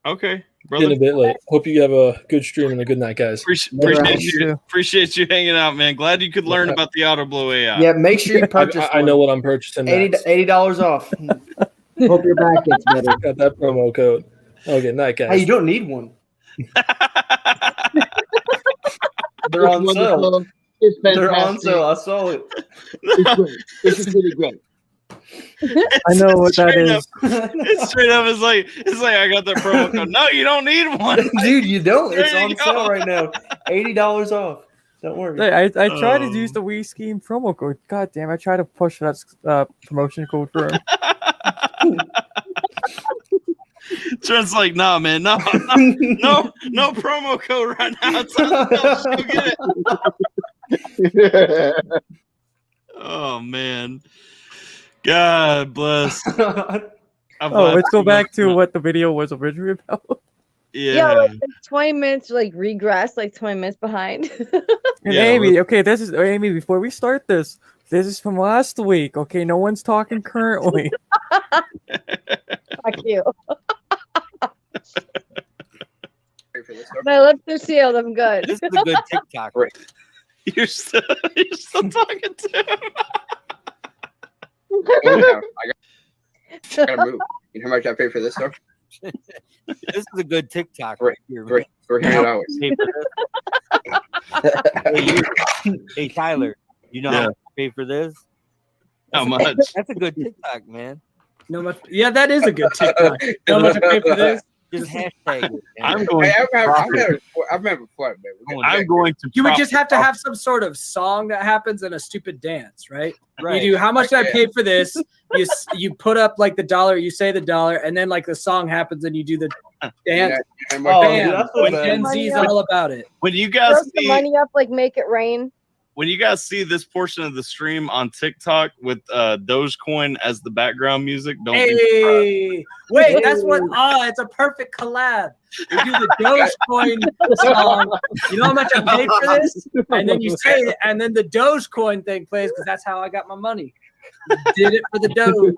Okay, brother. Getting a bit late. Hope you have a good stream and a good night, guys. Appreciate you hanging out, man. Glad you could learn about the auto blow AI. Yeah, make sure you purchase. I know what I'm purchasing. $80 off. Hope your back gets better. Got that promo code. Okay, night, guys. Hey, you don't need one. They're on sale. It's fantastic. They're on sale. I saw it. It's great. This is really great. I know what that is. It's straight up. It's like I got that promo code. No, you don't need one, dude. You don't. It's on sale right now. $80 off. Don't worry. Hey, I tried to use the Wii Scheme promo code. God damn! I tried to push that promotion code for him. Trent's like, nah, man, no promo code right now. Go get it. Oh man, God bless. Let's go back to what the video was originally about. Yeah, like 20 minutes, like regress, like 20 minutes behind. And Amy, okay, this is Amy. Before we start this is from last week. Okay, no one's talking currently. Fuck you. My lips are sealed. I'm good. This is a good TikTok. You're still talking to him. I gotta move. You know how much I paid for this stuff? This is a good TikTok right here. $300. Hey, Tyler, you know how much I paid for this? How much? That's a good TikTok, man. No much. Yeah, that is a good TikTok. How much I pay for this? Just hashtag it. I'm going. Hey, to I've never fought, man. I'm going to. You would just have to have some sort of song that happens and a stupid dance, right? Right. You do how much did I pay for this? You put up like the dollar, you say the dollar, and then like the song happens and you do the dance. Oh, Bam. dude, that's so When bad. Gen Z's all about it. When you guys Throw some money up, like make it rain. when you guys see this portion of the stream on TikTok with Dogecoin as the background music, don't be Hey, wait, that's what? It's a perfect collab. We do the Dogecoin song. You know how much I paid for this? And then you say it, and then the Dogecoin thing plays because that's how I got my money. Did it for the Doge.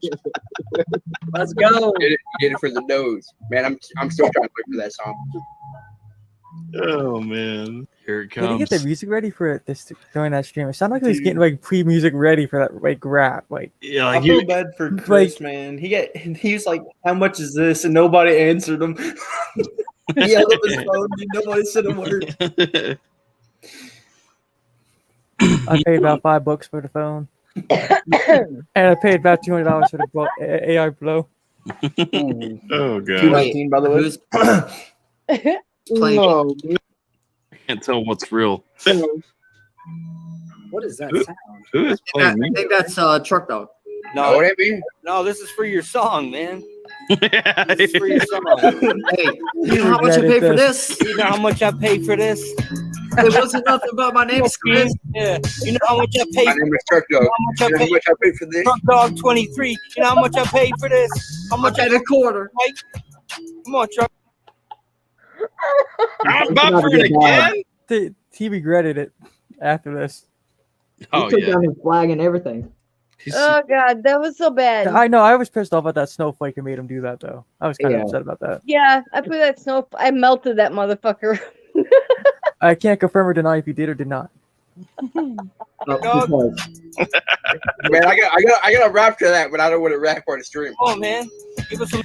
Let's go. Get it for the Doge, man. I'm still trying to wait for that song. Oh man, here it Did he comes. get the music ready for this during that stream? It sounded like he was getting like pre-music ready for that like rap. Like Yeah, I like feel bad for Chris, man. He was like, "How much is this?" And nobody answered him. He held up his phone. And nobody said a word. I paid about $5 for the phone, and I paid about $200 for the AI blow. Oh god, 219, by the way. No, I can't tell what's real. What is that Who- sound? Who is I playing me? think that's Truck Dog. No, what I mean? no, this is for your song, man. This is for your song. Hey, you know how much I paid for this? You know how much I paid for this? It wasn't nothing but my name's Chris. Yeah. You know how much I paid? My name is Truck Dog. How much I You know how paid? much I paid for this? Truck Dog 23. You know how much I paid for this? How much I paid a quarter. Come on, Truck. I'm buffering again. He regretted it after this. Oh He took yeah. down his flag and everything. Oh god, that was so bad. I know. I was pissed off at that snowflake and made him do that though. I was kind of Yeah. upset about that. Yeah, I put that snow. I melted that motherfucker. I can't confirm or deny if he did or did not. Because Man, I got a rap to that, but I don't want to rap on the stream. Oh man, give us some.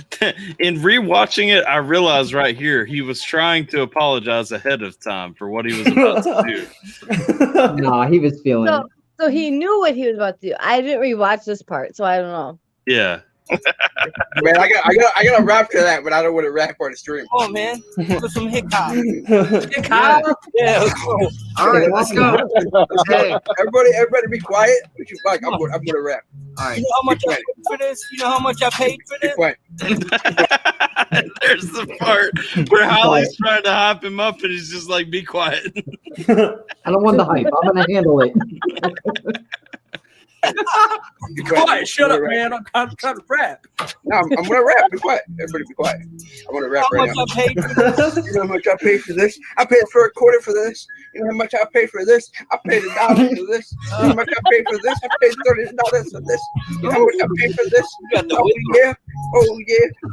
In rewatching it, I realized right here he was trying to apologize ahead of time for what he was about to do. nah, he was feeling it. So he knew what he was about to do. I didn't rewatch this part, so I don't know. Yeah. Man, I got a rap to that, but I don't want to rap on the stream. Oh man, give us some hip-hop. Hip-hop? Yeah, let's go. All right, let's go. Hey, Everybody, be quiet. What you like? I'm gonna rap. all right. You know how much I paid for this? You know how much I paid for Be this? quiet. There's the part where Holly's trying to hype him up and he's just like, be quiet. I don't want the hype. I'm gonna handle it. Be quiet. Quiet, shut up, man. I'm trying to rap. No, I'm gonna rap. Be quiet. Everybody, be quiet. I want to rap How right much now. I paid for this? You know how much I paid for this? I paid for a quarter for this. You know how much I paid for this? I paid $1 for this. You know how much I paid for this? I paid $30 for this. You know how much I paid for this? Oh yeah,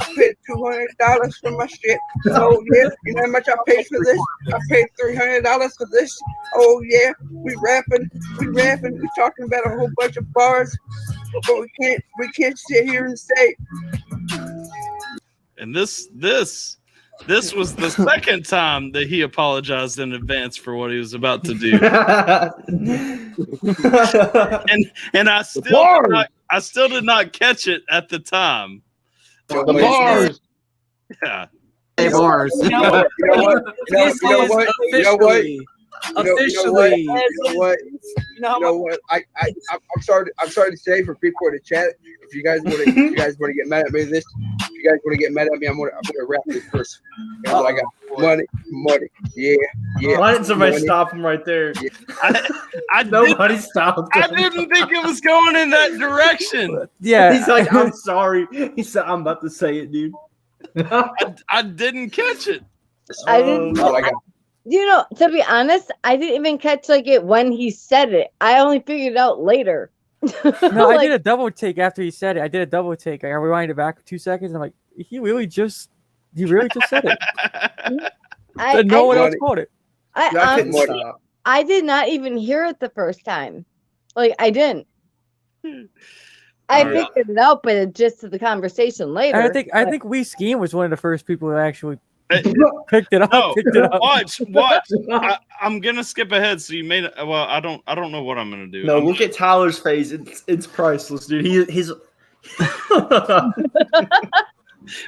I paid $200 for my shit. Oh yeah, you know how much I paid for this? I paid $300 for this. Oh yeah, we rapping, we talking about a whole bunch of bars, but we can't sit here and say. And this was the second time that he apologized in advance for what he was about to do. and I still did not catch it at the time. The bars. Yeah. Hey, bars. You know what? Officially. I'm sorry to say for people in the chat, if you guys want to get mad at me, I'm gonna rap this first. I got money. Yeah. Why didn't somebody money. stop him right there? Nobody stopped I didn't think it was going in that direction. Yeah. He's like, I'm sorry. He said, I'm about to say it, dude. I didn't catch it. I didn't. You know, to be honest, I didn't even catch it when he said it. I only figured it out later. No, I did a double take after he said it. I did a double take. I rewind it back 2 seconds. And I'm like, he really just said it. No one else caught it. I did not even hear it the first time. I didn't. I figured it out, but it just to the conversation later. And I think We Scheme was one of the first people who actually Picked it up. No, Picked it up. watch. I'm gonna skip ahead, so you may. Well, I don't know what I'm gonna do. No, look at Tyler's face. It's priceless, dude. He's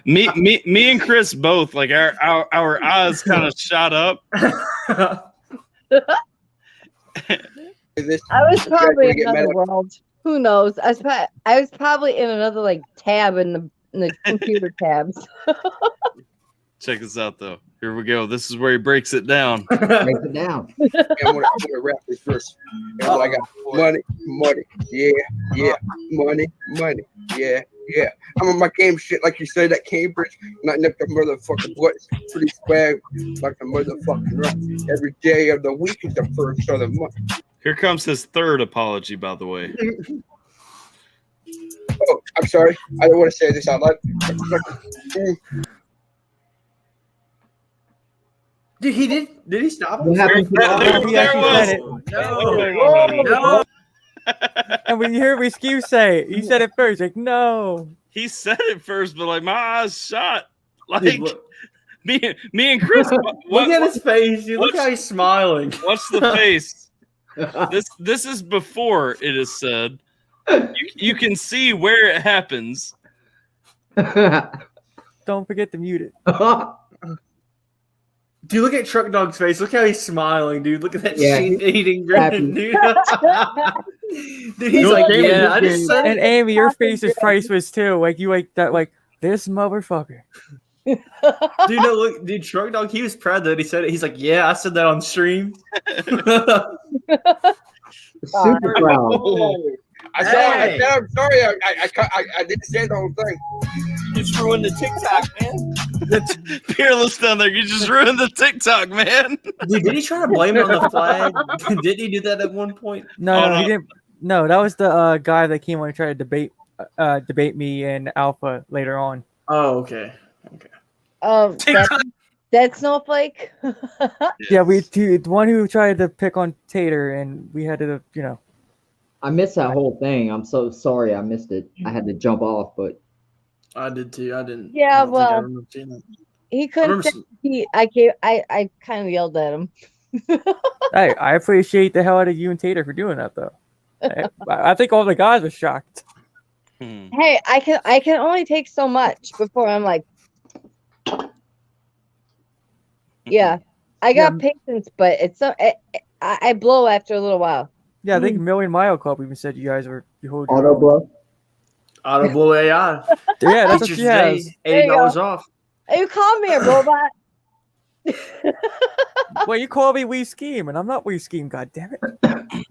me and Chris both like our eyes kind of shot up. I was probably in another world. Who knows? I was probably in another like tab in the computer tabs. Check this out, though. Here we go. This is where he breaks it down. Break it down. I'm gonna rap this verse. I got money, yeah, money, yeah. I'm on my game shit like you said at Cambridge. Not up the motherfucking butts. Pretty swag like the motherfucking rap. Every day of the week is the first of the month. Here comes his third apology, by the way. Oh, I'm sorry. I don't want to say this out loud. Dude, he did. Did he stop him? What happened to There said was. it. No. And when you hear me Skew say it, you said it first. Like, no. He said it first, but like my eyes shot. Like Dude, me and Chris. Look at his face. Dude. Look how he's smiling. What's the face? This is before it is said. You can see where it happens. Don't forget to mute it. Dude, look at Truck Dog's face. Look how he's smiling, dude. Look at that Yeah, shit-eating happy. grin, dude. Dude, he's like, yeah, I just said And it. Amy, your face is priceless too. Like you like that. Like this motherfucker. Dude, no, look, dude, Truck Dog, he was proud that he said it. He's like, yeah, I said that on stream. Super proud. I'm sorry. I didn't say the whole thing. You just ruined the TikTok, man. That's Peerless down there. You just ruined the TikTok, man. Dude, did he try to blame it on the flag? Did he do that at one point? No, he didn't. No, that was the guy that came on and tried to debate me and Alpha later on. Oh, okay. That Snowflake. Yeah, the one who tried to pick on Tater, and we had to, I missed that whole thing. I'm so sorry I missed it. I had to jump off, but I did too. I didn't. Yeah, I don't think I well, remember seeing that. he couldn't. I kind of yelled at him. Hey, I appreciate the hell out of you and Tater for doing that, though. I think all the guys were shocked. Hey, I can only take so much before I'm like, yeah, I got patience, but it's so I blow after a little while. Yeah, I think Million Mile Club even said you guys were you auto blow. Auto blow AI. Yeah, that's what Teacher's she has. Day, $80 off. You call me a robot. Well, you call me Wee Scheme, and I'm not Wee Scheme. God damn it!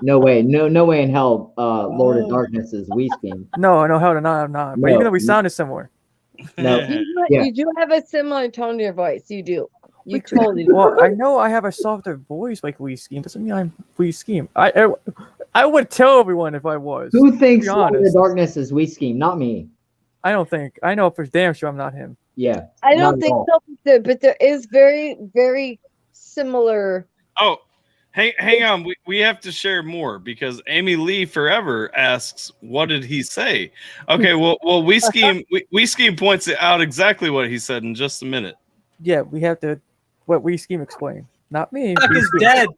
No way, no way in hell. Lord of Darkness is Wee Scheme. No, hell, no, I'm not. But No. even though we sounded similar. No, You do have a similar tone to your voice. You do. You totally do. Well, I know I have a softer voice like Wee Scheme. Doesn't mean I'm Wee Scheme. I would tell everyone if I was. Who thinks to be Lord of honest. Darkness is Wee Scheme? Not me. I don't think. I know for damn sure I'm not him. Yeah, I not don't at think all. so, but there is very, very similar. Oh, hang on. We have to share more because Amy Lee Forever asks, "What did he say?" Okay, well, we scheme points out exactly what he said in just a minute. Yeah, we have to. What Wee Scheme explain? Not me. Fuck Wee is Scheme. dead.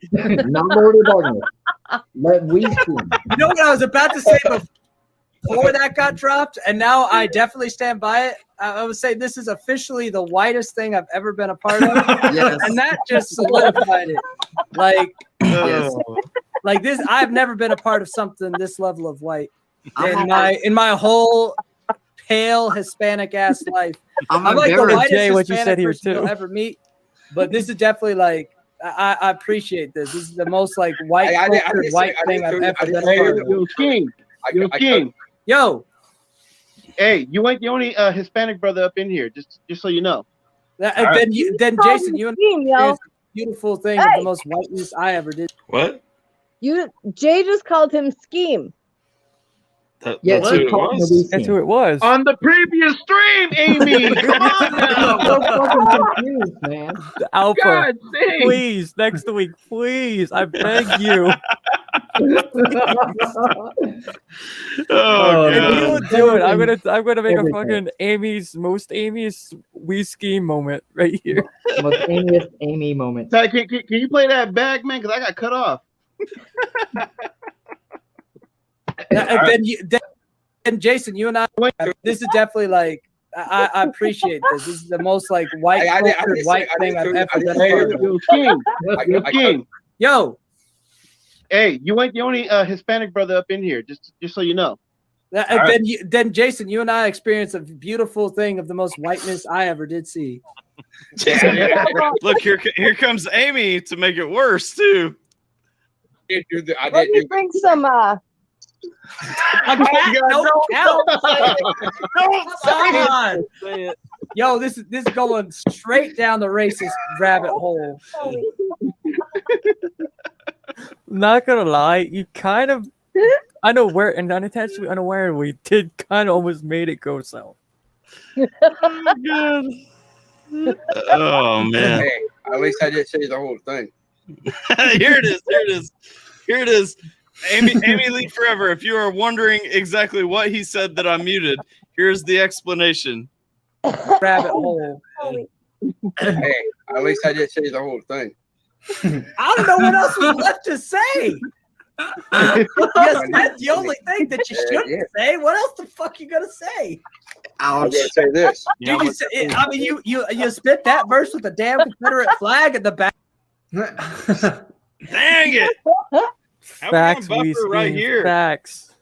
Not Lord of Darkness. Let Wee Scheme. You know what I was about to say before that got dropped, and now I definitely stand by it. I would say this is officially the whitest thing I've ever been a part of, Yes. and that just solidified it. Like, Yes. like this, I've never been a part of something this level of white I'm in my whole pale Hispanic ass life. I'm I'm like the embarrassed. whitest Jay, what you Hispanic said here, person too. you'll ever meet, but this is definitely like I appreciate this. This is the most like white cultured white thing I've ever been a part of. Yo, King. Yo, King. Yo, Hey, you ain't the only Hispanic brother up in here. Just so you know. then Jason, you and Scheme, yo. experienced a beautiful thing of Hey. the most whiteness I ever did. What? Jay just called him Scheme. Yeah, That's she who it called him was? a Wee That's Scheme. who it was. On the previous stream, Amy. Come on I'm now. so fucking confused, man. Alpha, God dang. please, next week, please, I beg you. Oh, if God. you would do it, I'm gonna make Everything. a fucking Amy's we ski moment right here. Most Amiest Amy moment. Ty, can you play that back, man? Because I got cut off. Then Jason, you and I, this is definitely like I appreciate this. This is the most like white white thing I've ever been a part of. Yo, King. Yo, King. Yo, hey, you ain't the only Hispanic brother up in here. Just so you know. Then Jason, you and I experienced a beautiful thing of the most whiteness I ever did see. Look, here comes Amy to make it worse too. Let me bring some. Yo, this is going straight down the racist rabbit hole. Not gonna lie, you kind of, I know where, and unintentionally unaware, we did kind of almost made it go south. Oh, God. Oh, man. Hey, at least I didn't say the whole thing. Here it is. Amy Lee Forever. If you are wondering exactly what he said that I muted, here's the explanation. Rabbit hole. Hey, at least I didn't say the whole thing. I don't know what else was left to say. You said the only thing that you shouldn't say. What else the fuck you gonna say? I'm gonna say this. Dude, you spit that verse with the damn Confederate flag at the back. Dang it! Facts, buffer right here. Facts.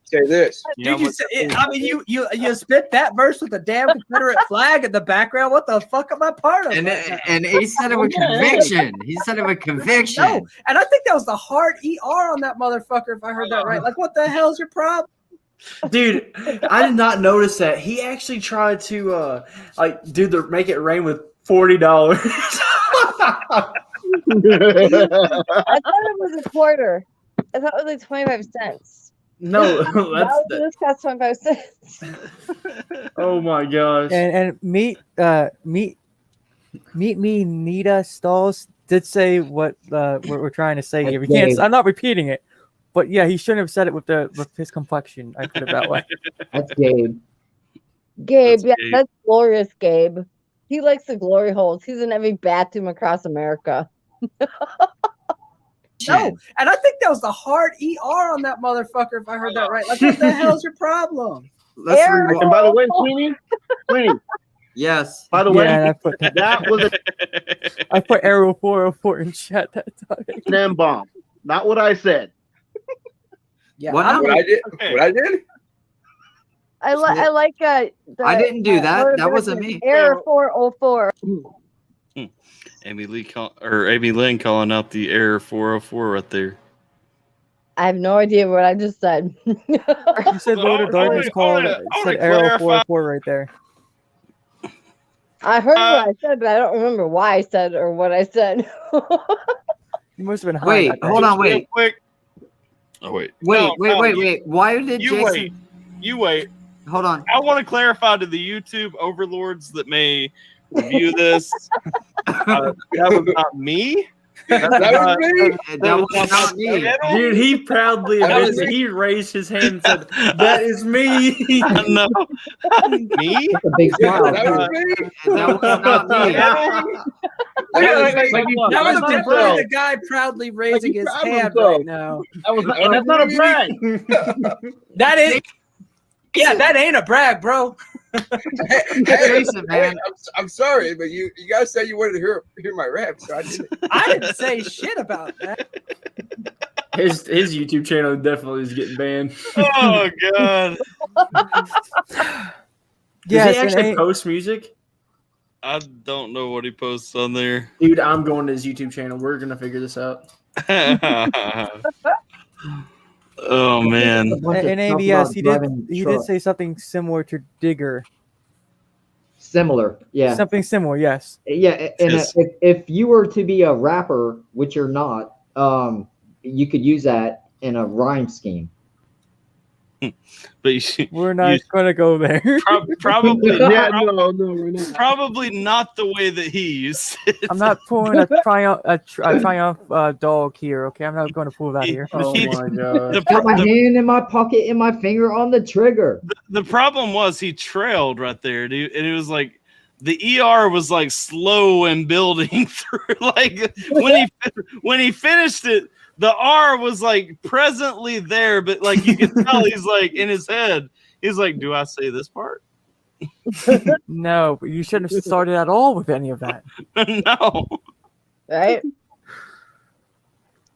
Say this. Dude, you spit that verse with the damn Confederate flag in the background. What the fuck am I part of? And he said it with conviction. He said it with conviction. No, and I think that was the hard ER on that motherfucker, if I heard that right. Like, what the hell's your problem? Dude, I did not notice that. He actually tried to make it rain with $40. I thought it was a quarter. I thought it was like 25 cents. No, this cost 25 cents. Oh my gosh. And meet me Nita Stalls did say what we're trying to say here. We can't. I'm not repeating it, but yeah, he shouldn't have said it with his complexion. I put it that way. That's Gabe. Gabe, that's glorious, Gabe. He likes the glory holes. He's in every bathroom across America. No, and I think that was the hard ER on that motherfucker, if I heard that right. Like, what the hell's your problem? And by the way, Sweeney. Yes. By the way, I put that was I put Arrow 404 in chat that time. an bomb. Not what I said. Yeah, what I did. What I did. I like. I didn't do that. That wasn't me. Error 404. Amy Lynn calling out the error 404 right there. I have no idea what I just said. You said Lord of Darkness called. Said Arrow 404 right there. I heard what I said, but I don't remember why I said or what I said. You must have been high. Wait, hold on, wait. Quick. Oh wait. Wait. Why did you wait? Hold on. I want to clarify to the YouTube overlords that may review this. That was not me. That was not me. Dude, he proudly admitted that he raised his hand and said, "That is me." No, me. That's a big smile. That was me. That was not me. That was the guy proudly raising his hand right now. And that's not a brag. That is. Yeah, that ain't a brag, bro. Hey, man. I'm sorry, but you guys said you wanted to hear my rap, so I didn't. I didn't say shit about that. His YouTube channel definitely is getting banned. Oh God. Does he actually post music? I don't know what he posts on there. Dude, I'm going to his YouTube channel. We're gonna figure this out. Oh man. And ABS, he did say something similar to Digger. Similar, yeah. Something similar, yes. Yeah, and if you were to be a rapper, which you're not, you could use that in a rhyme scheme. But we're not gonna go there. Probably, Yeah, no, we're not. probably not the way that he used it. I'm not pulling a triumph dog here. Okay, I'm not going to pull that here. Oh my god! Got my hand in my pocket and my finger on the trigger. The problem was he trailed right there, dude, and it was like the ER was like slow and building through. Like when he finished it, the R was like presently there, but like you can tell he's like in his head. He's like, "Do I say this part?" No, but you shouldn't have started at all with any of that. No. Right?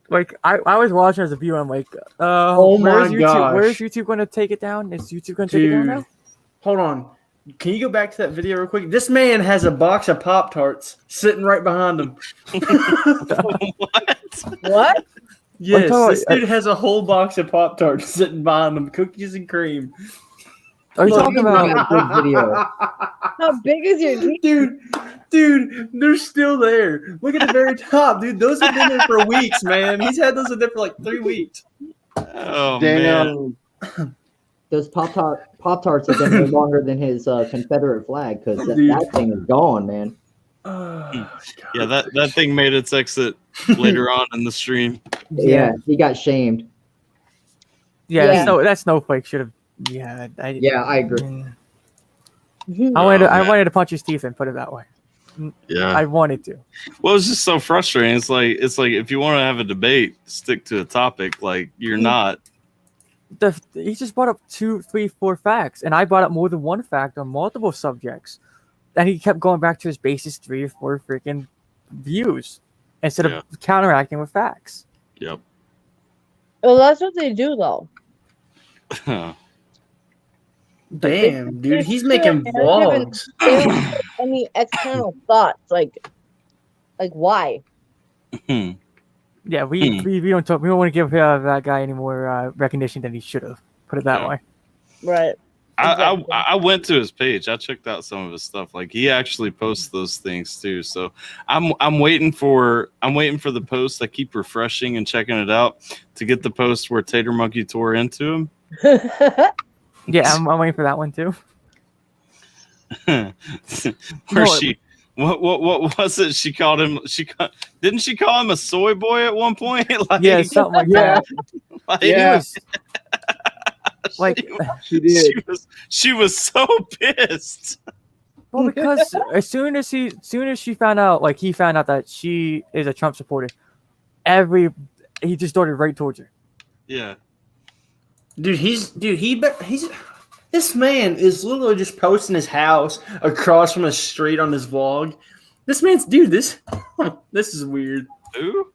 Like I was watching as a viewer. I'm like, Oh my where's YouTube? gosh. Where's YouTube going to take it down? Is YouTube going to take it down now? Hold on. Can you go back to that video real quick? This man has a box of Pop-Tarts sitting right behind him. What? Yes, talking this dude has a whole box of Pop-Tarts sitting behind him, cookies and cream. Are you Look, talking about Good video. How big is your Dude, they're still there. Look at the very top, dude. Those have been there for weeks, man. He's had those in there for like 3 weeks. Oh Damn. man. Those Pop-Tarts have been no longer than his Confederate flag because Dude. that thing is gone, man. Yeah, that thing made its exit later on in the stream. Yeah, he got shamed. Yeah, that snowflake should have. Yeah, I agree. I wanted to punch his teeth and put it that way. Yeah, I wanted to. Well, it's just so frustrating. It's like if you want to have a debate, stick to a topic. Like you're not. He just brought up 2, 3, 4 facts, and I brought up more than one fact on multiple subjects, and he kept going back to his basis 3 or 4 freaking views instead of counteracting with facts. Yep. Well, that's what they do, though. Damn, dude, he's making They don't even- vlogs. they don't have any external thoughts, like why? Yeah, we don't talk. We don't want to give that guy any more recognition than he should have. Put it that way. Right. I went to his page. I checked out some of his stuff. Like he actually posts those things too. So I'm waiting for the post. I keep refreshing and checking it out to get the post where Tater Monkey tore into him. Yeah, I'm waiting for that one too. What was it? She called him. Didn't she call him a soy boy at one point? Like, Yeah, something like that. Like, Yeah. Like she did. She was so pissed. Well, because as soon as she found out, like he found out that she is a Trump supporter, he just started right towards her. Yeah. This man is literally just posting his house across from a street on his vlog. This is weird. Who?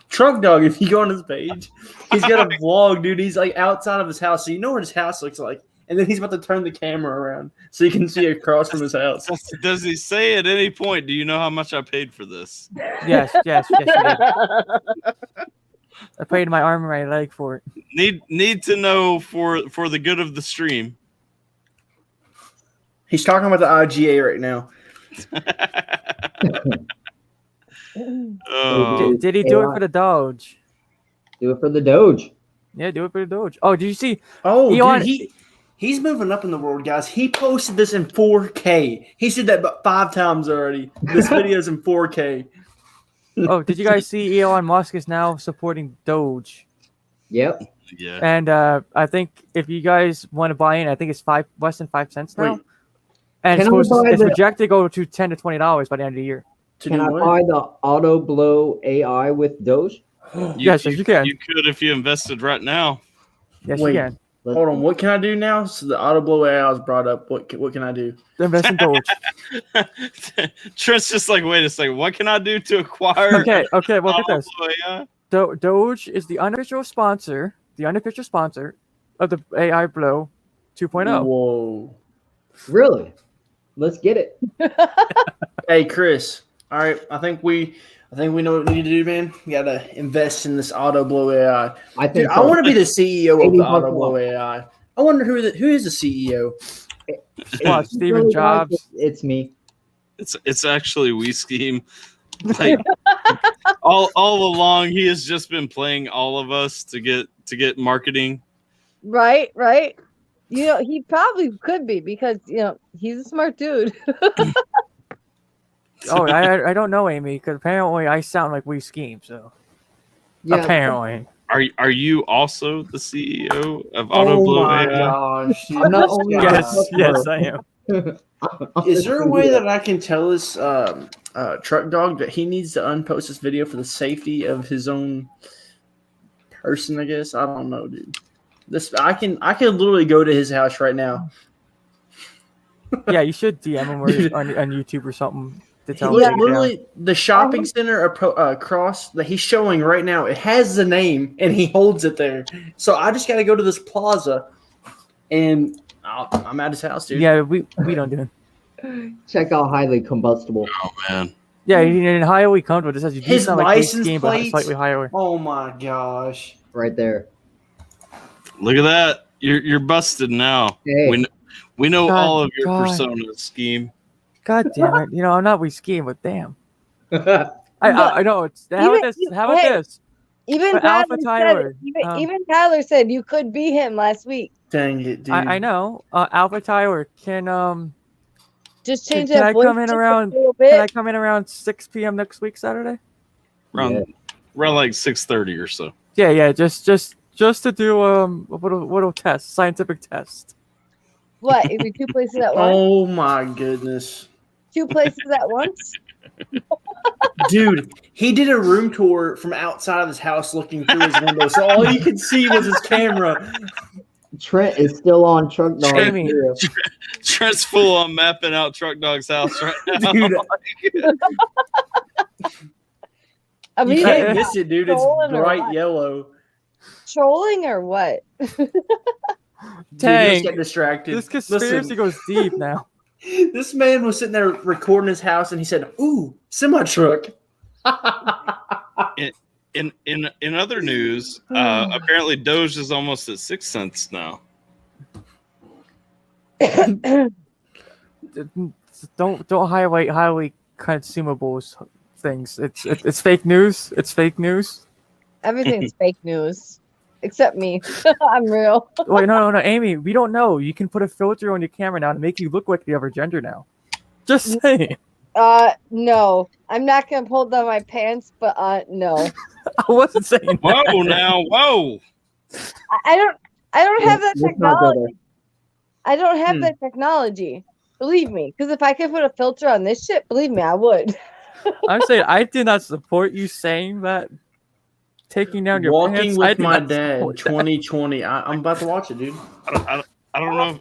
Truck Dog, if you go on his page, he's got a vlog, dude. He's like outside of his house, so you know what his house looks like. And then he's about to turn the camera around so you can see across from his house. Does he say at any point, do you know how much I paid for this? Yes, he did. I paid my arm and my leg for it. Need to know for the good of the stream. He's talking about the IGA right now. Did he do it for the Doge? Do it for the Doge. Yeah, do it for the Doge. Oh, did you see? Oh, Elon, dude, he's moving up in the world, guys. He posted this in 4K. He said that about 5 times already. This video's in 4K. Oh, did you guys see Elon Musk is now supporting Doge? Yep. Yeah. And I think if you guys want to buy in, I think it's less than 5 cents now. Wait. And Can it's I buy it's the- projected to go to $10 to $20 by the end of the year. Can I buy the auto blow AI with Doge? Yes, you can. You could if you invested right now. Yes, Wait, you can. hold on. What can I do now? So the auto blow AI was brought up. What can I do? Invest in Doge. Trent's just like, wait a second. What can I do to acquire? Okay. Well, get this. AI? Doge is the unofficial sponsor of the AI Blow 2.0. Whoa. Really? Let's get it. Hey, Chris. All right. I think we know what we need to do, man. We gotta invest in this auto blow AI. I think Dude, I so. want to be the CEO of the auto 80%. blow AI. I wonder who is the CEO. What, Stephen Really, guys, Jobs? It's me. It's actually We Scheme. Like all along, he has just been playing all of us to get marketing. Right. You know, he probably could be because he's a smart dude. Oh, I don't know, Amy, because apparently I sound like we scheme. So apparently, are you also the CEO of Oh AutoBlow my AI? gosh! dude, I'm not this only guy- yes, I am. Is there a way that I can tell this truck dog that he needs to unpost this video for the safety of his own person? I guess I don't know, dude. I can literally go to his house right now. Yeah, you should DM him on YouTube or something to tell him. Literally, the shopping center across that he's showing right now, it has the name and he holds it there. So I just got to go to this plaza, and I'm at his house, dude. Yeah, we don't do it. Check out highly combustible. Oh man. Yeah, in highway comfortable. It says you do His sound like license scheme, but plates. slightly higher. Oh my gosh! Right there. Look at that. You're busted now. Hey. We know God, all of your God. personas, Scheme. God damn it! You know I'm not we scheme, but damn. I know it's how about this? How about this? Even But Tyler AlphaTyler, said, even Tyler said you could be him last week. Dang it, dude! I know. AlphaTyler can just change can that I voice come in just a around? little bit. Can I come in around 6 p.m. next week, Saturday? Around like 6:30 or so. Yeah. Just to do a little test, scientific test. What? If you two places at once? Oh my goodness, Two places at once? dude! He did a room tour from outside of his house, looking through his window, so all you could see was his camera. Trent is still on Truck Dog. Jamie. Trent's full on mapping out Truck Dog's house right now. Dude. I mean, You can't miss it, dude. It's trolling or bright what? yellow. Trolling or what? Dang, just get distracted. This conspiracy goes deep now. This man was sitting there recording his house, and he said, "Ooh, semi truck." In other news, apparently Doge is almost at 6 cents now. Don't highlight highly consumables things. It's fake news. It's fake news. Everything's fake news, except me. I'm real. Wait, no, Amy. We don't know. You can put a filter on your camera now to make you look like the other gender now. Just saying. No, I'm not gonna pull down my pants, but no. I wasn't saying. Whoa, now, whoa. I don't have that Let's not go technology. I don't have that technology. Believe me, because if I could put a filter on this shit, believe me, I would. I'm saying I did not support you saying that. Taking down your Walking pants. with my dad, 2020. I'm about to watch it, dude. I don't know.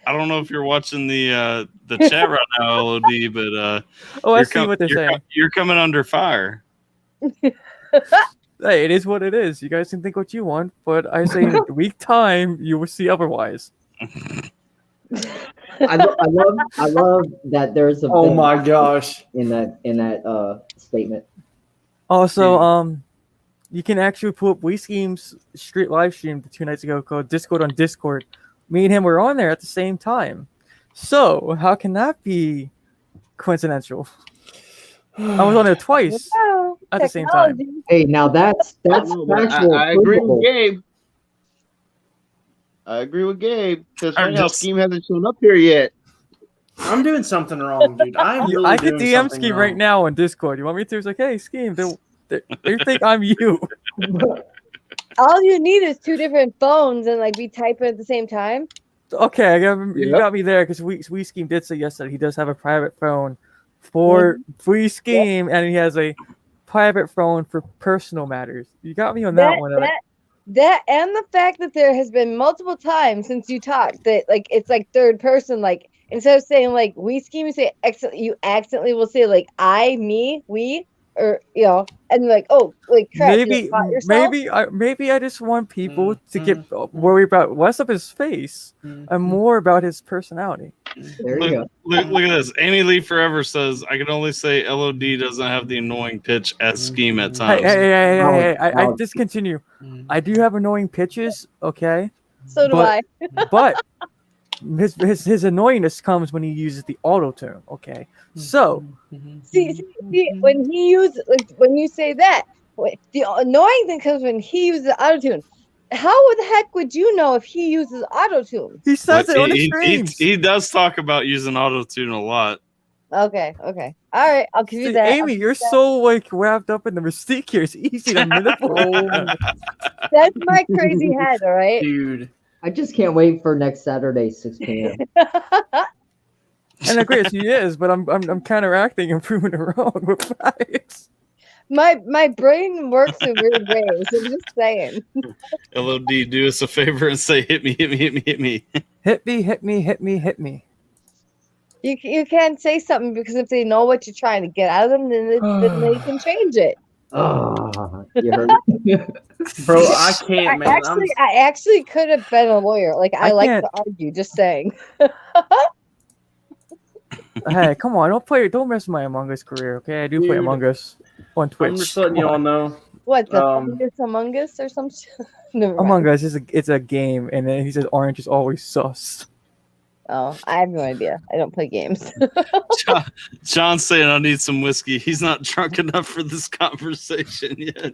I don't know if you're watching the chat right now, LOD, but oh, I see what they're saying. You're coming under fire. Hey, it is what it is. You guys can think what you want, but I say in a week time you will see otherwise. I love that there's a Oh my gosh in that statement. Also, you can actually pull up We Scheme's street live stream 2 nights ago called Discord on Discord. Me and him were on there at the same time. So how can that be coincidental? I was on there twice at the same time. Hey, now that's factual. I agree provable. with Gabe. I agree with Gabe because right now Scheme hasn't shown up here yet. I'm doing something wrong, dude. I could DM Scheme right now on Discord. You want me to? It's like, hey, Scheme, they think I'm you. All you need is 2 different phones and like be typing at the same time. Okay, you got me there because we Scheme did say yesterday he does have a private phone for Free Scheme, and he has a private phone for personal matters. You got me on that one. That and the fact that there has been multiple times since you talked that like it's like third person, like instead of saying like we Scheme, you say you accidentally will say like I, me, we, or and like oh like crap, maybe I just want people to get worried about less of his face and more about his personality. There you go. Look at this. Amy Lee Forever says, I can only say LOD doesn't have the annoying pitch as Scheme at times. Hey, I discontinue. I do have annoying pitches, okay? So do I. But his annoyingness comes when he uses the auto tune, okay? So see when he uses when you say that, the annoying thing comes when he uses the auto tune. How the heck would you know if he uses auto-tune? He says it on the streams. He does talk about using auto-tune a lot. Okay. All right, I'll give you See, that. Amy, you're so like wrapped up in the mystique here. It's easy to manipulate. That's my crazy head, all right? Dude. I just can't wait for next Saturday, 6 p.m. And I agree, he is, but I'm counteracting and proving it wrong with facts. My brain works in weird ways. I'm just saying. LOD, do us a favor and say, hit me, hit me, hit me, hit me. Hit me, hit me, hit me, hit me. You can't say something because if they know what you're trying to get out of them, then they can change it. Oh, you heard me. Bro, I can't, man. I actually could have been a lawyer. Like I like can't. to argue. Just saying. Hey, come on, don't mess with my Among Us career, okay? I do play Dude. Among Us on Twitch. I'm just letting you all know. What the Among Us or some shit? Never mind. Among Us it's a game, and then he says orange is always sus. Oh, I have no idea. I don't play games. John's saying I need some whiskey. He's not drunk enough for this conversation yet.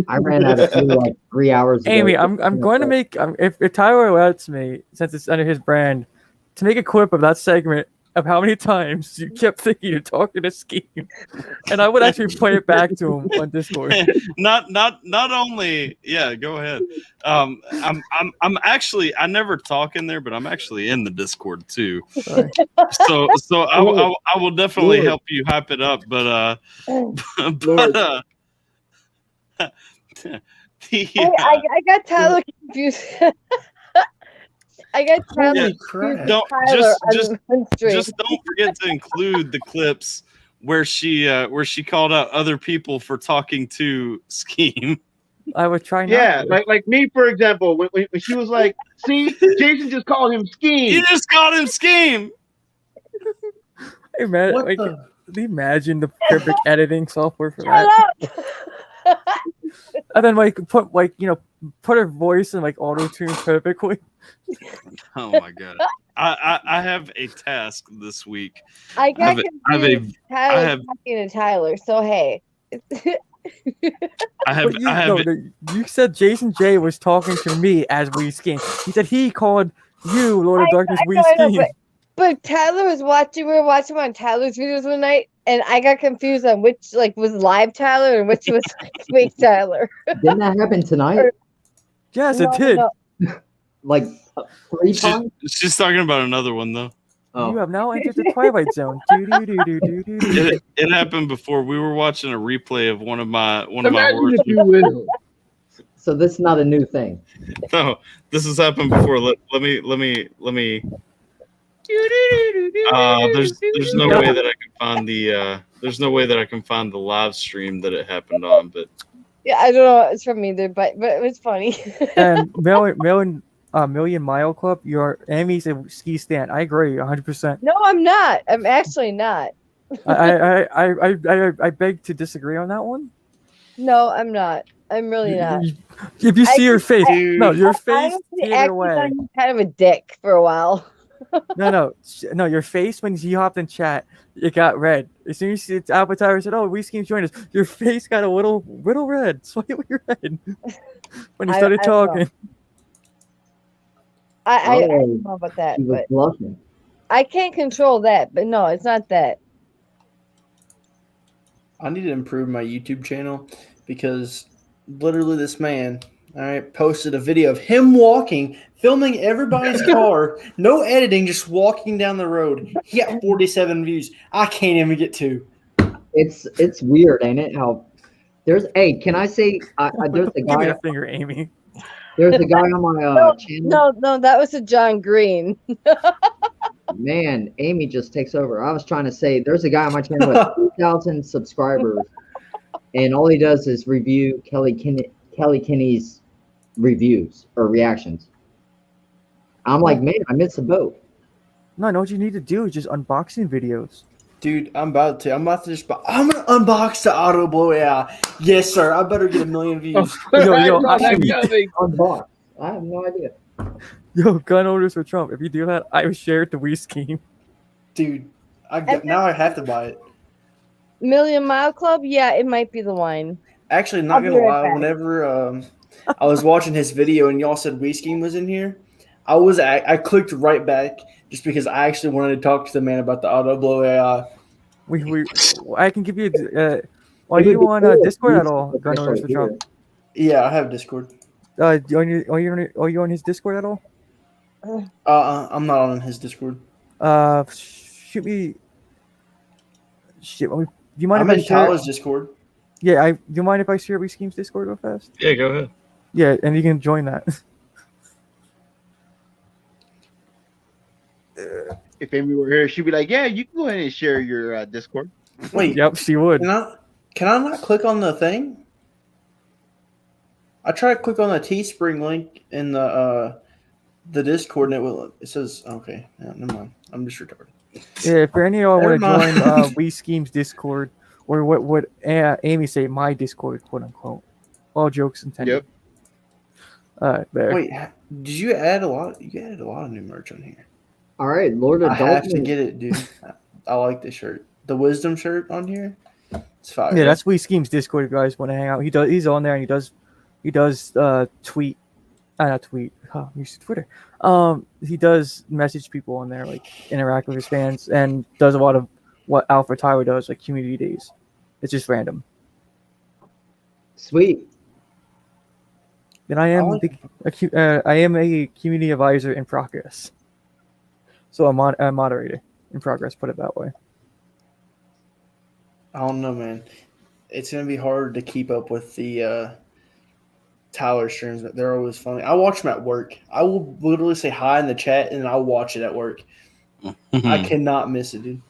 I ran out of food like 3 hours ago. Amy, I'm going to make if Tyler lets me, since it's under his brand, to make a clip of that segment of how many times you kept thinking you're talking to Scheme, and I would actually play it back to him on Discord. Not only, yeah, go ahead. I'm actually, I never talk in there, but I'm actually in the Discord too. So I will definitely help you hype it up, but I got Tyler confused. I got Tyler confused. Just don't forget to include the clips where she called out other people for talking to Scheme. I would try not Yeah, to. like me, for example, when she was like, see, Jason just called him Scheme. You just called him Scheme. Hey, man, What like, the- can you imagine the perfect editing software for that? And then put her voice in like auto tune perfectly. Oh my god! I have a task this week. I got confused. Tyler have- talking to Tyler. So hey. You said Jason J was talking to me as We Scheme. He said he called you Lord of Darkness We Scheme. But Tyler was watching. We were watching one of Tyler's videos one night, and I got confused on which was live Tyler and which was fake Tyler. Didn't that happen tonight? Yes, No, it did. no. Like 3 times? She's talking about another one though. You have now entered the Twilight Zone. It happened before. We were watching a replay of one of my Imagine horror. if you win. So this is not a new thing. No, this has happened before. Let me. There's no way that I can find the live stream that it happened on, but Yeah, I don't know. It's from either, but it was funny. And Million Mile Club, you're Amy's a ski stand. I agree, 100%. No, I'm not. I'm actually not. I beg to disagree on that one. No, I'm not. I'm really not. If you see your face, no, your face honestly either acted way. like kind of a dick for a while. No, your face when he hopped in chat, it got red. As soon as it's AlphaTyler said, "Oh, We Scheme joined us," your face got a little red, slightly red when he started I don't know. talking. I don't know about that, He was but bluffing. I can't control that. But no, it's not that. I need to improve my YouTube channel because literally this man, all right, posted a video of him walking, filming everybody's car, no editing, just walking down the road. He got 47 views. I can't even get 2. It's weird, ain't it? How can I say there's a Give me guy. a finger, Amy. There's a guy on my channel. No, that was a John Green. Man, Amy just takes over. I was trying to say there's a guy on my channel with 2,000 subscribers, and all he does is review Kelly Kinney's reviews or reactions. I'm like, man, I missed the boat. No, what you need to do is just unboxing videos. Dude, I'm about to unbox the auto blow AI. Yes, sir. I better get 1 million views. Unbox. I have no idea. Yo, gun orders for Trump. If you do that, I would share it to We Scheme. Dude, now I have to buy it. Million Mile Club? Yeah, it might be the wine. Actually, I'll not be gonna right lie. back. Whenever I was watching his video and y'all said We Scheme was in here. I clicked right back just because I actually wanted to talk to the man about the auto blow AI. I can give you. Are you on Discord at all? Gun owners for Trump. Yeah, I have Discord. Are you on his Discord at all? I'm not on his Discord. Shoot me. Shit. Do you mind I'm if I in share? Tyler's Discord. Yeah. Do you mind if I share We Scheme's Discord real fast? Yeah, go ahead. Yeah, and you can join that. If Amy were here, she'd be like, "Yeah, you can go ahead and share your Discord." Wait. Yep, she would. Can I not click on the thing? I tried to click on the Teespring link in the Discord, and it says okay. Yeah, never mind. I'm just retarded. Yeah, if any of y'all want to Never join mind. We Scheme's Discord, or what would Amy say, my Discord, quote unquote. All jokes intended. Yep. There. Wait, did you add a lot? You added a lot of new merch on here. All right, Lord of I have to Dalton. get it, dude. I like this shirt. The Wisdom shirt on here. It's fire. Yeah, that's We Scheme's Discord. If you guys want to hang out, he's on there and he does tweet. Not tweet. Oh, use Twitter. He does message people on there, like interact with his fans, and does a lot of what AlphaTyler does, like community days. It's just random. Sweet. And I am a community advisor in progress. So I'm a moderator in progress. Put it that way. I don't know, man. It's gonna be hard to keep up with the Tyler streams. They're always funny. I watch them at work. I will literally say hi in the chat, and I'll watch it at work. I cannot miss it, dude.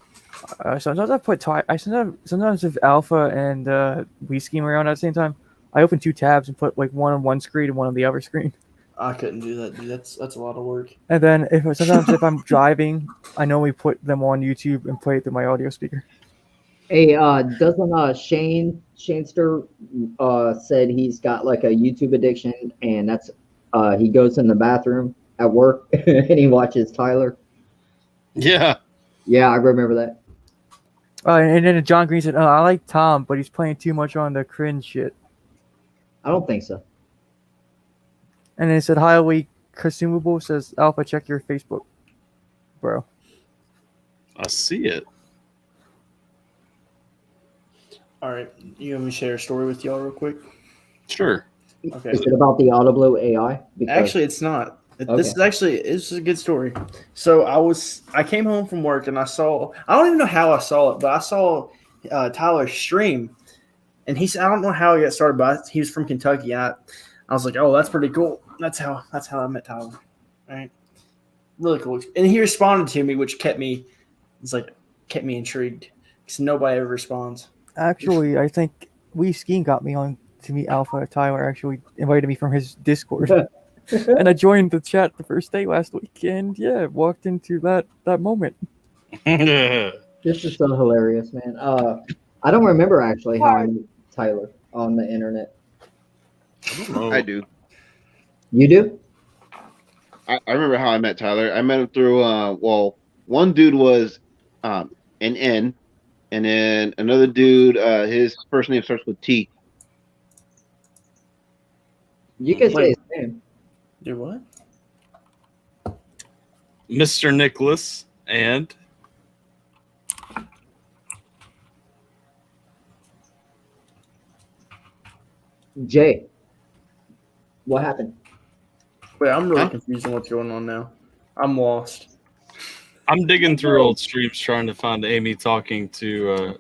Sometimes I put sometimes if Alpha and We Scheme around at the same time, I open two tabs and put like one on one screen and one on the other screen. I couldn't do that, dude. That's a lot of work. And then sometimes if I'm driving, I normally put them on YouTube and play it through my audio speaker. Hey, doesn't Shane Shanster said he's got like a YouTube addiction, and that's he goes in the bathroom at work and he watches Tyler. Yeah. Yeah, I remember that. And then John Green said, I like Tom, but he's playing too much on the cringe shit. I don't think so. And then it said, highly consumable, says, Alpha, check your Facebook, bro. I see it. All right, you want me to share a story with y'all real quick? Sure. Okay. Is it about the Autoblow AI? Actually, it's not. Okay. This is a good story. So I came home from work and I don't even know how I saw it, but I saw Tyler's stream, and he said, I don't know how he got started, but he was from Kentucky. And I was like, oh, that's pretty cool. That's how I met Tyler. Right. Really cool. And he responded to me, which kept me intrigued because nobody ever responds. Actually, I think We Scheme got me on to meet AlphaTyler. Actually invited me from his Discord. And I joined the chat the first day last week, and yeah, walked into that moment. This is so hilarious, man. I don't remember actually how I met Tyler on the internet. I do. You do? I remember how I met Tyler. I met him through one dude was NN, and then another dude, his first name starts with T. You can say his name. Do what? Mr. Nicholas and Jay. What happened? Wait, I'm really confused on what's going on now. I'm lost. I'm digging through old streams trying to find Amy talking to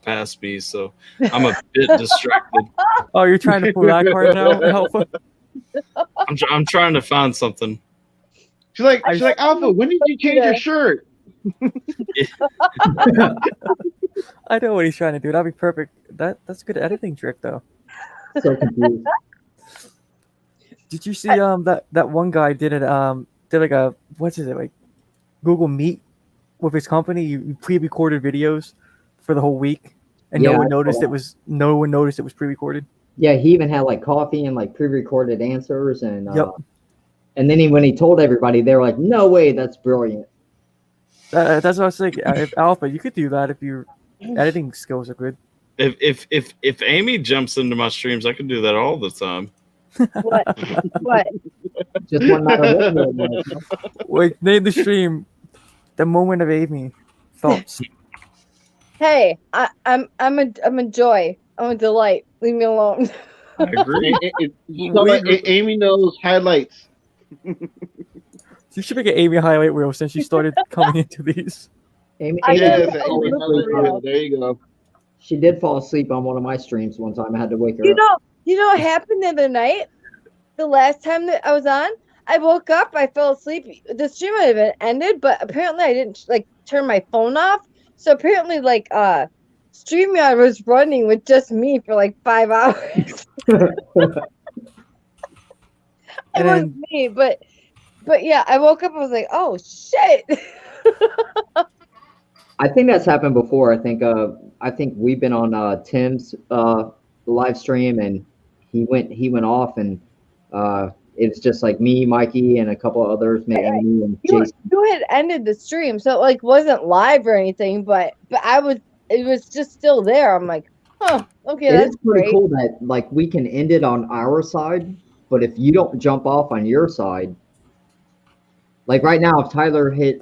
past me, so I'm a bit distracted. Oh, you're trying to pull that card now, Alpha? I'm trying to find something. She's like, Alpha, when did you change your shirt? I know what he's trying to do. That'd be perfect. That's a good editing trick, though. So confused. Did you see that one guy did like a Google Meet with his company? You pre-recorded videos for the whole week, and no one noticed it was pre-recorded. Yeah, he even had like coffee and like pre-recorded answers, and Yep. And then when he told everybody, they were like, "No way, that's brilliant." That's what I was thinking. If Alpha, you could do that if your editing skills are good. If Amy jumps into my streams, I can do that all the time. What? What? Just one matter of what it was. Wait, name the stream. The moment of Amy. Thoughts. Hey, I'm a joy. I'm a delight. Leave me alone. I agree. Amy knows highlights. You should make an Amy highlight reel since she started coming into these. Amy, Yes, Amy Amy highlight reel. There you go. She did fall asleep on one of my streams one time. I had to wake her You up. know what happened the other night? The last time that I was on, I woke up, I fell asleep. The stream might have been ended, but apparently I didn't like turn my phone off. So apparently, like StreamYard was running with just me for like 5 hours. It was me, but yeah, I woke up. I was like, oh shit. I think that's happened before. I think we've been on Tim's live stream, and he went off, and it's just like me, Mikey, and a couple of others, maybe me and Jason. You had ended the stream, so it like wasn't live or anything, but it was just still there. I'm like, huh, okay, It that's is pretty great. cool that like we can end it on our side, but if you don't jump off on your side, like right now, if Tyler hit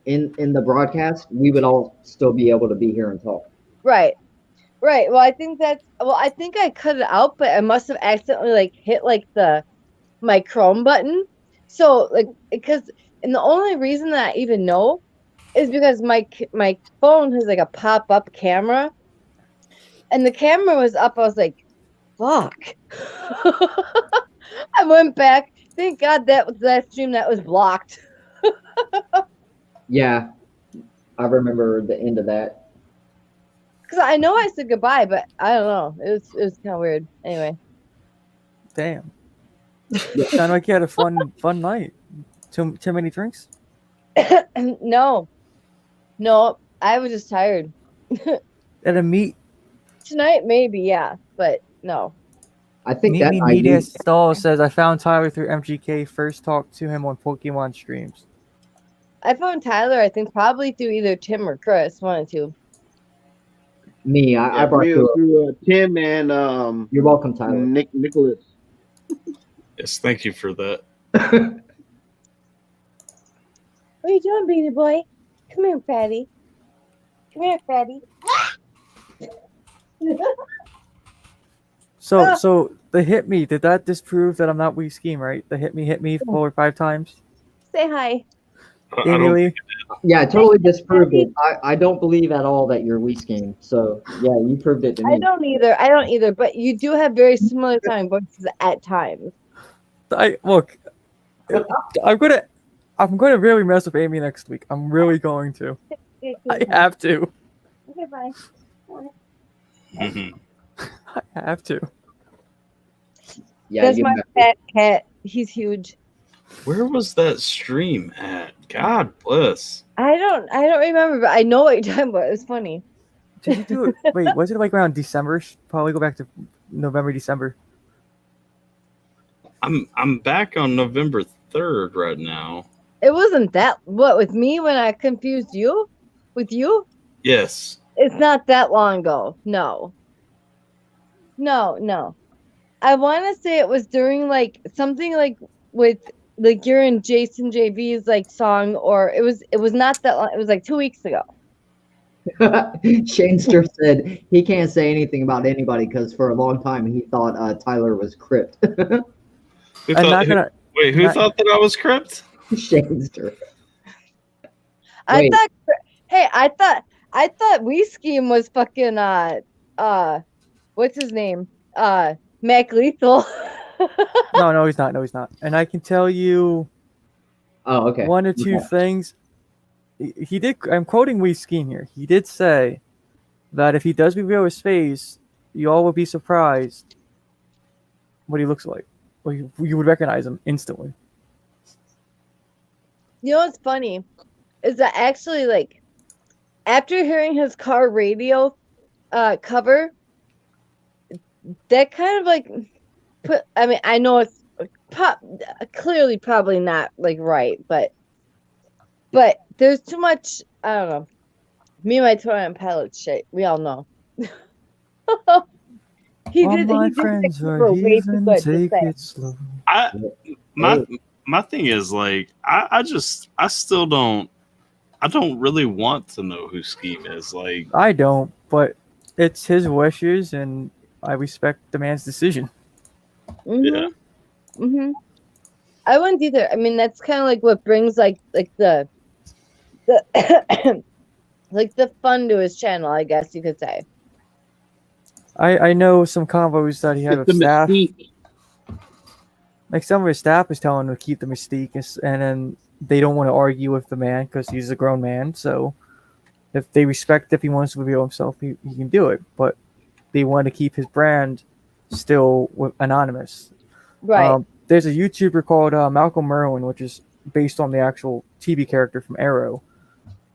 in the broadcast, we would all still be able to be here and talk. Right. Well, I think I cut it out, but I must have accidentally like hit like my Chrome button. So like and the only reason that I even know is because my phone has like a pop-up camera, and the camera was up. I was like, fuck. I went back. Thank God that was that stream that was blocked. Yeah, I remember the end of that. Because I know I said goodbye, but I don't know. It was kind of weird. Anyway. Damn. Sound like you had a fun night. Too many drinks? No, I was just tired. At a meet. Tonight, maybe, yeah, but no. I think Meet that Me night Media Stall says I found Tyler through MGK. First talked to him on Pokemon streams. I found Tyler, I think, probably through either Tim or Chris, one or two. Me, I brought me you. through Tim and You're welcome, Tyler. Nicholas. Yes, thank you for that. What are you doing, baby boy? Come here, fatty. Come here, fatty. So the hit me, did that disprove that I'm not weak scheme, right? The hit me 4 or 5 times. Say hi. Yeah, I totally disproved it. I don't believe at all that you're Wii scheme. So yeah, you proved it to me. I don't either, but you do have very similar sounding voices at times. Look, I'm gonna really mess with Amy next week. I'm really going to. I have to. Okay, bye. I have to. Yeah, that's my fat cat. He's huge. Where was that stream at? God bless. I don't remember, but I know what you're talking about. It was funny. Did you do it? Wait, was it like around December? Probably go back to November, December. I'm back on November 3rd right now. It wasn't that with me when I confused you with you? Yes. It's not that long ago. No. I want to say it was during like something like with like you're in Jason JV's like song, or it was not that long. It was like 2 weeks ago. Shanester said he can't say anything about anybody because for a long time he thought Tyler was Crypt. Who thought that I was Crypt? Shanester. I thought We Scheme was fucking what's his name? Mac Lethal. No, he's not. And I can tell you one or two things. He did, I'm quoting Wee Scheme here. He did say that if he does reveal his face, you all will be surprised what he looks like. Or you would recognize him instantly. You know what's funny? Is that actually like after hearing his car radio cover, that kind of like I know it's clearly probably not like right, but there's too much, I don't know. Me and my toy and pilot shit. We all know. He did friends the are way too heathen, good. take Just it slow. My thing is like I still don't really want to know who Scheme is. Like I don't, but it's his wishes, and I respect the man's decision. Yeah. I wouldn't either. I mean, that's kind of like what brings like the like the fun to his channel, I guess you could say. I know some combos that he had with staff. Like some of his staff is telling him to keep the mystique, and then they don't want to argue with the man because he's a grown man. So if they respect if he wants to reveal himself, he can do it. But they want to keep his brand still anonymous. Right. There's a YouTuber called Malcolm Merlin, which is based on the actual TV character from Arrow.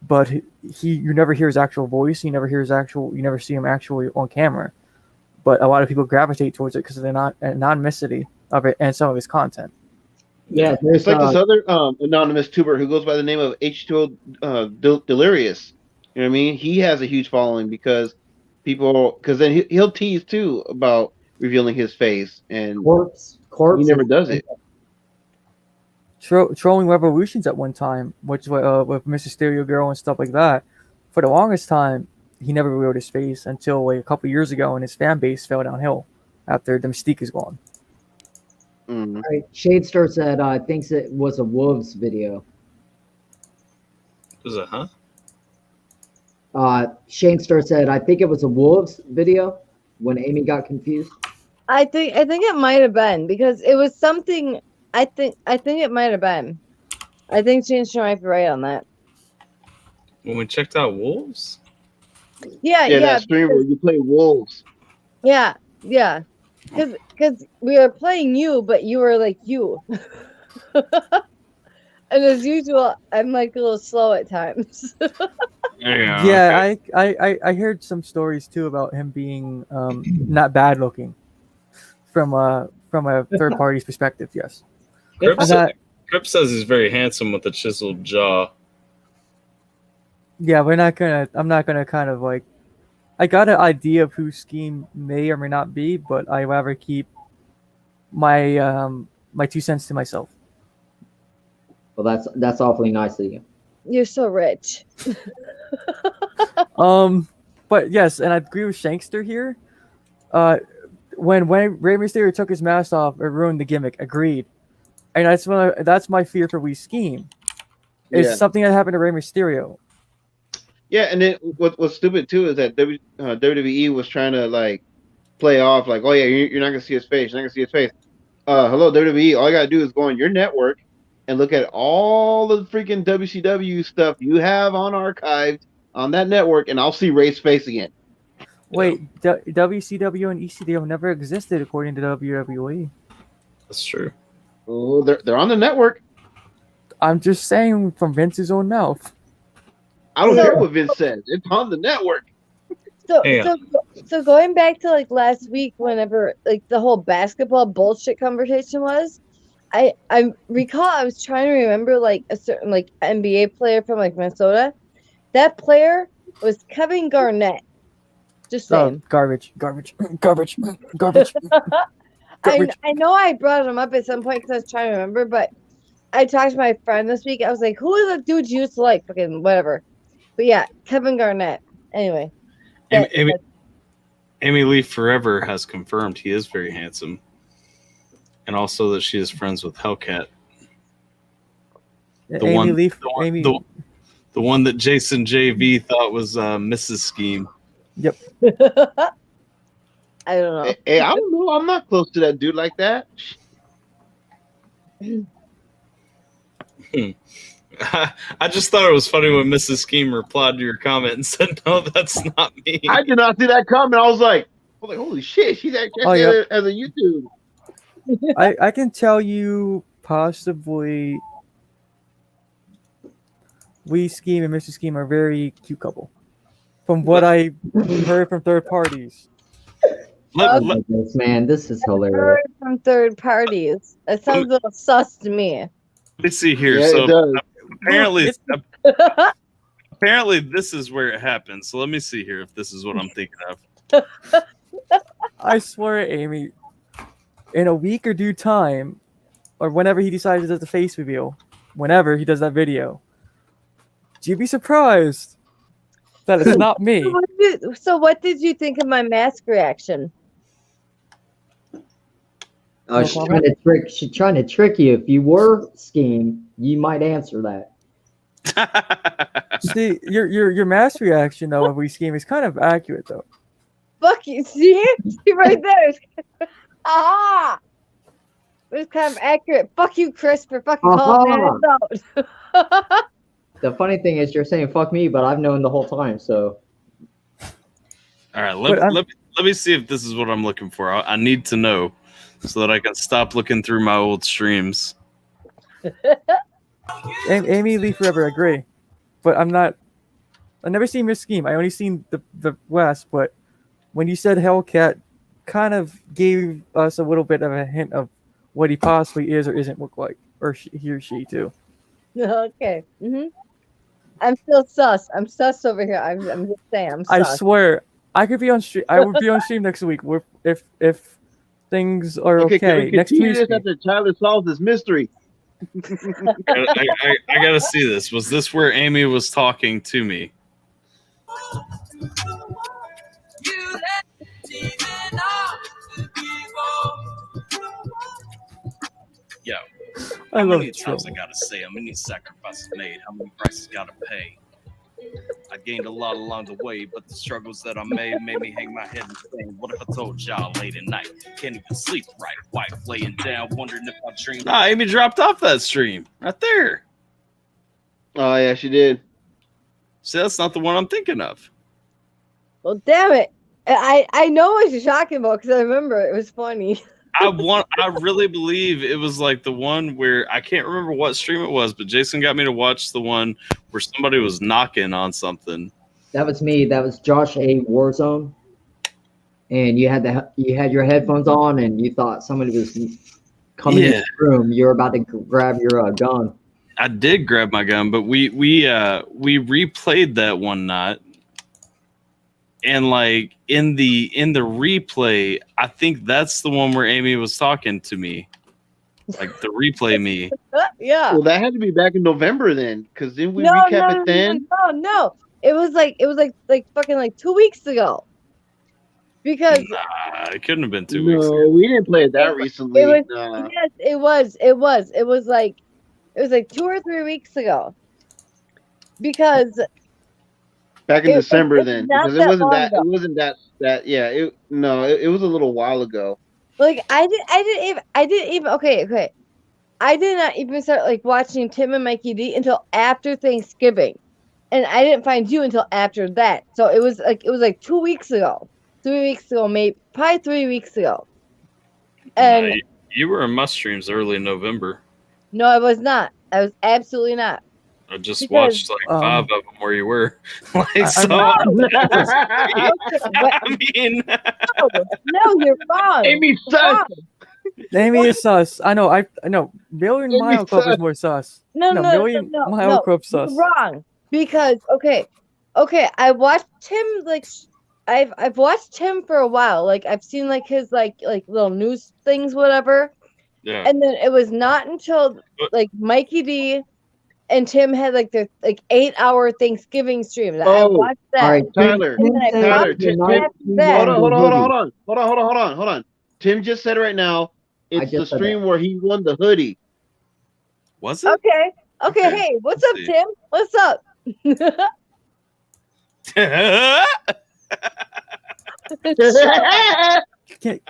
But you never hear his actual voice. You never see him actually on camera. But a lot of people gravitate towards it because of the anonymity of it and some of his content. Yeah, it's like this other anonymous tuber who goes by the name of H2O Delirious. You know what I mean? He has a huge following because then he'll tease too about revealing his face, and Corpse he never does it. Trolling Revolutions at one time, which with Mr. Stereo Girl and stuff like that. For the longest time, he never revealed his face until like a couple years ago, and his fan base fell downhill after the mystique is gone. All right, Shadestar said thinks it was a Wolves video. Was it, huh? Shadestar said I think it was a Wolves video when Amy got confused. I think it might have been because it was something. I think it might have been. I think Shadestar might be right on that. When we checked out Wolves? Yeah. That stream where you play Wolves. Yeah. Because we were playing you, but you were like you. And as usual, I'm like a little slow at times. Yeah, okay. I heard some stories too about him being not bad looking from a third party's perspective. Yes. Crip says he's very handsome with a chiseled jaw. Yeah, I'm not gonna kind of like. I got an idea of who Scheme may or may not be, but I rather keep my my 2 cents to myself. Well, that's awfully nice of you. You're so rich. But yes, and I agree with Shankster here. When Rey Mysterio took his mask off, it ruined the gimmick. Agreed. And that's my fear for We Scheme. It's something that happened to Rey Mysterio. Yeah, and then what's stupid too is that WWE was trying to like play off like, oh yeah, you're not gonna see his face, hello WWE, all you gotta do is go on your network and look at all the freaking WCW stuff you have on archived on that network, and I'll see Ray's face again. Wait, WCW and ECW never existed according to WWE. That's true. Oh, they're on the network. I'm just saying from Vince's own mouth. I don't care what Vince says. It's on the network. So going back to like last week, whenever like the whole basketball bullshit conversation was, I recall I was trying to remember like a certain like NBA player from like Minnesota. That player was Kevin Garnett. Just saying. Garbage. I know I brought him up at some point because I was trying to remember, but I talked to my friend this week. I was like, who is the dude you used to like? Fucking whatever. But yeah, Kevin Garnett. Anyway. Amy Lee Forever has confirmed he is very handsome. And also that she is friends with Hellcat. The one that Jason JV thought was Mrs. Scheme. Yep. I don't know. Hey, I don't know. I'm not close to that dude like that. I just thought it was funny when Mrs. Scheme replied to your comment and said, "No, that's not me." I did not see that comment. I was like, "Holy shit, she's actually as a YouTube." I can tell you possibly We Scheme and Mr. Scheme are a very cute couple. From what I heard from third parties. Man, this is hilarious. From third parties. That sounds a little sus to me. Let's see here. Yeah, so apparently this is where it happens. So let me see here if this is what I'm thinking of. I swear, Amy, in a week or due time, or whenever he decides to do the face reveal, whenever he does that video, you'd be surprised that it's not me. So what did you think of my mask reaction? No She's trying to trick you. If you were Scheme, you might answer that. See, your mass reaction though when we scheme is kind of accurate though. Fuck you, see right there. Ah, it was kind of accurate. Fuck you, Chris, for fucking calling that out. The funny thing is, you're saying "fuck me," but I've known the whole time. So, All right, let me see if this is what I'm looking for. I need to know so that I can stop looking through my old streams. Amy Lee Forever, I agree, but I've never seen your scheme. I only seen the West, but when you said Hellcat, kind of gave us a little bit of a hint of what he possibly is or isn't look like, or he or she too. Okay. I'm still sus. I'm sus over here. I'm just saying. I'm sus. I swear, I could be on stream. I would be on stream next week. If things are okay. Next Continue week. this after Tyler solves this mystery. I gotta see this. Was this where Amy was talking to me? Yo, how many times I gotta say how many sacrifices made, how many prices gotta pay. I gained a lot along the way, but the struggles that I made me hang my head and say, what if I told y'all late at night? Can't even sleep right. Wife laying down, wondering if I dreamed. Ah, Amy dropped off that stream right there. Oh yeah, she did. See, that's not the one I'm thinking of. Well, damn it. I know what you're talking about because I remember it was funny. I really believe it was like the one where I can't remember what stream it was, but Jason got me to watch the one where somebody was knocking on something. that was me. That was Josh A. Warzone, and you had your headphones on, and you thought somebody was coming in the room. You were about to grab your gun. I did grab my gun, but we replayed that one night. And like in the replay, I think that's the one where Amy was talking to me, like the replay me. Yeah. Well, that had to be back in November then, because didn't we recap it then? No. It was like fucking like 2 weeks ago. Because it couldn't have been 2 weeks ago. No, we didn't play it that recently. Yes, it was. It was like 2 or 3 weeks ago. Because back in December then, not because that it wasn't long that. ago. It wasn't that. Yeah. It was a little while ago. Like I didn't even okay. I did not even start like watching Tim and Mikey D until after Thanksgiving. And I didn't find you until after that. So it was like 2 weeks ago. 3 weeks ago, maybe probably 3 weeks ago. And Nah, you were in my streams early in November. no, I was not. I was absolutely not. I just Because- watched like 5 of them where you were. Like, so, I mean, no, you're wrong. Amy sus. Amy is sus. I know. Million Mile Club is more sus. No, Million Mile Club sus. You're wrong. Because okay, I watched him like I've watched him for a while. Like I've seen like his like little news things, whatever. Yeah. And then it was not until like Mikey D and Tim had like their 8-hour Thanksgiving stream. That I watched that. All right, Tyler. And then I Tyler, watched Tim, it after that. hold on. Tim just said it right now. It's the stream where he won the hoodie. Was it? Okay. Hey, what's up, Tim? What's up?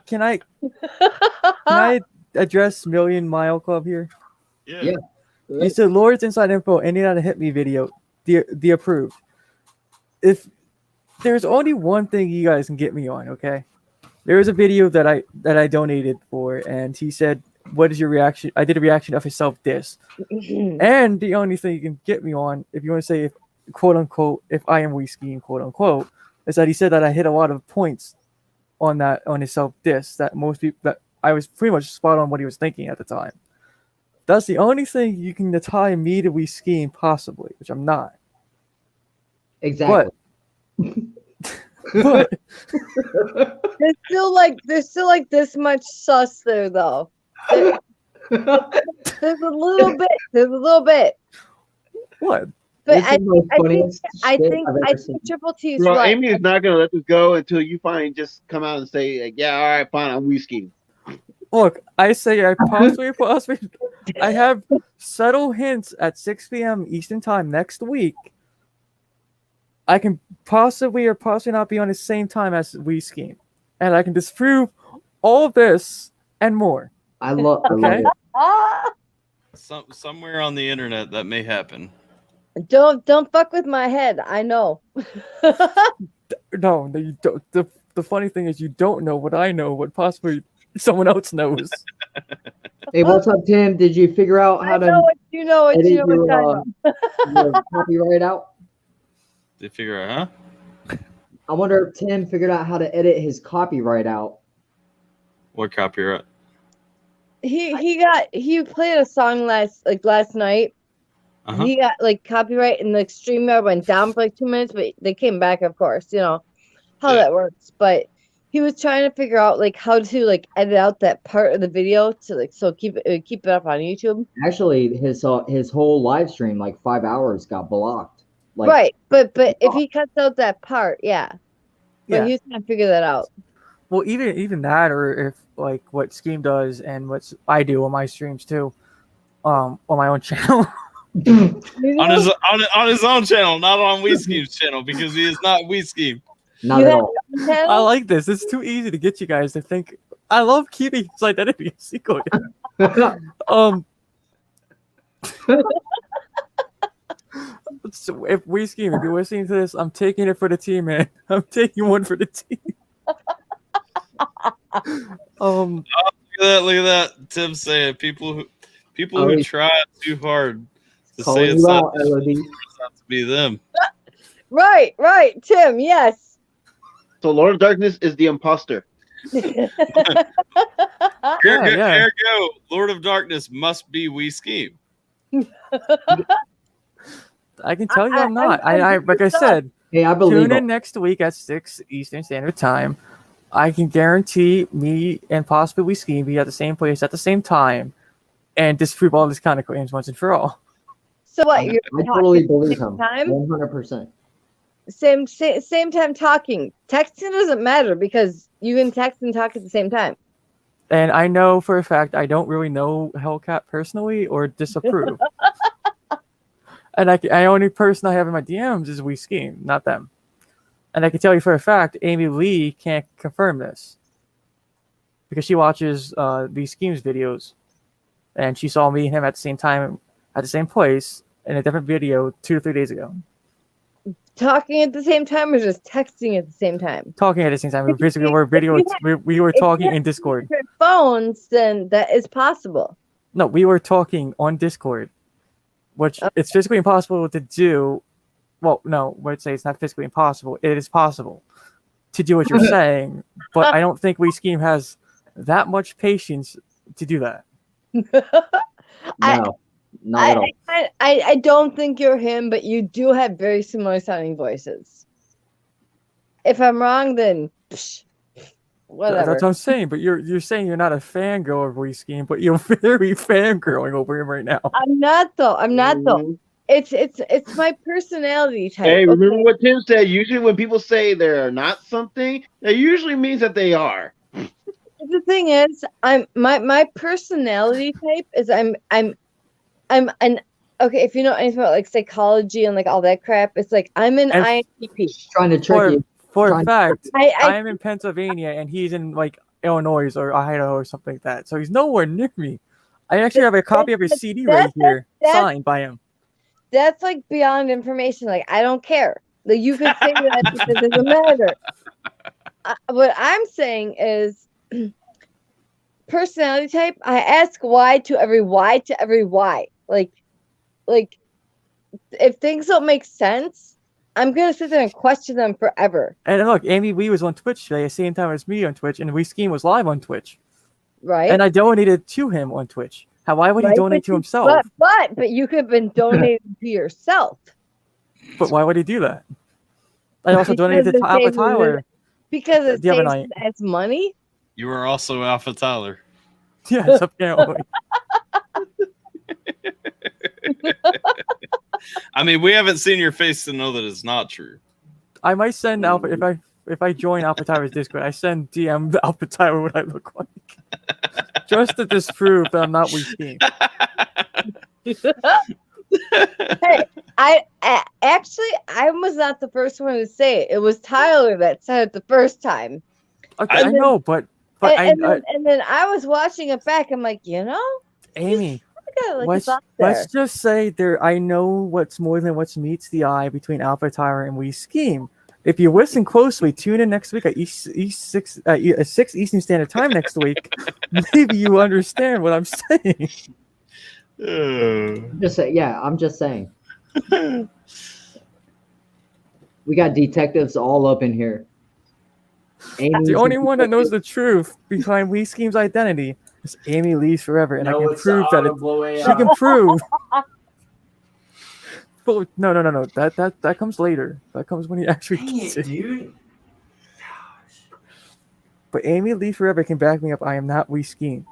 Can I address Million Mile Club here? Yeah. It's the Lord's Inside Info ending on a hit me video. The approved. If there's only one thing you guys can get me on, okay? There was a video that I donated for, and he said, "What is your reaction?" I did a reaction of his self diss, and the only thing you can get me on, if you want to say, if, quote unquote, if I am whiskey, quote unquote, is that he said that I hit a lot of points on his self diss. That most people, that I was pretty much spot on what he was thinking at the time. That's the only thing you can tie me to whiskey possibly, which I'm not. Exactly. But there's still like this much sus there though. There's a little bit. There's a little bit. What? But It's the most funniest I shit think I've ever seen. Triple T is Bro, right. Amy is not gonna let this go until you finally just come out and say, like, yeah, all right, fine, I'm whiskey. Look, I say I possibly, I have subtle hints at 6 p.m. Eastern Time next week. I can possibly or possibly not be on the same time as We Scheme. And I can disprove all of this and more. I love Okay? it. Somewhere on the internet that may happen. Don't fuck with my head. I know. No, you don't. The funny thing is you don't know what I know, what possibly someone else knows. Hey, what's up, Tim? Did you figure out how to edit your copyright out? They figure out, huh? I wonder if Tim figured out how to edit his copyright out. What copyright? He played a song last night. Uh-huh. He got like copyright and the StreamYard went down for like 2 minutes, but they came back, of course. You know how that works. But he was trying to figure out like how to like edit out that part of the video to like keep it up on YouTube. Actually, his whole live stream, like 5 hours, got blocked. Like, Right, but if he cuts out that part, yeah. But Yeah. he was trying to figure that out. Well, even that, or if like what Scheme does and what I do on my streams too, on my own channel. on his own channel, not on We Scheme's channel, because he is not We Scheme. Not at all. I like this. It's too easy to get you guys to think. I love keeping his identity a secret. So if We Scheme, if you're listening to this, I'm taking it for the team, man. I'm taking one for the team. Look at that. Tim saying people who try too hard to say it's not to be them. Right, Tim. Yes. So Lord of Darkness is the imposter. Ergo, Lord of Darkness must be We Scheme. I can tell you I'm not. I like I said, hey, I believe tune in next week at 6 Eastern Standard Time. I can guarantee me and possibly We Scheme be at the same place at the same time and disprove all these kind of claims once and for all. So what? I totally believe him. 100%. Same time talking. Texting doesn't matter because you can text and talk at the same time. And I know for a fact I don't really know Hellcat personally or disapprove. And I only person I have in my DMs is We Scheme, not them. And I can tell you for a fact, Amy Lee can't confirm this because she watches these Schemes videos, and she saw me and him at the same time, at the same place, in a different video 2 to 3 days ago. Talking at the same time or just texting at the same time? Talking at the same time. We were talking in Discord. Phones, then that is possible. No, we were talking on Discord, which it's physically impossible to do. Well, no, I would say it's not physically impossible. It is possible to do what you're saying, but I don't think We Scheme has that much patience to do that. No, not at all. I don't think you're him, but you do have very similar sounding voices. If I'm wrong, then whatever. That's what I'm saying. But you're saying you're not a fangirl of We Scheme, but you're very fangirling over him right now. I'm not though. It's my personality type. Hey, remember what Tim said? Usually when people say they're not something, that usually means that they are. The thing is, my personality type is I'm an okay. If you know anything about like psychology and like all that crap, it's like I'm an INTP. Trying to trick you. For a fact, I'm in Pennsylvania and he's in like Illinois or Idaho or something like that. So he's nowhere near me. I actually have a copy of his CD right here, signed by him. That's like beyond information. Like I don't care. Like you could say that because it doesn't matter. What I'm saying is personality type. I ask why to every why. Like if things don't make sense, I'm gonna sit there and question them forever. And look, Amy Lee was on Twitch today, at the same time as me on Twitch, and We Scheme was live on Twitch. Right. And I donated to him on Twitch. Why would he donate to himself? But you could have been donating to yourself. But why would he do that? I also donated to AlphaTyler Because it the other saves night. as money. You are also AlphaTyler. Yes, apparently. I mean, we haven't seen your face to know that it's not true. I might send Alpha if I join AlphaTyler's Discord. I send DM AlphaTyler what I look like, just to disprove that I'm not weak scheme. Hey, I actually I was not the first one to say it. It was Tyler that said it the first time. Okay, I know, but and then I was watching it back. I'm like, Amy, let's just say there. I know what's more than what meets the eye between AlphaTyler and We Scheme. If you listen closely, tune in next week at 6 Eastern Standard Time next week. Maybe you understand what I'm saying. I'm just saying. We got detectives all up in here. The only one that knows the truth behind We Scheme's identity is Amy Lee's Forever, and I can prove that she can prove. But no. That comes later. That comes when he actually gets it. Dude. But Amy Lee Forever can back me up. I am not We Scheme.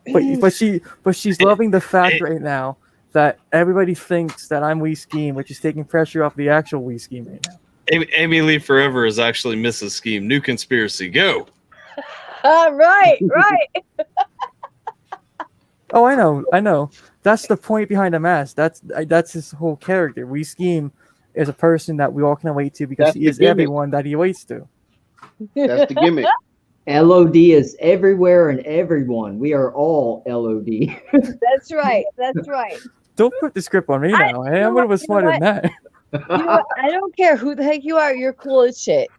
But she's loving the fact right now that everybody thinks that I'm We Scheme, which is taking pressure off the actual We Scheme right now. Amy Lee Forever is actually Mrs. Scheme. New conspiracy. Go. Right. Oh, I know. That's the point behind the mask. That's his whole character. We Scheme is a person that we all can relate to because he is everyone that he relates to. That's the gimmick. LOD is everywhere and everyone. We are all LOD. That's right. Don't put the script on me now. Hey, I'm gonna be smarter than that. I don't care who the heck you are. You're cool as shit.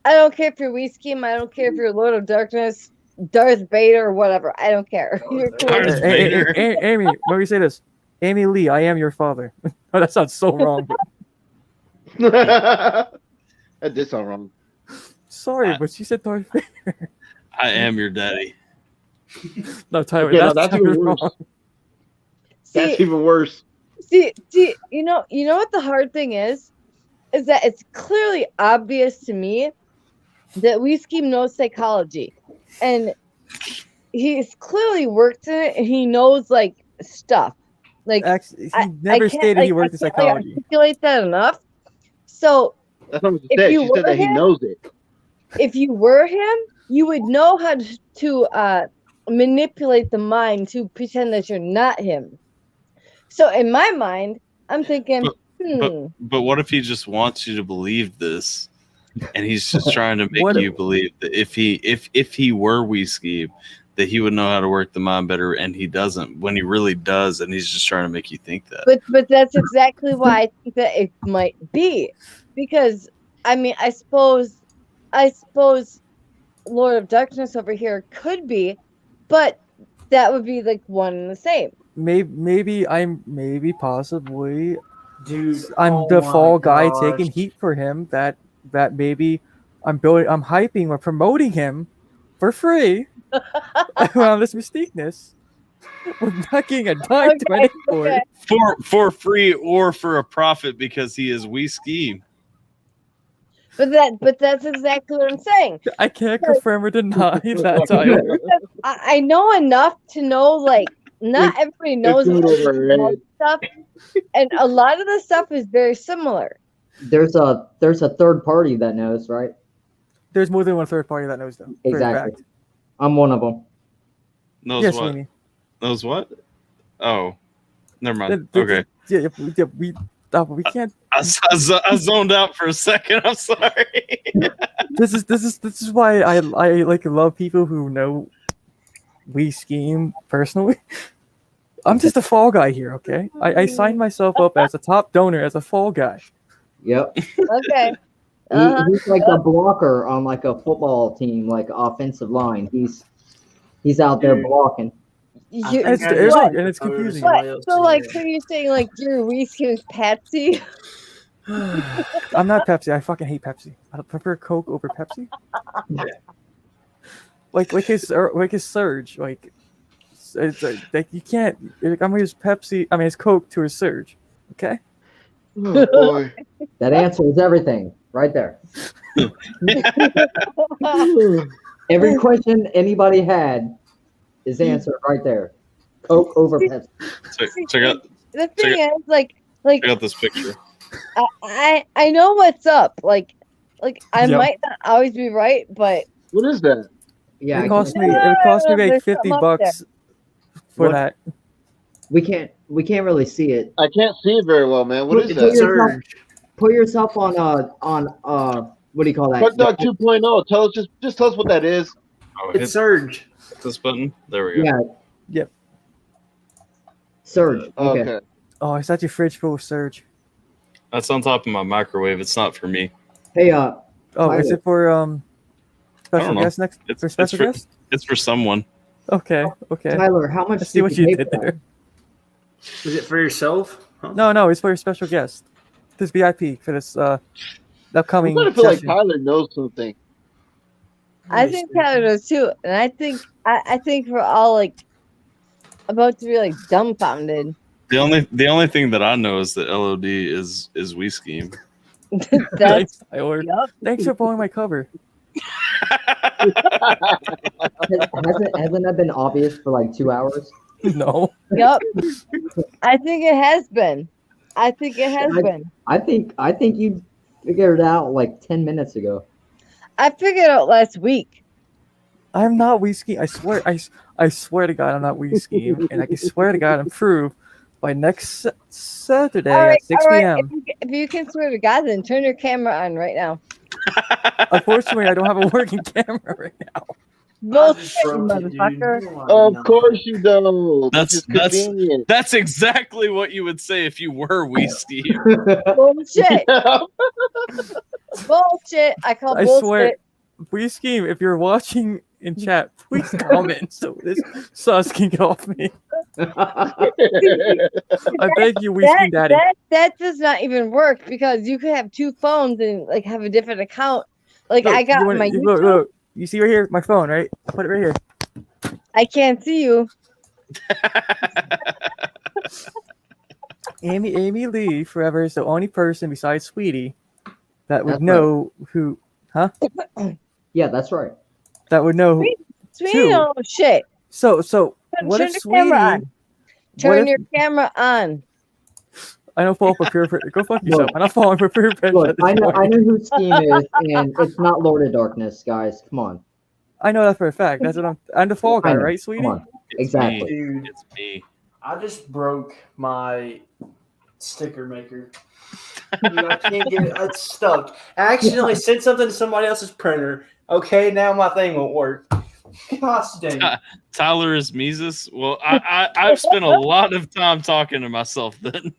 I don't care if you're We Scheme. I don't care if you're Lord of Darkness, Darth Vader, or whatever. I don't care. You're cool. Hey, Amy, let me say this. Amy Lee, I am your father. Oh, that sounds so wrong. That did sound wrong. Sorry, but she said Darth Vader. I am your daddy. No, Tyler, Yeah, that's even wrong. worse. That's even worse. See, you know what the hard thing is that it's clearly obvious to me that We Scheme knows psychology, and he's clearly worked in it, and he knows like stuff. Like actually, he never stated he worked in psychology. Articulate that enough. So that's not what she said. She said that he knows it. If you were him, you would know how to manipulate the mind to pretend that you're not him. So in my mind, I'm thinking, But what if he just wants you to believe this, and he's just trying to make you believe that if he were We Scheme, that he would know how to work the mind better, and he doesn't when he really does, and he's just trying to make you think that. But that's exactly why I think that it might be, because I mean I suppose Lord of Darkness over here could be, but that would be like one and the same. Maybe possibly, dude. I'm the fall guy taking heat for him. That maybe I'm hyping or promoting him for free around this mystiqueness. We're not getting a dime to anyone for it. For free or for a profit because he is We Scheme. But that's exactly what I'm saying. I can't confirm or deny that, Tyler. I know enough to know, like, not everybody knows stuff, and a lot of the stuff is very similar. There's a third party that knows, right? There's more than one third party that knows them. Exactly. I'm one of them. Knows yes, what? Sweeney. Knows what? Oh, never mind. Okay. Yeah, we can't. I zoned out for a second. I'm sorry. This is why I like love people who know We Scheme personally. I'm just a fall guy here, okay? I signed myself up as a top donor as a fall guy. Yep. Okay. He's like a blocker on like a football team, like offensive line. He's out there blocking. It's confusing. What? So you're saying like you're We Scheme's Patsy? I'm not Pepsi. I fucking hate Pepsi. I prefer Coke over Pepsi. like his Surge. Like it's like you can't. I'm gonna use Pepsi. I mean, it's Coke to his Surge. Okay. Oh, boy. That answers everything right there. Every question anybody had is answered right there. Coke over Pepsi. Check out The thing is, like check out this picture. I know what's up. Like I Yep. might not always be right, but What is that? Yeah, It cost me like There's 50 something up there. bucks for What? that. we can't really see it. I can't see it very well, man. What is Put that? yourself, put yourself on what do you call that? Chuck Dog 2.0. Tell us just tell us what that is. Oh, It's Surge. hit this button. There we go. Yeah, Yep. Surge. Okay. Okay. Oh, it's at your fridge full of Surge. That's on top of my microwave. It's not for me. Hey, Oh, is Tyler. it for I don't special know. guest next? For special guest? It's for someone. Okay. Okay. Tyler, how much I see did what you you pay did for that? there. Is it for yourself? Huh? No, it's for your special guest. This VIP for this I'm upcoming starting to feel like session. Tyler knows something. I think Tyler does too, and I think we're all like about to be like dumbfounded. The only thing that I know is that LOD is We Scheme. That's I ordered. Yup. Thanks for pulling my cover. Hasn't that been obvious for like 2 hours? No. Yep. I think it has been. I think it has been. I think you figured it out like 10 minutes ago. I figured it out last week. I'm not whiskey. I swear to God, I'm not whiskey, and I can swear to God, and prove by next Saturday at 6 p.m. If you can swear to God, then turn your camera on right now. Unfortunately, I don't have a working camera right now. Bullshit, you motherfucker. Of course you don't. That's convenient. that's exactly what you would say if you were We Scheme. Bullshit. Bullshit. I call I bullshit. swear, we scheme. If you're watching in chat, please comment so this sus can get off me. I beg you, we scheme daddy. That does not even work because you could have two phones and like have a different account. Like Look, I got my YouTube. look. You see right here, my phone, right? I'll put it right here. I can't see you. Amy Lee forever is the only person besides Sweetie that would That's know who, huh? Yeah, that's right. That would know. Sweetie, oh shit. So what Turn if the Sweetie? camera on. What Turn if- your camera on. I don't fall for peer pressure. Go fuck yourself. I'm not falling for peer pressure. Look, at this I know point. who Scheme is, and it's not Lord of Darkness, guys. Come on. I know that for a fact. That's what I'm the fall I guy, know. right, Sweetie? Come on. Exactly. Dude, It's me. I just broke my sticker maker. Dude, I can't get it. It's stuck. I accidentally sent something to somebody else's printer. Okay, now my thing won't work. Gosh dang. Tyler is Mises. Well, I've spent a lot of time talking to myself then.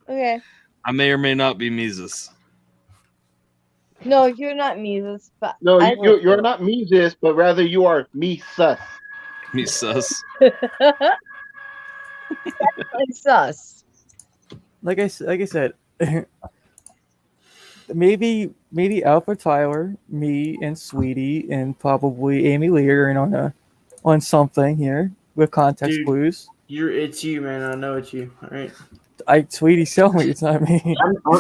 Okay. I may or may not be Mises. No, you're not Mises. But No, I- you're not Mises, but rather you are me sus. Me sus. Definitely sus. Like I said, maybe AlphaTyler, me, and Sweetie, and probably Amy Lee are in on something here with context Dude. clues. It's you, man. I know it's you. All right. Sweetie, tell me it's not me.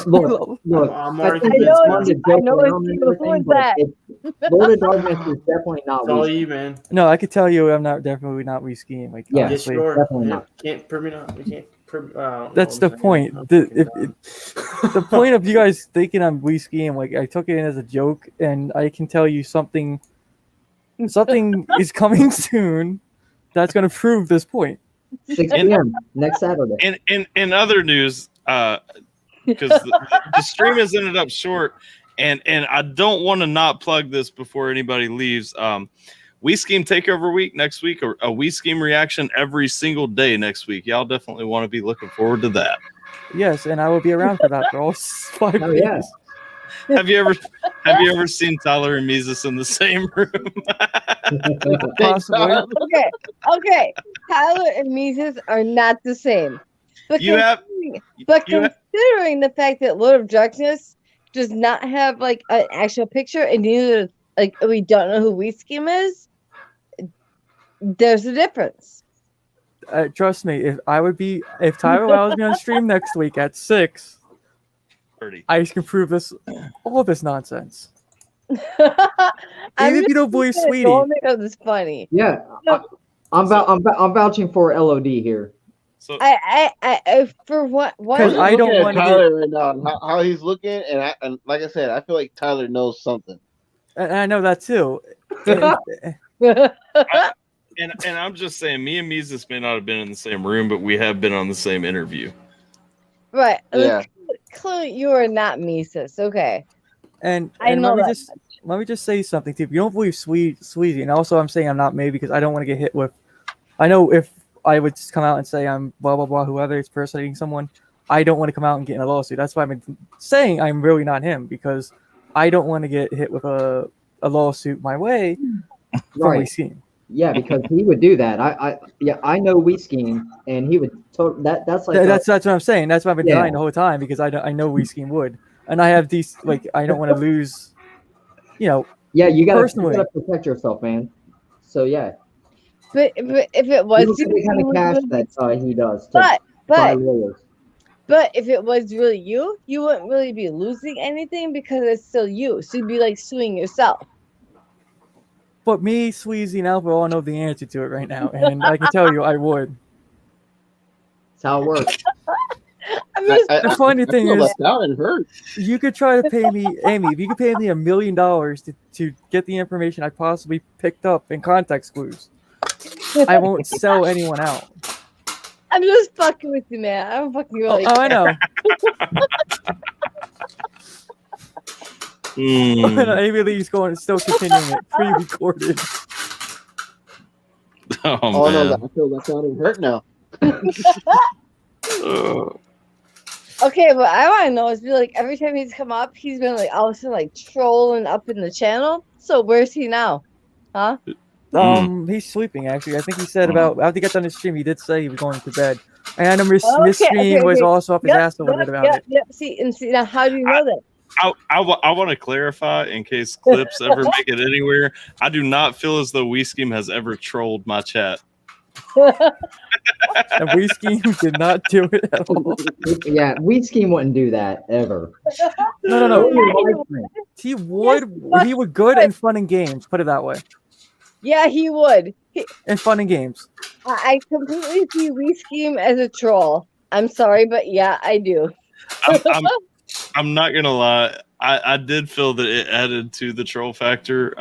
Look, I'm I already think convinced, it's man. fun to I joke know around it's and you. Who everything, is but that? Lord of Darkness is definitely not It's all Weezy. you, man. No, I could tell you I'm not definitely not we-skiing. Like, Yeah, Yes, honestly. you are. definitely Yeah, not. Can't prove me not. We can't prove. That's the point. The point of you guys thinking I'm we-skiing, like I took it in as a joke, and I can tell you something is coming soon that's going to prove this point. 6 p.m. next Saturday. In other news, because the stream has ended up short, and I don't want to not plug this before anybody leaves. We Scheme Takeover Week next week, or a We Scheme reaction every single day next week. Y'all definitely want to be looking forward to that. Yes, and I will be around for that for all 5 Oh, days. yeah. Have you ever seen Tyler and Mises in the same room? Possibly. Okay. Tyler and Mises are not the same. But You have- considering the fact that Lord of Darkness does not have like an actual picture, and neither like we don't know who We Scheme is, There's a difference. Trust me, if Tyler allows me on stream next week at 6, I can prove all this nonsense. Even if you don't believe Sweetie. Because it's funny. Yeah, I'm vouching for LOD here. So I for what? Because I don't want Tyler right now, how he's looking, and like I said, I feel like Tyler knows something. And I know that too. And I'm just saying, me and Mises may not have been in the same room, but we have been on the same interview. Right. Yeah. Clearly, you are not Mises. Okay. And I know let me just say something too. If you don't believe Sweezy, and also I'm saying I'm not maybe because I don't want to get hit with. I know if I would just come out and say I'm blah blah blah, whoever is impersonating someone, I don't want to come out and get in a lawsuit. That's why I've been saying I'm really not him, because I don't want to get hit with a lawsuit my way from We Scheme. Yeah, because he would do that. I know We Scheme, and he would. That's like that's what I'm saying. That's why I've been denying the whole time, because I know We Scheme would, and I have these I don't want to lose. Yeah, you gotta personally protect yourself, man. So yeah. But if it was the kind of cash that he does. But if it was really you, you wouldn't really be losing anything because it's still you. So you'd be like suing yourself. But me, Sweezy, and Alpha all know the answer to it right now, and I can tell you I would. That's how it works. The funny thing is, it hurts. You could try to pay me, Amy, if you could pay me $1 million to get the information I possibly picked up in context clues, I won't sell anyone out. I'm just fucking with you, man. I'm fucking really. I know. Amy Lee's still continuing it, pre-recorded. Oh no, I feel that's not hurt now. Okay, what I want to know is, every time he's come up, he's been all of a sudden trolling up in the channel. So where's he now? Huh? He's sleeping actually. I think he said about after he got done his stream, he did say he was going to bed. And I know Miss Stream was also up his ass a little bit about it. Yep. See now, how do you know that? I want to clarify in case clips ever make it anywhere. I do not feel as though We Scheme has ever trolled my chat. And We Scheme did not do it at all. Yeah, We Scheme wouldn't do that ever. No. He would good in fun and games. Put it that way. Yeah, he would. And fun and games. I completely see We Scheme as a troll. I'm sorry, but yeah, I do. I'm not gonna lie. I did feel that it added to the troll factor.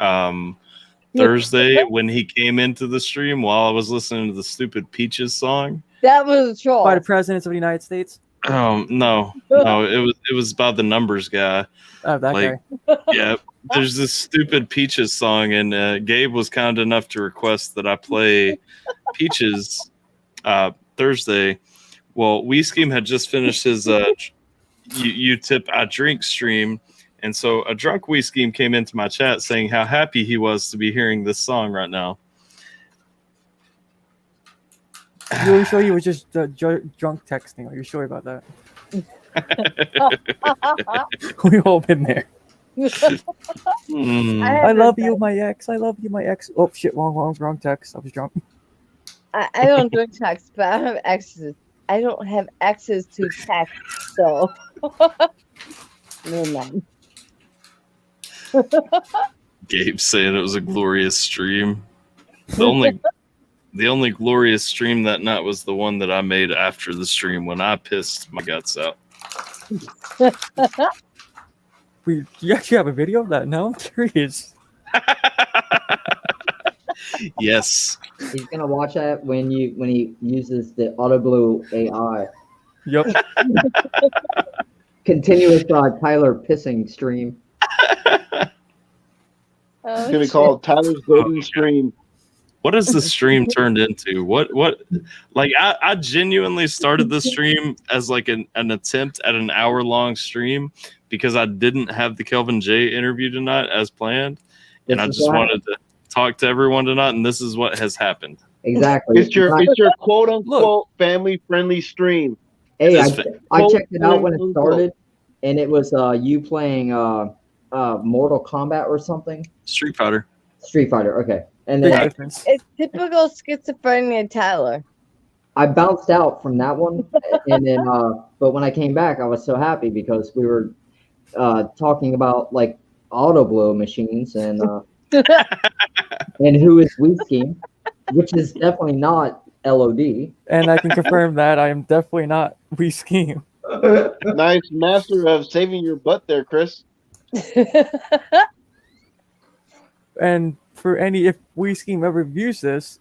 Thursday when he came into the stream while I was listening to the stupid Peaches song. That was a troll. By the presidents of the United States? No, it was about the numbers guy. Oh, that guy. Yeah, there's this stupid Peaches song, and Gabe was kind enough to request that I play Peaches Thursday. Well, We Scheme had just finished his You Tip I Drink stream. And so a drunk We Scheme came into my chat saying how happy he was to be hearing this song right now. You really sure you were just drunk texting? Are you sure about that? We've all been there. I love you, my ex. I love you, my ex. Oh, shit. Wrong text. I was drunk. I don't drink text, but I don't have exes. I don't have exes to text, so. No, man. Gabe saying it was a glorious stream. The only glorious stream that night was the one that I made after the stream when I pissed my guts out. Do you actually have a video of that? No, I'm curious. Yes. He's gonna watch that when he uses the AutoBlue AI. Yep. Continuous Tyler pissing stream. It's gonna be called Tyler's Golden Stream. What has the stream turned into? What like I genuinely started the stream as like an attempt at an hour-long stream because I didn't have the Kelvin J interview tonight as planned. And I just wanted to talk to everyone tonight, and this is what has happened. Exactly. It's your quote unquote family friendly stream. Hey, I checked it out when it started, and it was you playing Mortal Kombat or something. Street Fighter. Street Fighter. Okay, and Big then difference. It's typical schizophrenia, Tyler. I bounced out from that one, and then but when I came back, I was so happy because we were talking about like auto blow machines and who is Wii Scheme, which is definitely not LOD. And I can confirm that I am definitely not Wii Scheme. Nice master of saving your butt there, Chris. And for any, if Wii Scheme ever views this,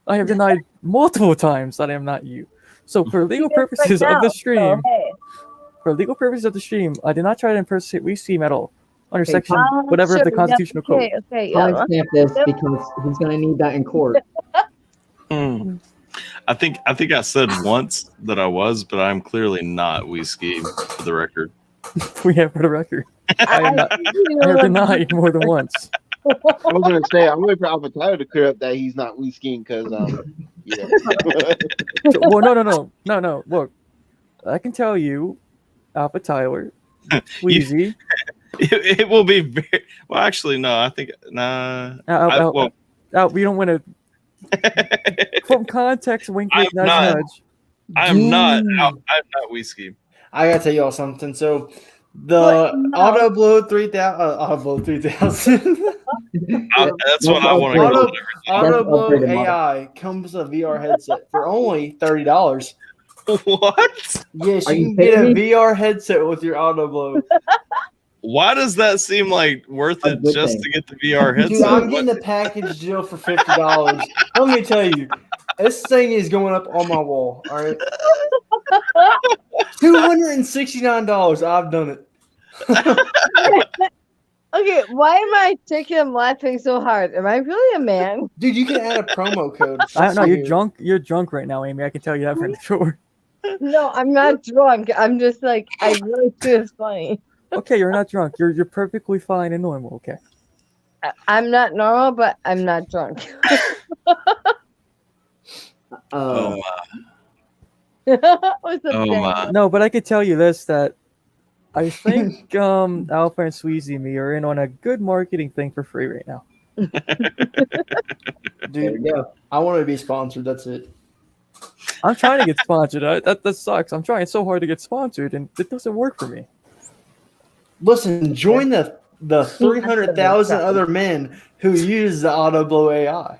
I have denied multiple times that I am not you. So for legal purposes of the stream, I did not try to impersonate Wii Scheme at all. Under section whatever of the constitutional code. Okay, Timestamp this because he's gonna need that in court. I think I said once that I was, but I'm clearly not Wii Scheme for the record. We have for the record. I have denied more than once. I was gonna say I'm waiting for AlphaTyler to clear up that he's not Wii Scheme because yeah. Well, no. Look, I can tell you, AlphaTyler, Wheezy. It will be very well. Actually, no. I think we don't want to. From context, wink, wink, nudge. I'm not Wii Scheme. I gotta tell y'all something. So the Auto Blow 3000, Auto Blow 3000. That's what I want to go. Auto Blow AI comes with a VR headset for only $30. What? Yes, Are you you can get a kidding me? VR headset with your Auto Blow. Why does that seem like worth it just to get the VR headset? Dude, I'm getting a package deal for $50. Let me tell you, this thing is going up on my wall. All right, $269. I've done it. Okay, why am I taking him laughing so hard? Am I really a man? Dude, you can add a promo code. I don't know. You're drunk. You're drunk right now, Amy. I can tell you that for sure. No, I'm not drunk. I'm just like, I really think it's funny. Okay, you're not drunk. You're perfectly fine and normal. Okay. I'm not normal, but I'm not drunk. Oh What's up, Oh Dan? my. No, but I could tell you this, that I think Alpha and Sweezy and me are in on a good marketing thing for free right now. Dude, I want to be sponsored. That's it. I'm trying to get sponsored. That sucks. I'm trying so hard to get sponsored, and it doesn't work for me. Listen, join the 300,000 other men who use the Auto Blow AI.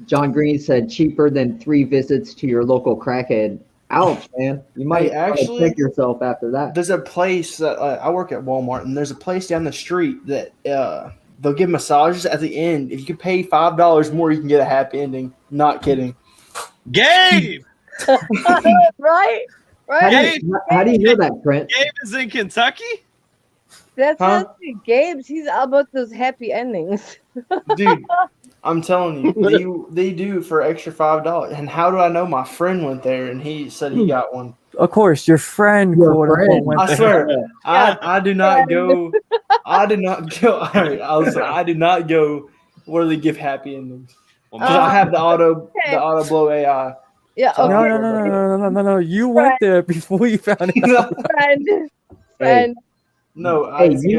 John Green said cheaper than 3 visits to your local crackhead. Ouch, man! You might actually check yourself after that. There's a place that I work at Walmart, and there's a place down the street that they'll give massages at the end. If you can pay $5 more, you can get a happy ending. Not kidding. Gabe! Right? How do you know that, Trent? Gabe is in Kentucky? That's not Gabe's. He's all about those happy endings. Dude, I'm telling you, they do for extra $5. And how do I know? My friend went there, and he said he got one. Of course, your friend, quote unquote, went I there. swear, I do not go. I do not go. All right, I do not go where they give happy endings. Because I have the auto blow AI. Yeah. So Okay. No. You went there before you found it out. Friend. No, Hey, you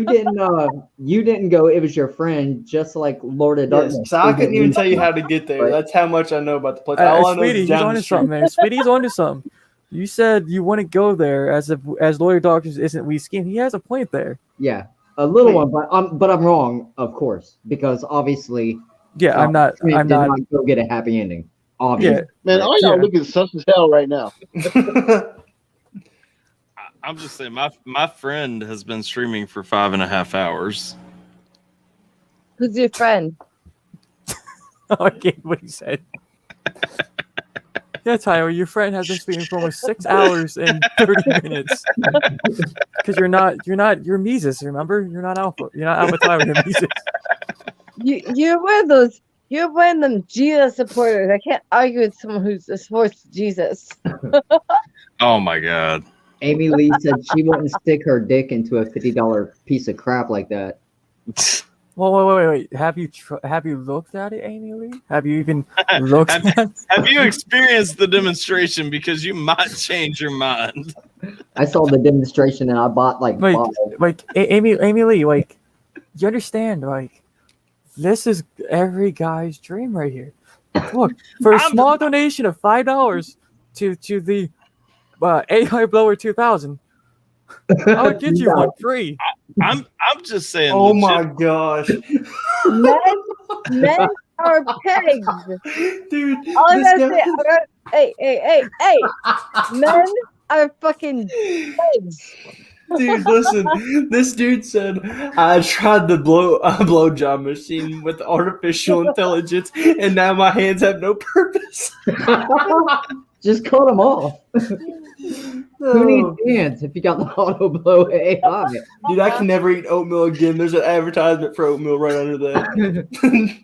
didn't go. It was your friend, just like Lord of Darkness. Yes, so I couldn't even tell you how to get there. That's how much I know about the place. All I know Sweetie, is he's down the onto street. something, man. Sweetie's onto something. You said you want to go there as Lawyer Doctors isn't Wii Scheme. He has a point there. Yeah, a little one, but I'm wrong, of course, because obviously. Yeah, I'm not go get a happy ending. Obviously. Yeah, man, all y'all looking sus as hell right now. I'm just saying, my friend has been streaming for 5.5 hours. Who's your friend? I get what he said. Yeah, Tyler, your friend has been streaming for almost 6 hours and 30 minutes. Because you're Mises, remember? You're not Alpha. You're not AlphaTyler, you're Mises. You're one of them Jesus supporters. I can't argue with someone who supports Jesus. Oh my God. Amy Lee said she wouldn't stick her dick into a $50 piece of crap like that. Well, wait. Have you looked at it, Amy Lee? Have you even looked at it? Have you experienced the demonstration? Because you might change your mind. I saw the demonstration and I bought like five. Amy Lee, like, you understand, like, this is every guy's dream right here. Look, for a small donation of $5 to the AI Blower 2000, I'll get you one free. I'm just saying. Oh legit- my gosh, Men are pegs, dude. All I this gotta guy- say, hey, men are fucking pegs. Dude, listen. This dude said, "I tried the blowjob machine with artificial intelligence, and now my hands have no purpose." Just cut them off. Who needs hands if you got the auto blow AI? Dude, I can never eat oatmeal again. There's an advertisement for oatmeal right under that.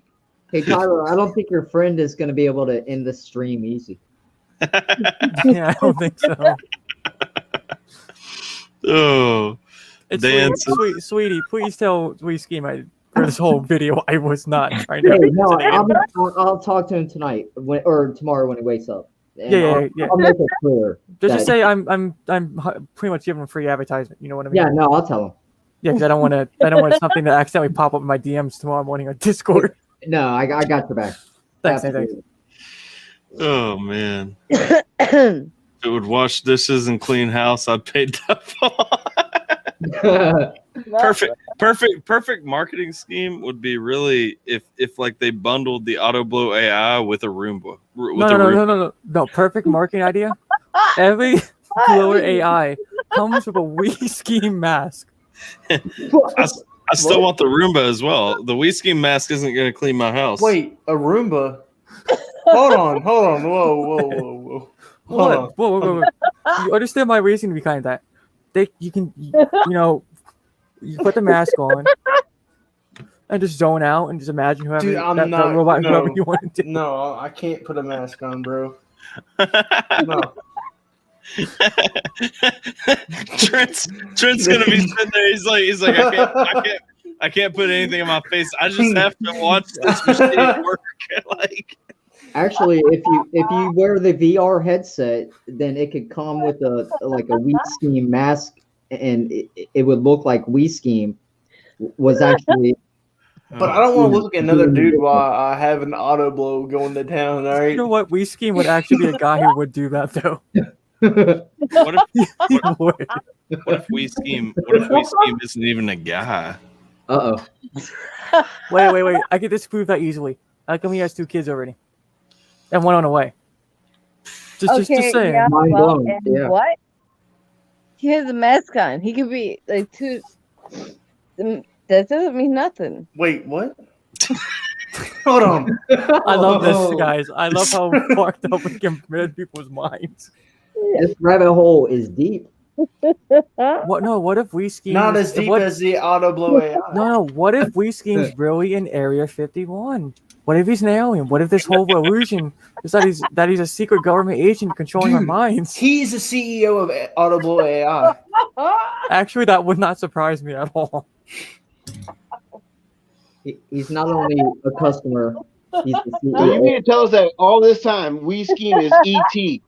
Hey Tyler, I don't think your friend is going to be able to end the stream easy. Yeah, I don't think so. Oh, It's dance. sweetie, please tell WeScheme for this whole video I was not trying to. Hey, no, I'll talk to him tonight or tomorrow when he wakes up. And Yeah. I'll make it clear. Just that- say I'm pretty much giving him free advertisement. You know what I mean? Yeah, no, I'll tell him. Yeah, because I don't want something to accidentally pop up in my DMs tomorrow morning on Discord. No, I got your back. Thanks. Oh man. If it would wash dishes and clean house, I'd pay double. Perfect marketing scheme would be really if like they bundled the auto blow AI with a Roomba. No. Perfect marketing idea. Every blower AI comes with a WeScheme mask. I still want the Roomba as well. The WeScheme mask isn't going to clean my house. Wait, a Roomba? Hold on. Whoa. Whoa. You understand my reasoning behind that? You put the mask on and just zone out and just imagine whoever Dude, that robot, whoever you want to do. No, I can't put a mask on, bro. No. Trent's gonna be sitting there. He's like I can't put anything in my face. I just have to watch this machine work. Like, actually, if you wear the VR headset, then it could come with a WeScheme mask, and it would look like WeScheme was actually. But I don't want to look like another dude while I have an auto blow going to town. All right. You know what? WeScheme would actually be a guy who would do that though. What if WeScheme isn't even a guy? Wait. I can disprove that easily. How come he has 2 kids already? And one on the way. Just saying. Yeah, well, and what? He has a mask on. He could be like 2. That doesn't mean nothing. Wait, what? Hold on. I love this, guys. I love how fucked up we can read people's minds. This rabbit hole is deep. What? No. What if WeScheme? Not as deep as the auto blow AI. No. What if WeScheme's really in Area 51? What if he's an alien? What if this whole illusion is that he's a secret government agent controlling our minds? He's the CEO of Auto Blow AI. Actually, that would not surprise me at all. He's not only a customer, he's the CEO. So you mean to tell us that all this time WeScheme is ET?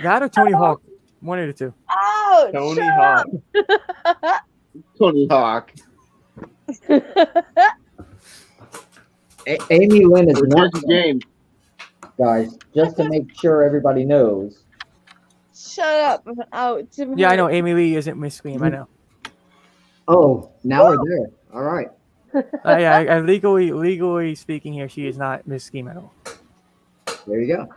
That or Tony Hawk, one of the two. Oh, Tony Hawk. Tony Hawk. Amy Lynn is Return not to game. guys. Just to make sure everybody knows. Shut up. Ouch. Yeah, I know. Amy Lee isn't Miss Scream. I know. Oh, now we're there. All right. Yeah, legally speaking, here she is not Miss Scheme at all. There you go.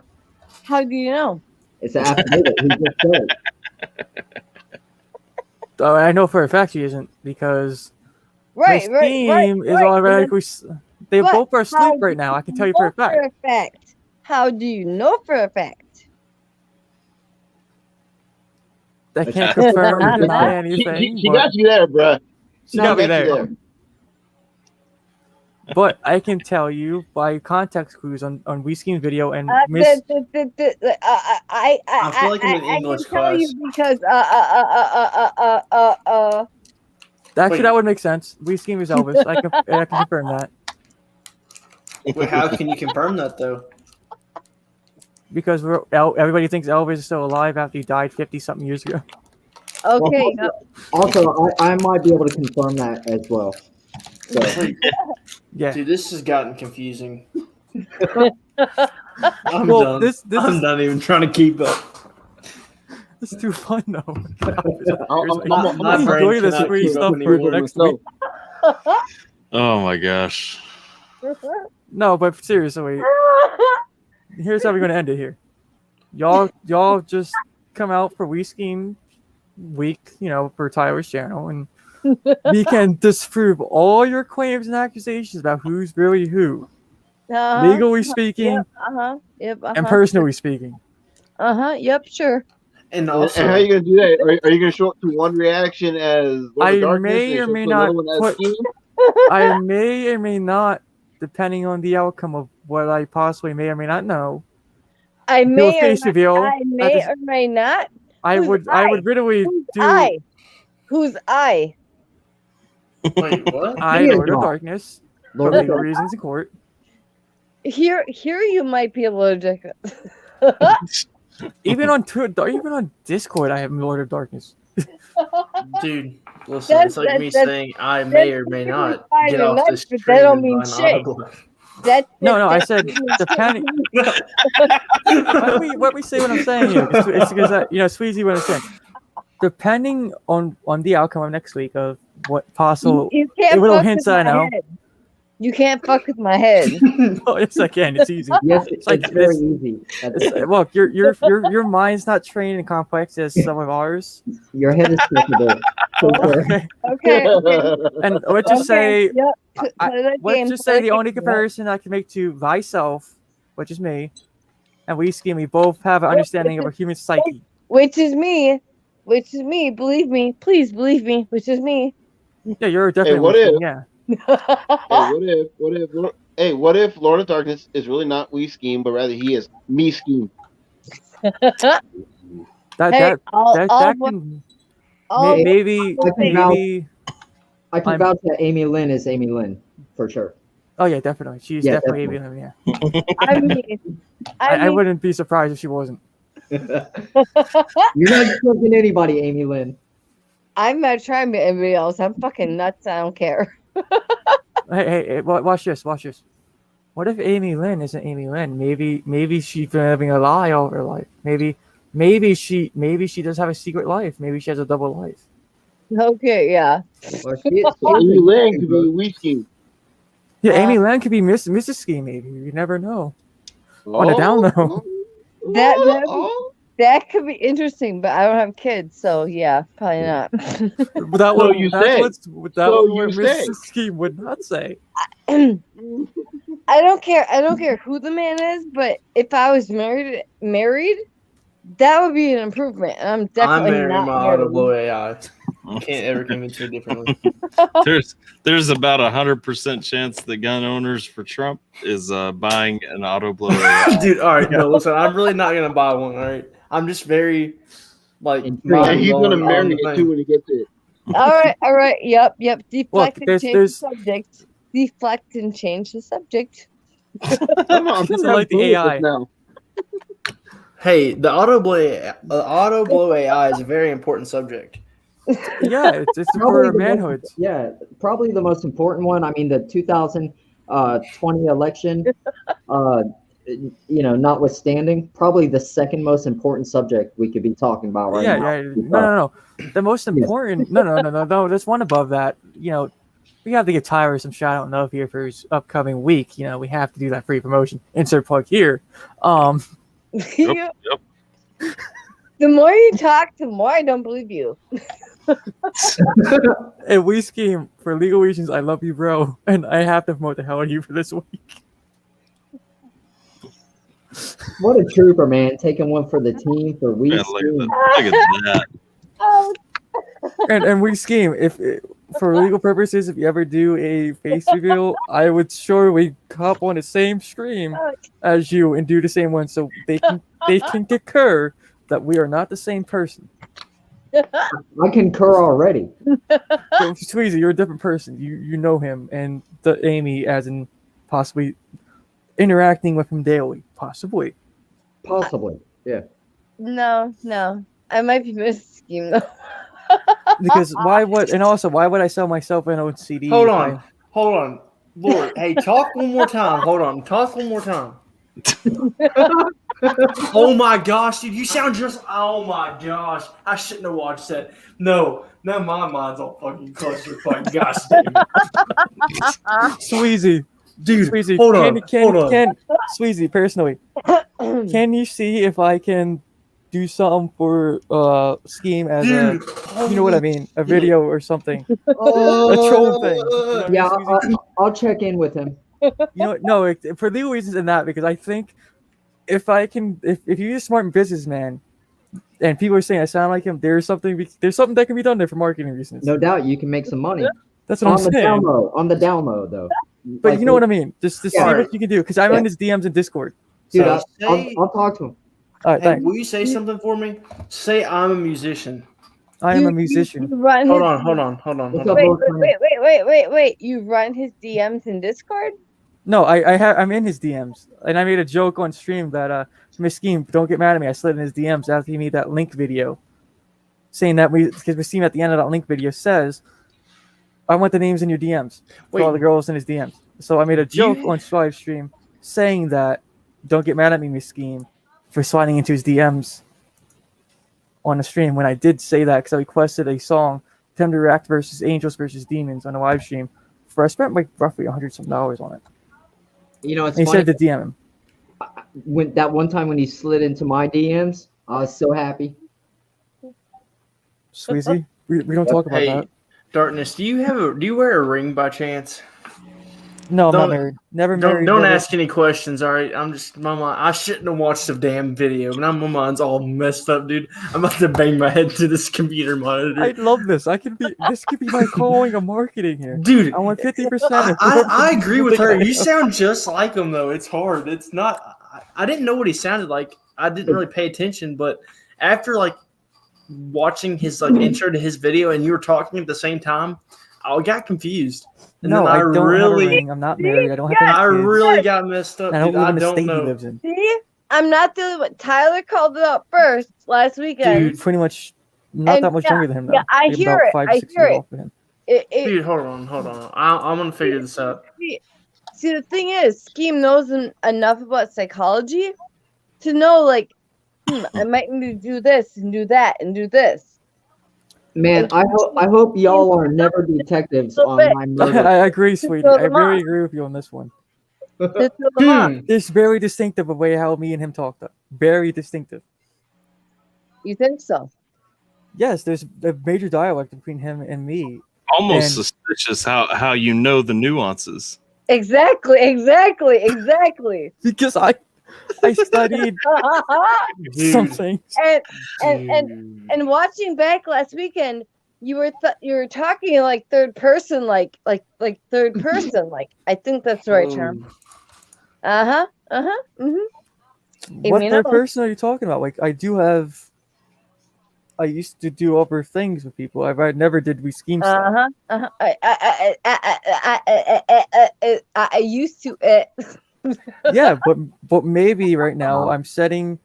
How do you know? It's an affidavit. He just said it. I know for a fact she isn't because Right, Miss Scheme is automatically. They But both are how asleep do right now. I can you tell you for a know fact. How do you know for a fact? I can't confirm or deny anything. She got you there, bruh. She got me there. But I can tell you by context clues on WeScheme's video and Miss. I feel like I'm in English can tell you class. because Actually, that would make sense. WeScheme is Elvis. I can confirm that. Wait, how can you confirm that though? because everybody thinks Elvis is still alive after he died 50-something years ago. Okay. Also, I might be able to confirm that as well. So. Yeah. Dude, this has gotten confusing. I'm Well, done. this I'm is not even trying to keep up. It's too fun though. My brain enjoy this cannot free keep stuff up for anymore. next week. Oh my gosh. No, but seriously, here's how we're gonna end it here. Y'all just come out for We Scheme week, for Tyler's channel, and we can disprove all your claims and accusations about who's really who, legally speaking, Yep. and personally speaking. Yep. Sure. And And also, how are you gonna do that? Are you gonna show up to one reaction as Lord I of Darkness may and or show may up to another not one as put. Scheme? I may or may not, depending on the outcome of what I possibly may or may not know. I do a may or face not, reveal. I may or may not. I Who's would I? really Who's do. I? Who's I? wait, what? I, Lord of not. Darkness, Lord for of legal Darkness. reasons in court. Here you might be allergic. Even on Discord, I have Lord of Darkness. Dude, listen, it's like me saying I may or may not get off this but stream that don't and mean buy an shit. Audible. No, I said depending. let me say what I'm saying here. It's because Sweezy, what I'm saying. Depending on the outcome of next week of what possible You can't little fuck hints with I my know. head. You can't fuck with my head. Oh, yes, I can. It's easy. Yes, It's like very easy. Look, your mind's not trained and complex as some of ours. Your head is capable. Okay. And let's just say, Yep. Play that let's game, just play say that the only game, yep. comparison I can make to thyself, which is me, and We Scheme, we both have an understanding of a human psyche. Which is me. Believe me. Please believe me. Which is me. Yeah, you're definitely what We if- Scheme, yeah. What if Lord of Darkness is really not We Scheme, but rather he is Me Scheme? That Hey, can maybe I can vouch that Amy Lynn is Amy Lynn for sure. Oh yeah, definitely. She's definitely Amy Lynn, yeah. I mean, I wouldn't be surprised if she wasn't. You're not tricking anybody, Amy Lynn. I'm not trying to be anybody else. I'm fucking nuts. I don't care. Hey, watch this. What if Amy Lynn isn't Amy Lynn? Maybe she's been living a lie all her life. Maybe she does have a secret life. Maybe she has a double life. Okay, yeah. Amy Lynn could be We Scheme. Yeah, Amy Lynn could be Mrs. Scheme. Maybe you never know. On a down low. That could be interesting, but I don't have kids, so yeah, probably not. That's what Mrs. Scheme would not say. I don't care. I don't care who the man is, but if I was married, that would be an improvement. I'm I'm definitely marrying not my married. Audible AI. Can't ever convince me differently. There's about 100% chance that gun owners for Trump is buying an auto blower. Dude, all right, no, listen, I'm really not gonna buy one. All right, I'm just very And he's gonna marry it too when he gets it. All right. Yep. Deflect and there's- change there's- the subject. Deflect and change the subject. I'm just like the AI. now. Hey, the auto blow AI is a very important subject. Yeah, it's Probably for the manhood. probably the most important one. I mean, the 2020 election, notwithstanding, probably the second most important subject we could be talking about right now. Yeah. No. The most important. No. There's one above that. We have to give Tyler some shout out and love here for his upcoming week. We have to do that free promotion. Insert plug here. Yep. The more you talk, the more I don't believe you. And We Scheme, for legal reasons, I love you, bro, and I have to promote the hell out of you for this week. What a trooper, man! Taking one for the team for We Man, Scheme. look at that. And We Scheme, if for legal purposes, if you ever do a face reveal, I would surely hop on the same stream as you and do the same one, so they can concur that we are not the same person. I concur already. So, Squeezy, you're a different person. You know him, and the Amy, as in possibly interacting with him daily, possibly. Possibly. Yeah. No. I might be missing scheme though. Because why would I sell myself an old CD? Hold on. Lord, hey, talk one more time. Hold on. Talk one more time. Oh my gosh, dude, you sound just. Oh my gosh, I shouldn't have watched that. No, now my mind's all fucking clusterfuck. Gosh damn it. Sweezy. Dude, Sweezy, hold on. Sweezy, personally, can you see if I can do something for Scheme as Dude, you know what I mean, a video or something, a troll thing. You know Yeah, what I mean, I'll check in with him. You know, no, for legal reasons and that, because I think if you're a smart businessman, and people are saying I sound like him, there's something that can be done there for marketing reasons. No doubt, you can make some money. That's what I'm saying. On the down low, though. But Like, you know what I mean. Just to see what you can do, because I'm in his DMs in Discord. Dude, So, I'll talk to him. all right, Hey, thanks. will you say something for me? Say I'm a musician. I am a musician. You run Hold his- on. Wait. You run his DMs in Discord? No, I'm in his DMs, and I made a joke on stream that Miss Scheme, don't get mad at me. I slid in his DMs after he made that link video, saying that because Miss Scheme at the end of that link video says, "I want the names in your DMs for all the girls in his DMs." So I made a joke on live stream saying that, "Don't get mad at me, Miss Scheme, for sliding into his DMs on the stream." When I did say that, because I requested a song, Time to React versus Angels versus Demons on a live stream, I spent like roughly $100 on it. You know, it's And he funny. said to DM him. When that one time when he slid into my DMs, I was so happy. Sweezy, we don't talk about that. Darkness, do you wear a ring by chance? No, I'm not married. Never married. Don't never- ask any questions, all right? I shouldn't have watched the damn video, but now my mind's all messed up, dude. I'm about to bang my head to this computer monitor. I love this. This could be my calling of marketing here, dude. I want 50%. I agree with her. You sound just like him, though. It's hard. It's not. I didn't know what he sounded like. I didn't really pay attention, but after like watching his like intro to his video, and you were talking at the same time, I got confused. And No, then I don't have a ring. I'm not married. I don't have any I kids. really got messed up. I don't dude. live I in the don't state he know. lives in. See? I'm not the only one. Tyler called it out first last weekend. Dude, pretty much not And that much yeah, younger than him, though. yeah, I Maybe hear about it. 5, I 6 hear years it. off of him. Dude, hold on. I'm gonna figure this out. See, the thing is, Scheme knows enough about psychology to know, like, I might need to do this and do that and do this. Man, I hope y'all are never detectives on my murder. I agree, sweetie. I really agree with you on this one. It's very distinctive of way how me and him talked. Very distinctive. You think so? Yes, there's a major dialect between him and me. Almost And- suspicious how you know the nuances. Exactly. Because I studied some things. And watching back last weekend, you were talking like third person, like third person, like I think that's the right term. What third person are you talking about? Like I used to do other things with people. I never did we scheme stuff. I used to. Yeah, but maybe right now I'm setting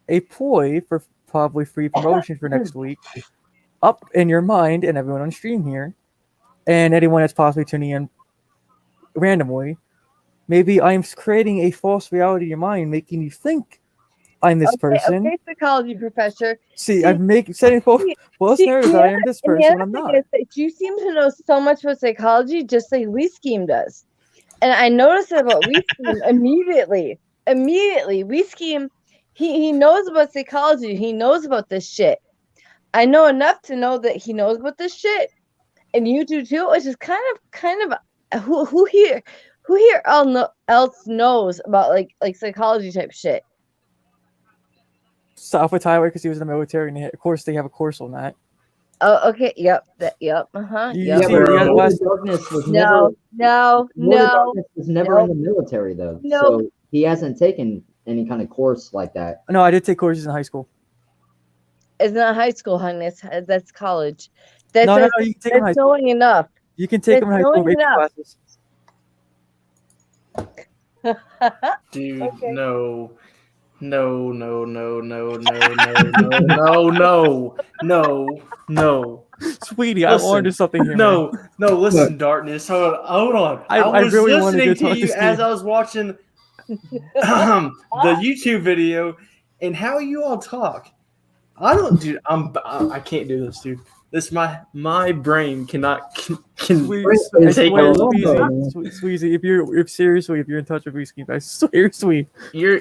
a ploy for probably free promotion for next week up in your mind and everyone on stream here and anyone that's possibly tuning in randomly. Maybe I'm creating a false reality in your mind, making you think I'm this person. Okay, psychology professor. See, I'm setting false narratives that I am this person when I'm not. You seem to know so much about psychology, just like We Scheme does. And I noticed it about We Scheme immediately. We Scheme, he knows about psychology. He knows about this shit. I know enough to know that he knows about this shit, and you do too. Which is kind of who here else knows about like psychology type shit. So AlphaTyler, because he was in the military, and of course they have a course on that. Oh, okay. Yep. Yep. You see, the Darkness was No. Darkness was never in the military though. No. So he hasn't taken any kind of course like that. No, I did take courses in high school. It's not high school, honey. That's college. That's No, you can take them in high school. knowing enough. You can take them in high school knowing AP enough. classes. Dude, Okay. no. No, no, no, no, no, no, no, no, no. Sweetie, I'm on to something here. No, man. no, listen, Darkness. Hold on. I was really wanted listening to talk to you to as Steve. I was watching the YouTube video and how you all talk. I don't, dude. I can't do this, dude. This my brain cannot can take Sweezy, if seriously, if you're in touch with WeSkeem, I swear, sweet. You're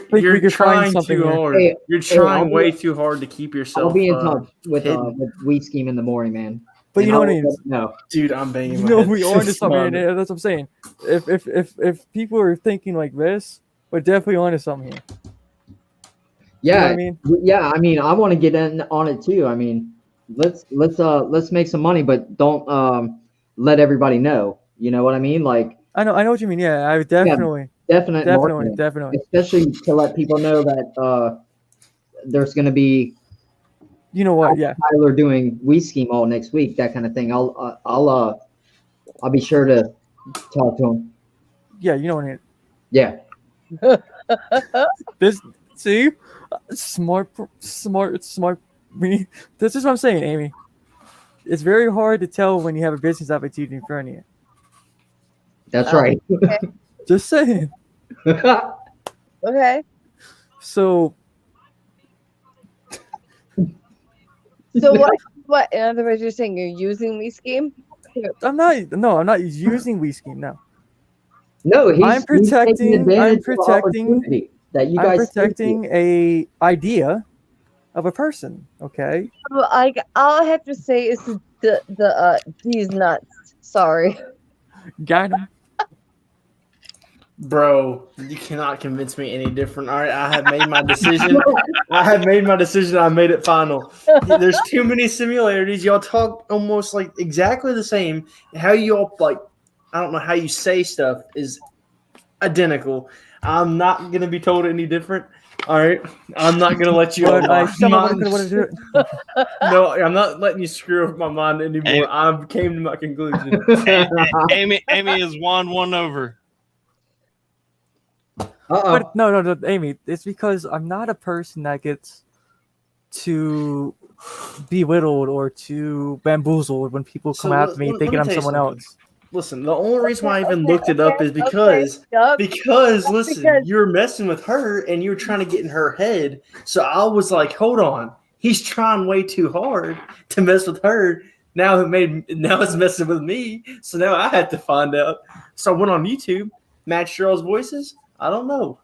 trying too hard. You're trying way too hard to keep yourself. I'll be in touch with hidden. WeSkeem in the morning, man. But And you know what I I'll mean? let you know. Dude, I'm banging. You my know, head we are onto this something. morning. And that's what I'm saying. If people are thinking like this, we're definitely onto something here. Yeah, You know what I mean? yeah. I mean, I want to get in on it too. I mean, let's make some money, but don't let everybody know. You know what I mean? Like, I know what you mean. Yeah, I would definitely, definitely, definitely. especially to let people know that there's going to be. You know what? Yeah, Tyler doing WeSkeem all next week, that kind of thing. I'll be sure to talk to him. Yeah, you know what I mean. Yeah. This see, smart me. This is what I'm saying, Amy. It's very hard to tell when you have a business opportunity in front of you. That's right. Okay. Just saying. Okay. So what? In other words, you're saying you're using WeSkeem? I'm not using WeSkeem now. No, I'm protecting that you guys I'm protecting a idea of a person. Okay. Well, all I have to say is these nuts. Sorry. Got him. Bro, you cannot convince me any different. All right, I have made my decision. I made it final. There's too many similarities. Y'all talk almost like exactly the same. How you all like, I don't know how you say stuff is identical. I'm not gonna be told any different. All right, I'm not gonna let you. But I still mind. want to do it. No, I'm not letting you screw up my mind anymore. I came to my conclusion. Amy is won over. But no, Amy. It's because I'm not a person that gets too belittled or too bamboozled when people come after me thinking I'm someone else. Listen, the only reason why I even looked it up is because listen, you're messing with her and you're trying to get in her head. So I was like, hold on, he's trying way too hard to mess with her. Now it's messing with me. So now I had to find out. So I went on YouTube, matched y'all's voices. I don't know.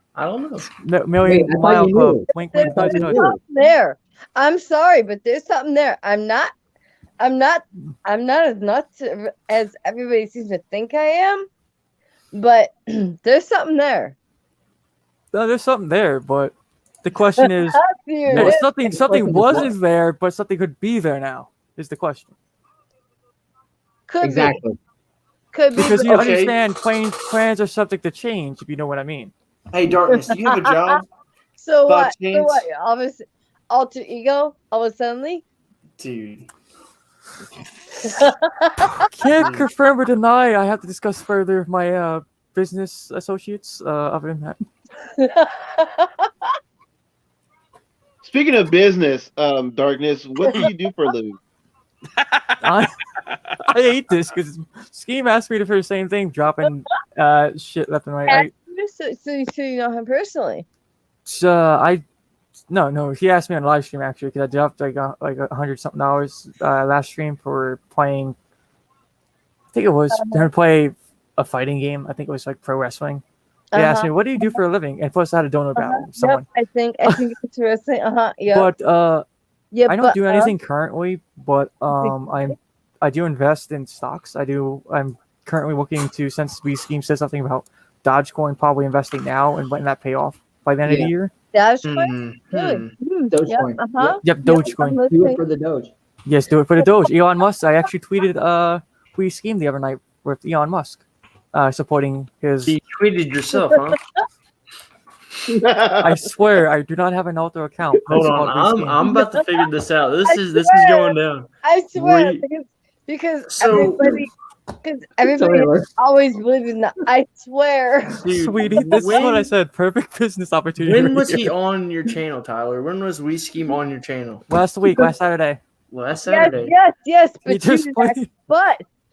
Million Mile Club. Wink, wink, There's nudge, nudge. something there. I'm sorry, but there's something there. I'm not as nuts as everybody seems to think I am, but there's something there. No, there's something there, but the question is, something wasn't there, but something could be there now. Is the question? Could exactly. Be. Could be. Because you understand, plans are subject to change. If you know what I mean. Hey, Darkness, do you have a job? So what? Obviously, alter ego. All of a sudden, dude. Can't confirm or deny. I have to discuss further with my business associates. Other than that. Speaking of business, Darkness, what do you do for a living? I hate this because Scheme asked me to do the same thing, dropping shit left and right. So you know him personally? No. He asked me on live stream actually because I dropped like $100-something last stream for playing. I think it was to play a fighting game. I think it was like pro wrestling. He asked me, "What do you do for a living?" And plus, I had a donor battle with someone. Yep, I think it's wrestling. Yeah. But I don't do anything currently. But I do invest in stocks. I'm currently looking to, since WeSkeem said something about Dogecoin, probably investing now and letting that pay off by the end of the year. Dogecoin? Dogecoin. Yep, Dogecoin. Do it for the Doge. Yes, do it for the Doge. Elon Musk. I actually tweeted WeSkeem the other night with Elon Musk supporting his. You tweeted yourself, huh? I swear, I do not have an alter account. Hold on, I'm about to figure this out. This is going down. I swear, Because So- everybody Tyler. always believes in that. I swear. Dude, Sweetie, this is what I when- said. Perfect business opportunity. When right was he here. on your channel, Tyler? When was We Scheme on your channel? Last week, last Saturday. Last Saturday. Yes. He But just you played.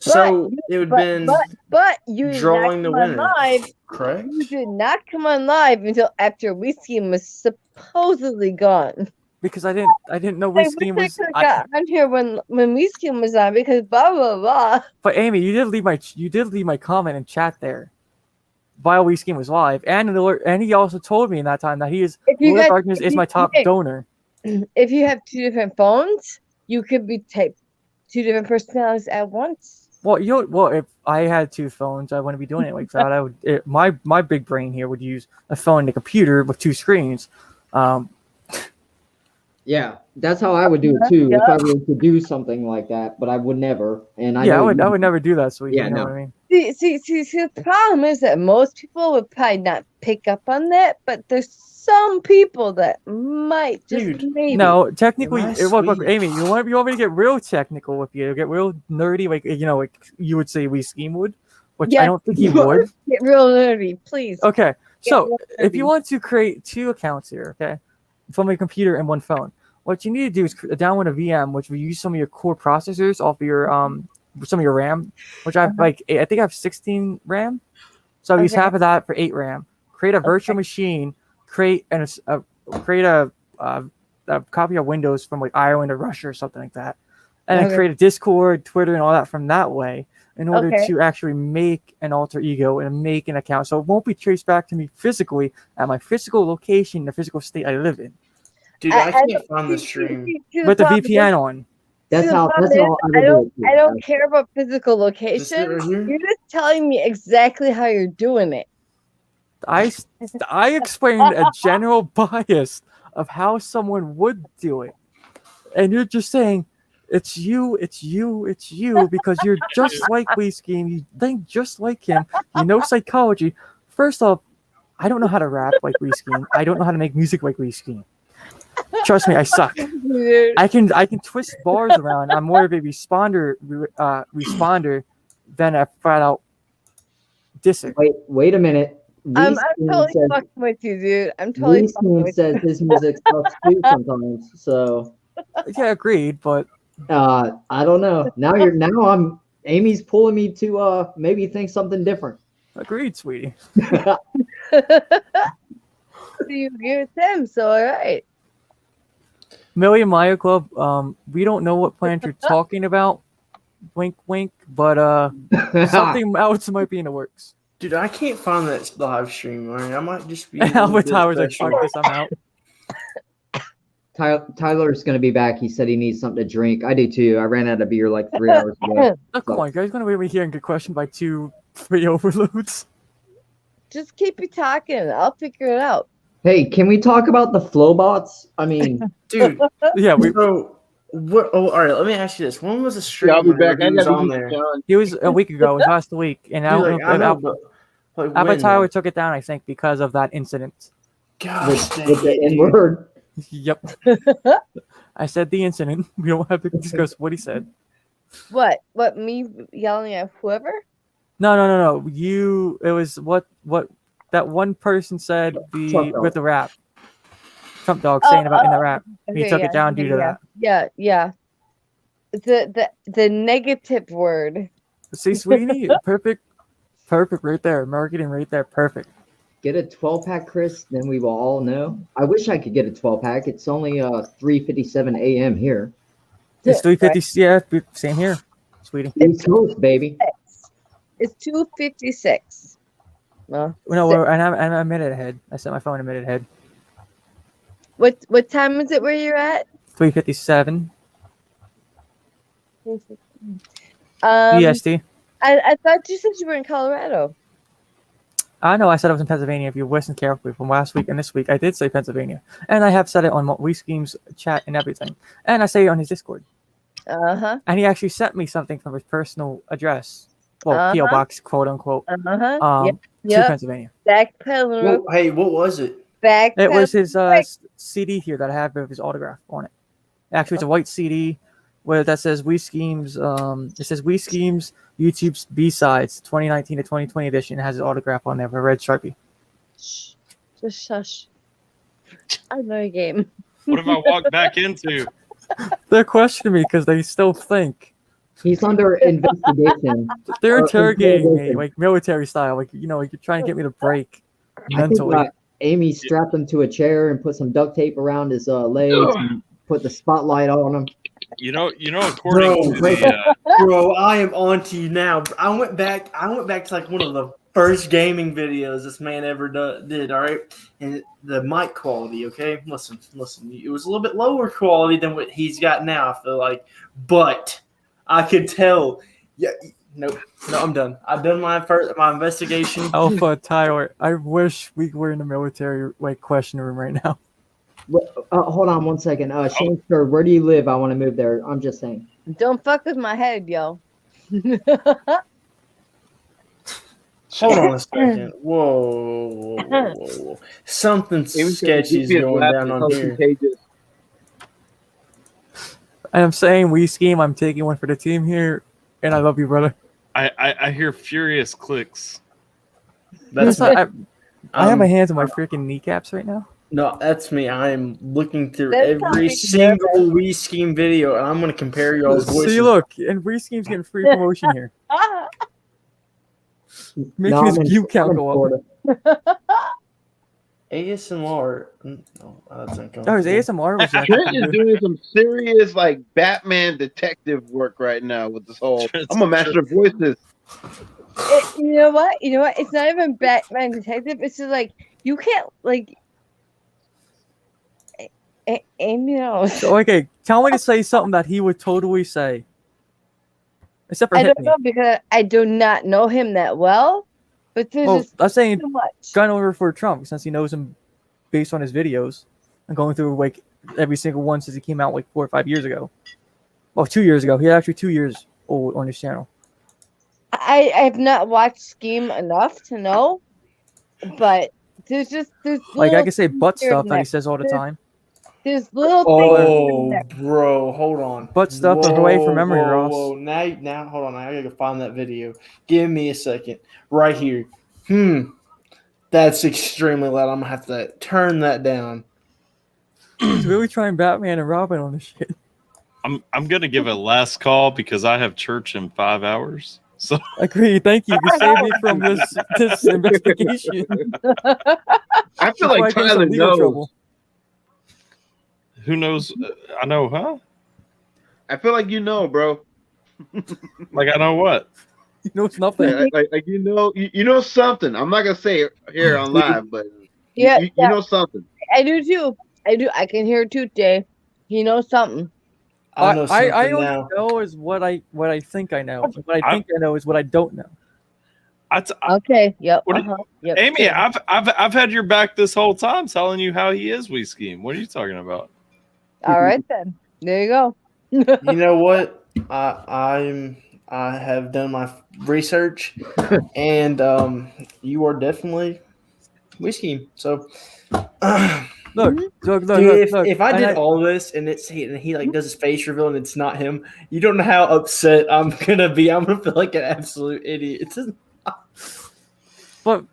So it would been but you did drawing not the come on winner, live. correct? You did not come on live until after We Scheme was supposedly gone. Because I didn't know We Scheme was. I got on here when We Scheme was on because blah blah blah. But Amy, you did leave my comment in chat there. While We Scheme was live, and he also told me in that time that he is Lord Darkness is my top donor. If you have two different phones, you could be two different personalities at once. Well, if I had two phones, I wouldn't be doing it like that. I would. My big brain here would use a phone and a computer with two screens. Yeah, that's how I would do it too if I were to do something like that. But I would never. And I would never do that. Sweetie, Yeah, you know no. what I mean? See, the problem is that most people would probably not pick up on that, but there's some people that might just maybe. No, technically, Am I look, sweet? Amy, you want me to get real technical with you, get real nerdy, like like you would say We Scheme would, which I don't think he would. Get real nerdy, please. Okay, so real if you nerdy. want to create two accounts here, okay, from a computer and one phone, what you need to do is download a VM, which will use some of your core processors off of your some of your RAM, which I have I think I have 16 RAM, so I use half of that for 8 RAM. Create a virtual machine, create a copy of Windows from like Ireland or Russia or something like that, and then create a Discord, Twitter, and all that from that way in order to actually make an alter ego and make an account, so it won't be traced back to me physically at my physical location, the physical state I live in. Dude, I can't find the stream. With the VPN on. That's how I would I do it. I don't care about physical location. right here? You're just telling me exactly how you're doing it. I explained a general bias of how someone would do it, and you're just saying it's you because you're just like We Scheme. You think just like him. You know psychology. First off, I don't know how to rap like We Scheme. I don't know how to make music like We Scheme. Trust me, I suck. I can twist bars around. I'm more of a responder than a flat out disser. Wait a minute. I'm Reese totally says- fucking with you, dude. I'm totally Reese fucking with says you. his music sucks too sometimes. So Yeah, agreed, but I don't know. Now Amy's pulling me to maybe think something different. agreed, sweetie. You agree with him, so all right. Millie and Maya Club, we don't know what plant you're talking about. Wink, wink, but something else might be in the works. Dude, I can't find that live stream. Right? I might just be. AlphaTyler's like, fuck this, I'm out. Tyler's gonna be back. He said he needs something to drink. I do too. I ran out of beer like 3 hours ago. Oh, come on, guys, gonna be here and get questioned by 2 free overloads. Just keep you talking. I'll figure it out. Hey, can we talk about the flow bots? I mean, Dude. Yeah, we. So, what? Oh, all right. Let me ask you this: when was the stream? Yeah, I'll be where back. he was on there? It was a week ago. It was last week, and I Dude, don't like, know I if know, but like, when, AlphaTyler though? took it down. I think because of that incident. Gosh, with the N word. Yep. I said the incident. We don't have to discuss what he said. What? What? Me yelling at whoever? No. It was what that one person said with the rap. Trump dog saying about in the rap. He took it down due to that. Yeah. The negative word. See, sweetie, perfect right there. Marketing right there, perfect. Get a 12-pack, Chris, then we will all know. I wish I could get a 12-pack. It's only 3:57 a.m. here. It's 3:50. Yeah, same here, sweetie. East Coast, baby. It's 2:56. Well, No, and I'm a minute ahead. I set my phone a minute ahead. What time is it where you're at? 3:57 Um, EST. I thought you said you were in Colorado. I know I said I was in Pennsylvania. If you listen carefully from last week and this week, I did say Pennsylvania. And I have said it on We Scheme's chat and everything. And I say it on his Discord. Uh-huh. And he actually sent me something from his personal address. Well, P.O. Box, quote unquote. Uh-huh. To Pennsylvania. Backpedaling. Well, hey, what was it? It was his CD here that I have with his autograph on it. Actually, it's a white CD. where that says We Schemes. It says We Schemes YouTube's B-Sides 2019 to 2020 edition. It has his autograph on there with a red Sharpie. Just shush. I know your game. What if I walk back into? They're questioning me because they still think he's under investigation. they're interrogating me, like military style. Like you're trying to get me to break mentally. I think, Amy strapped him to a chair and put some duct tape around his legs and put the spotlight on him. According to the, bro, I am on to you now. I went back to like one of the first gaming videos this man ever did. All right, and the mic quality. Okay, listen. It was a little bit lower quality than what he's got now. I feel like, but I could tell. Yeah, no, I'm done. I've done my investigation. AlphaTyler, I wish we were in the military question room right now. Hold on 1 second. Shane, sir, where do you live? I want to move there. I'm just saying. Don't fuck with my head, yo. Hold on a second. Whoa. Something sketchy is going down on here. And I'm saying We Scheme. I'm taking one for the team here, and I love you, brother. I hear furious clicks. I have my hands on my freaking kneecaps right now. No, that's me. I am looking through every single We Scheme video, and I'm going to compare y'all's voices. See, look, and We Scheme's getting free promotion here. Making his view count go up. ASMR. No, that's uncomfortable. His ASMR was Trent is doing some serious like Batman detective work right now with this whole. I'm a master of voices. You know what? It's not even Batman detective. It's just like you can't like. Amy knows. So, okay, tell me to say something that he would totally say. Except for I don't know because I do not know him that well. But I'm saying too much. gone over for Trump since he knows him based on his videos and going through like every single one since he came out like 4 or 5 years ago. Well, 2 years ago. He's actually 2 years old on his channel. I have not watched Scheme enough to know, but there's like I can say butt stuff that he says all the time. There's little things. Bro, hold on. Butt stuff away from memory, Ross. Whoa. Now, hold on. I gotta find that video. Give me a second. Right here. That's extremely loud. I'm gonna have to turn that down. He's really trying Batman and Robin on this shit. I'm gonna give a last call because I have church in 5 hours. So agree. Thank you. You saved me from this investigation. I feel like Tyler knows. Who knows? I know, huh? I feel like you know, bro. Like I know what? You know nothing. Like you know something. I'm not gonna say it here on live, but you know something. I do too. I can hear it too, Jay. He knows something. I don't know is what I think I know. What I think I know is what I don't know. Okay. Yep. Yep. Amy, I've had your back this whole time, telling you how he is. We Scheme. What are you talking about? All right then. There you go. You know what? I have done my research, and you are definitely We Scheme. So. Look, if I did all this and he like does his face reveal and it's not him, you don't know how upset I'm gonna be. I'm gonna feel like an absolute idiot. But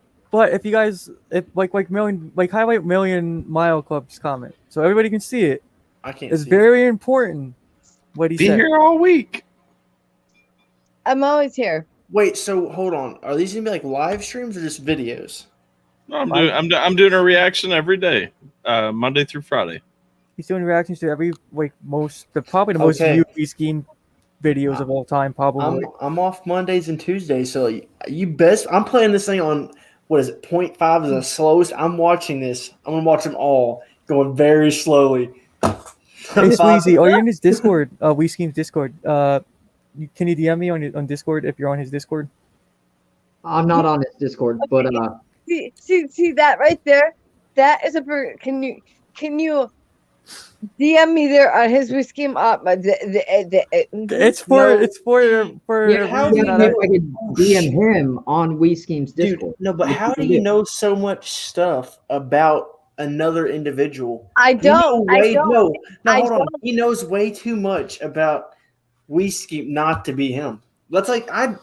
if you guys highlight Million Mile Club's comment so everybody can see it. I can't. It's very important what he said. Be here all week. I'm always here. Wait, so hold on. Are these gonna be like live streams or just videos? No, I'm doing a reaction every day, Monday through Friday. He's doing reactions to every probably the most viewed We Scheme videos of all time. Probably. I'm off Mondays and Tuesdays, so you best. I'm playing this thing on what is it? 0.5 is the slowest. I'm watching this. I'm gonna watch them all going very slowly. Hey Squeezy, are you in his Discord? We Scheme's Discord. Can you DM me on Discord if you're on his Discord? I'm not on his Discord, but See that right there? That is can you DM me there on his We Scheme up? It's for how do you know I could DM him on We Scheme's Discord? No, but how do you know so much stuff about another individual? I don't. Hold on. He knows way too much about We Scheme not to be him. That's like I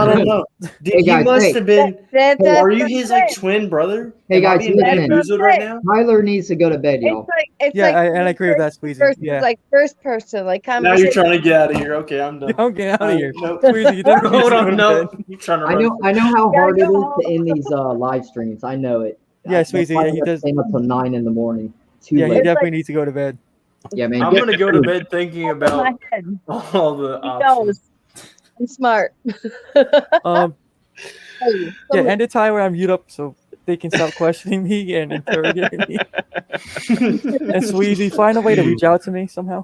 don't know. Dude, Hey, guys, you must hey. have been. That's Are you his like twin brother? Hey, Am I guys, being bamboozled right now? Tyler needs to go to bed, y'all. It's Yeah, like and I agree with that, Squeezy. versus, Yeah. like first person, like Now conversation. you're trying to get out of here. Okay, I'm done. Don't get out of here. Nope. Squeezy, you didn't Hold need to on, go to no. bed. You're trying to I run. know how hard it is to end these live streams. I know it. Yeah, That's Squeezy, why yeah, I he have to does. stay up till 9 in the morning. Too Yeah, he late. definitely needs to go to bed. Yeah, man. I'm gonna go to bed thinking about my head. all the He options. knows. I'm smart. Yeah, end it, Tyler. I'm mute up so they can stop questioning me and interrogating me. And Squeezy, find a way to reach out to me somehow.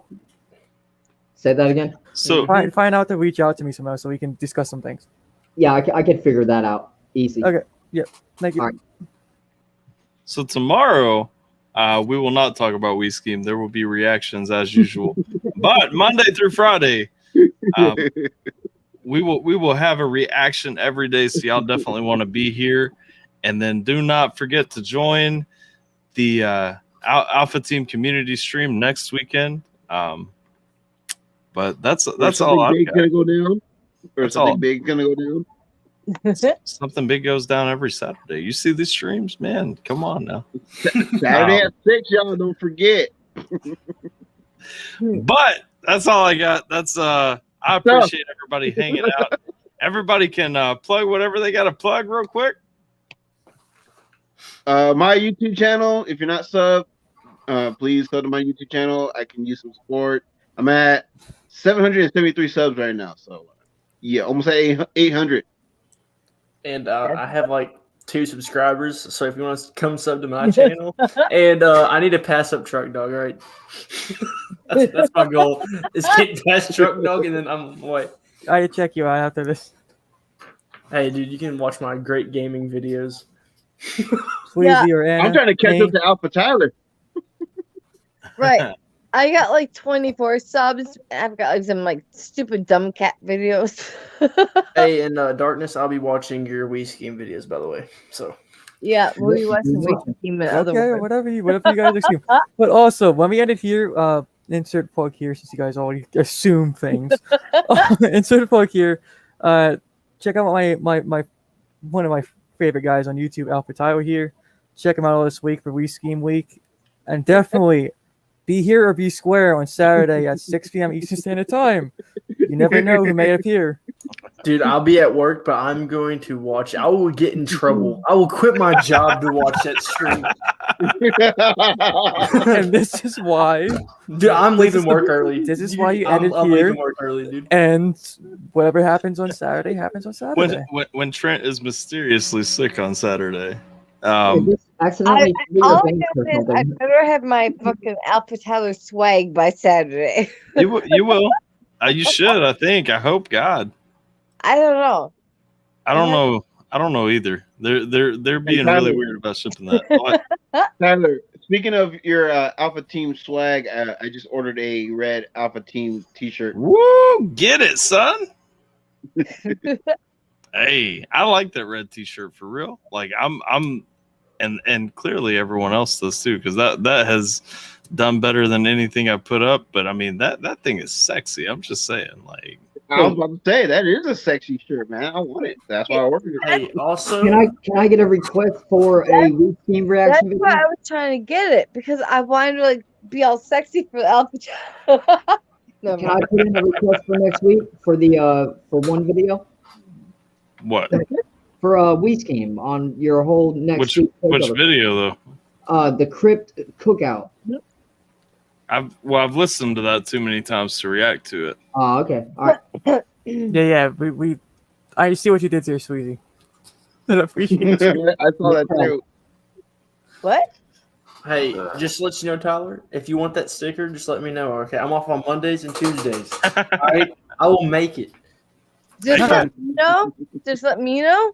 Say that again. So Find out to reach out to me somehow so we can discuss some things. Yeah, I can figure that out. Easy. Okay. Yeah. Thank you. All right. So tomorrow, we will not talk about We Scheme. There will be reactions as usual. But Monday through Friday, we will have a reaction every day. So y'all definitely want to be here. And then do not forget to join the Alpha Team community stream next weekend. But that's all I've big got. gonna go down, or That's something all. big gonna go down. Something big goes down every Saturday. You see these streams, man? Come on now. Saturday at 6, y'all. Don't forget. But that's all I got. That's I appreciate everybody hanging out. Everybody can plug whatever they got to plug real quick. My YouTube channel. If you're not sub, please go to my YouTube channel. I can use some support. I'm at 773 subs right now, so yeah, almost at 800. And I have like 2 subscribers, so if you want to come sub to my channel, and I need to pass up Truck Dog, all right? that's my goal. Is get past Truck Dog, and then I'm wait. I check you out after this. Hey, dude, you can watch my great gaming videos. Squeezy or Anna. I'm trying to catch up to AlphaTyler. Right. I got like 24 subs. I've got like some like stupid dumb cat videos. Hey, in Darkness, I'll be watching your We Scheme videos, by the way. So Yeah, we'll be watching We Scheme and other Okay, ones. whatever you guys assume. But also, when we end it here, insert plug here since you guys already assume things. Insert plug here. Check out my one of my favorite guys on YouTube, AlphaTyler here. Check him out all this week for We Scheme Week, and definitely be here or be square on Saturday at 6 p.m. Eastern Standard Time. You never know who may appear. dude, I'll be at work, but I'm going to watch. I will get in trouble. I will quit my job to watch that stream. And this is why, dude, I'm leaving work early. This is why you I'm edit leaving here. work early, dude. And whatever happens on Saturday happens on Saturday. When Trent is mysteriously sick on Saturday. Accidentally All I'm gonna say is I better have my fucking AlphaTyler swag by Saturday. You will. You should. I think. I hope. God. I don't know. I don't know. I don't know either. They're being Tyler. really weird about shipping that. What? Tyler, speaking of your Alpha Team swag, I just ordered a red Alpha Team T-shirt. Woo! Get it, son. Hey, I like that red T-shirt for real. Like and clearly everyone else does too, because that has done better than anything I put up. But I mean that thing is sexy. I'm just saying, like. I was about to say that is a sexy shirt, man. I want it. That's why I ordered it. Hey, also, Can I get a request for a We Scheme That's reaction video? why I was trying to get it because I wanted to like be all sexy for the AlphaTyler. No, Can I put in a request for next week for the for one video What? for We Scheme on your whole next week? Which video though? The Crypt Cookout. I've listened to that too many times to react to it. Oh, okay. All right. Yeah. We I see what you did there, Sweezy. I appreciate it. I saw that too. What? hey, just to let you know, Tyler, if you want that sticker, just let me know. Okay, I'm off on Mondays and Tuesdays. All right, I will make it. Just let me know. Just let me know.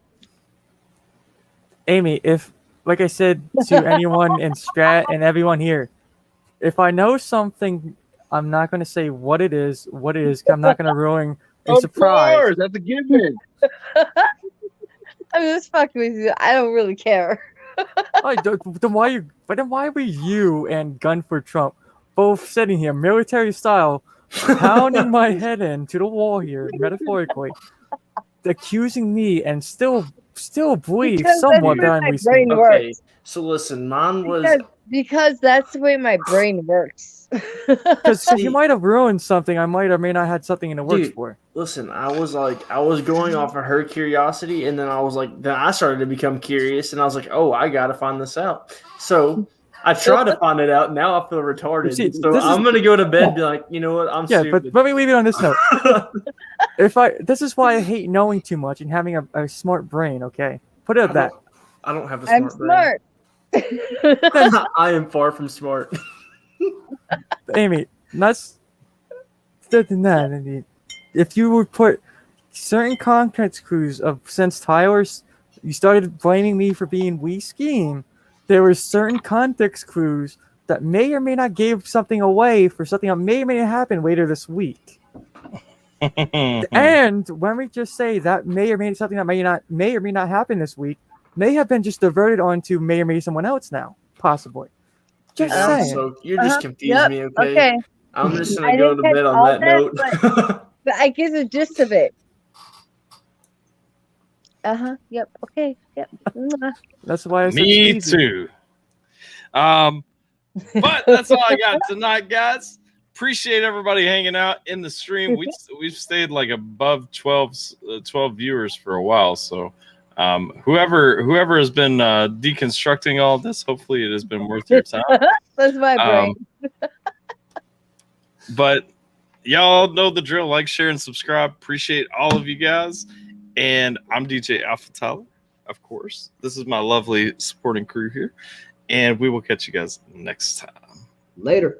Amy, if like I said to anyone in Strat and everyone here, if I know something, I'm not going to say what it is. 'Cause I'm not going to ruin a surprise. Of course, that's a given. I'm just fucking with you. I don't really care. Then why were you and Gun for Trump both sitting here military style pounding my head into the wall here, metaphorically, accusing me, and still believe Because somewhat that's that the I'm way my whiskey. brain Okay, works. so listen, mine was Because that's the way my brain works. Because you might have ruined something. I might or may not had something in the works Dude, for. listen, I was going off of her curiosity, and then I started to become curious, and I was like, oh, I gotta find this out. So I tried to find it out. Now I feel retarded. See, So this is- I'm gonna go to bed and be like, you know what? I'm Yeah, stupid. but let me leave it on this note. This is why I hate knowing too much and having a smart brain. Okay, put it at that. I don't have a I'm smart brain. smart. I am far from smart. Amy, that's that. If you would put certain context clues of since Tyler's, you started blaming me for being skiing. There were certain context clues that may or may not give something away for something that may or may not happen later this week. And when we just say that may or may something that may or may not happen this week, may have been just diverted onto may or may someone else now, possibly. Just saying. So you're just confusing Yep, me, okay? okay. I'm just I gonna go to didn't catch bed on all that note. but I get the gist of it. Yep. Okay. Yep. That's why I said Me cheesy. too. But that's all I got tonight, guys. Appreciate everybody hanging out in the stream. We've stayed like above 12 viewers for a while. So whoever has been deconstructing all this, hopefully it has been worth your time. That's my brain. But y'all know the drill. Like, share, and subscribe. Appreciate all of you guys. And I'm DJ AlphaTyler, of course. This is my lovely supporting crew here. And we will catch you guys next time. Later.